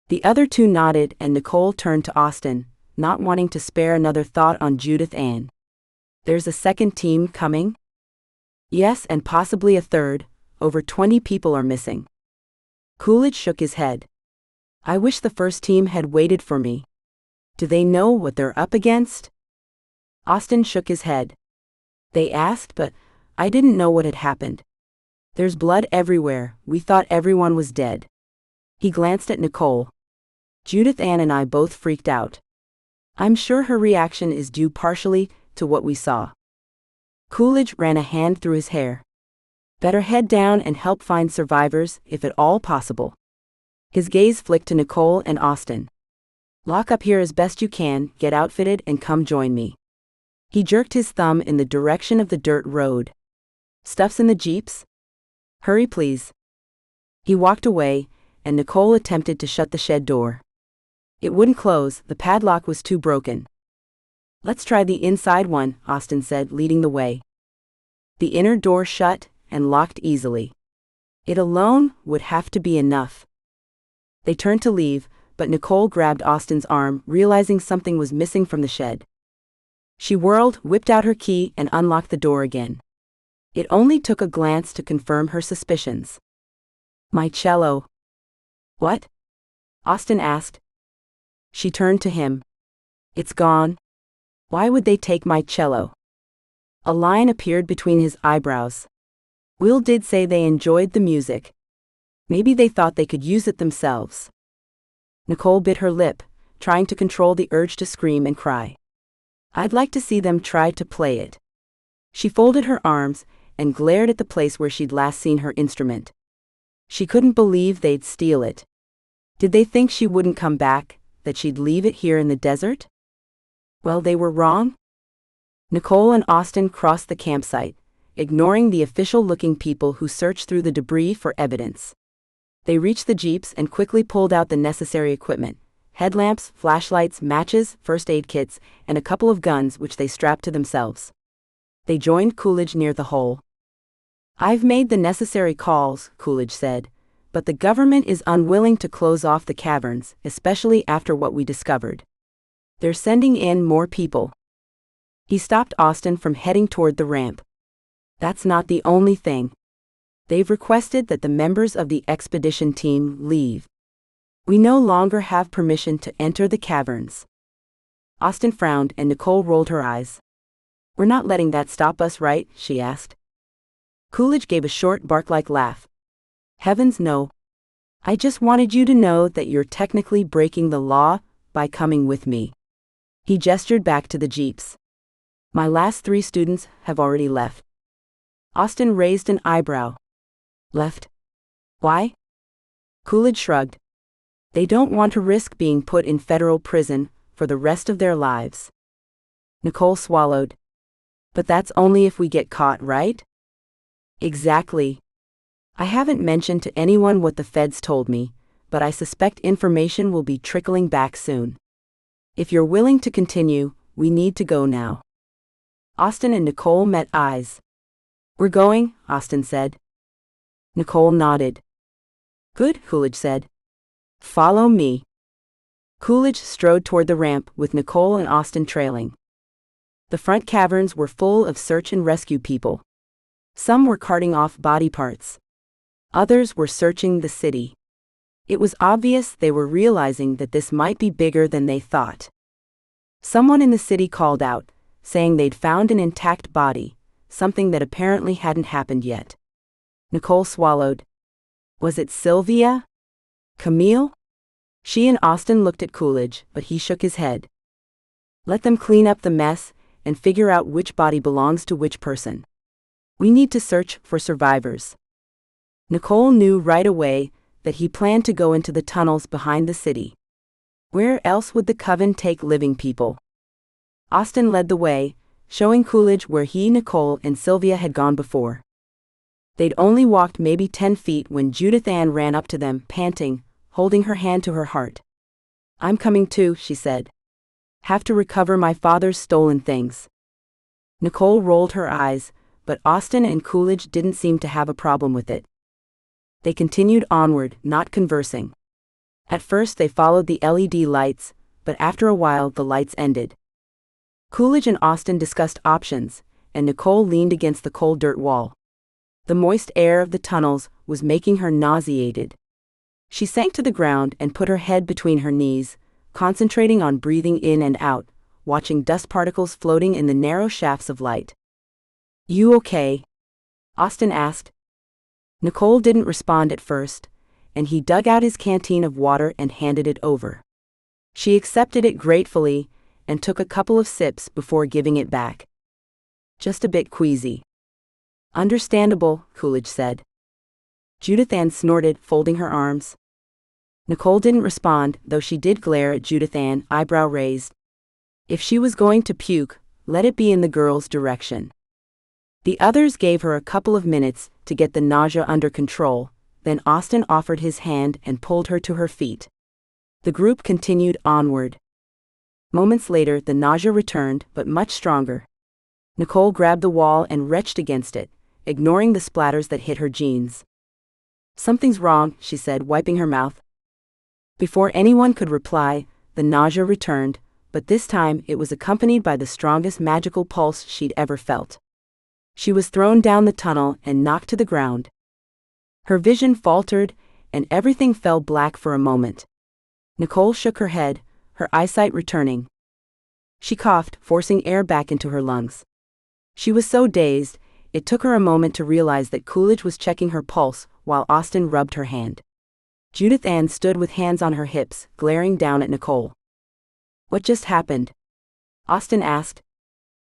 The other two nodded and Nicole turned to Austin, not wanting to spare another thought on Judith Ann. There's a second team coming? Yes, and possibly a third. Over 20 people are missing. Coolidge shook his head. I wish the first team had waited for me. Do they know what they're up against? Austin shook his head. They asked, but I didn't know what had happened. There's blood everywhere. We thought everyone was dead. He glanced at Nicole. Judith Ann and I both freaked out. I'm sure her reaction is due partially to what we saw. Coolidge ran a hand through his hair. Better head down and help find survivors, if at all possible. His gaze flicked to Nicole and Austin. Lock up here as best you can, get outfitted and come join me. He jerked his thumb in the direction of the dirt road. Stuff's in the jeeps? Hurry please. He walked away, and Nicole attempted to shut the shed door. It wouldn't close, the padlock was too broken. Let's try the inside one, Austin said, leading the way. The inner door shut and locked easily. It alone would have to be enough. They turned to leave, but Nicole grabbed Austin's arm, realizing something was missing from the shed. She whirled, whipped out her key, and unlocked the door again. It only took a glance to confirm her suspicions. My cello. What? Austin asked. She turned to him. It's gone. Why would they take my cello? A line appeared between his eyebrows. Will did say they enjoyed the music. Maybe they thought they could use it themselves. Nicole bit her lip, trying to control the urge to scream and cry. I'd like to see them try to play it. She folded her arms and glared at the place where she'd last seen her instrument. She couldn't believe they'd steal it. Did they think she wouldn't come back, that she'd leave it here in the desert? Well, they were wrong. Nicole and Austin crossed the campsite, ignoring the official-looking people who searched through the debris for evidence. They reached the jeeps and quickly pulled out the necessary equipment: headlamps, flashlights, matches, first aid kits, and a couple of guns which they strapped to themselves. They joined Coolidge near the hole. "I've made the necessary calls," Coolidge said, "but the government is unwilling to close off the caverns, especially after what we discovered. They're sending in more people." He stopped Austin from heading toward the ramp. "That's not the only thing. They've requested that the members of the expedition team leave. We no longer have permission to enter the caverns." Austin frowned and Nicole rolled her eyes. "We're not letting that stop us, right?" she asked. Coolidge gave a short bark-like laugh. "Heavens no. I just wanted you to know that you're technically breaking the law by coming with me." He gestured back to the jeeps. "My last 3 students have already left." Austin raised an eyebrow. "Left? Why?" Coolidge shrugged. "They don't want to risk being put in federal prison for the rest of their lives." Nicole swallowed. "But that's only if we get caught, right?" "Exactly. I haven't mentioned to anyone what the feds told me, but I suspect information will be trickling back soon. If you're willing to continue, we need to go now." Austin and Nicole met eyes. "We're going," Austin said. Nicole nodded. "Good," Coolidge said. "Follow me." Coolidge strode toward the ramp with Nicole and Austin trailing. The front caverns were full of search and rescue people. Some were carting off body parts. Others were searching the city. It was obvious they were realizing that this might be bigger than they thought. Someone in the city called out, saying they'd found an intact body, something that apparently hadn't happened yet. Nicole swallowed. Was it Sylvia? Camille? She and Austin looked at Coolidge, but he shook his head. "Let them clean up the mess and figure out which body belongs to which person. We need to search for survivors." Nicole knew right away that he planned to go into the tunnels behind the city. Where else would the coven take living people? Austin led the way, showing Coolidge where he, Nicole, and Sylvia had gone before. They'd only walked maybe 10 feet when Judith Ann ran up to them, panting, holding her hand to her heart. "I'm coming too," she said. "Have to recover my father's stolen things." Nicole rolled her eyes, but Austin and Coolidge didn't seem to have a problem with it. They continued onward, not conversing. At first they followed the LED lights, but after a while the lights ended. Coolidge and Austin discussed options, and Nicole leaned against the cold dirt wall. The moist air of the tunnels was making her nauseated. She sank to the ground and put her head between her knees, concentrating on breathing in and out, watching dust particles floating in the narrow shafts of light. "You okay?" Austin asked. Nicole didn't respond at first, and he dug out his canteen of water and handed it over. She accepted it gratefully and took a couple of sips before giving it back. "Just a bit queasy." "Understandable," Coolidge said. Judith Ann snorted, folding her arms. Nicole didn't respond, though she did glare at Judith Ann, eyebrow raised. If she was going to puke, let it be in the girl's direction. The others gave her a couple of minutes to get the nausea under control, then Austin offered his hand and pulled her to her feet. The group continued onward. Moments later the nausea returned, but much stronger. Nicole grabbed the wall and retched against it, ignoring the splatters that hit her jeans. "Something's wrong," she said, wiping her mouth. Before anyone could reply, the nausea returned, but this time it was accompanied by the strongest magical pulse she'd ever felt. She was thrown down the tunnel and knocked to the ground. Her vision faltered, and everything fell black for a moment. Nicole shook her head, her eyesight returning. She coughed, forcing air back into her lungs. She was so dazed, it took her a moment to realize that Coolidge was checking her pulse while Austin rubbed her hand. Judith Ann stood with hands on her hips, glaring down at Nicole. "What just happened?" Austin asked,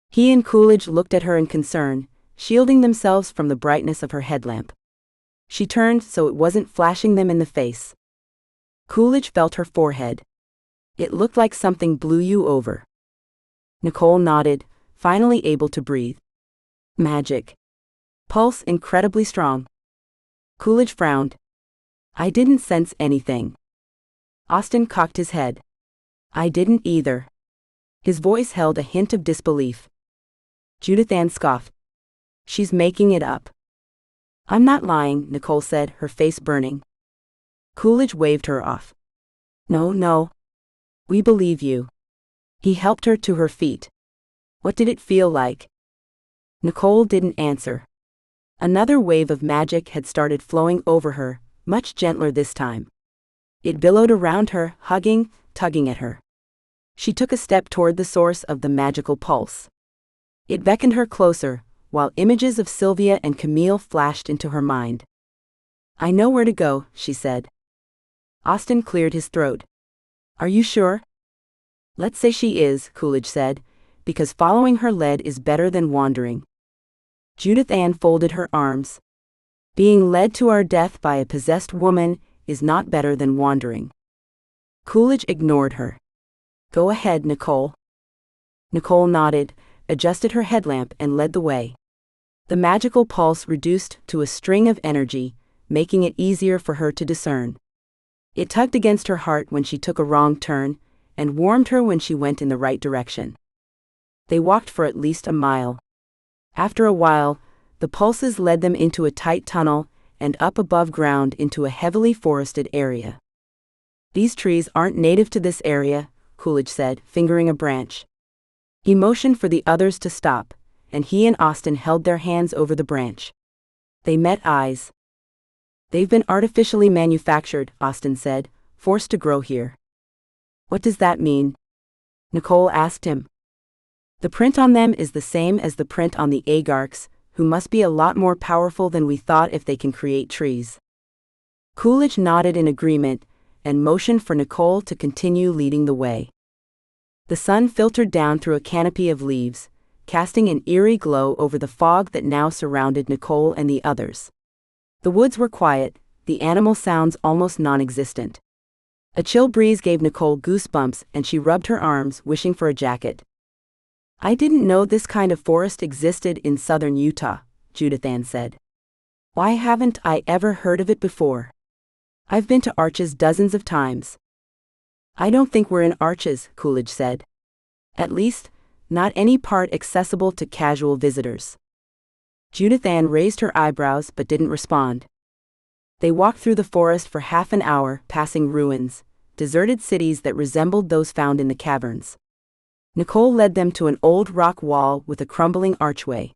He and Coolidge looked at her in concern, shielding themselves from the brightness of her headlamp. She turned so it wasn't flashing them in the face. Coolidge felt her forehead. It looked like something blew you over. Nicole nodded, finally able to breathe. Magic. Pulse incredibly strong. Coolidge frowned. I didn't sense anything. Austin cocked his head. I didn't either. His voice held a hint of disbelief. Judith Ann scoffed. She's making it up. I'm not lying, Nicole said, her face burning. Coolidge waved her off. No. We believe you. He helped her to her feet. What did it feel like? Nicole didn't answer. Another wave of magic had started flowing over her, much gentler this time. It billowed around her, hugging, tugging at her. She took a step toward the source of the magical pulse. It beckoned her closer, while images of Sylvia and Camille flashed into her mind. I know where to go, she said. Austin cleared his throat. Are you sure? Let's say she is, Coolidge said, because following her lead is better than wandering. Judith Ann folded her arms. Being led to our death by a possessed woman is not better than wandering. Coolidge ignored her. Go ahead, Nicole. Nicole nodded, adjusted her headlamp and led the way. The magical pulse reduced to a string of energy, making it easier for her to discern. It tugged against her heart when she took a wrong turn, and warmed her when she went in the right direction. They walked for at least a mile. After a while, the pulses led them into a tight tunnel and up above ground into a heavily forested area. These trees aren't native to this area, Coolidge said, fingering a branch. He motioned for the others to stop, and he and Austin held their hands over the branch. They met eyes. They've been artificially manufactured, Austin said, forced to grow here. What does that mean? Nicole asked him. The print on them is the same as the print on the Aers, who must be a lot more powerful than we thought if they can create trees. Coolidge nodded in agreement and motioned for Nicole to continue leading the way. The sun filtered down through a canopy of leaves, casting an eerie glow over the fog that now surrounded Nicole and the others. The woods were quiet, the animal sounds almost non-existent. A chill breeze gave Nicole goosebumps and she rubbed her arms, wishing for a jacket. I didn't know this kind of forest existed in southern Utah, Judith Ann said. Why haven't I ever heard of it before? I've been to Arches dozens of times. I don't think we're in Arches, Coolidge said. At least, not any part accessible to casual visitors. Judith Ann raised her eyebrows but didn't respond. They walked through the forest for half an hour, passing ruins, deserted cities that resembled those found in the caverns. Nicole led them to an old rock wall with a crumbling archway.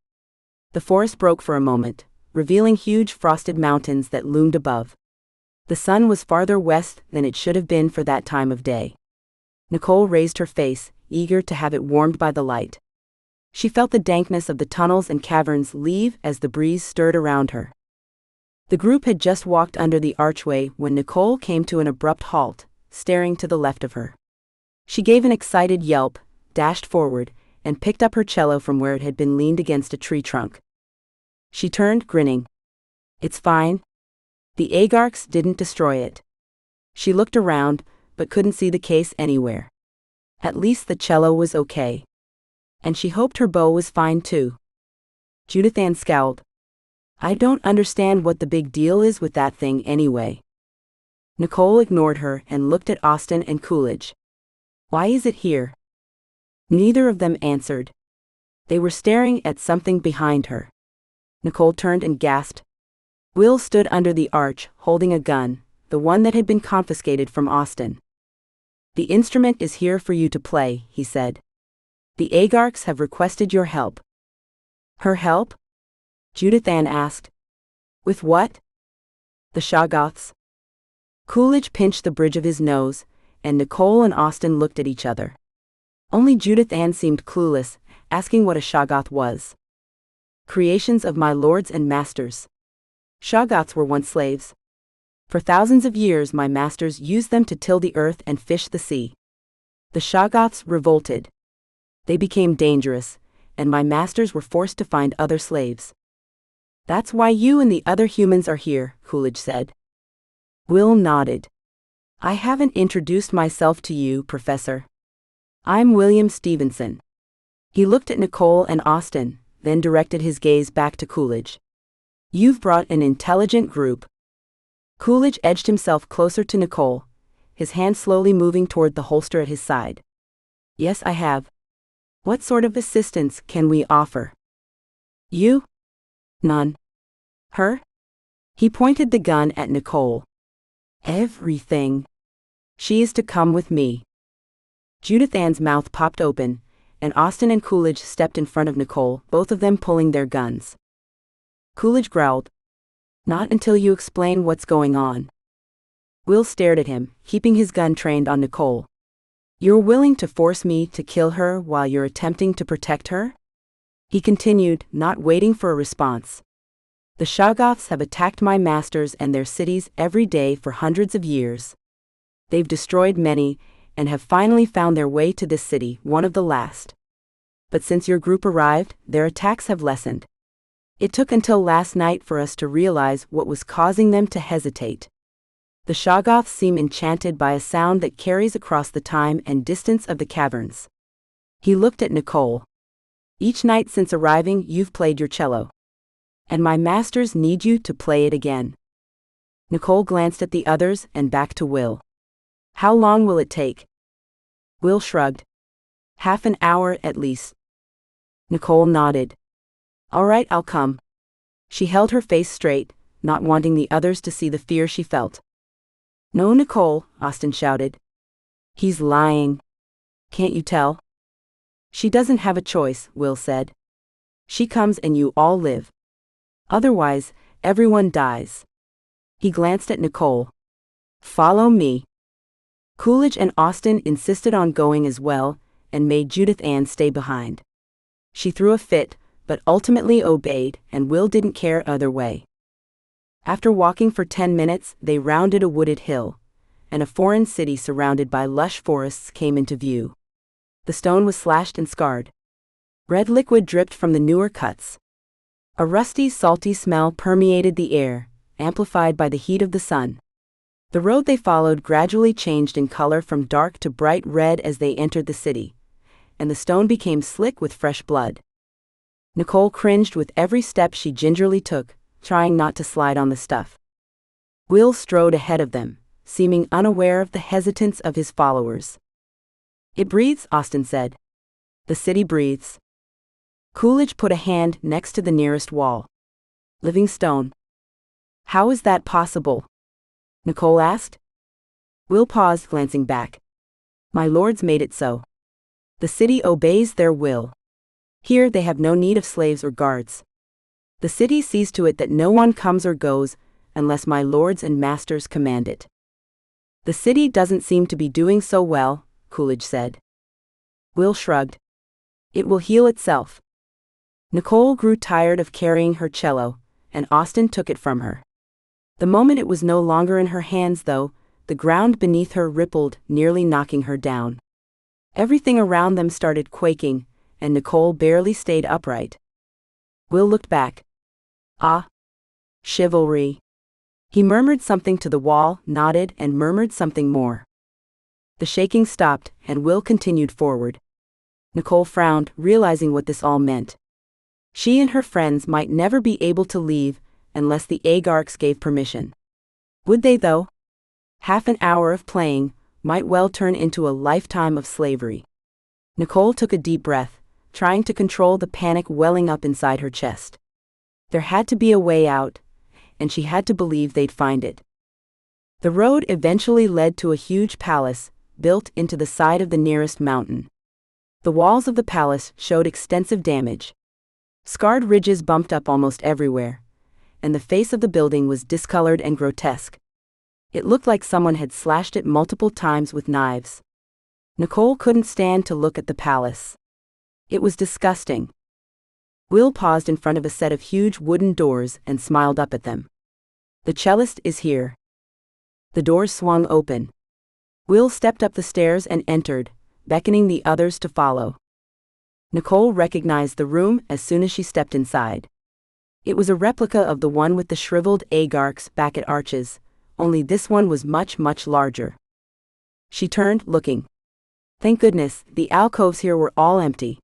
The forest broke for a moment, revealing huge frosted mountains that loomed above. The sun was farther west than it should have been for that time of day. Nicole raised her face, eager to have it warmed by the light. She felt the dankness of the tunnels and caverns leave as the breeze stirred around her. The group had just walked under the archway when Nicole came to an abrupt halt, staring to the left of her. She gave an excited yelp, dashed forward, and picked up her cello from where it had been leaned against a tree trunk. She turned, grinning. It's fine. The Aers didn't destroy it. She looked around, but couldn't see the case anywhere. At least the cello was okay. And she hoped her bow was fine too. Judith Ann scowled. I don't understand what the big deal is with that thing anyway. Nicole ignored her and looked at Austin and Coolidge. Why is it here? Neither of them answered. They were staring at something behind her. Nicole turned and gasped. Will stood under the arch, holding a gun, the one that had been confiscated from Austin. The instrument is here for you to play, he said. The Aers have requested your help. Her help? Judith Ann asked. With what? The Shoggoths. Coolidge pinched the bridge of his nose, and Nicole and Austin looked at each other. Only Judith Ann seemed clueless, asking what a Shoggoth was. Creations of my lords and masters. Shoggoths were once slaves. For thousands of years my masters used them to till the earth and fish the sea. The Shoggoths revolted. They became dangerous, and my masters were forced to find other slaves. That's why you and the other humans are here, Coolidge said. Will nodded. I haven't introduced myself to you, Professor. I'm William Stevenson. He looked at Nicole and Austin, then directed his gaze back to Coolidge. You've brought an intelligent group. Coolidge edged himself closer to Nicole, his hand slowly moving toward the holster at his side. Yes, I have. What sort of assistance can we offer? You? None. Her? He pointed the gun at Nicole. Everything. She is to come with me. Judith Ann's mouth popped open, and Austin and Coolidge stepped in front of Nicole, both of them pulling their guns. Coolidge growled. Not until you explain what's going on. Will stared at him, keeping his gun trained on Nicole. You're willing to force me to kill her while you're attempting to protect her? He continued, not waiting for a response. The Shoggoths have attacked my masters and their cities every day for hundreds of years. They've destroyed many, and have finally found their way to this city, one of the last. But since your group arrived, their attacks have lessened. It took until last night for us to realize what was causing them to hesitate. The Shoggoths seem enchanted by a sound that carries across the time and distance of the caverns. He looked at Nicole. Each night since arriving, you've played your cello. And my masters need you to play it again. Nicole glanced at the others and back to Will. How long will it take? Will shrugged. Half an hour at least. Nicole nodded. All right, I'll come. She held her face straight, not wanting the others to see the fear she felt. No, Nicole, Austin shouted. He's lying. Can't you tell? She doesn't have a choice, Will said. She comes and you all live. Otherwise, everyone dies. He glanced at Nicole. Follow me. Coolidge and Austin insisted on going as well, and made Judith Ann stay behind. She threw a fit, but ultimately obeyed, and Will didn't care either way. After walking for 10 minutes, they rounded a wooded hill, and a foreign city surrounded by lush forests came into view. The stone was slashed and scarred. Red liquid dripped from the newer cuts. A rusty, salty smell permeated the air, amplified by the heat of the sun. The road they followed gradually changed in color from dark to bright red as they entered the city, and the stone became slick with fresh blood. Nicole cringed with every step she gingerly took, trying not to slide on the stuff. Will strode ahead of them, seeming unaware of the hesitance of his followers. It breathes, Austin said. The city breathes. Coolidge put a hand next to the nearest wall. Living stone. How is that possible? Nicole asked. Will paused, glancing back. My lords made it so. The city obeys their will. Here they have no need of slaves or guards. The city sees to it that no one comes or goes, unless my lords and masters command it. The city doesn't seem to be doing so well, Coolidge said. Will shrugged. It will heal itself. Nicole grew tired of carrying her cello, and Austin took it from her. The moment it was no longer in her hands, though, the ground beneath her rippled, nearly knocking her down. Everything around them started quaking, and Nicole barely stayed upright. Will looked back. Ah. Chivalry. He murmured something to the wall, nodded, and murmured something more. The shaking stopped, and Will continued forward. Nicole frowned, realizing what this all meant. She and her friends might never be able to leave, unless the Agarks gave permission. Would they, though? Half an hour of playing might well turn into a lifetime of slavery. Nicole took a deep breath, trying to control the panic welling up inside her chest. There had to be a way out, and she had to believe they'd find it. The road eventually led to a huge palace, built into the side of the nearest mountain. The walls of the palace showed extensive damage. Scarred ridges bumped up almost everywhere, and the face of the building was discolored and grotesque. It looked like someone had slashed it multiple times with knives. Nicole couldn't stand to look at the palace. It was disgusting. Will paused in front of a set of huge wooden doors and smiled up at them. The cellist is here. The doors swung open. Will stepped up the stairs and entered, beckoning the others to follow. Nicole recognized the room as soon as she stepped inside. It was a replica of the one with the shriveled Agarks back at Arches, only this one was much, much larger. She turned, looking. Thank goodness, the alcoves here were all empty.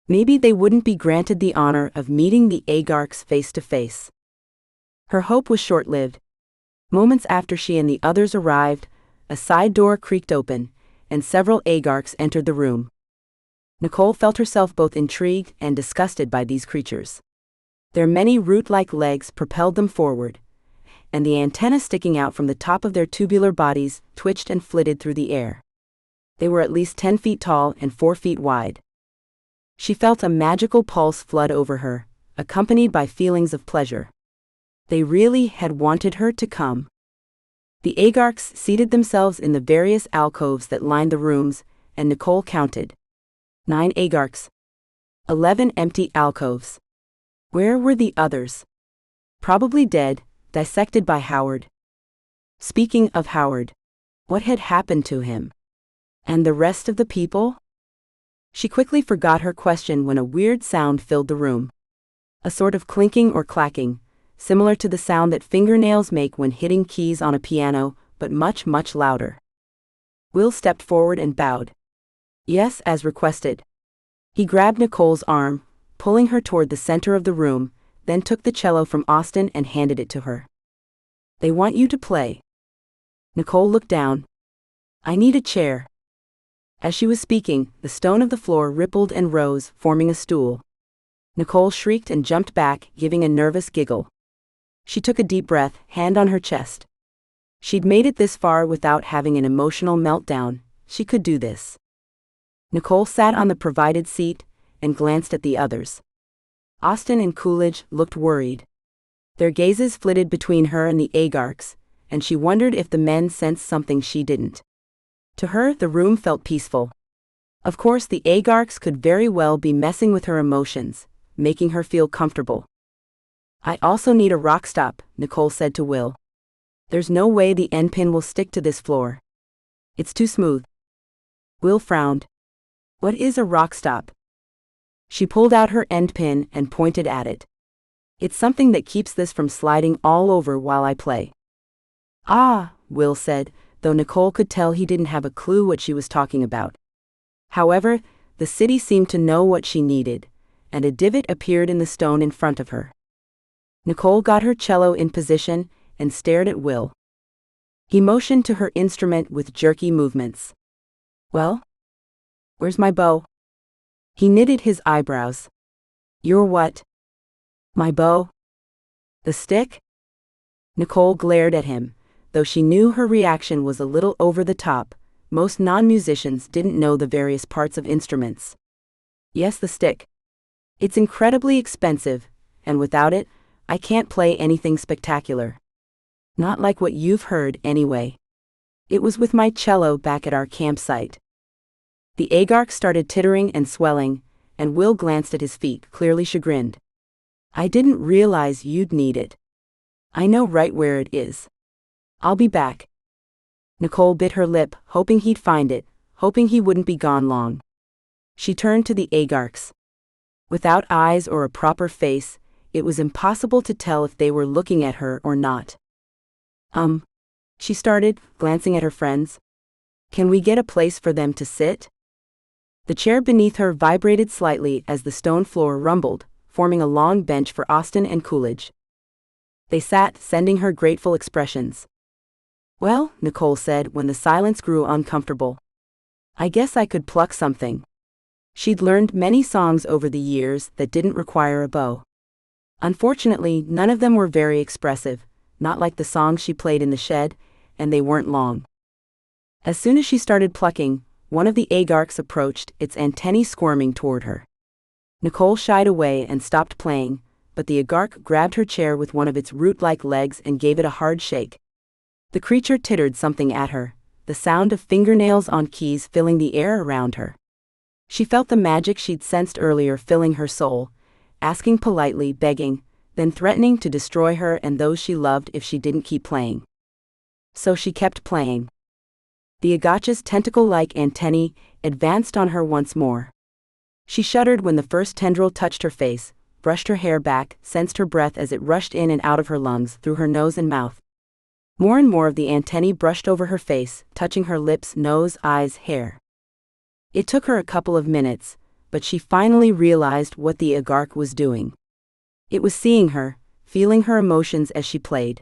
Maybe they wouldn't be granted the honor of meeting the Agarks face to face. Her hope was short-lived. Moments after she and the others arrived, a side door creaked open, and several Agarks entered the room. Nicole felt herself both intrigued and disgusted by these creatures. Their many root-like legs propelled them forward, and the antennae sticking out from the top of their tubular bodies twitched and flitted through the air. They were at least 10 feet tall and 4 feet wide. She felt a magical pulse flood over her, accompanied by feelings of pleasure. They really had wanted her to come. The Agarks seated themselves in the various alcoves that lined the rooms, and Nicole counted. 9 Agarks. 11 empty alcoves. Where were the others? Probably dead, dissected by Howard. Speaking of Howard, what had happened to him? And the rest of the people? She quickly forgot her question when a weird sound filled the room. A sort of clinking or clacking, similar to the sound that fingernails make when hitting keys on a piano, but much, much louder. Will stepped forward and bowed. Yes, as requested. He grabbed Nicole's arm, pulling her toward the center of the room, then took the cello from Austin and handed it to her. They want you to play. Nicole looked down. I need a chair. As she was speaking, the stone of the floor rippled and rose, forming a stool. Nicole shrieked and jumped back, giving a nervous giggle. She took a deep breath, hand on her chest. She'd made it this far without having an emotional meltdown. She could do this. Nicole sat on the provided seat and glanced at the others. Austin and Coolidge looked worried. Their gazes flitted between her and the Agarks, and she wondered if the men sensed something she didn't. To her, the room felt peaceful. Of course, the Agarks could very well be messing with her emotions, making her feel comfortable. I also need a rock stop, Nicole said to Will. There's no way the end pin will stick to this floor. It's too smooth. Will frowned. What is a rock stop? She pulled out her end pin and pointed at it. It's something that keeps this from sliding all over while I play. Ah, Will said, though Nicole could tell he didn't have a clue what she was talking about. However, the city seemed to know what she needed, and a divot appeared in the stone in front of her. Nicole got her cello in position and stared at Will. He motioned to her instrument with jerky movements. Well? Where's my bow? He knitted his eyebrows. Your what? My bow? The stick? Nicole glared at him, though she knew her reaction was a little over the top. Most non-musicians didn't know the various parts of instruments. Yes, the stick. It's incredibly expensive, and without it, I can't play anything spectacular. Not like what you've heard, anyway. It was with my cello back at our campsite. The Agark started tittering and swelling, and Will glanced at his feet, clearly chagrined. I didn't realize you'd need it. I know right where it is. I'll be back. Nicole bit her lip, hoping he'd find it, hoping he wouldn't be gone long. She turned to the Agarks. Without eyes or a proper face, it was impossible to tell if they were looking at her or not. She started, glancing at her friends. Can we get a place for them to sit? The chair beneath her vibrated slightly as the stone floor rumbled, forming a long bench for Austin and Coolidge. They sat, sending her grateful expressions. Well, Nicole said when the silence grew uncomfortable. I guess I could pluck something. She'd learned many songs over the years that didn't require a bow. Unfortunately, none of them were very expressive, not like the songs she played in the shed, and they weren't long. As soon as she started plucking, one of the Agarks approached, its antennae squirming toward her. Nicole shied away and stopped playing, but the Agark grabbed her chair with one of its root-like legs and gave it a hard shake. The creature tittered something at her, the sound of fingernails on keys filling the air around her. She felt the magic she'd sensed earlier filling her soul, asking politely, begging, then threatening to destroy her and those she loved if she didn't keep playing. So she kept playing. The Agach's tentacle-like antennae advanced on her once more. She shuddered when the first tendril touched her face, brushed her hair back, sensed her breath as it rushed in and out of her lungs, through her nose and mouth. More and more of the antennae brushed over her face, touching her lips, nose, eyes, hair. It took her a couple of minutes, but she finally realized what the Agark was doing. It was seeing her, feeling her emotions as she played,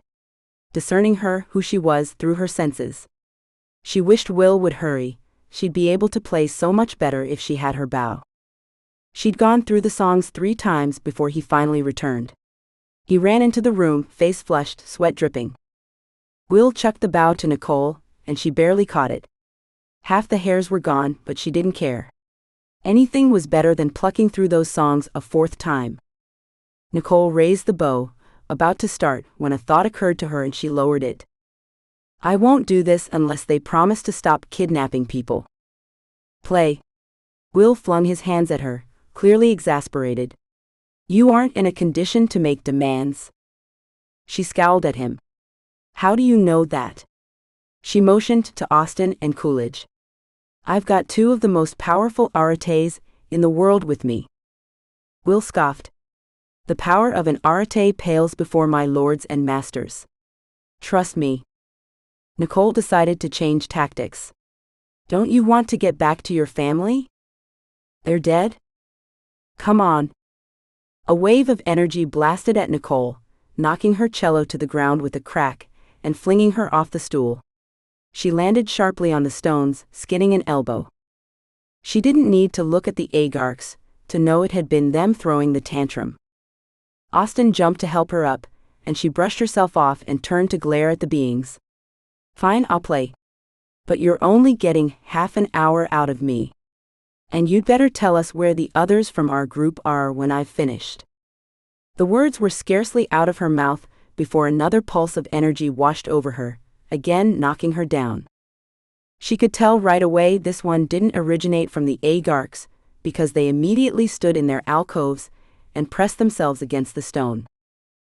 discerning her, who she was, through her senses. She wished Will would hurry. She'd be able to play so much better if she had her bow. She'd gone through the songs 3 times before he finally returned. He ran into the room, face flushed, sweat dripping. Will chucked the bow to Nicole, and she barely caught it. Half the hairs were gone, but she didn't care. Anything was better than plucking through those songs a 4th time. Nicole raised the bow, about to start, when a thought occurred to her and she lowered it. I won't do this unless they promise to stop kidnapping people. Play. Will flung his hands at her, clearly exasperated. You aren't in a condition to make demands. She scowled at him. How do you know that? She motioned to Austin and Coolidge. I've got 2 of the most powerful arates in the world with me. Will scoffed. The power of an arate pales before my lords and masters. Trust me. Nicole decided to change tactics. Don't you want to get back to your family? They're dead? Come on. A wave of energy blasted at Nicole, knocking her cello to the ground with a crack, and flinging her off the stool. She landed sharply on the stones, skidding an elbow. She didn't need to look at the Agarks to know it had been them throwing the tantrum. Austin jumped to help her up, and she brushed herself off and turned to glare at the beings. Fine, I'll play. But you're only getting half an hour out of me. And you'd better tell us where the others from our group are when I've finished. The words were scarcely out of her mouth before another pulse of energy washed over her, again knocking her down. She could tell right away this one didn't originate from the Agarks, because they immediately stood in their alcoves and pressed themselves against the stone.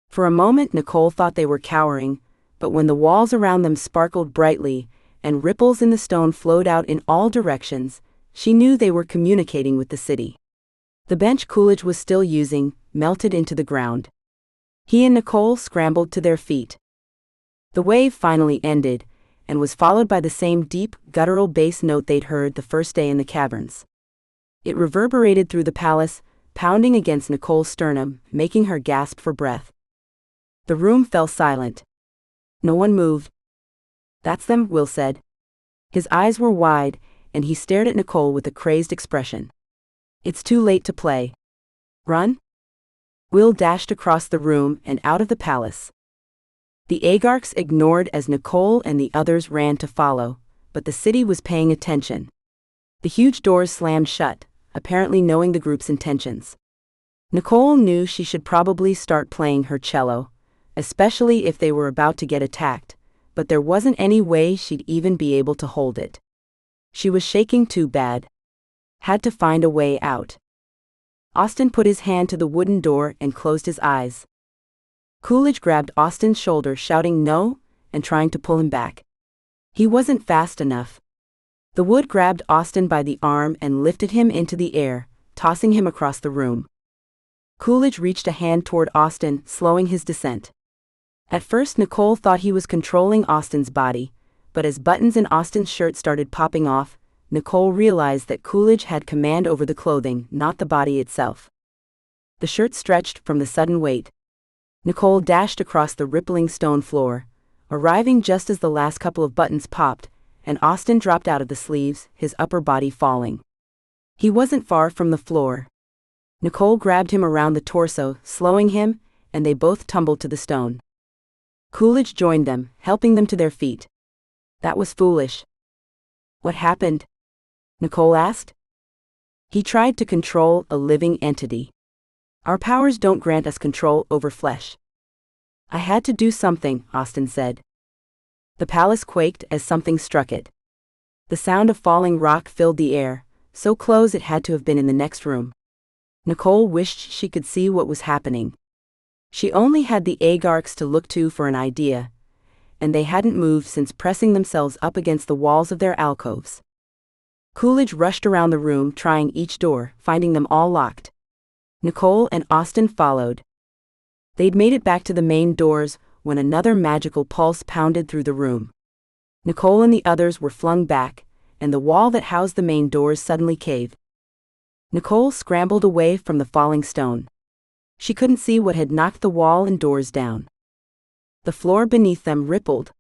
For a moment Nicole thought they were cowering, but when the walls around them sparkled brightly and ripples in the stone flowed out in all directions, she knew they were communicating with the city. The bench Coolidge was still using melted into the ground. He and Nicole scrambled to their feet. The wave finally ended, and was followed by the same deep, guttural bass note they'd heard the first day in the caverns. It reverberated through the palace, pounding against Nicole's sternum, making her gasp for breath. The room fell silent. No one moved. That's them, Will said. His eyes were wide, and he stared at Nicole with a crazed expression. It's too late to play. Run? Will dashed across the room and out of the palace. The Agarks ignored as Nicole and the others ran to follow, but the city was paying attention. The huge doors slammed shut, apparently knowing the group's intentions. Nicole knew she should probably start playing her cello, especially if they were about to get attacked, but there wasn't any way she'd even be able to hold it. She was shaking too bad. Had to find a way out. Austin put his hand to the wooden door and closed his eyes. Coolidge grabbed Austin's shoulder, shouting no, and trying to pull him back. He wasn't fast enough. The wood grabbed Austin by the arm and lifted him into the air, tossing him across the room. Coolidge reached a hand toward Austin, slowing his descent. At first Nicole thought he was controlling Austin's body, but as buttons in Austin's shirt started popping off, Nicole realized that Coolidge had command over the clothing, not the body itself. The shirt stretched from the sudden weight. Nicole dashed across the rippling stone floor, arriving just as the last couple of buttons popped, and Austin dropped out of the sleeves, his upper body falling. He wasn't far from the floor. Nicole grabbed him around the torso, slowing him, and they both tumbled to the stone. Coolidge joined them, helping them to their feet. That was foolish. What happened? Nicole asked. He tried to control a living entity. Our powers don't grant us control over flesh. I had to do something, Austin said. The palace quaked as something struck it. The sound of falling rock filled the air, so close it had to have been in the next room. Nicole wished she could see what was happening. She only had the Agarks to look to for an idea, and they hadn't moved since pressing themselves up against the walls of their alcoves. Coolidge rushed around the room trying each door, finding them all locked. Nicole and Austin followed. They'd made it back to the main doors when another magical pulse pounded through the room. Nicole and the others were flung back, and the wall that housed the main doors suddenly caved. Nicole scrambled away from the falling stone. She couldn't see what had knocked the wall and doors down. The floor beneath them rippled.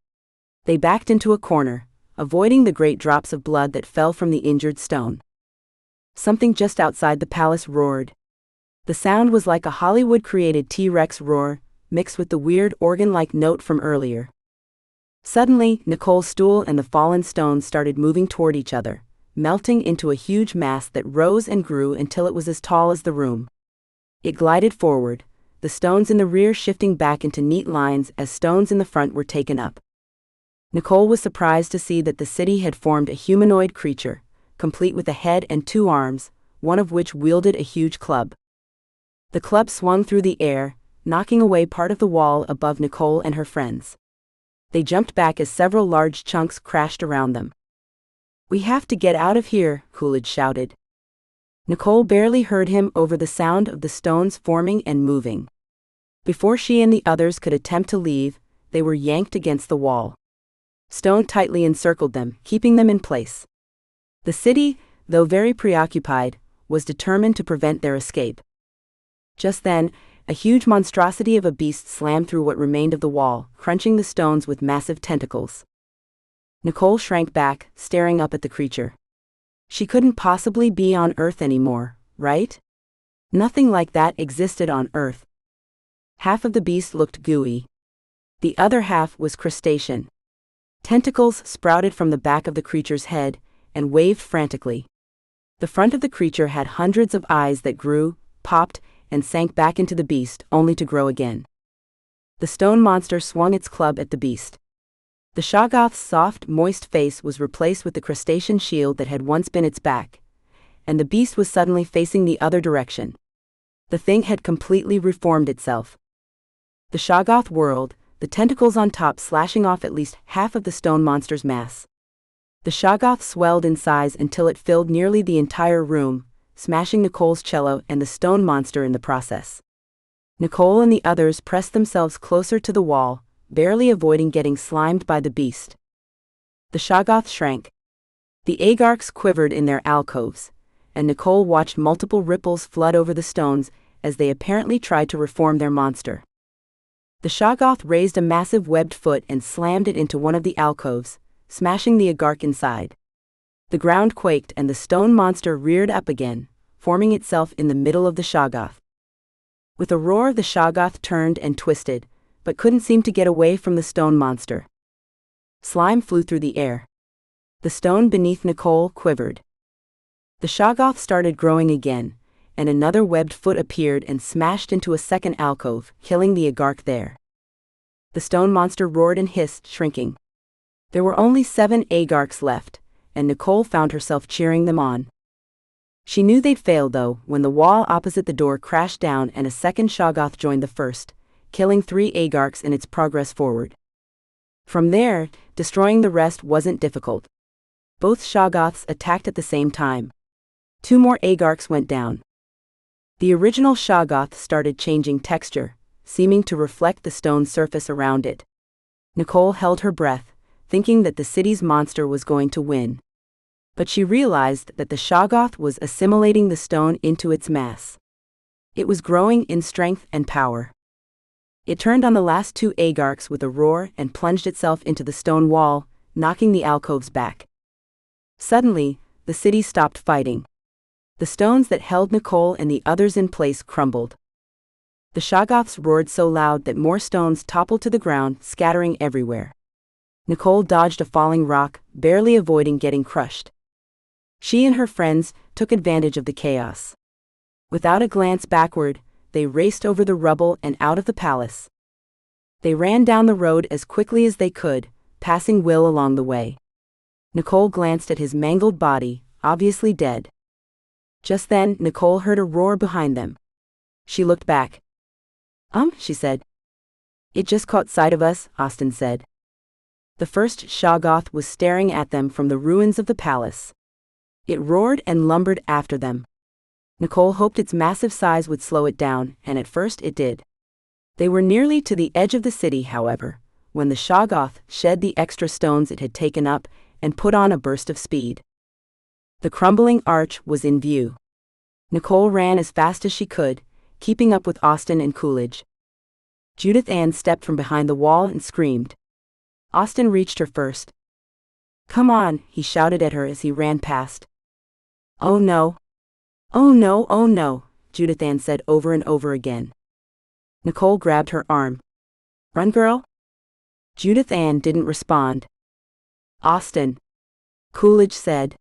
They backed into a corner, avoiding the great drops of blood that fell from the injured stone. Something just outside the palace roared. The sound was like a Hollywood-created T-Rex roar, mixed with the weird organ-like note from earlier. Suddenly, Nicole's stool and the fallen stones started moving toward each other, melting into a huge mass that rose and grew until it was as tall as the room. It glided forward, the stones in the rear shifting back into neat lines as stones in the front were taken up. Nicole was surprised to see that the city had formed a humanoid creature, complete with a head and 2 arms, one of which wielded a huge club. The club swung through the air, knocking away part of the wall above Nicole and her friends. They jumped back as several large chunks crashed around them. "We have to get out of here," Coolidge shouted. Nicole barely heard him over the sound of the stones forming and moving. Before she and the others could attempt to leave, they were yanked against the wall. Stone tightly encircled them, keeping them in place. The city, though very preoccupied, was determined to prevent their escape. Just then, a huge monstrosity of a beast slammed through what remained of the wall, crunching the stones with massive tentacles. Nicole shrank back, staring up at the creature. She couldn't possibly be on Earth anymore, right? Nothing like that existed on Earth. Half of the beast looked gooey. The other half was crustacean. Tentacles sprouted from the back of the creature's head and waved frantically. The front of the creature had hundreds of eyes that grew, popped, and sank back into the beast, only to grow again. The stone monster swung its club at the beast. The Shoggoth's soft, moist face was replaced with the crustacean shield that had once been its back, and the beast was suddenly facing the other direction. The thing had completely reformed itself. The Shoggoth whirled, the tentacles on top slashing off at least half of the stone monster's mass. The Shoggoth swelled in size until it filled nearly the entire room, smashing Nicole's cello and the stone monster in the process. Nicole and the others pressed themselves closer to the wall, barely avoiding getting slimed by the beast. The Shoggoth shrank. The Agarks quivered in their alcoves, and Nicole watched multiple ripples flood over the stones as they apparently tried to reform their monster. The Shoggoth raised a massive webbed foot and slammed it into one of the alcoves, smashing the Agark inside. The ground quaked and the stone monster reared up again, forming itself in the middle of the Shoggoth. With a roar, the Shoggoth turned and twisted, but couldn't seem to get away from the stone monster. Slime flew through the air. The stone beneath Nicole quivered. The Shoggoth started growing again, and another webbed foot appeared and smashed into a second alcove, killing the Agark there. The stone monster roared and hissed, shrinking. There were only 7 Agarks left, and Nicole found herself cheering them on. She knew they'd failed though, when the wall opposite the door crashed down and a second Shoggoth joined the first, killing 3 Agarks in its progress forward. From there, destroying the rest wasn't difficult. Both Shoggoths attacked at the same time. 2 more Agarks went down. The original Shoggoth started changing texture, seeming to reflect the stone surface around it. Nicole held her breath, thinking that the city's monster was going to win. But she realized that the Shoggoth was assimilating the stone into its mass. It was growing in strength and power. It turned on the last 2 Agarks with a roar and plunged itself into the stone wall, knocking the alcoves back. Suddenly, the city stopped fighting. The stones that held Nicole and the others in place crumbled. The Shoggoths roared so loud that more stones toppled to the ground, scattering everywhere. Nicole dodged a falling rock, barely avoiding getting crushed. She and her friends took advantage of the chaos. Without a glance backward, they raced over the rubble and out of the palace. They ran down the road as quickly as they could, passing Will along the way. Nicole glanced at his mangled body, obviously dead. Just then, Nicole heard a roar behind them. She looked back. She said. "It just caught sight of us," Austin said. The first Shoggoth was staring at them from the ruins of the palace. It roared and lumbered after them. Nicole hoped its massive size would slow it down, and at first it did. They were nearly to the edge of the city, however, when the Shoggoth shed the extra stones it had taken up and put on a burst of speed. The crumbling arch was in view. Nicole ran as fast as she could, keeping up with Austen and Coolidge. Judith Ann stepped from behind the wall and screamed. Austen reached her first. "Come on," he shouted at her as he ran past. "Oh no. Oh no, oh no," Judith Ann said over and over again. Nicole grabbed her arm. "Run, girl?" Judith Ann didn't respond. "Austen," Coolidge said.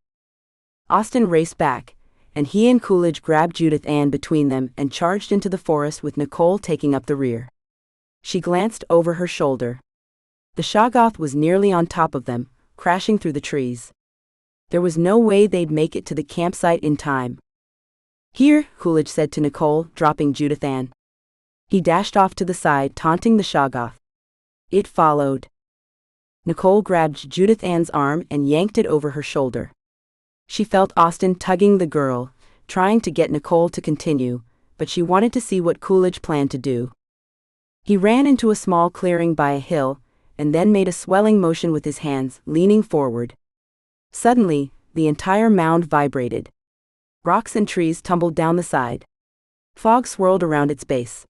Austen raced back, and he and Coolidge grabbed Judith Ann between them and charged into the forest with Nicole taking up the rear. She glanced over her shoulder. The Shoggoth was nearly on top of them, crashing through the trees. There was no way they'd make it to the campsite in time. "Here," Coolidge said to Nicole, dropping Judith Ann. He dashed off to the side, taunting the Shoggoth. It followed. Nicole grabbed Judith Ann's arm and yanked it over her shoulder. She felt Austen tugging the girl, trying to get Nicole to continue, but she wanted to see what Coolidge planned to do. He ran into a small clearing by a hill, and then made a swelling motion with his hands, leaning forward. Suddenly, the entire mound vibrated. Rocks and trees tumbled down the side. Fog swirled around its base.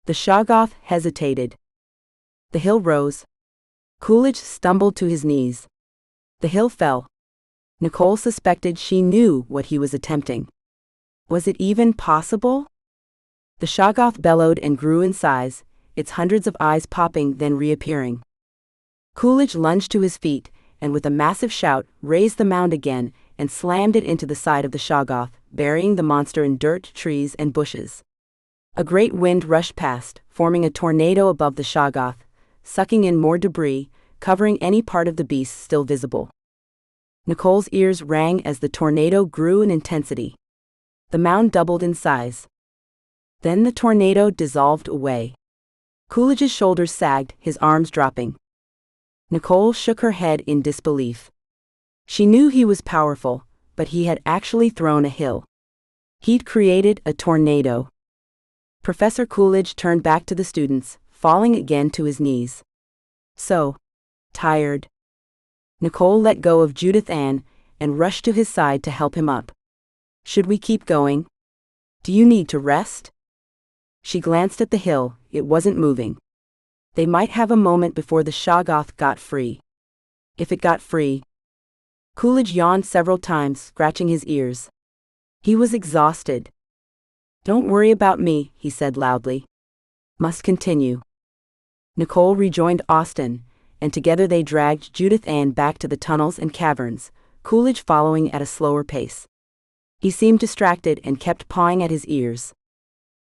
The Shoggoth hesitated. The hill rose. Coolidge stumbled to his knees. The hill fell. Nicole suspected she knew what he was attempting. Was it even possible? The Shoggoth bellowed and grew in size, its hundreds of eyes popping then reappearing. Coolidge lunged to his feet, and with a massive shout, raised the mound again, and slammed it into the side of the Shoggoth, burying the monster in dirt, trees, and bushes. A great wind rushed past, forming a tornado above the Shoggoth, sucking in more debris, covering any part of the beast still visible. Nicole's ears rang as the tornado grew in intensity. The mound doubled in size. Then the tornado dissolved away. Coolidge's shoulders sagged, his arms dropping. Nicole shook her head in disbelief. She knew he was powerful, but he had actually thrown a hill. He'd created a tornado. Professor Coolidge turned back to the students, falling again to his knees. "So tired." Nicole let go of Judith Ann and rushed to his side to help him up. "Should we keep going? Do you need to rest?" She glanced at the hill, it wasn't moving. They might have a moment before the Shoggoth got free. If it got free. Coolidge yawned several times, scratching his ears. He was exhausted. "Don't worry about me," he said loudly. "Must continue." Nicole rejoined Austen, and together they dragged Judith Ann back to the tunnels and caverns, Coolidge following at a slower pace. He seemed distracted and kept pawing at his ears.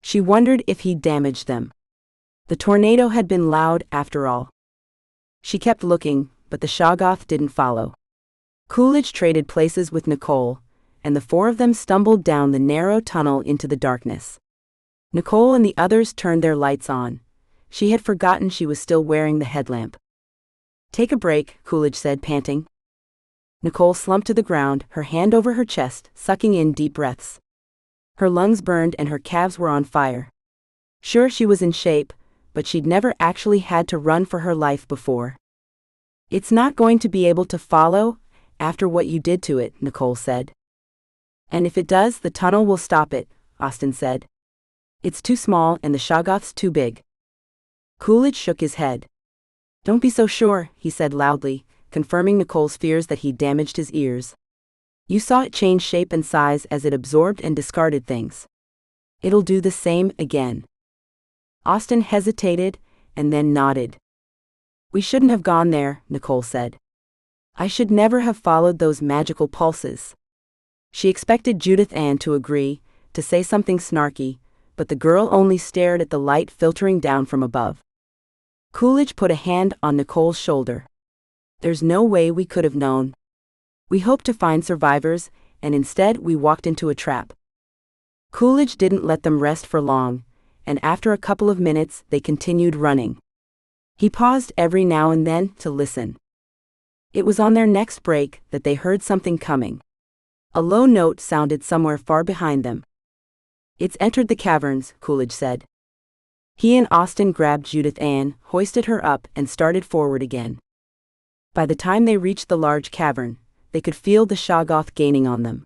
She wondered if he'd damaged them. The tornado had been loud after all. She kept looking, but the Shoggoth didn't follow. Coolidge traded places with Nicole, and the four of them stumbled down the narrow tunnel into the darkness. Nicole and the others turned their lights on. She had forgotten she was still wearing the headlamp. "Take a break," Coolidge said, panting. Nicole slumped to the ground, her hand over her chest, sucking in deep breaths. Her lungs burned and her calves were on fire. Sure, she was in shape, but she'd never actually had to run for her life before. "It's not going to be able to follow after what you did to it," Nicole said. "And if it does, the tunnel will stop it," Austen said. "It's too small and the Shoggoth's too big." Coolidge shook his head. "Don't be so sure," he said loudly, confirming Nicole's fears that he'd damaged his ears. "You saw it change shape and size as it absorbed and discarded things. It'll do the same again." Austen hesitated, and then nodded. "We shouldn't have gone there," Nicole said. "I should never have followed those magical pulses." She expected Judith Ann to agree, to say something snarky, but the girl only stared at the light filtering down from above. Coolidge put a hand on Nicole's shoulder. "There's no way we could have known. We hoped to find survivors, and instead we walked into a trap." Coolidge didn't let them rest for long, and after a couple of minutes they continued running. He paused every now and then to listen. It was on their next break that they heard something coming. A low note sounded somewhere far behind them. "It's entered the caverns," Coolidge said. He and Austin grabbed Judith Ann, hoisted her up, and started forward again. By the time they reached the large cavern, they could feel the Shoggoth gaining on them.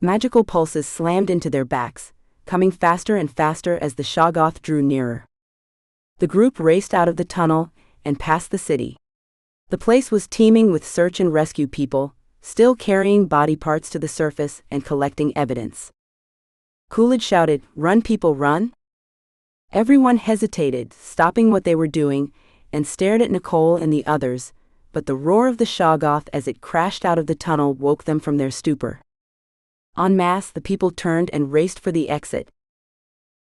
Magical pulses slammed into their backs, coming faster and faster as the Shoggoth drew nearer. The group raced out of the tunnel and past the city. The place was teeming with search and rescue people, still carrying body parts to the surface and collecting evidence. Coolidge shouted, "Run, people, run!" Everyone hesitated, stopping what they were doing, and stared at Nicole and the others, but the roar of the Shoggoth as it crashed out of the tunnel woke them from their stupor. En masse, the people turned and raced for the exit.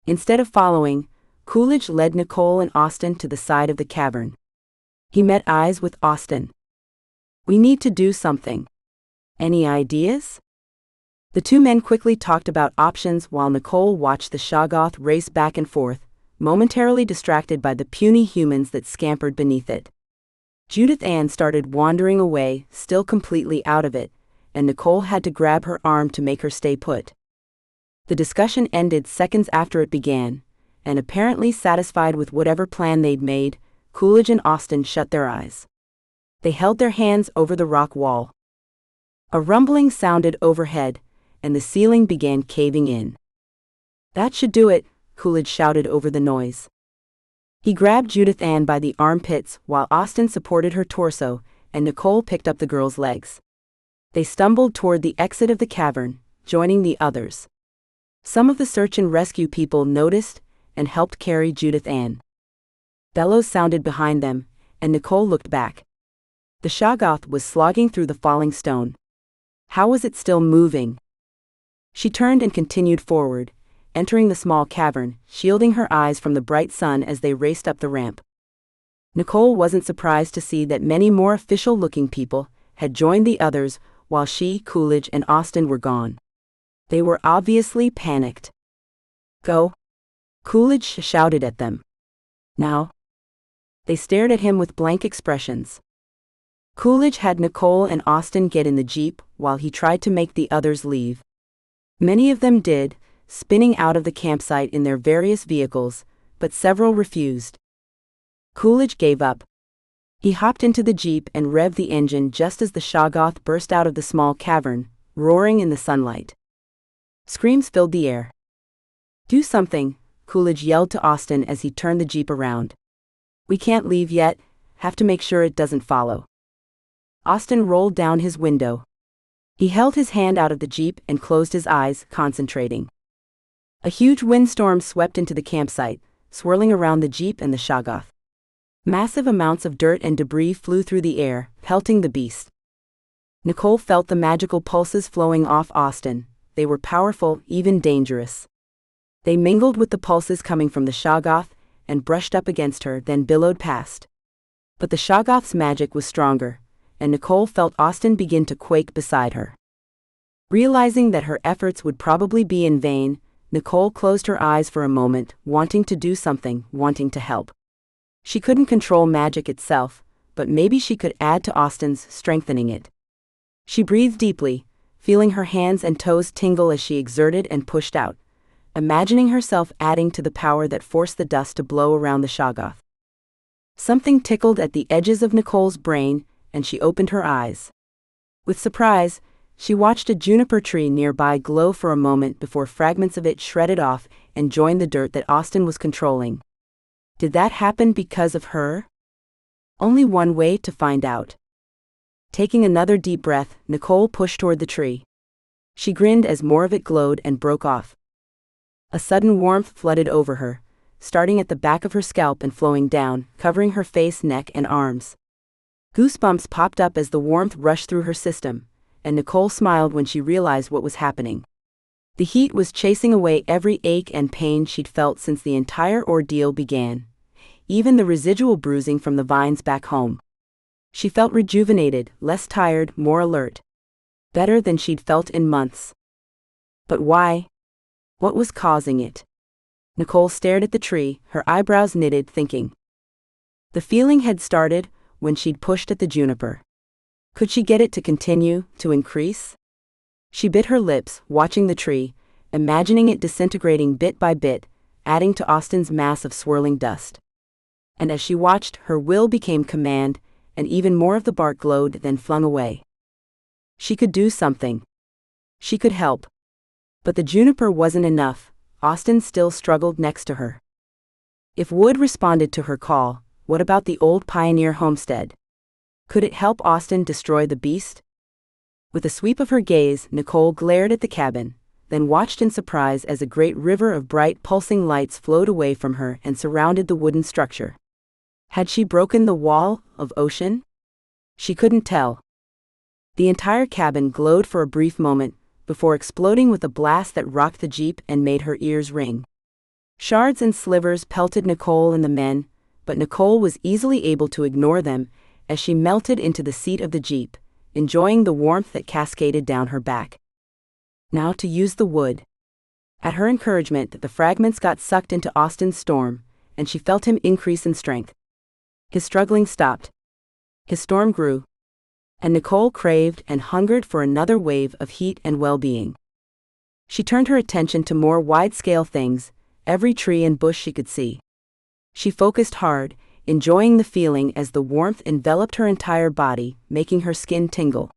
Instead of following, Coolidge led Nicole and Austin to the side of the cavern. He met eyes with Austin. "We need to do something. Any ideas?" The two men quickly talked about options while Nicole watched the Shoggoth race back and forth, momentarily distracted by the puny humans that scampered beneath it. Judith Ann started wandering away, still completely out of it, and Nicole had to grab her arm to make her stay put. The discussion ended seconds after it began, and apparently satisfied with whatever plan they'd made, Coolidge and Austin shut their eyes. They held their hands over the rock wall. A rumbling sounded overhead, and the ceiling began caving in. "That should do it," Coolidge shouted over the noise. He grabbed Judith Ann by the armpits while Austin supported her torso, and Nicole picked up the girl's legs. They stumbled toward the exit of the cavern, joining the others. Some of the search and rescue people noticed and helped carry Judith Ann. Bellows sounded behind them, and Nicole looked back. The Shoggoth was slogging through the falling stone. How was it still moving? She turned and continued forward, entering the small cavern, shielding her eyes from the bright sun as they raced up the ramp. Nicole wasn't surprised to see that many more official-looking people had joined the others while she, Coolidge, and Austin were gone. They were obviously panicked. "Go!" Coolidge shouted at them. "Now!" They stared at him with blank expressions. Coolidge had Nicole and Austin get in the jeep while he tried to make the others leave. Many of them did, spinning out of the campsite in their various vehicles, but several refused. Coolidge gave up. He hopped into the jeep and revved the engine just as the Shoggoth burst out of the small cavern, roaring in the sunlight. Screams filled the air. "Do something," Coolidge yelled to Austin as he turned the jeep around. "We can't leave yet, have to make sure it doesn't follow." Austin rolled down his window. He held his hand out of the jeep and closed his eyes, concentrating. A huge windstorm swept into the campsite, swirling around the jeep and the Shoggoth. Massive amounts of dirt and debris flew through the air, pelting the beast. Nicole felt the magical pulses flowing off Austin. They were powerful, even dangerous. They mingled with the pulses coming from the Shoggoth and brushed up against her, then billowed past. But the Shoggoth's magic was stronger, and Nicole felt Austin begin to quake beside her. Realizing that her efforts would probably be in vain, Nicole closed her eyes for a moment, wanting to do something, wanting to help. She couldn't control magic itself, but maybe she could add to Austin's, strengthening it. She breathed deeply, feeling her hands and toes tingle as she exerted and pushed out, imagining herself adding to the power that forced the dust to blow around the Shoggoth. Something tickled at the edges of Nicole's brain, and she opened her eyes. With surprise, she watched a juniper tree nearby glow for a moment before fragments of it shredded off and joined the dirt that Austin was controlling. Did that happen because of her? Only one way to find out. Taking another deep breath, Nicole pushed toward the tree. She grinned as more of it glowed and broke off. A sudden warmth flooded over her, starting at the back of her scalp and flowing down, covering her face, neck, and arms. Goosebumps popped up as the warmth rushed through her system, and Nicole smiled when she realized what was happening. The heat was chasing away every ache and pain she'd felt since the entire ordeal began, even the residual bruising from the vines back home. She felt rejuvenated, less tired, more alert. Better than she'd felt in months. But why? What was causing it? Nicole stared at the tree, her eyebrows knitted, thinking. The feeling had started when she'd pushed at the juniper. Could she get it to continue, to increase? She bit her lips, watching the tree, imagining it disintegrating bit by bit, adding to Austen's mass of swirling dust. And as she watched, her will became command, and even more of the bark glowed then flung away. She could do something. She could help. But the juniper wasn't enough. Austen still struggled next to her. If wood responded to her call, what about the old pioneer homestead? Could it help Austen destroy the beast? With a sweep of her gaze, Nicole glared at the cabin, then watched in surprise as a great river of bright, pulsing lights flowed away from her and surrounded the wooden structure. Had she broken the wall of ocean? She couldn't tell. The entire cabin glowed for a brief moment, before exploding with a blast that rocked the jeep and made her ears ring. Shards and slivers pelted Nicole and the men, but Nicole was easily able to ignore them as she melted into the seat of the jeep, enjoying the warmth that cascaded down her back. Now to use the wood. At her encouragement, the fragments got sucked into Austen's storm, and she felt him increase in strength. His struggling stopped. His storm grew. And Nicole craved and hungered for another wave of heat and well-being. She turned her attention to more wide-scale things, every tree and bush she could see. She focused hard, enjoying the feeling as the warmth enveloped her entire body, making her skin tingle.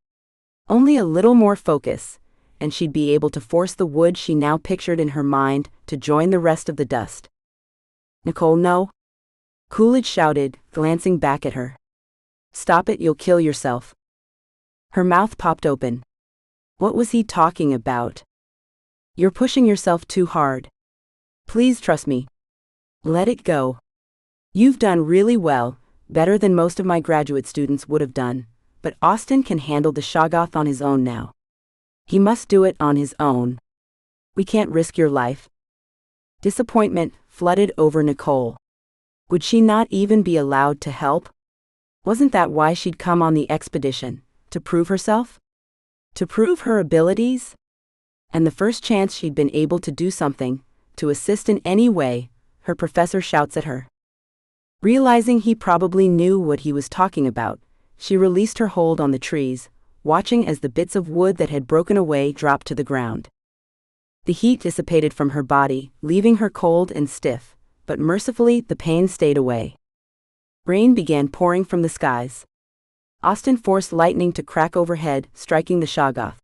Only a little more focus, and she'd be able to force the wood she now pictured in her mind to join the rest of the dust. "Nicole, no!" Coolidge shouted, glancing back at her. "Stop it, you'll kill yourself." Her mouth popped open. What was he talking about? "You're pushing yourself too hard. Please trust me. Let it go. You've done really well, better than most of my graduate students would have done, but Austen can handle the Shoggoth on his own now. He must do it on his own. We can't risk your life." Disappointment flooded over Nicole. Would she not even be allowed to help? Wasn't that why she'd come on the expedition? To prove herself? To prove her abilities? And the first chance she'd been able to do something, to assist in any way, her professor shouts at her. Realizing he probably knew what he was talking about, she released her hold on the trees, watching as the bits of wood that had broken away dropped to the ground. The heat dissipated from her body, leaving her cold and stiff, but mercifully the pain stayed away. Rain began pouring from the skies. Austen forced lightning to crack overhead, striking the Shoggoth.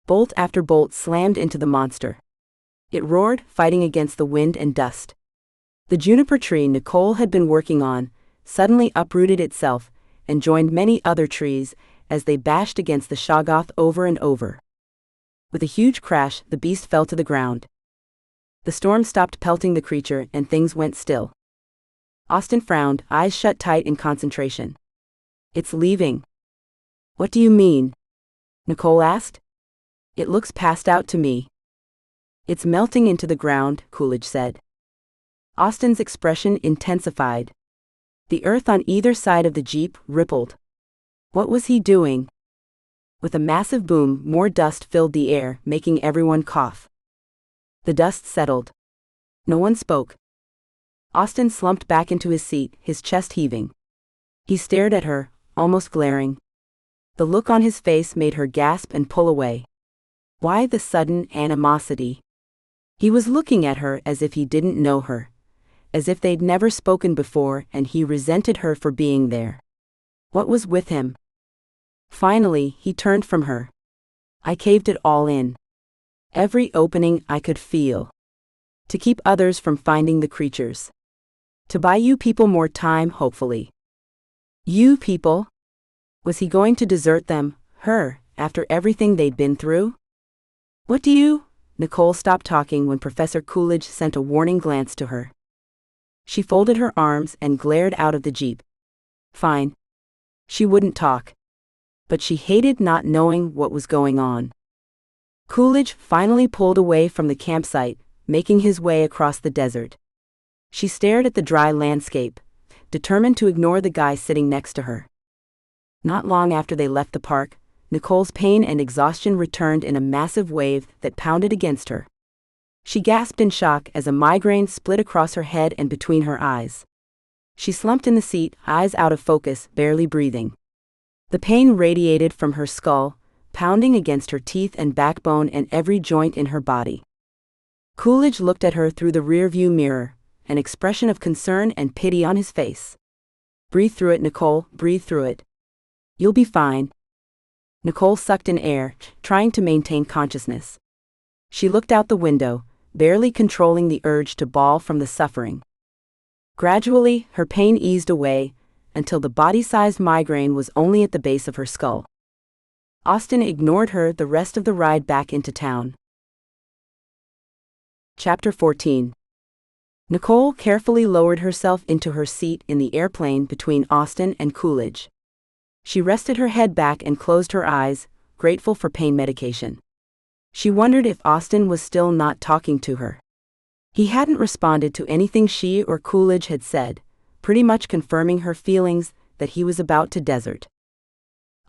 Bolt after bolt slammed into the monster. It roared, fighting against the wind and dust. The juniper tree Nicole had been working on suddenly uprooted itself and joined many other trees as they bashed against the Shoggoth over and over. With a huge crash, the beast fell to the ground. The storm stopped pelting the creature and things went still. Austen frowned, eyes shut tight in concentration. "It's leaving." "What do you mean?" Nicole asked. "It looks passed out to me." "It's melting into the ground," Coolidge said. Austen's expression intensified. The earth on either side of the jeep rippled. What was he doing? With a massive boom, more dust filled the air, making everyone cough. The dust settled. No one spoke. Austen slumped back into his seat, his chest heaving. He stared at her, almost glaring. The look on his face made her gasp and pull away. Why the sudden animosity? He was looking at her as if he didn't know her, as if they'd never spoken before and he resented her for being there. What was with him? Finally, he turned from her. "I caved it all in. Every opening I could feel. To keep others from finding the creatures. To buy you people more time, hopefully." You people? Was he going to desert them, her, after everything they'd been through? "What do you?" Nicole stopped talking when Professor Coolidge sent a warning glance to her. She folded her arms and glared out of the jeep. Fine. She wouldn't talk. But she hated not knowing what was going on. Coolidge finally pulled away from the campsite, making his way across the desert. She stared at the dry landscape, determined to ignore the guy sitting next to her. Not long after they left the park, Nicole's pain and exhaustion returned in a massive wave that pounded against her. She gasped in shock as a migraine split across her head and between her eyes. She slumped in the seat, eyes out of focus, barely breathing. The pain radiated from her skull, pounding against her teeth and backbone and every joint in her body. Coolidge looked at her through the rearview mirror, an expression of concern and pity on his face. "Breathe through it, Nicole, breathe through it. You'll be fine." Nicole sucked in air, trying to maintain consciousness. She looked out the window, barely controlling the urge to bawl from the suffering. Gradually, her pain eased away, until the body-sized migraine was only at the base of her skull. Austin ignored her the rest of the ride back into town. Chapter 14. Nicole carefully lowered herself into her seat in the airplane between Austin and Coolidge. She rested her head back and closed her eyes, grateful for pain medication. She wondered if Austin was still not talking to her. He hadn't responded to anything she or Coolidge had said, pretty much confirming her feelings that he was about to desert.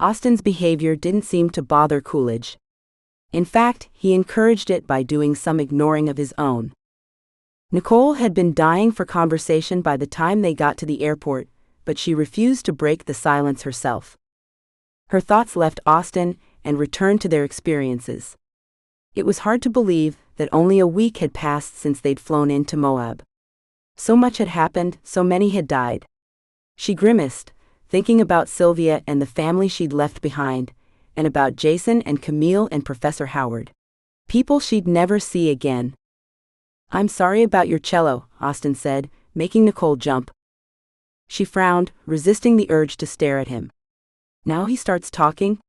Austin's behavior didn't seem to bother Coolidge. In fact, he encouraged it by doing some ignoring of his own. Nicole had been dying for conversation by the time they got to the airport, but she refused to break the silence herself. Her thoughts left Austin and returned to their experiences. It was hard to believe that only a week had passed since they'd flown into Moab. So much had happened, so many had died. She grimaced, thinking about Sylvia and the family she'd left behind, and about Jason and Camille and Professor Howard. People she'd never see again. "I'm sorry about your cello," Austin said, making Nicole jump. She frowned, resisting the urge to stare at him. Now he starts talking?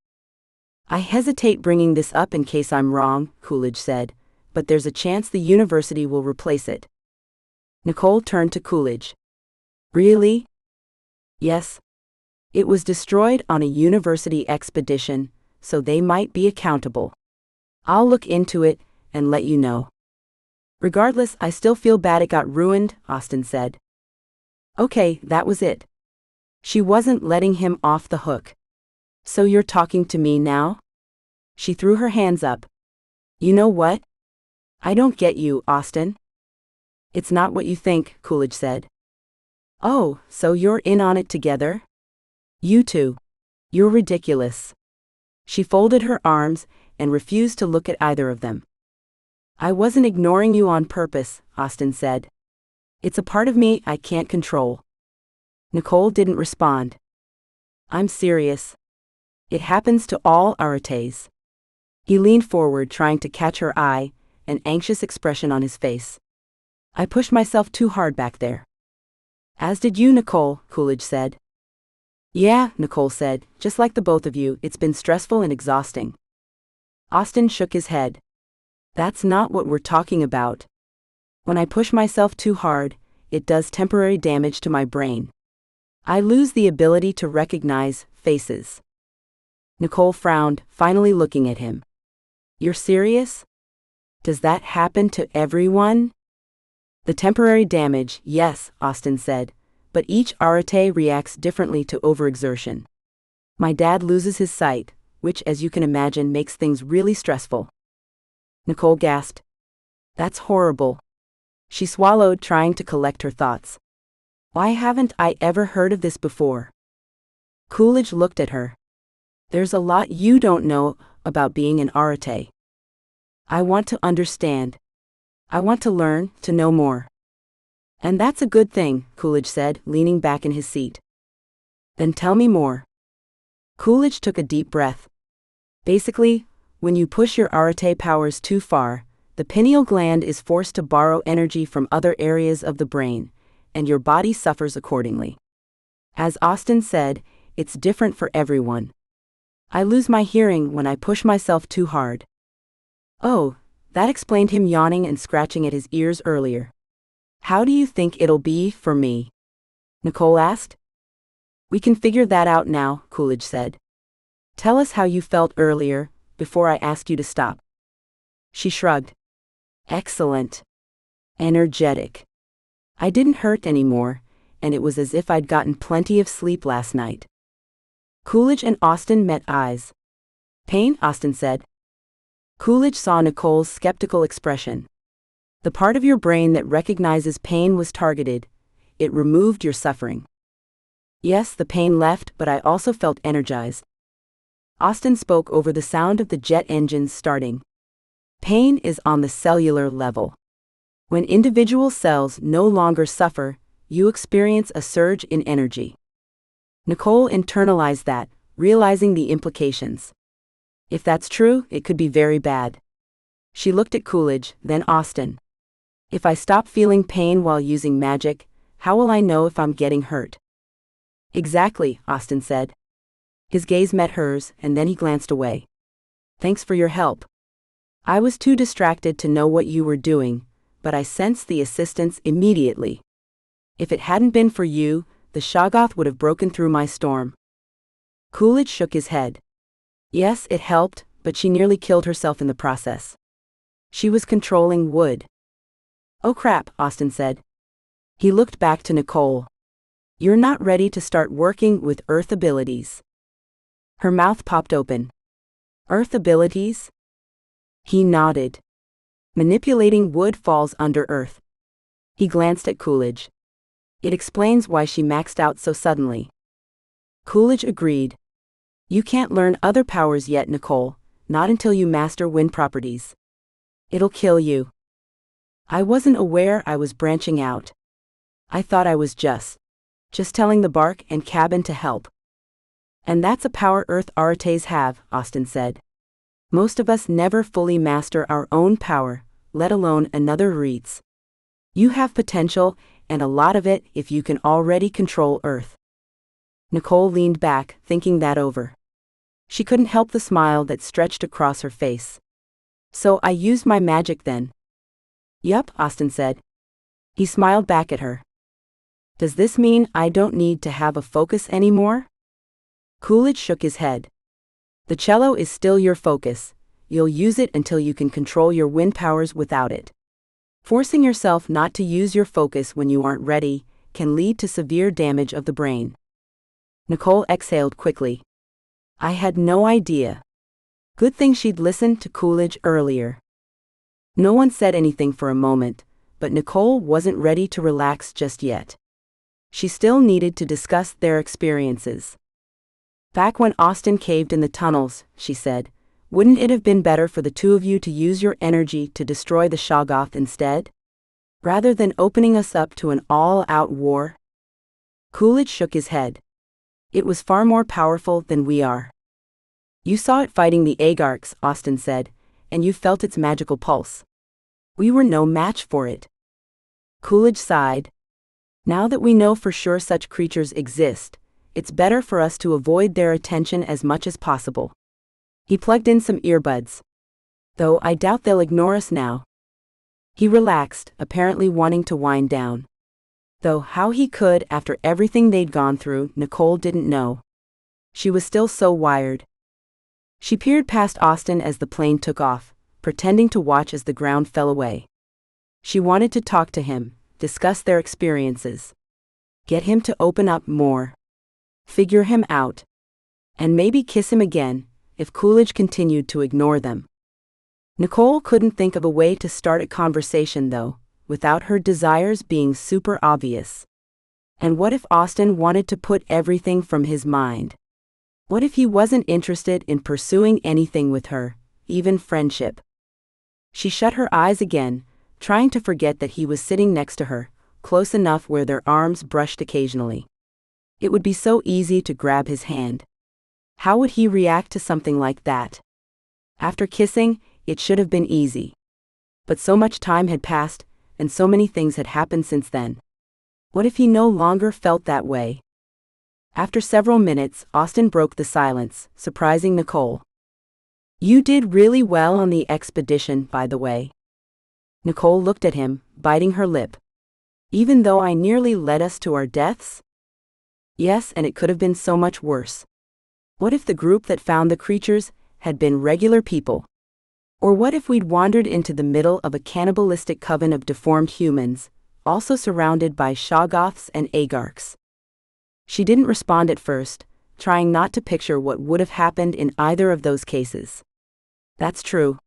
"I hesitate bringing this up in case I'm wrong," Coolidge said, "but there's a chance the university will replace it." Nicole turned to Coolidge. "Really?" "Yes. It was destroyed on a university expedition, so they might be accountable. I'll look into it and let you know. Regardless, I still feel bad it got ruined," Austin said. Okay, that was it. She wasn't letting him off the hook. "So you're talking to me now?" She threw her hands up. "You know what? I don't get you, Austin." "It's not what you think," Coolidge said. "Oh, so you're in on it together? You two. You're ridiculous." She folded her arms and refused to look at either of them. "I wasn't ignoring you on purpose," Austin said. "It's a part of me I can't control." Nicole didn't respond. "I'm serious. It happens to all Arates." He leaned forward, trying to catch her eye, an anxious expression on his face. "I pushed myself too hard back there." "As did you, Nicole," Coolidge said. "Yeah," Nicole said, "just like the both of you, it's been stressful and exhausting." Austin shook his head. "That's not what we're talking about. When I push myself too hard, it does temporary damage to my brain. I lose the ability to recognize faces." Nicole frowned, finally looking at him. "You're serious? Does that happen to everyone?" "The temporary damage, yes," Austin said, "but each Arate reacts differently to overexertion. My dad loses his sight, which, as you can imagine, makes things really stressful." Nicole gasped. "That's horrible." She swallowed, trying to collect her thoughts. "Why haven't I ever heard of this before?" Coolidge looked at her. "There's a lot you don't know about being an Arate. I want to understand. I want to learn, to know more." "And that's a good thing," Coolidge said, leaning back in his seat. "Then tell me more." Coolidge took a deep breath. "Basically, when you push your Arate powers too far, the pineal gland is forced to borrow energy from other areas of the brain, and your body suffers accordingly. As Austin said, it's different for everyone. I lose my hearing when I push myself too hard." "Oh, that explained him yawning and scratching at his ears earlier." "How do you think it'll be for me?" Nicole asked. "We can figure that out now," Coolidge said. "Tell us how you felt earlier, before I ask you to stop." She shrugged. "Excellent. Energetic. I didn't hurt anymore, and it was as if I'd gotten plenty of sleep last night." Coolidge and Austin met eyes. "Pain?" Austin said. Coolidge saw Nicole's skeptical expression. "The part of your brain that recognizes pain was targeted. It removed your suffering." "Yes, the pain left, but I also felt energized." Austin spoke over the sound of the jet engines starting. Pain is on the cellular level. When individual cells no longer suffer, you experience a surge in energy. Nicole internalized that, realizing the implications. If that's true, it could be very bad. She looked at Coolidge, then Austin. If I stop feeling pain while using magic, how will I know if I'm getting hurt? Exactly, Austin said. His gaze met hers, and then he glanced away. Thanks for your help. I was too distracted to know what you were doing, but I sensed the assistance immediately. If it hadn't been for you, the Shoggoth would have broken through my storm. Coolidge shook his head. Yes, it helped, but she nearly killed herself in the process. She was controlling wood. Oh crap, Austin said. He looked back to Nicole. You're not ready to start working with earth abilities. Her mouth popped open. Earth abilities? He nodded. Manipulating wood falls under earth. He glanced at Coolidge. It explains why she maxed out so suddenly. Coolidge agreed. You can't learn other powers yet, Nicole, not until you master wind properties. It'll kill you. I wasn't aware I was branching out. I thought I was just telling the bark and cabin to help. And that's a power Earth Artes have, Austin said. Most of us never fully master our own power, let alone another Reed's. You have potential, and a lot of it if you can already control Earth. Nicole leaned back, thinking that over. She couldn't help the smile that stretched across her face. So I used my magic then. Yup, Austin said. He smiled back at her. Does this mean I don't need to have a focus anymore? Coolidge shook his head. The cello is still your focus. You'll use it until you can control your wind powers without it. Forcing yourself not to use your focus when you aren't ready can lead to severe damage of the brain. Nicole exhaled quickly. I had no idea. Good thing she'd listened to Coolidge earlier. No one said anything for a moment, but Nicole wasn't ready to relax just yet. She still needed to discuss their experiences. Back when Austin caved in the tunnels, she said, wouldn't it have been better for the two of you to use your energy to destroy the Shoggoth instead? Rather than opening us up to an all-out war? Coolidge shook his head. It was far more powerful than we are. You saw it fighting the Agarks, Austin said, and you felt its magical pulse. We were no match for it. Coolidge sighed. Now that we know for sure such creatures exist, it's better for us to avoid their attention as much as possible. He plugged in some earbuds. Though I doubt they'll ignore us now. He relaxed, apparently wanting to wind down. Though how he could after everything they'd gone through, Nicole didn't know. She was still so wired. She peered past Austin as the plane took off, pretending to watch as the ground fell away. She wanted to talk to him, discuss their experiences. Get him to open up more. Figure him out. And maybe kiss him again, if Coolidge continued to ignore them. Nicole couldn't think of a way to start a conversation though, without her desires being super obvious. And what if Austin wanted to put everything from his mind? What if he wasn't interested in pursuing anything with her, even friendship? She shut her eyes again, trying to forget that he was sitting next to her, close enough where their arms brushed occasionally. It would be so easy to grab his hand. How would he react to something like that? After kissing, it should have been easy. But so much time had passed, and so many things had happened since then. What if he no longer felt that way? After several minutes, Austin broke the silence, surprising Nicole. You did really well on the expedition, by the way. Nicole looked at him, biting her lip. Even though I nearly led us to our deaths? Yes, and it could have been so much worse. What if the group that found the creatures had been regular people? Or what if we'd wandered into the middle of a cannibalistic coven of deformed humans, also surrounded by Shoggoths and Agarks? She didn't respond at first, trying not to picture what would have happened in either of those cases. That's true.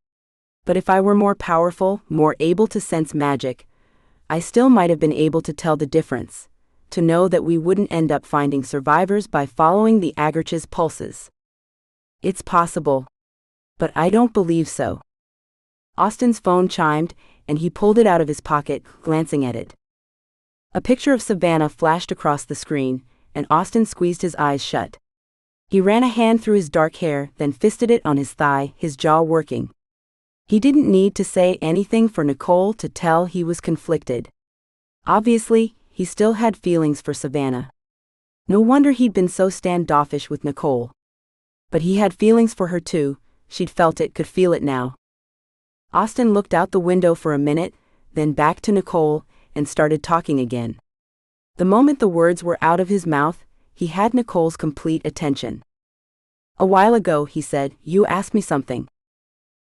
But if I were more powerful, more able to sense magic, I still might have been able to tell the difference, to know that we wouldn't end up finding survivors by following the Agarch's pulses. It's possible. But I don't believe so. Austin's phone chimed, and he pulled it out of his pocket, glancing at it. A picture of Savannah flashed across the screen, and Austin squeezed his eyes shut. He ran a hand through his dark hair, then fisted it on his thigh, his jaw working. He didn't need to say anything for Nicole to tell he was conflicted. Obviously, he still had feelings for Savannah. No wonder he'd been so standoffish with Nicole. But he had feelings for her too. She'd felt it, could feel it now. Austin looked out the window for a minute, then back to Nicole, and started talking again. The moment the words were out of his mouth, he had Nicole's complete attention. "A while ago," he said, "you asked me something.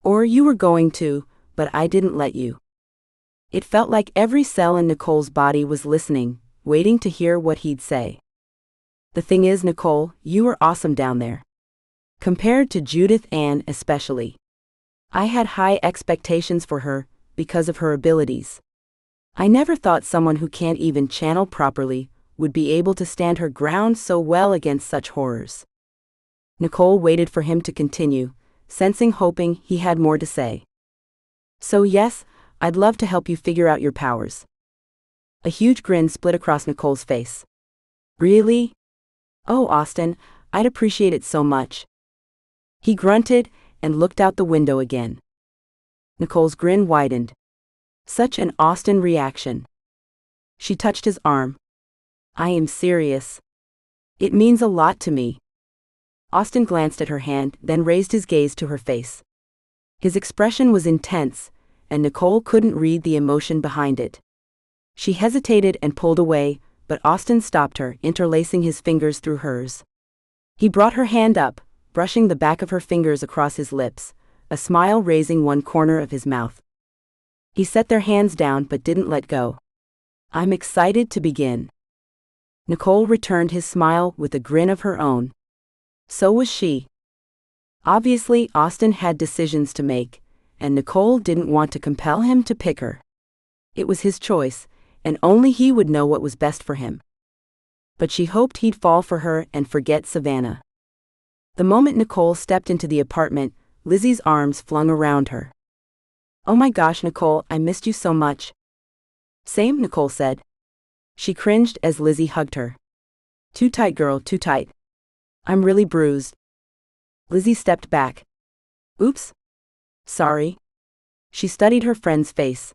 Or you were going to, but I didn't let you." It felt like every cell in Nicole's body was listening, waiting to hear what he'd say. "The thing is, Nicole, you were awesome down there. Compared to Judith Ann especially. I had high expectations for her, because of her abilities. I never thought someone who can't even channel properly would be able to stand her ground so well against such horrors." Nicole waited for him to continue, hoping he had more to say. "So yes, I'd love to help you figure out your powers." A huge grin split across Nicole's face. "Really? Oh, Austin, I'd appreciate it so much." He grunted and looked out the window again. Nicole's grin widened. Such an Austin reaction. She touched his arm. "I am serious. It means a lot to me." Austin glanced at her hand, then raised his gaze to her face. His expression was intense, and Nicole couldn't read the emotion behind it. She hesitated and pulled away, but Austin stopped her, interlacing his fingers through hers. He brought her hand up, brushing the back of her fingers across his lips, a smile raising one corner of his mouth. He set their hands down but didn't let go. "I'm excited to begin." Nicole returned his smile with a grin of her own. So was she. Obviously, Austin had decisions to make, and Nicole didn't want to compel him to pick her. It was his choice, and only he would know what was best for him. But she hoped he'd fall for her and forget Savannah. The moment Nicole stepped into the apartment, Lizzie's arms flung around her. "Oh my gosh, Nicole, I missed you so much." "Same," Nicole said. She cringed as Lizzie hugged her. "Too tight, girl, too tight. I'm really bruised." Lizzie stepped back. "Oops. Sorry." She studied her friend's face.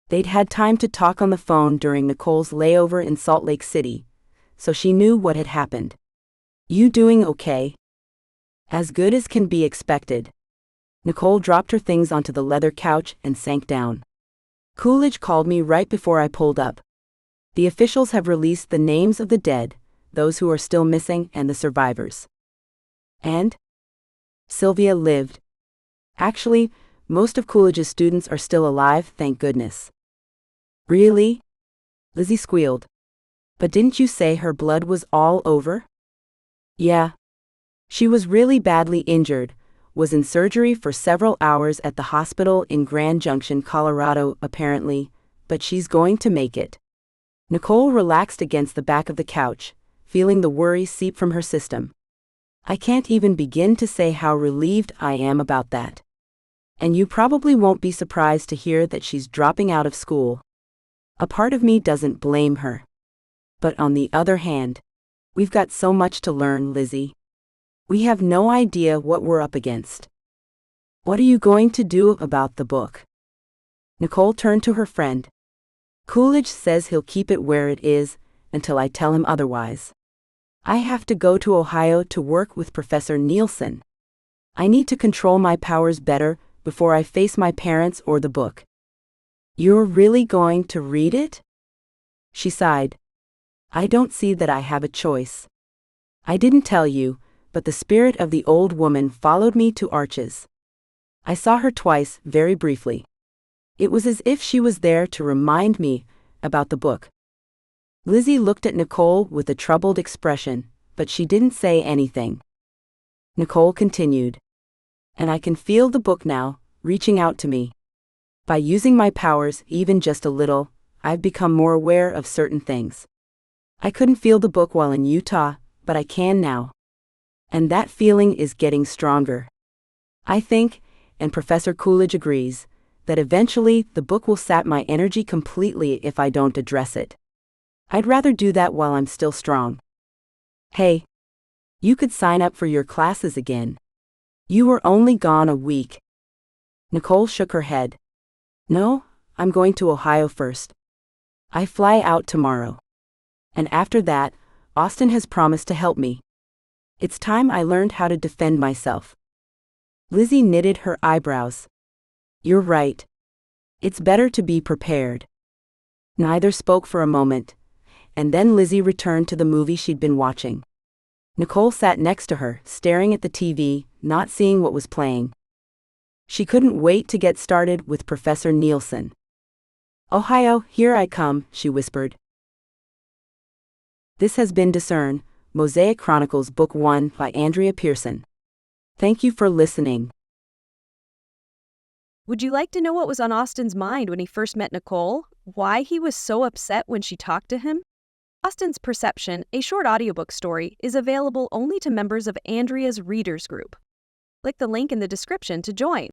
They'd had time to talk on the phone during Nicole's layover in Salt Lake City, so she knew what had happened. "You doing okay?" "As good as can be expected." Nicole dropped her things onto the leather couch and sank down. "Coolidge called me right before I pulled up. The officials have released the names of the dead, those who are still missing, and the survivors." "And?" "Sylvia lived. Actually, most of Coolidge's students are still alive, thank goodness." "Really?" Lizzie squealed. "But didn't you say her blood was all over?" "Yeah. She was really badly injured, was in surgery for several hours at the hospital in Grand Junction, Colorado, apparently, but she's going to make it." Nicole relaxed against the back of the couch, feeling the worry seep from her system. "I can't even begin to say how relieved I am about that. And you probably won't be surprised to hear that she's dropping out of school. A part of me doesn't blame her. But on the other hand, we've got so much to learn, Lizzie. We have no idea what we're up against." "What are you going to do about the book?" Nicole turned to her friend. "Coolidge says he'll keep it where it is, until I tell him otherwise. I have to go to Ohio to work with Professor Nielsen. I need to control my powers better before I face my parents or the book." "You're really going to read it?" She sighed. "I don't see that I have a choice. I didn't tell you, but the spirit of the old woman followed me to Arches. I saw her twice, very briefly. It was as if she was there to remind me about the book." Lizzie looked at Nicole with a troubled expression, but she didn't say anything. Nicole continued. "And I can feel the book now, reaching out to me. By using my powers, even just a little, I've become more aware of certain things. I couldn't feel the book while in Utah, but I can now. And that feeling is getting stronger. I think, and Professor Coolidge agrees, that eventually the book will sap my energy completely if I don't address it. I'd rather do that while I'm still strong. Hey, you could sign up for your classes again. You were only gone a week. Nicole shook her head. No, I'm going to Ohio first. I fly out tomorrow. And after that, Austin has promised to help me. It's time I learned how to defend myself. Lizzie knitted her eyebrows. You're right. It's better to be prepared. Neither spoke for a moment, and then Lizzie returned to the movie she'd been watching. Nicole sat next to her, staring at the TV, not seeing what was playing. She couldn't wait to get started with Professor Nielsen. Ohio, here I come, she whispered. This has been Discern, Mosaic Chronicles Book 1 by Andrea Pearson. Thank you for listening. Would you like to know what was on Austin's mind when he first met Nicole? Why he was so upset when she talked to him? Austin's Perception, a short audiobook story, is available only to members of Andrea's Readers Group. Click the link in the description to join.